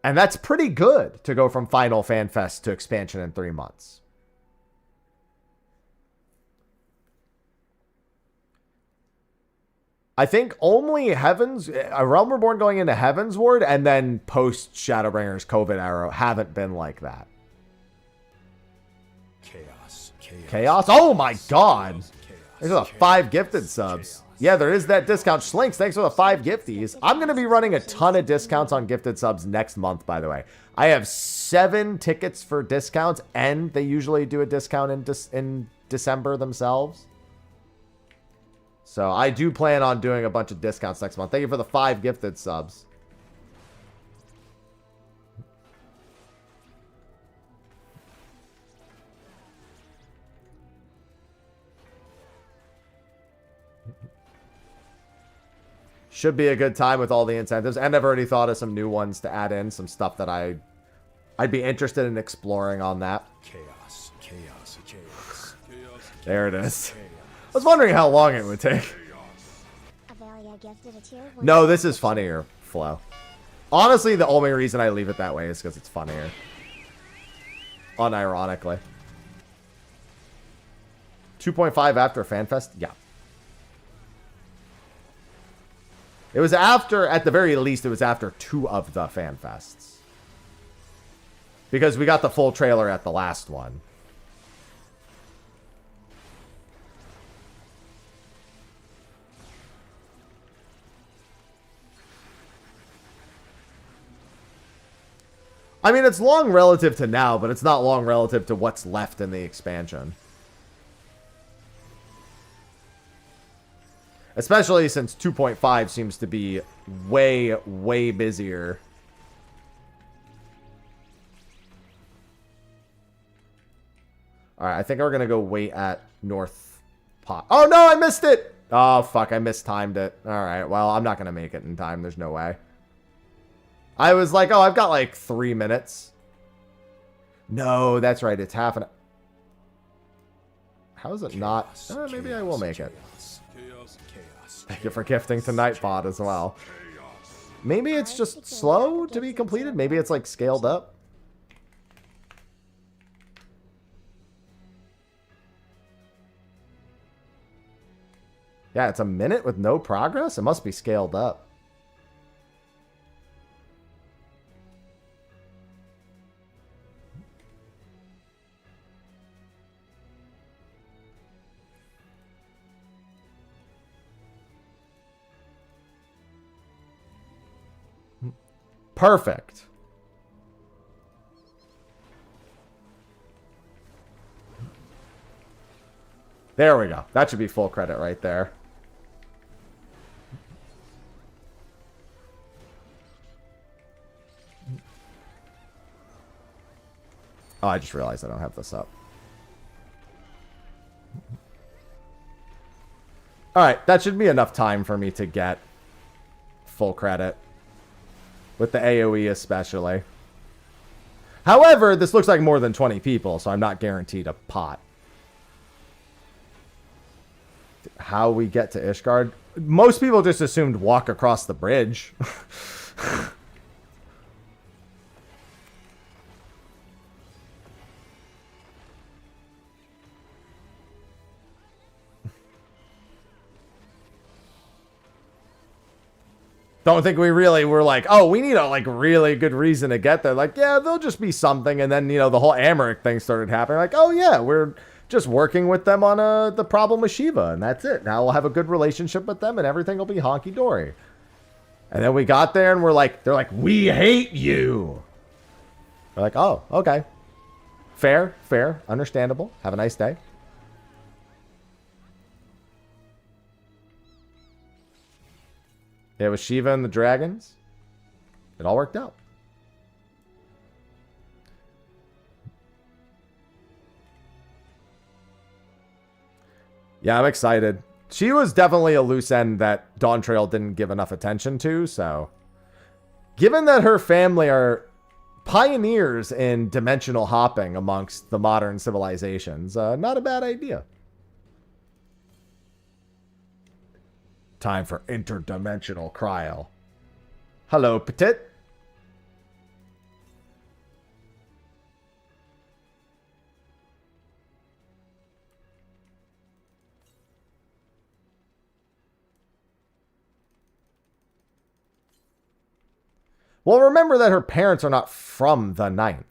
And that's pretty good to go from final FanFest to expansion in 3 months. I think only Heavens, a Realm Reborn going into Heaven's Ward and then post Shadowbringers COVID Arrow haven't been like that. Chaos? Oh my god! There's a 5 gifted subs. Yeah, there is that discount. Schlinks, thanks for the 5 gifties. I'm going to be running a ton of discounts on gifted subs next month, by the way. I have 7 tickets for discounts, and they usually do a discount in December themselves. So I do plan on doing a bunch of discounts next month. Thank you for the 5 gifted subs. Should be a good time with all the incentives. And I've already thought of some new ones to add in. Some stuff that I'd be interested in exploring on that. Chaos. There it is. I was wondering how long it would take. Avelia gifted a tier 1. No, this is funnier, Flo. Honestly, the only reason I leave it that way is because it's funnier. Unironically. 2.5 after FanFest? Yeah. It was after, at the very least, it was after 2 of the FanFests. Because we got the full trailer at the last one. I mean, it's long relative to now, but it's not long relative to what's left in the expansion. Especially since 2.5 seems to be way, way busier. Alright, I think we're going to go wait at North Pot. Oh, no, I missed it! Oh, fuck, I mistimed it. Alright, well, I'm not going to make it in time. There's no way. I was like, oh, I've got like 3 minutes. No, that's right. It's half an... How is it not? Maybe I will make it. Thank you for gifting to Nightbot as well. Maybe it's just slow to be completed. Maybe it's like scaled up. Yeah, it's a minute with no progress. It must be scaled up. Perfect. There we go. That should be full credit right there. Oh, I just realized I don't have this up. Alright, that should be enough time for me to get full credit. With the AoE especially. However, this looks like more than 20 people, so I'm not guaranteed a pot. How we get to Ishgard? Most people just assumed walk across the bridge. Don't think we really were like, oh, we need a like really good reason to get there. Like, yeah, there'll just be something. And then, you know, the whole Amaric thing started happening. Like, oh yeah, we're just working with them on the problem with Shiva. And that's it. Now we'll have a good relationship with them and everything will be honky-dory. And then we got there and they're like, we hate you. We're like, oh, okay. Fair, understandable. Have a nice day. It was Shiva and the dragons. It all worked out. Yeah, I'm excited. She was definitely a loose end that Dawntrail didn't give enough attention to, so... Given that her family are pioneers in dimensional hopping amongst the modern civilizations, not a bad idea. Time for interdimensional cryo. Hello, Petit. Well, remember that her parents are not from the Ninth.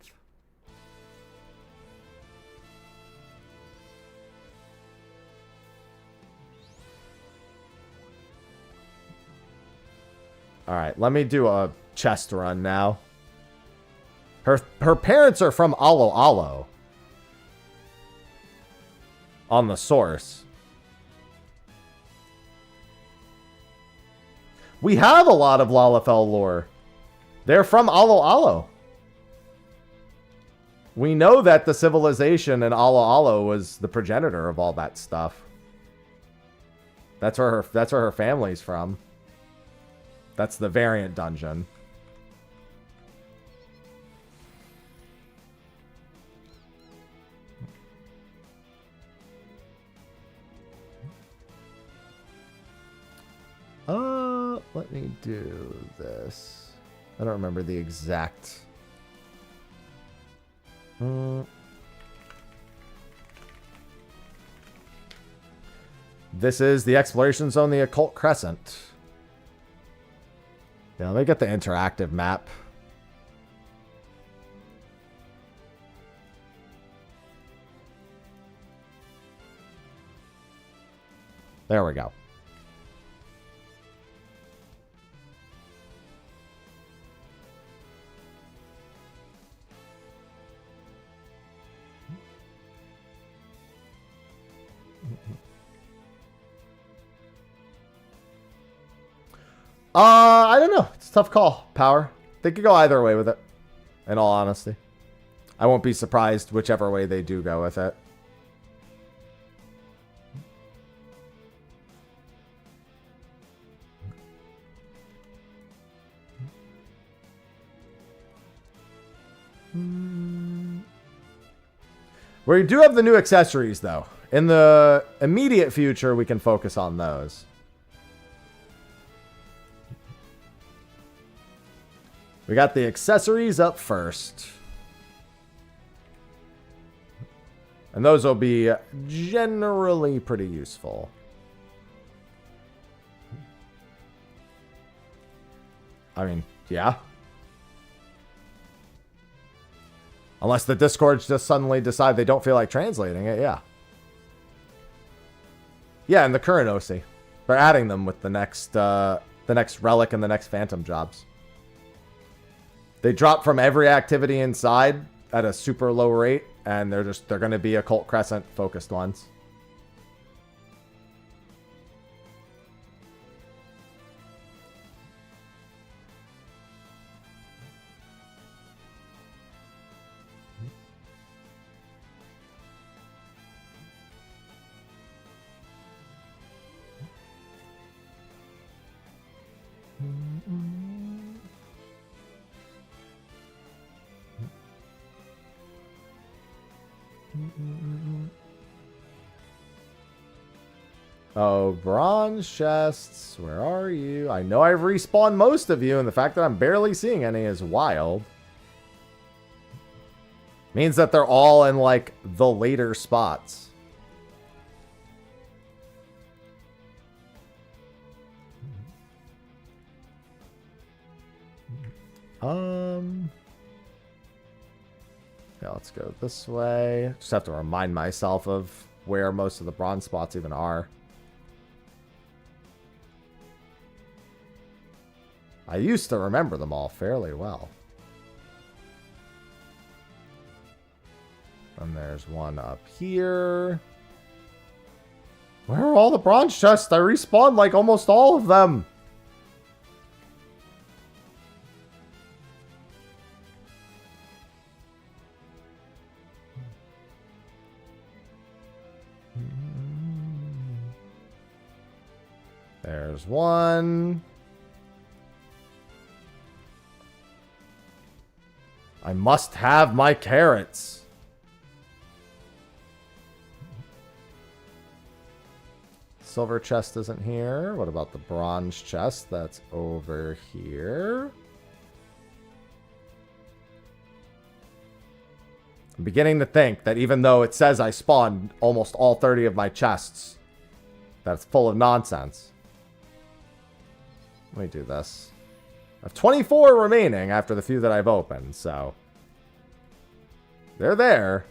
All right, let me do a chest run now. Her parents are from Alo Alo. On the source. We have a lot of Lalafell lore. They're from Alo Alo. We know that the civilization in Alo Alo was the progenitor of all that stuff. That's where her family's from. That's the variant dungeon. Let me do this. I don't remember the exact... This is the exploration zone, the Occult Crescent. Yeah, let me get the interactive map. There we go. I don't know. It's a tough call, Power. They could go either way with it, in all honesty. I won't be surprised whichever way they do go with it. We do have the new accessories, though. In the immediate future, we can focus on those. We got the accessories up first. And those will be generally pretty useful. I mean, yeah. Unless the Discords just suddenly decide they don't feel like translating it, yeah. Yeah, and the current OC. They're adding them with the next relic and the next phantom jobs. They drop from every activity inside at a super low rate, and they're going to be Occult Crescent focused ones. Oh, bronze chests, where are you? I know I've respawned most of you, and the fact that I'm barely seeing any is wild. Means that they're all in, like, the later spots. Yeah, let's go this way. Just have to remind myself of where most of the bronze spots even are. I used to remember them all fairly well. And there's one up here. Where are all the bronze chests? I respawned like almost all of them. There's one. I must have my carrots. Silver chest isn't here. What about the bronze chest? That's over here. I'm beginning to think that even though it says I spawned almost all 30 of my chests, that's full of nonsense. Let me do this. I have 24 remaining after the few that I've opened, so they're there.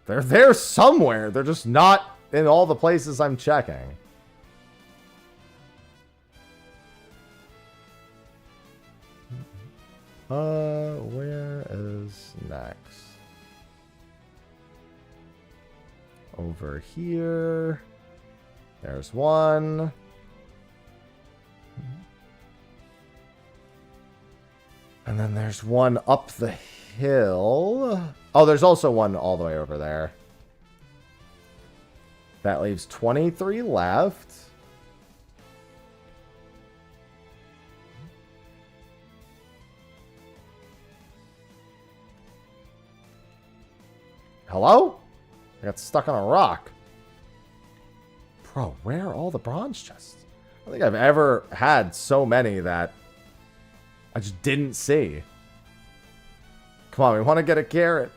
They're there somewhere. They're just not in all the places I'm checking. Where is next? Over here. There's one. And then there's one up the hill. Oh, there's also one all the way over there. That leaves 23 left. Hello? I got stuck on a rock. Bro, where are all the bronze chests? I don't think I've ever had so many that I just didn't see. Come on, we want to get a carrot.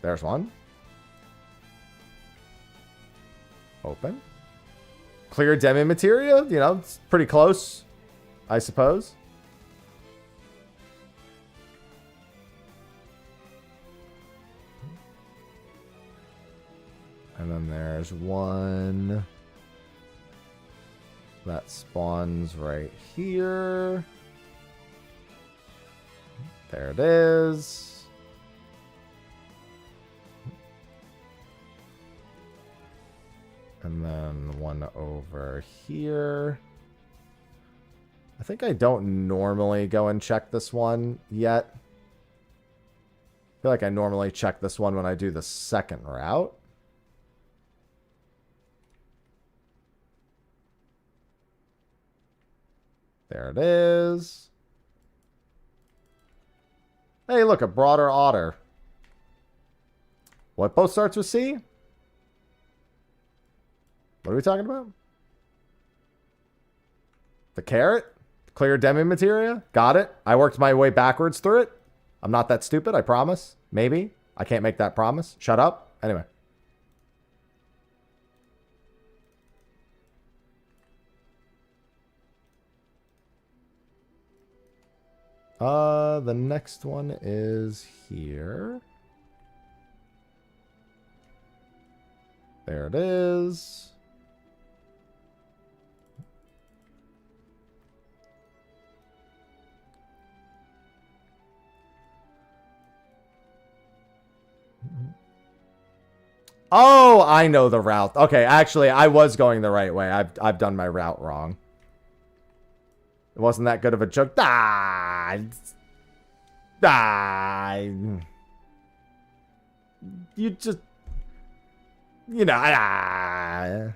There's one. Open. Clear demi materia. You know, it's pretty close, I suppose. And then there's one that spawns right here. There it is. And then one over here. I think I don't normally go and check this one yet. I feel like I normally check this one when I do the second route. There it is. Hey, look, a broader otter. What both starts with C? What are we talking about? The carrot? Clear demi materia? Got it. I worked my way backwards through it. I'm not that stupid, I promise. Maybe. I can't make that promise. Shut up. Anyway. The next one is here. There it is. Oh, I know the route. Okay, actually, I was going the right way. I've done my route wrong. It wasn't that good of a joke. You just, you know,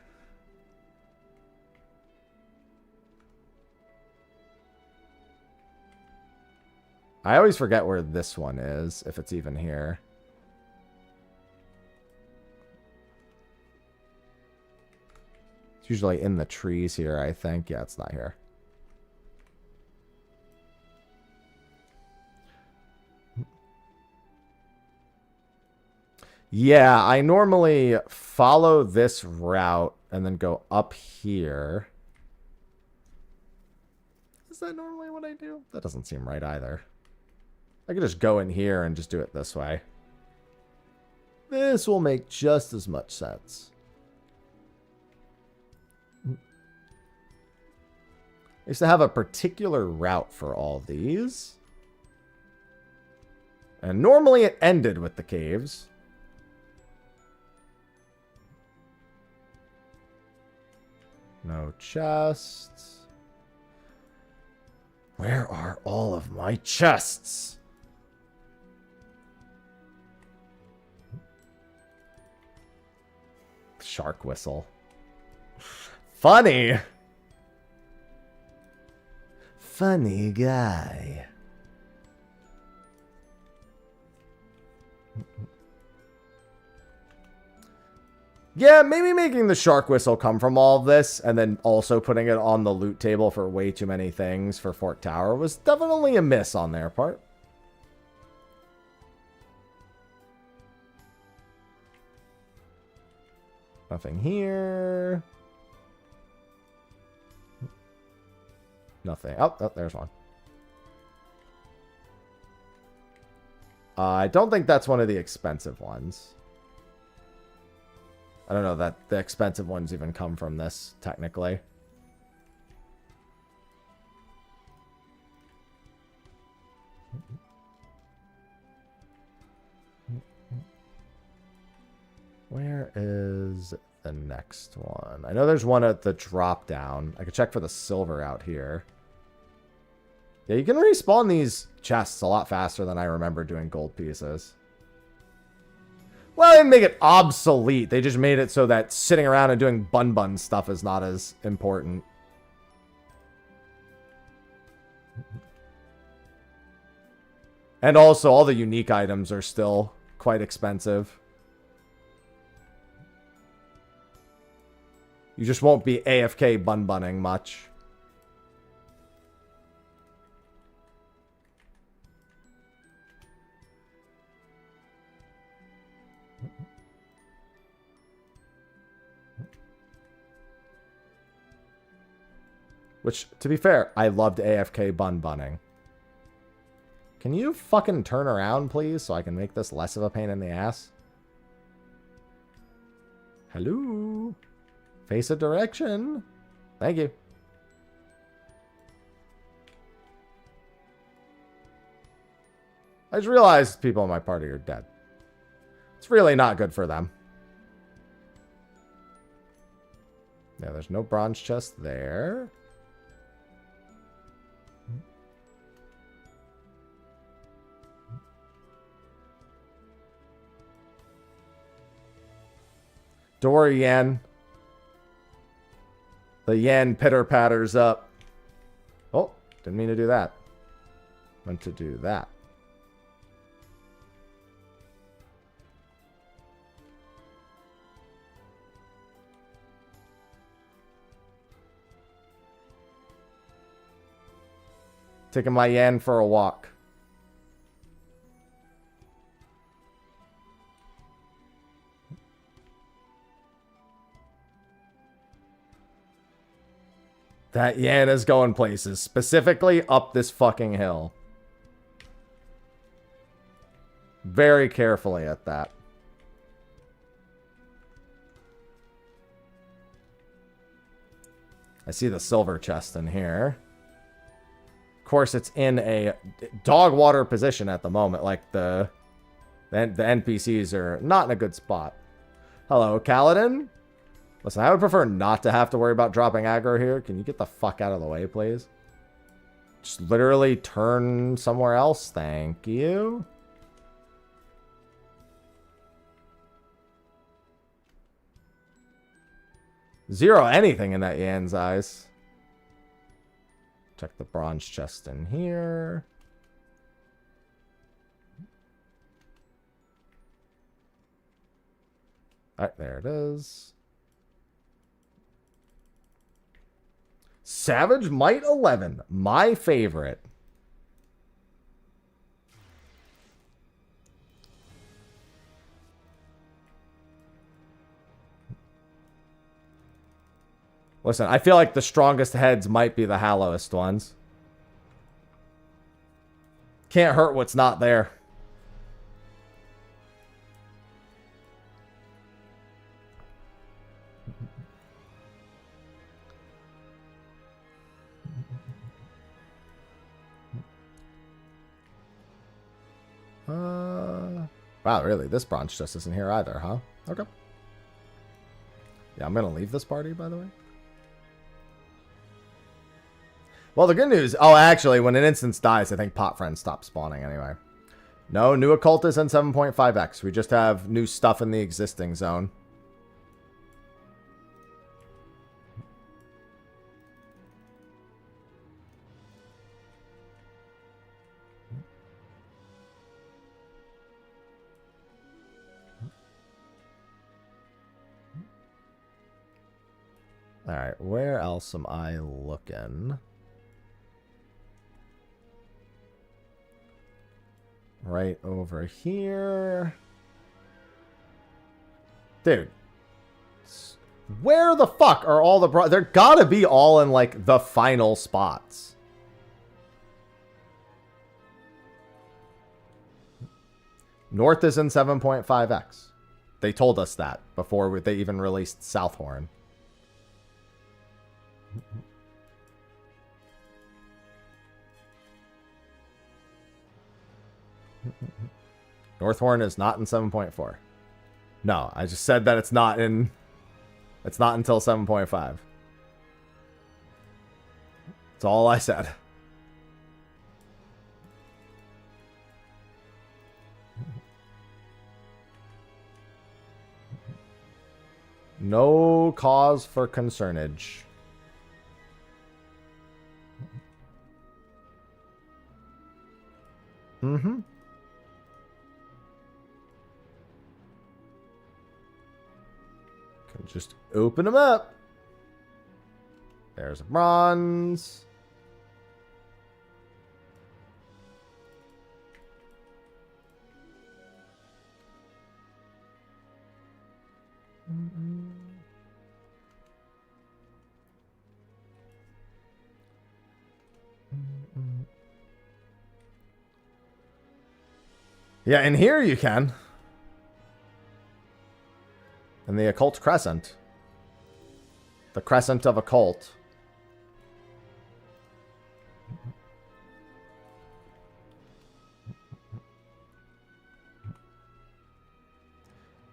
I always forget where this one is, if it's even here. It's usually in the trees here, I think. Yeah, it's not here. Yeah, I normally follow this route and then go up here. Is that normally what I do? That doesn't seem right either. I could just go in here and just do it this way. This will make just as much sense. I used to have a particular route for all these. And normally it ended with the caves. No chests. Where are all of my chests? Shark whistle. Funny. Funny guy. Yeah, maybe making the shark whistle come from all of this and then also putting it on the loot table for way too many things for Fort Tower was definitely a miss on their part. Nothing here. Nothing. Oh, there's one. I don't think that's one of the expensive ones. I don't know that the expensive ones even come from this, technically. Where is the next one? I know there's one at the drop down. I could check for the silver out here. Yeah, you can respawn these chests a lot faster than I remember doing gold pieces. Well, they didn't make it obsolete. They just made it so that sitting around and doing bun stuff is not as important. And also, all the unique items are still quite expensive. You just won't be AFK bunning much. Which, to be fair, I loved AFK bunning. Can you fucking turn around, please, so I can make this less of a pain in the ass? Hello? Face a direction. Thank you. I just realized people in my party are dead. It's really not good for them. Yeah, there's no bronze chest there. Door yen. The yen pitter patters up. Oh, didn't mean to do that. Meant to do that. Taking my yen for a walk. That yen is going places, specifically up this fucking hill. Very carefully at that. I see the silver chest in here. Of course, it's in a dog water position at the moment. Like, the NPCs are not in a good spot. Hello, Kaladin. Listen, I would prefer not to have to worry about dropping aggro here. Can you get the fuck out of the way, please? Just literally turn somewhere else. Thank you. Zero anything in that Yan's eyes. Check the bronze chest in here. Alright, there it is. Savage Might 11. My favorite. Listen, I feel like the strongest heads might be the hallowest ones. Can't hurt what's not there. Wow, really? This bronze just isn't here either, huh? Okay. Yeah, I'm going to leave this party, by the way. Well, the good news... Oh, actually, when an instance dies, I think pot friends stop spawning anyway. No, new occultists and 7.5x. We just have new stuff in the existing zone. Alright, where else am I looking? Right over here. Dude. Where the fuck are all the... They're gotta be all in, like, the final spots. North is in 7.5x. They told us that before they even released Southhorn. Northhorn is not in 7.4. No, I just said that it's not in... It's not until 7.5. That's all I said. No cause for concernage. Mm-hmm. Can just open them up. There's a bronze. Yeah, and here you can. And the occult crescent. The crescent of occult.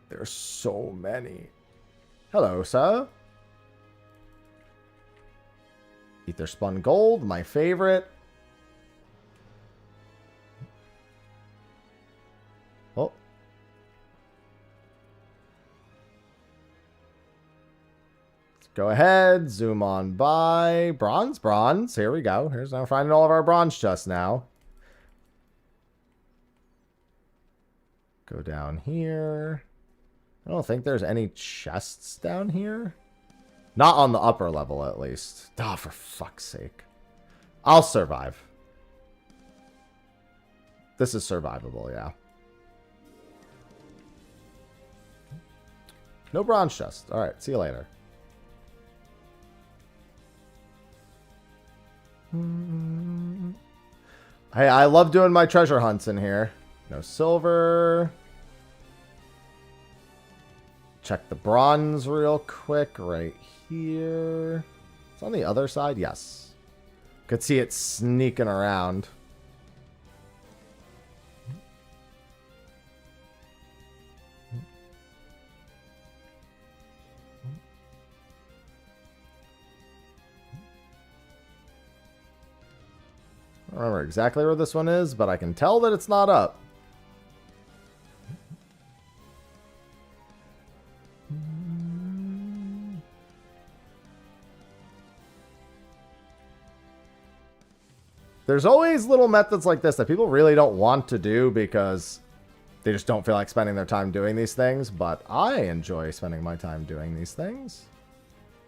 There's so many. Hello, sir. Ether spun gold, my favorite. Oh. Let's go ahead, zoom on by. Bronze, bronze. Here we go. Here's I'm finding all of our bronze chests now. Go down here. I don't think there's any chests down here. Not on the upper level, at least. Oh, for fuck's sake. I'll survive. This is survivable, yeah. No bronze chest. Alright, see you later. Hey, I love doing my treasure hunts in here. No silver. Check the bronze real quick right here. It's on the other side. Yes. Could see it sneaking around. I don't remember exactly where this one is, but I can tell that it's not up. There's always little methods like this that people really don't want to do because They just don't feel like spending their time doing these things, but I enjoy spending my time doing these things.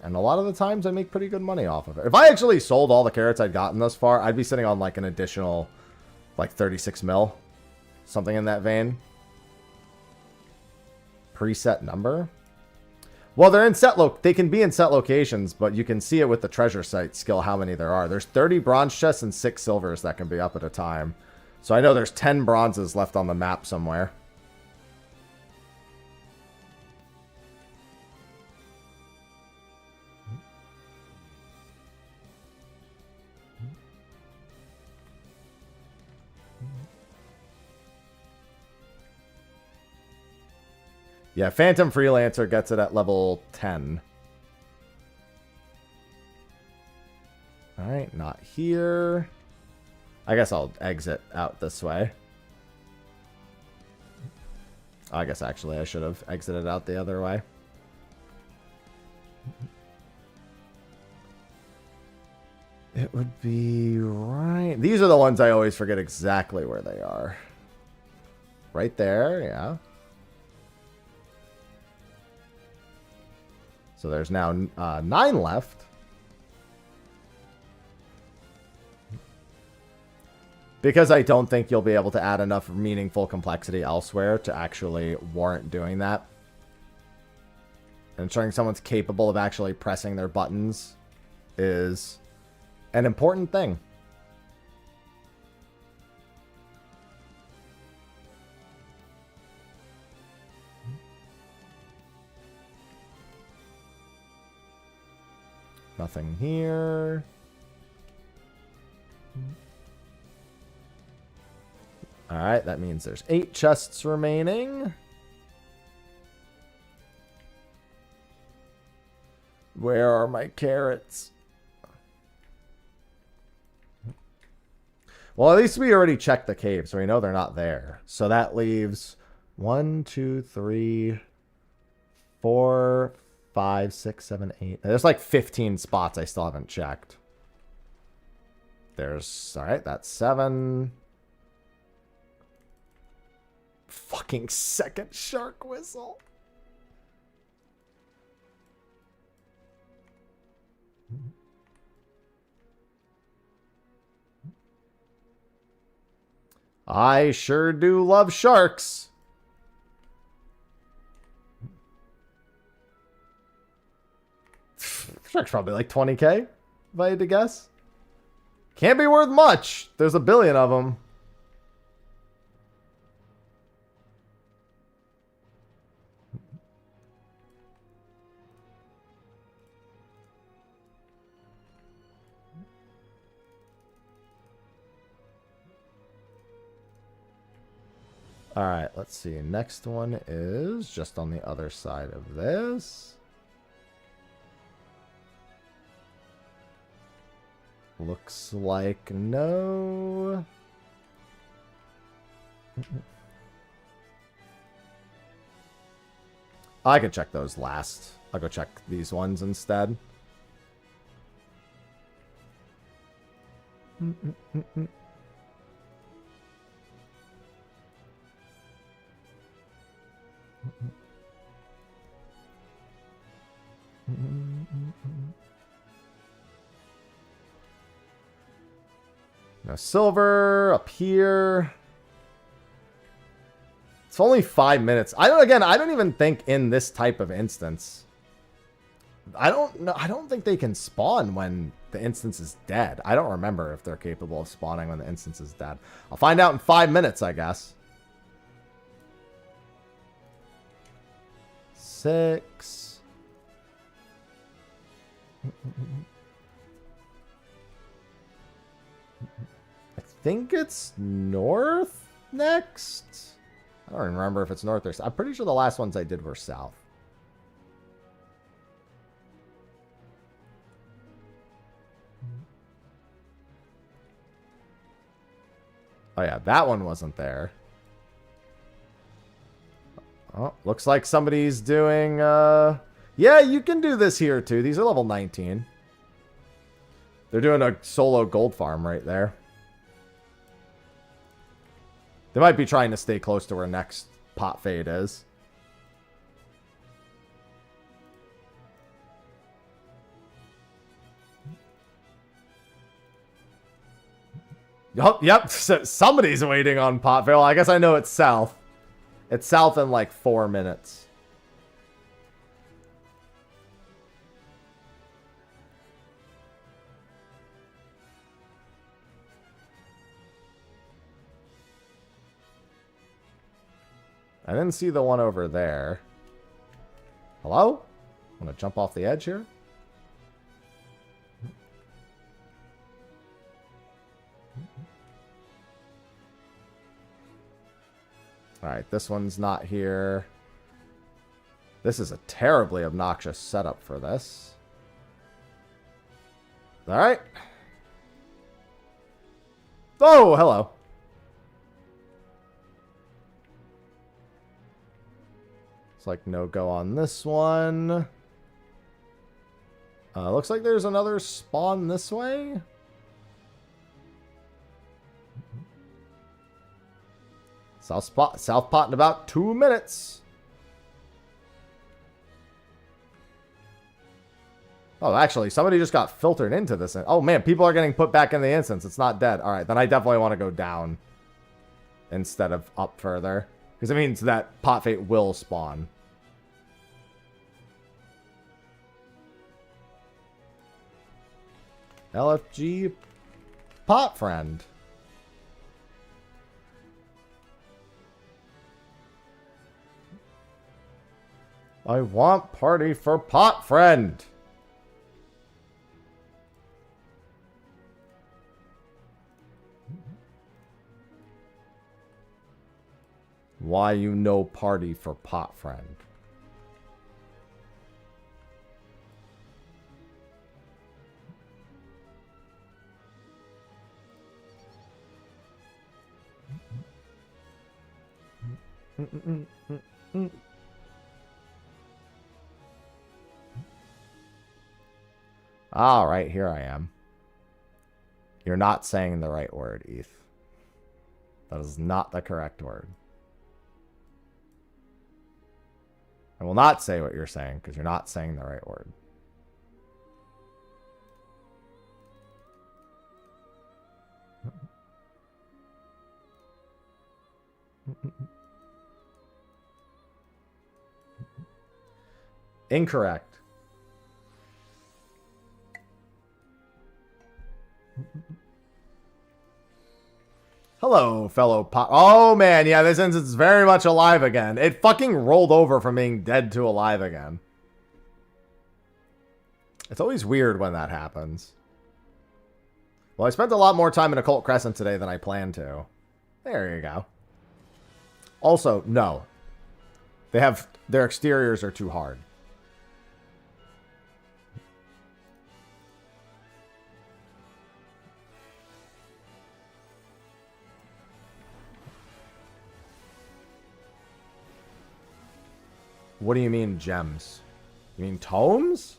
And a lot of the times I make pretty good money off of it. If I actually sold all the carrots I'd gotten thus far, I'd be sitting on like an additional like 36 mil. Something in that vein. Preset number? Well, they're in they can be in set locations, but you can see it with the treasure site skill how many there are. There's 30 bronze chests and 6 silvers that can be up at a time. So I know there's 10 bronzes left on the map somewhere. Yeah, Phantom Freelancer gets it at level 10. Alright, not here. I guess I'll exit out this way. I guess actually I should have exited out the other way. It would be right... These are the ones I always forget exactly where they are. Right there, yeah. So there's now 9 left. Because I don't think you'll be able to add enough meaningful complexity elsewhere to actually warrant doing that. Ensuring someone's capable of actually pressing their buttons is an important thing. Nothing here. Alright, that means there's 8 chests remaining. Where are my carrots? Well, at least we already checked the cave, so we know they're not there. So that leaves 1, 2, 3, 4, 5, 6, 7, 8. There's like 15 spots I still haven't checked. There's... Alright, that's 7. Fucking second shark whistle. I sure do love sharks. Shark's probably like 20k, if I had to guess. Can't be worth much. There's a billion of them. Alright, let's see. Next one is just on the other side of this. Looks like no. I can check those last. I'll go check these ones instead. Now silver up here. It's only 5 minutes. I don't even think in this type of instance. I don't think they can spawn when the instance is dead. I don't remember if they're capable of spawning when the instance is dead. I'll find out in 5 minutes, I guess. 6. I think it's north next. I don't remember if it's north or south. I'm pretty sure the last ones I did were south. Oh yeah, that one wasn't there. Oh, looks like somebody's doing, yeah, you can do this here too. These are level 19. They're doing a solo gold farm right there. They might be trying to stay close to where next pot fade is. Yep. So somebody's waiting on pot fade. Well, I guess I know it's south. It's south in like 4 minutes. I didn't see the one over there. Hello? Want to jump off the edge here? Alright, this one's not here. This is a terribly obnoxious setup for this. Alright. Oh, hello. It's like no go on this one. Looks like there's another spawn this way. South pot in about 2 minutes. Oh, actually, somebody just got filtered into this. Oh, man, people are getting put back in the instance. It's not dead. All right, then I definitely want to go down instead of up further. Because it means that pot fate will spawn. LFG pot friend. I want party for pot friend. Why you no party for pot friend? All right, here I am. You're not saying the right word, Eth. That is not the correct word. I will not say what you're saying because you're not saying the right word. Incorrect. Hello, fellow pot. Oh, man. Yeah, this instance is very much alive again. It fucking rolled over from being dead to alive again. It's always weird when that happens. Well, I spent a lot more time in Occult Crescent today than I planned to. There you go. Also, no. Their exteriors are too hard. What do you mean gems? You mean tomes?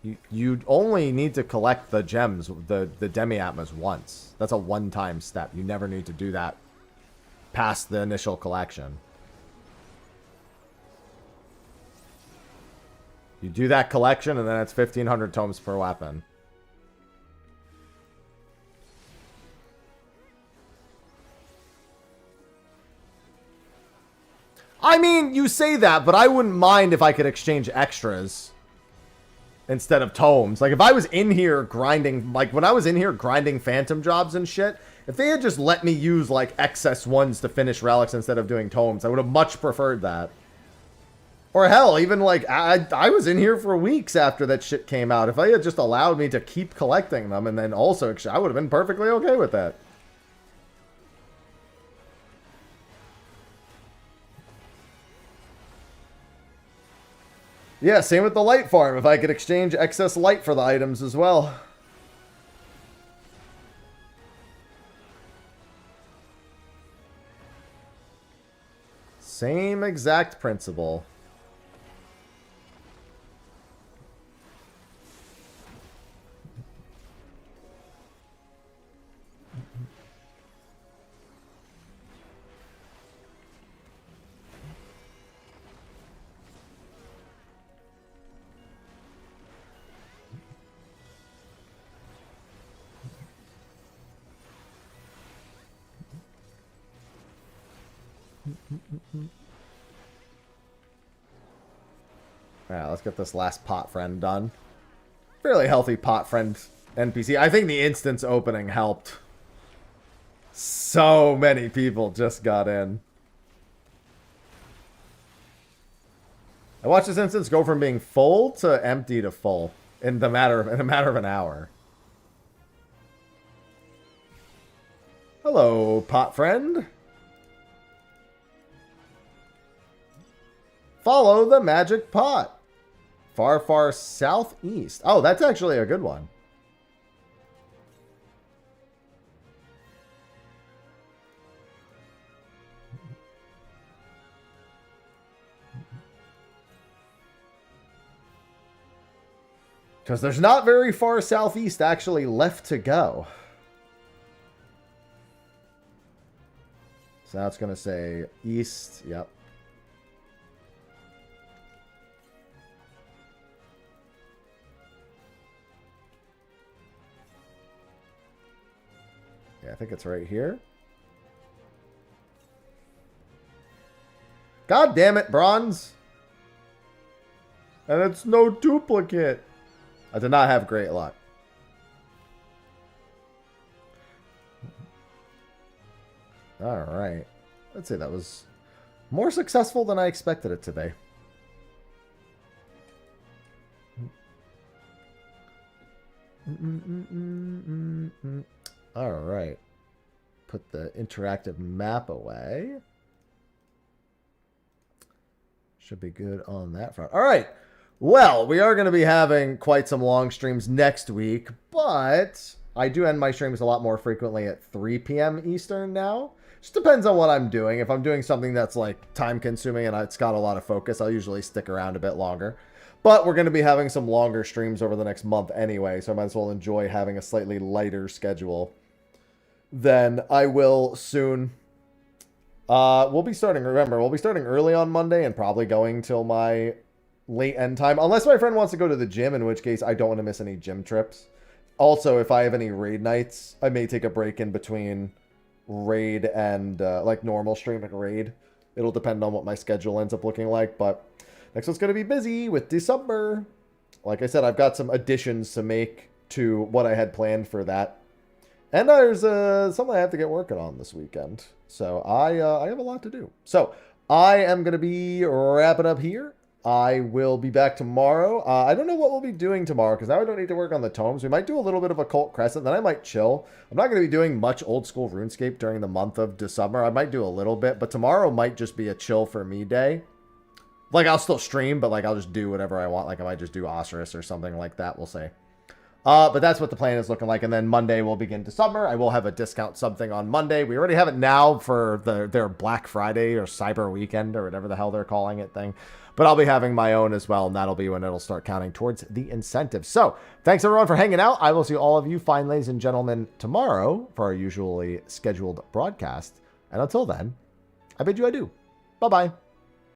You only need to collect the gems, the demi-atmas once. That's a one-time step. You never need to do that past the initial collection. You do that collection and then it's 1,500 tomes per weapon. I mean, you say that, but I wouldn't mind if I could exchange extras instead of tomes. Like, if I was in here grinding, like, when I was in here grinding phantom jobs and shit, if they had just let me use, like, excess ones to finish relics instead of doing tomes, I would have much preferred that. Or hell, even, like, I was in here for weeks after that shit came out. If they had just allowed me to keep collecting them and then also, I would have been perfectly okay with that. Yeah, same with the light farm. If I could exchange excess light for the items as well. Same exact principle. Alright, let's get this last pot friend done. Fairly healthy pot friend NPC. I think the instance opening helped. So many people just got in. I watched this instance go from being full to empty to full in a matter of an hour. Hello, pot friend. Follow the magic pot. Far, far southeast. Oh, that's actually a good one. Because there's not very far southeast actually left to go. So now it's going to say east. Yep. Yeah, I think it's right here. God damn it, bronze. And it's no duplicate. I did not have great luck. Alright. Let's say that was more successful than I expected it to be. Alright. Put the interactive map away. Should be good on that front. Alright. Well, we are going to be having quite some long streams next week, but I do end my streams a lot more frequently at 3 p.m. Eastern now. Just depends on what I'm doing. If I'm doing something that's like time consuming and it's got a lot of focus, I'll usually stick around a bit longer. But we're going to be having some longer streams over the next month anyway, so I might as well enjoy having a slightly lighter schedule than I will soon. We'll be starting early on Monday and probably going till my late end time, unless my friend wants to go to the gym, in which case I don't want to miss any gym trips. Also, if I have any raid nights, I may take a break in between raid and like normal stream and raid. It'll depend on what my schedule ends up looking like, but next one's going to be busy with December. Like I said, I've got some additions to make to what I had planned for that, and there's something I have to get working on this weekend, so I have a lot to do. So I am going to be wrapping up here. I will be back tomorrow. I don't know what we'll be doing tomorrow because now I don't need to work on the tomes. We might do a little bit of Occult Crescent, then I might chill. I'm not going to be doing much old school RuneScape during the month of December. I might do a little bit, but tomorrow might just be a chill for me day. Like, I'll still stream, but like I'll just do whatever I want. Like I might just do Osiris or something like that. We'll see. But that's what the plan is looking like. And then Monday we'll begin December. I will have a discount something on Monday. We already have it now for their Black Friday or Cyber Weekend or whatever the hell they're calling it thing. But I'll be having my own as well, and that'll be when it'll start counting towards the incentive. So, thanks everyone for hanging out. I will see all of you fine ladies and gentlemen tomorrow for our usually scheduled broadcast. And until then, I bid you adieu. Bye-bye.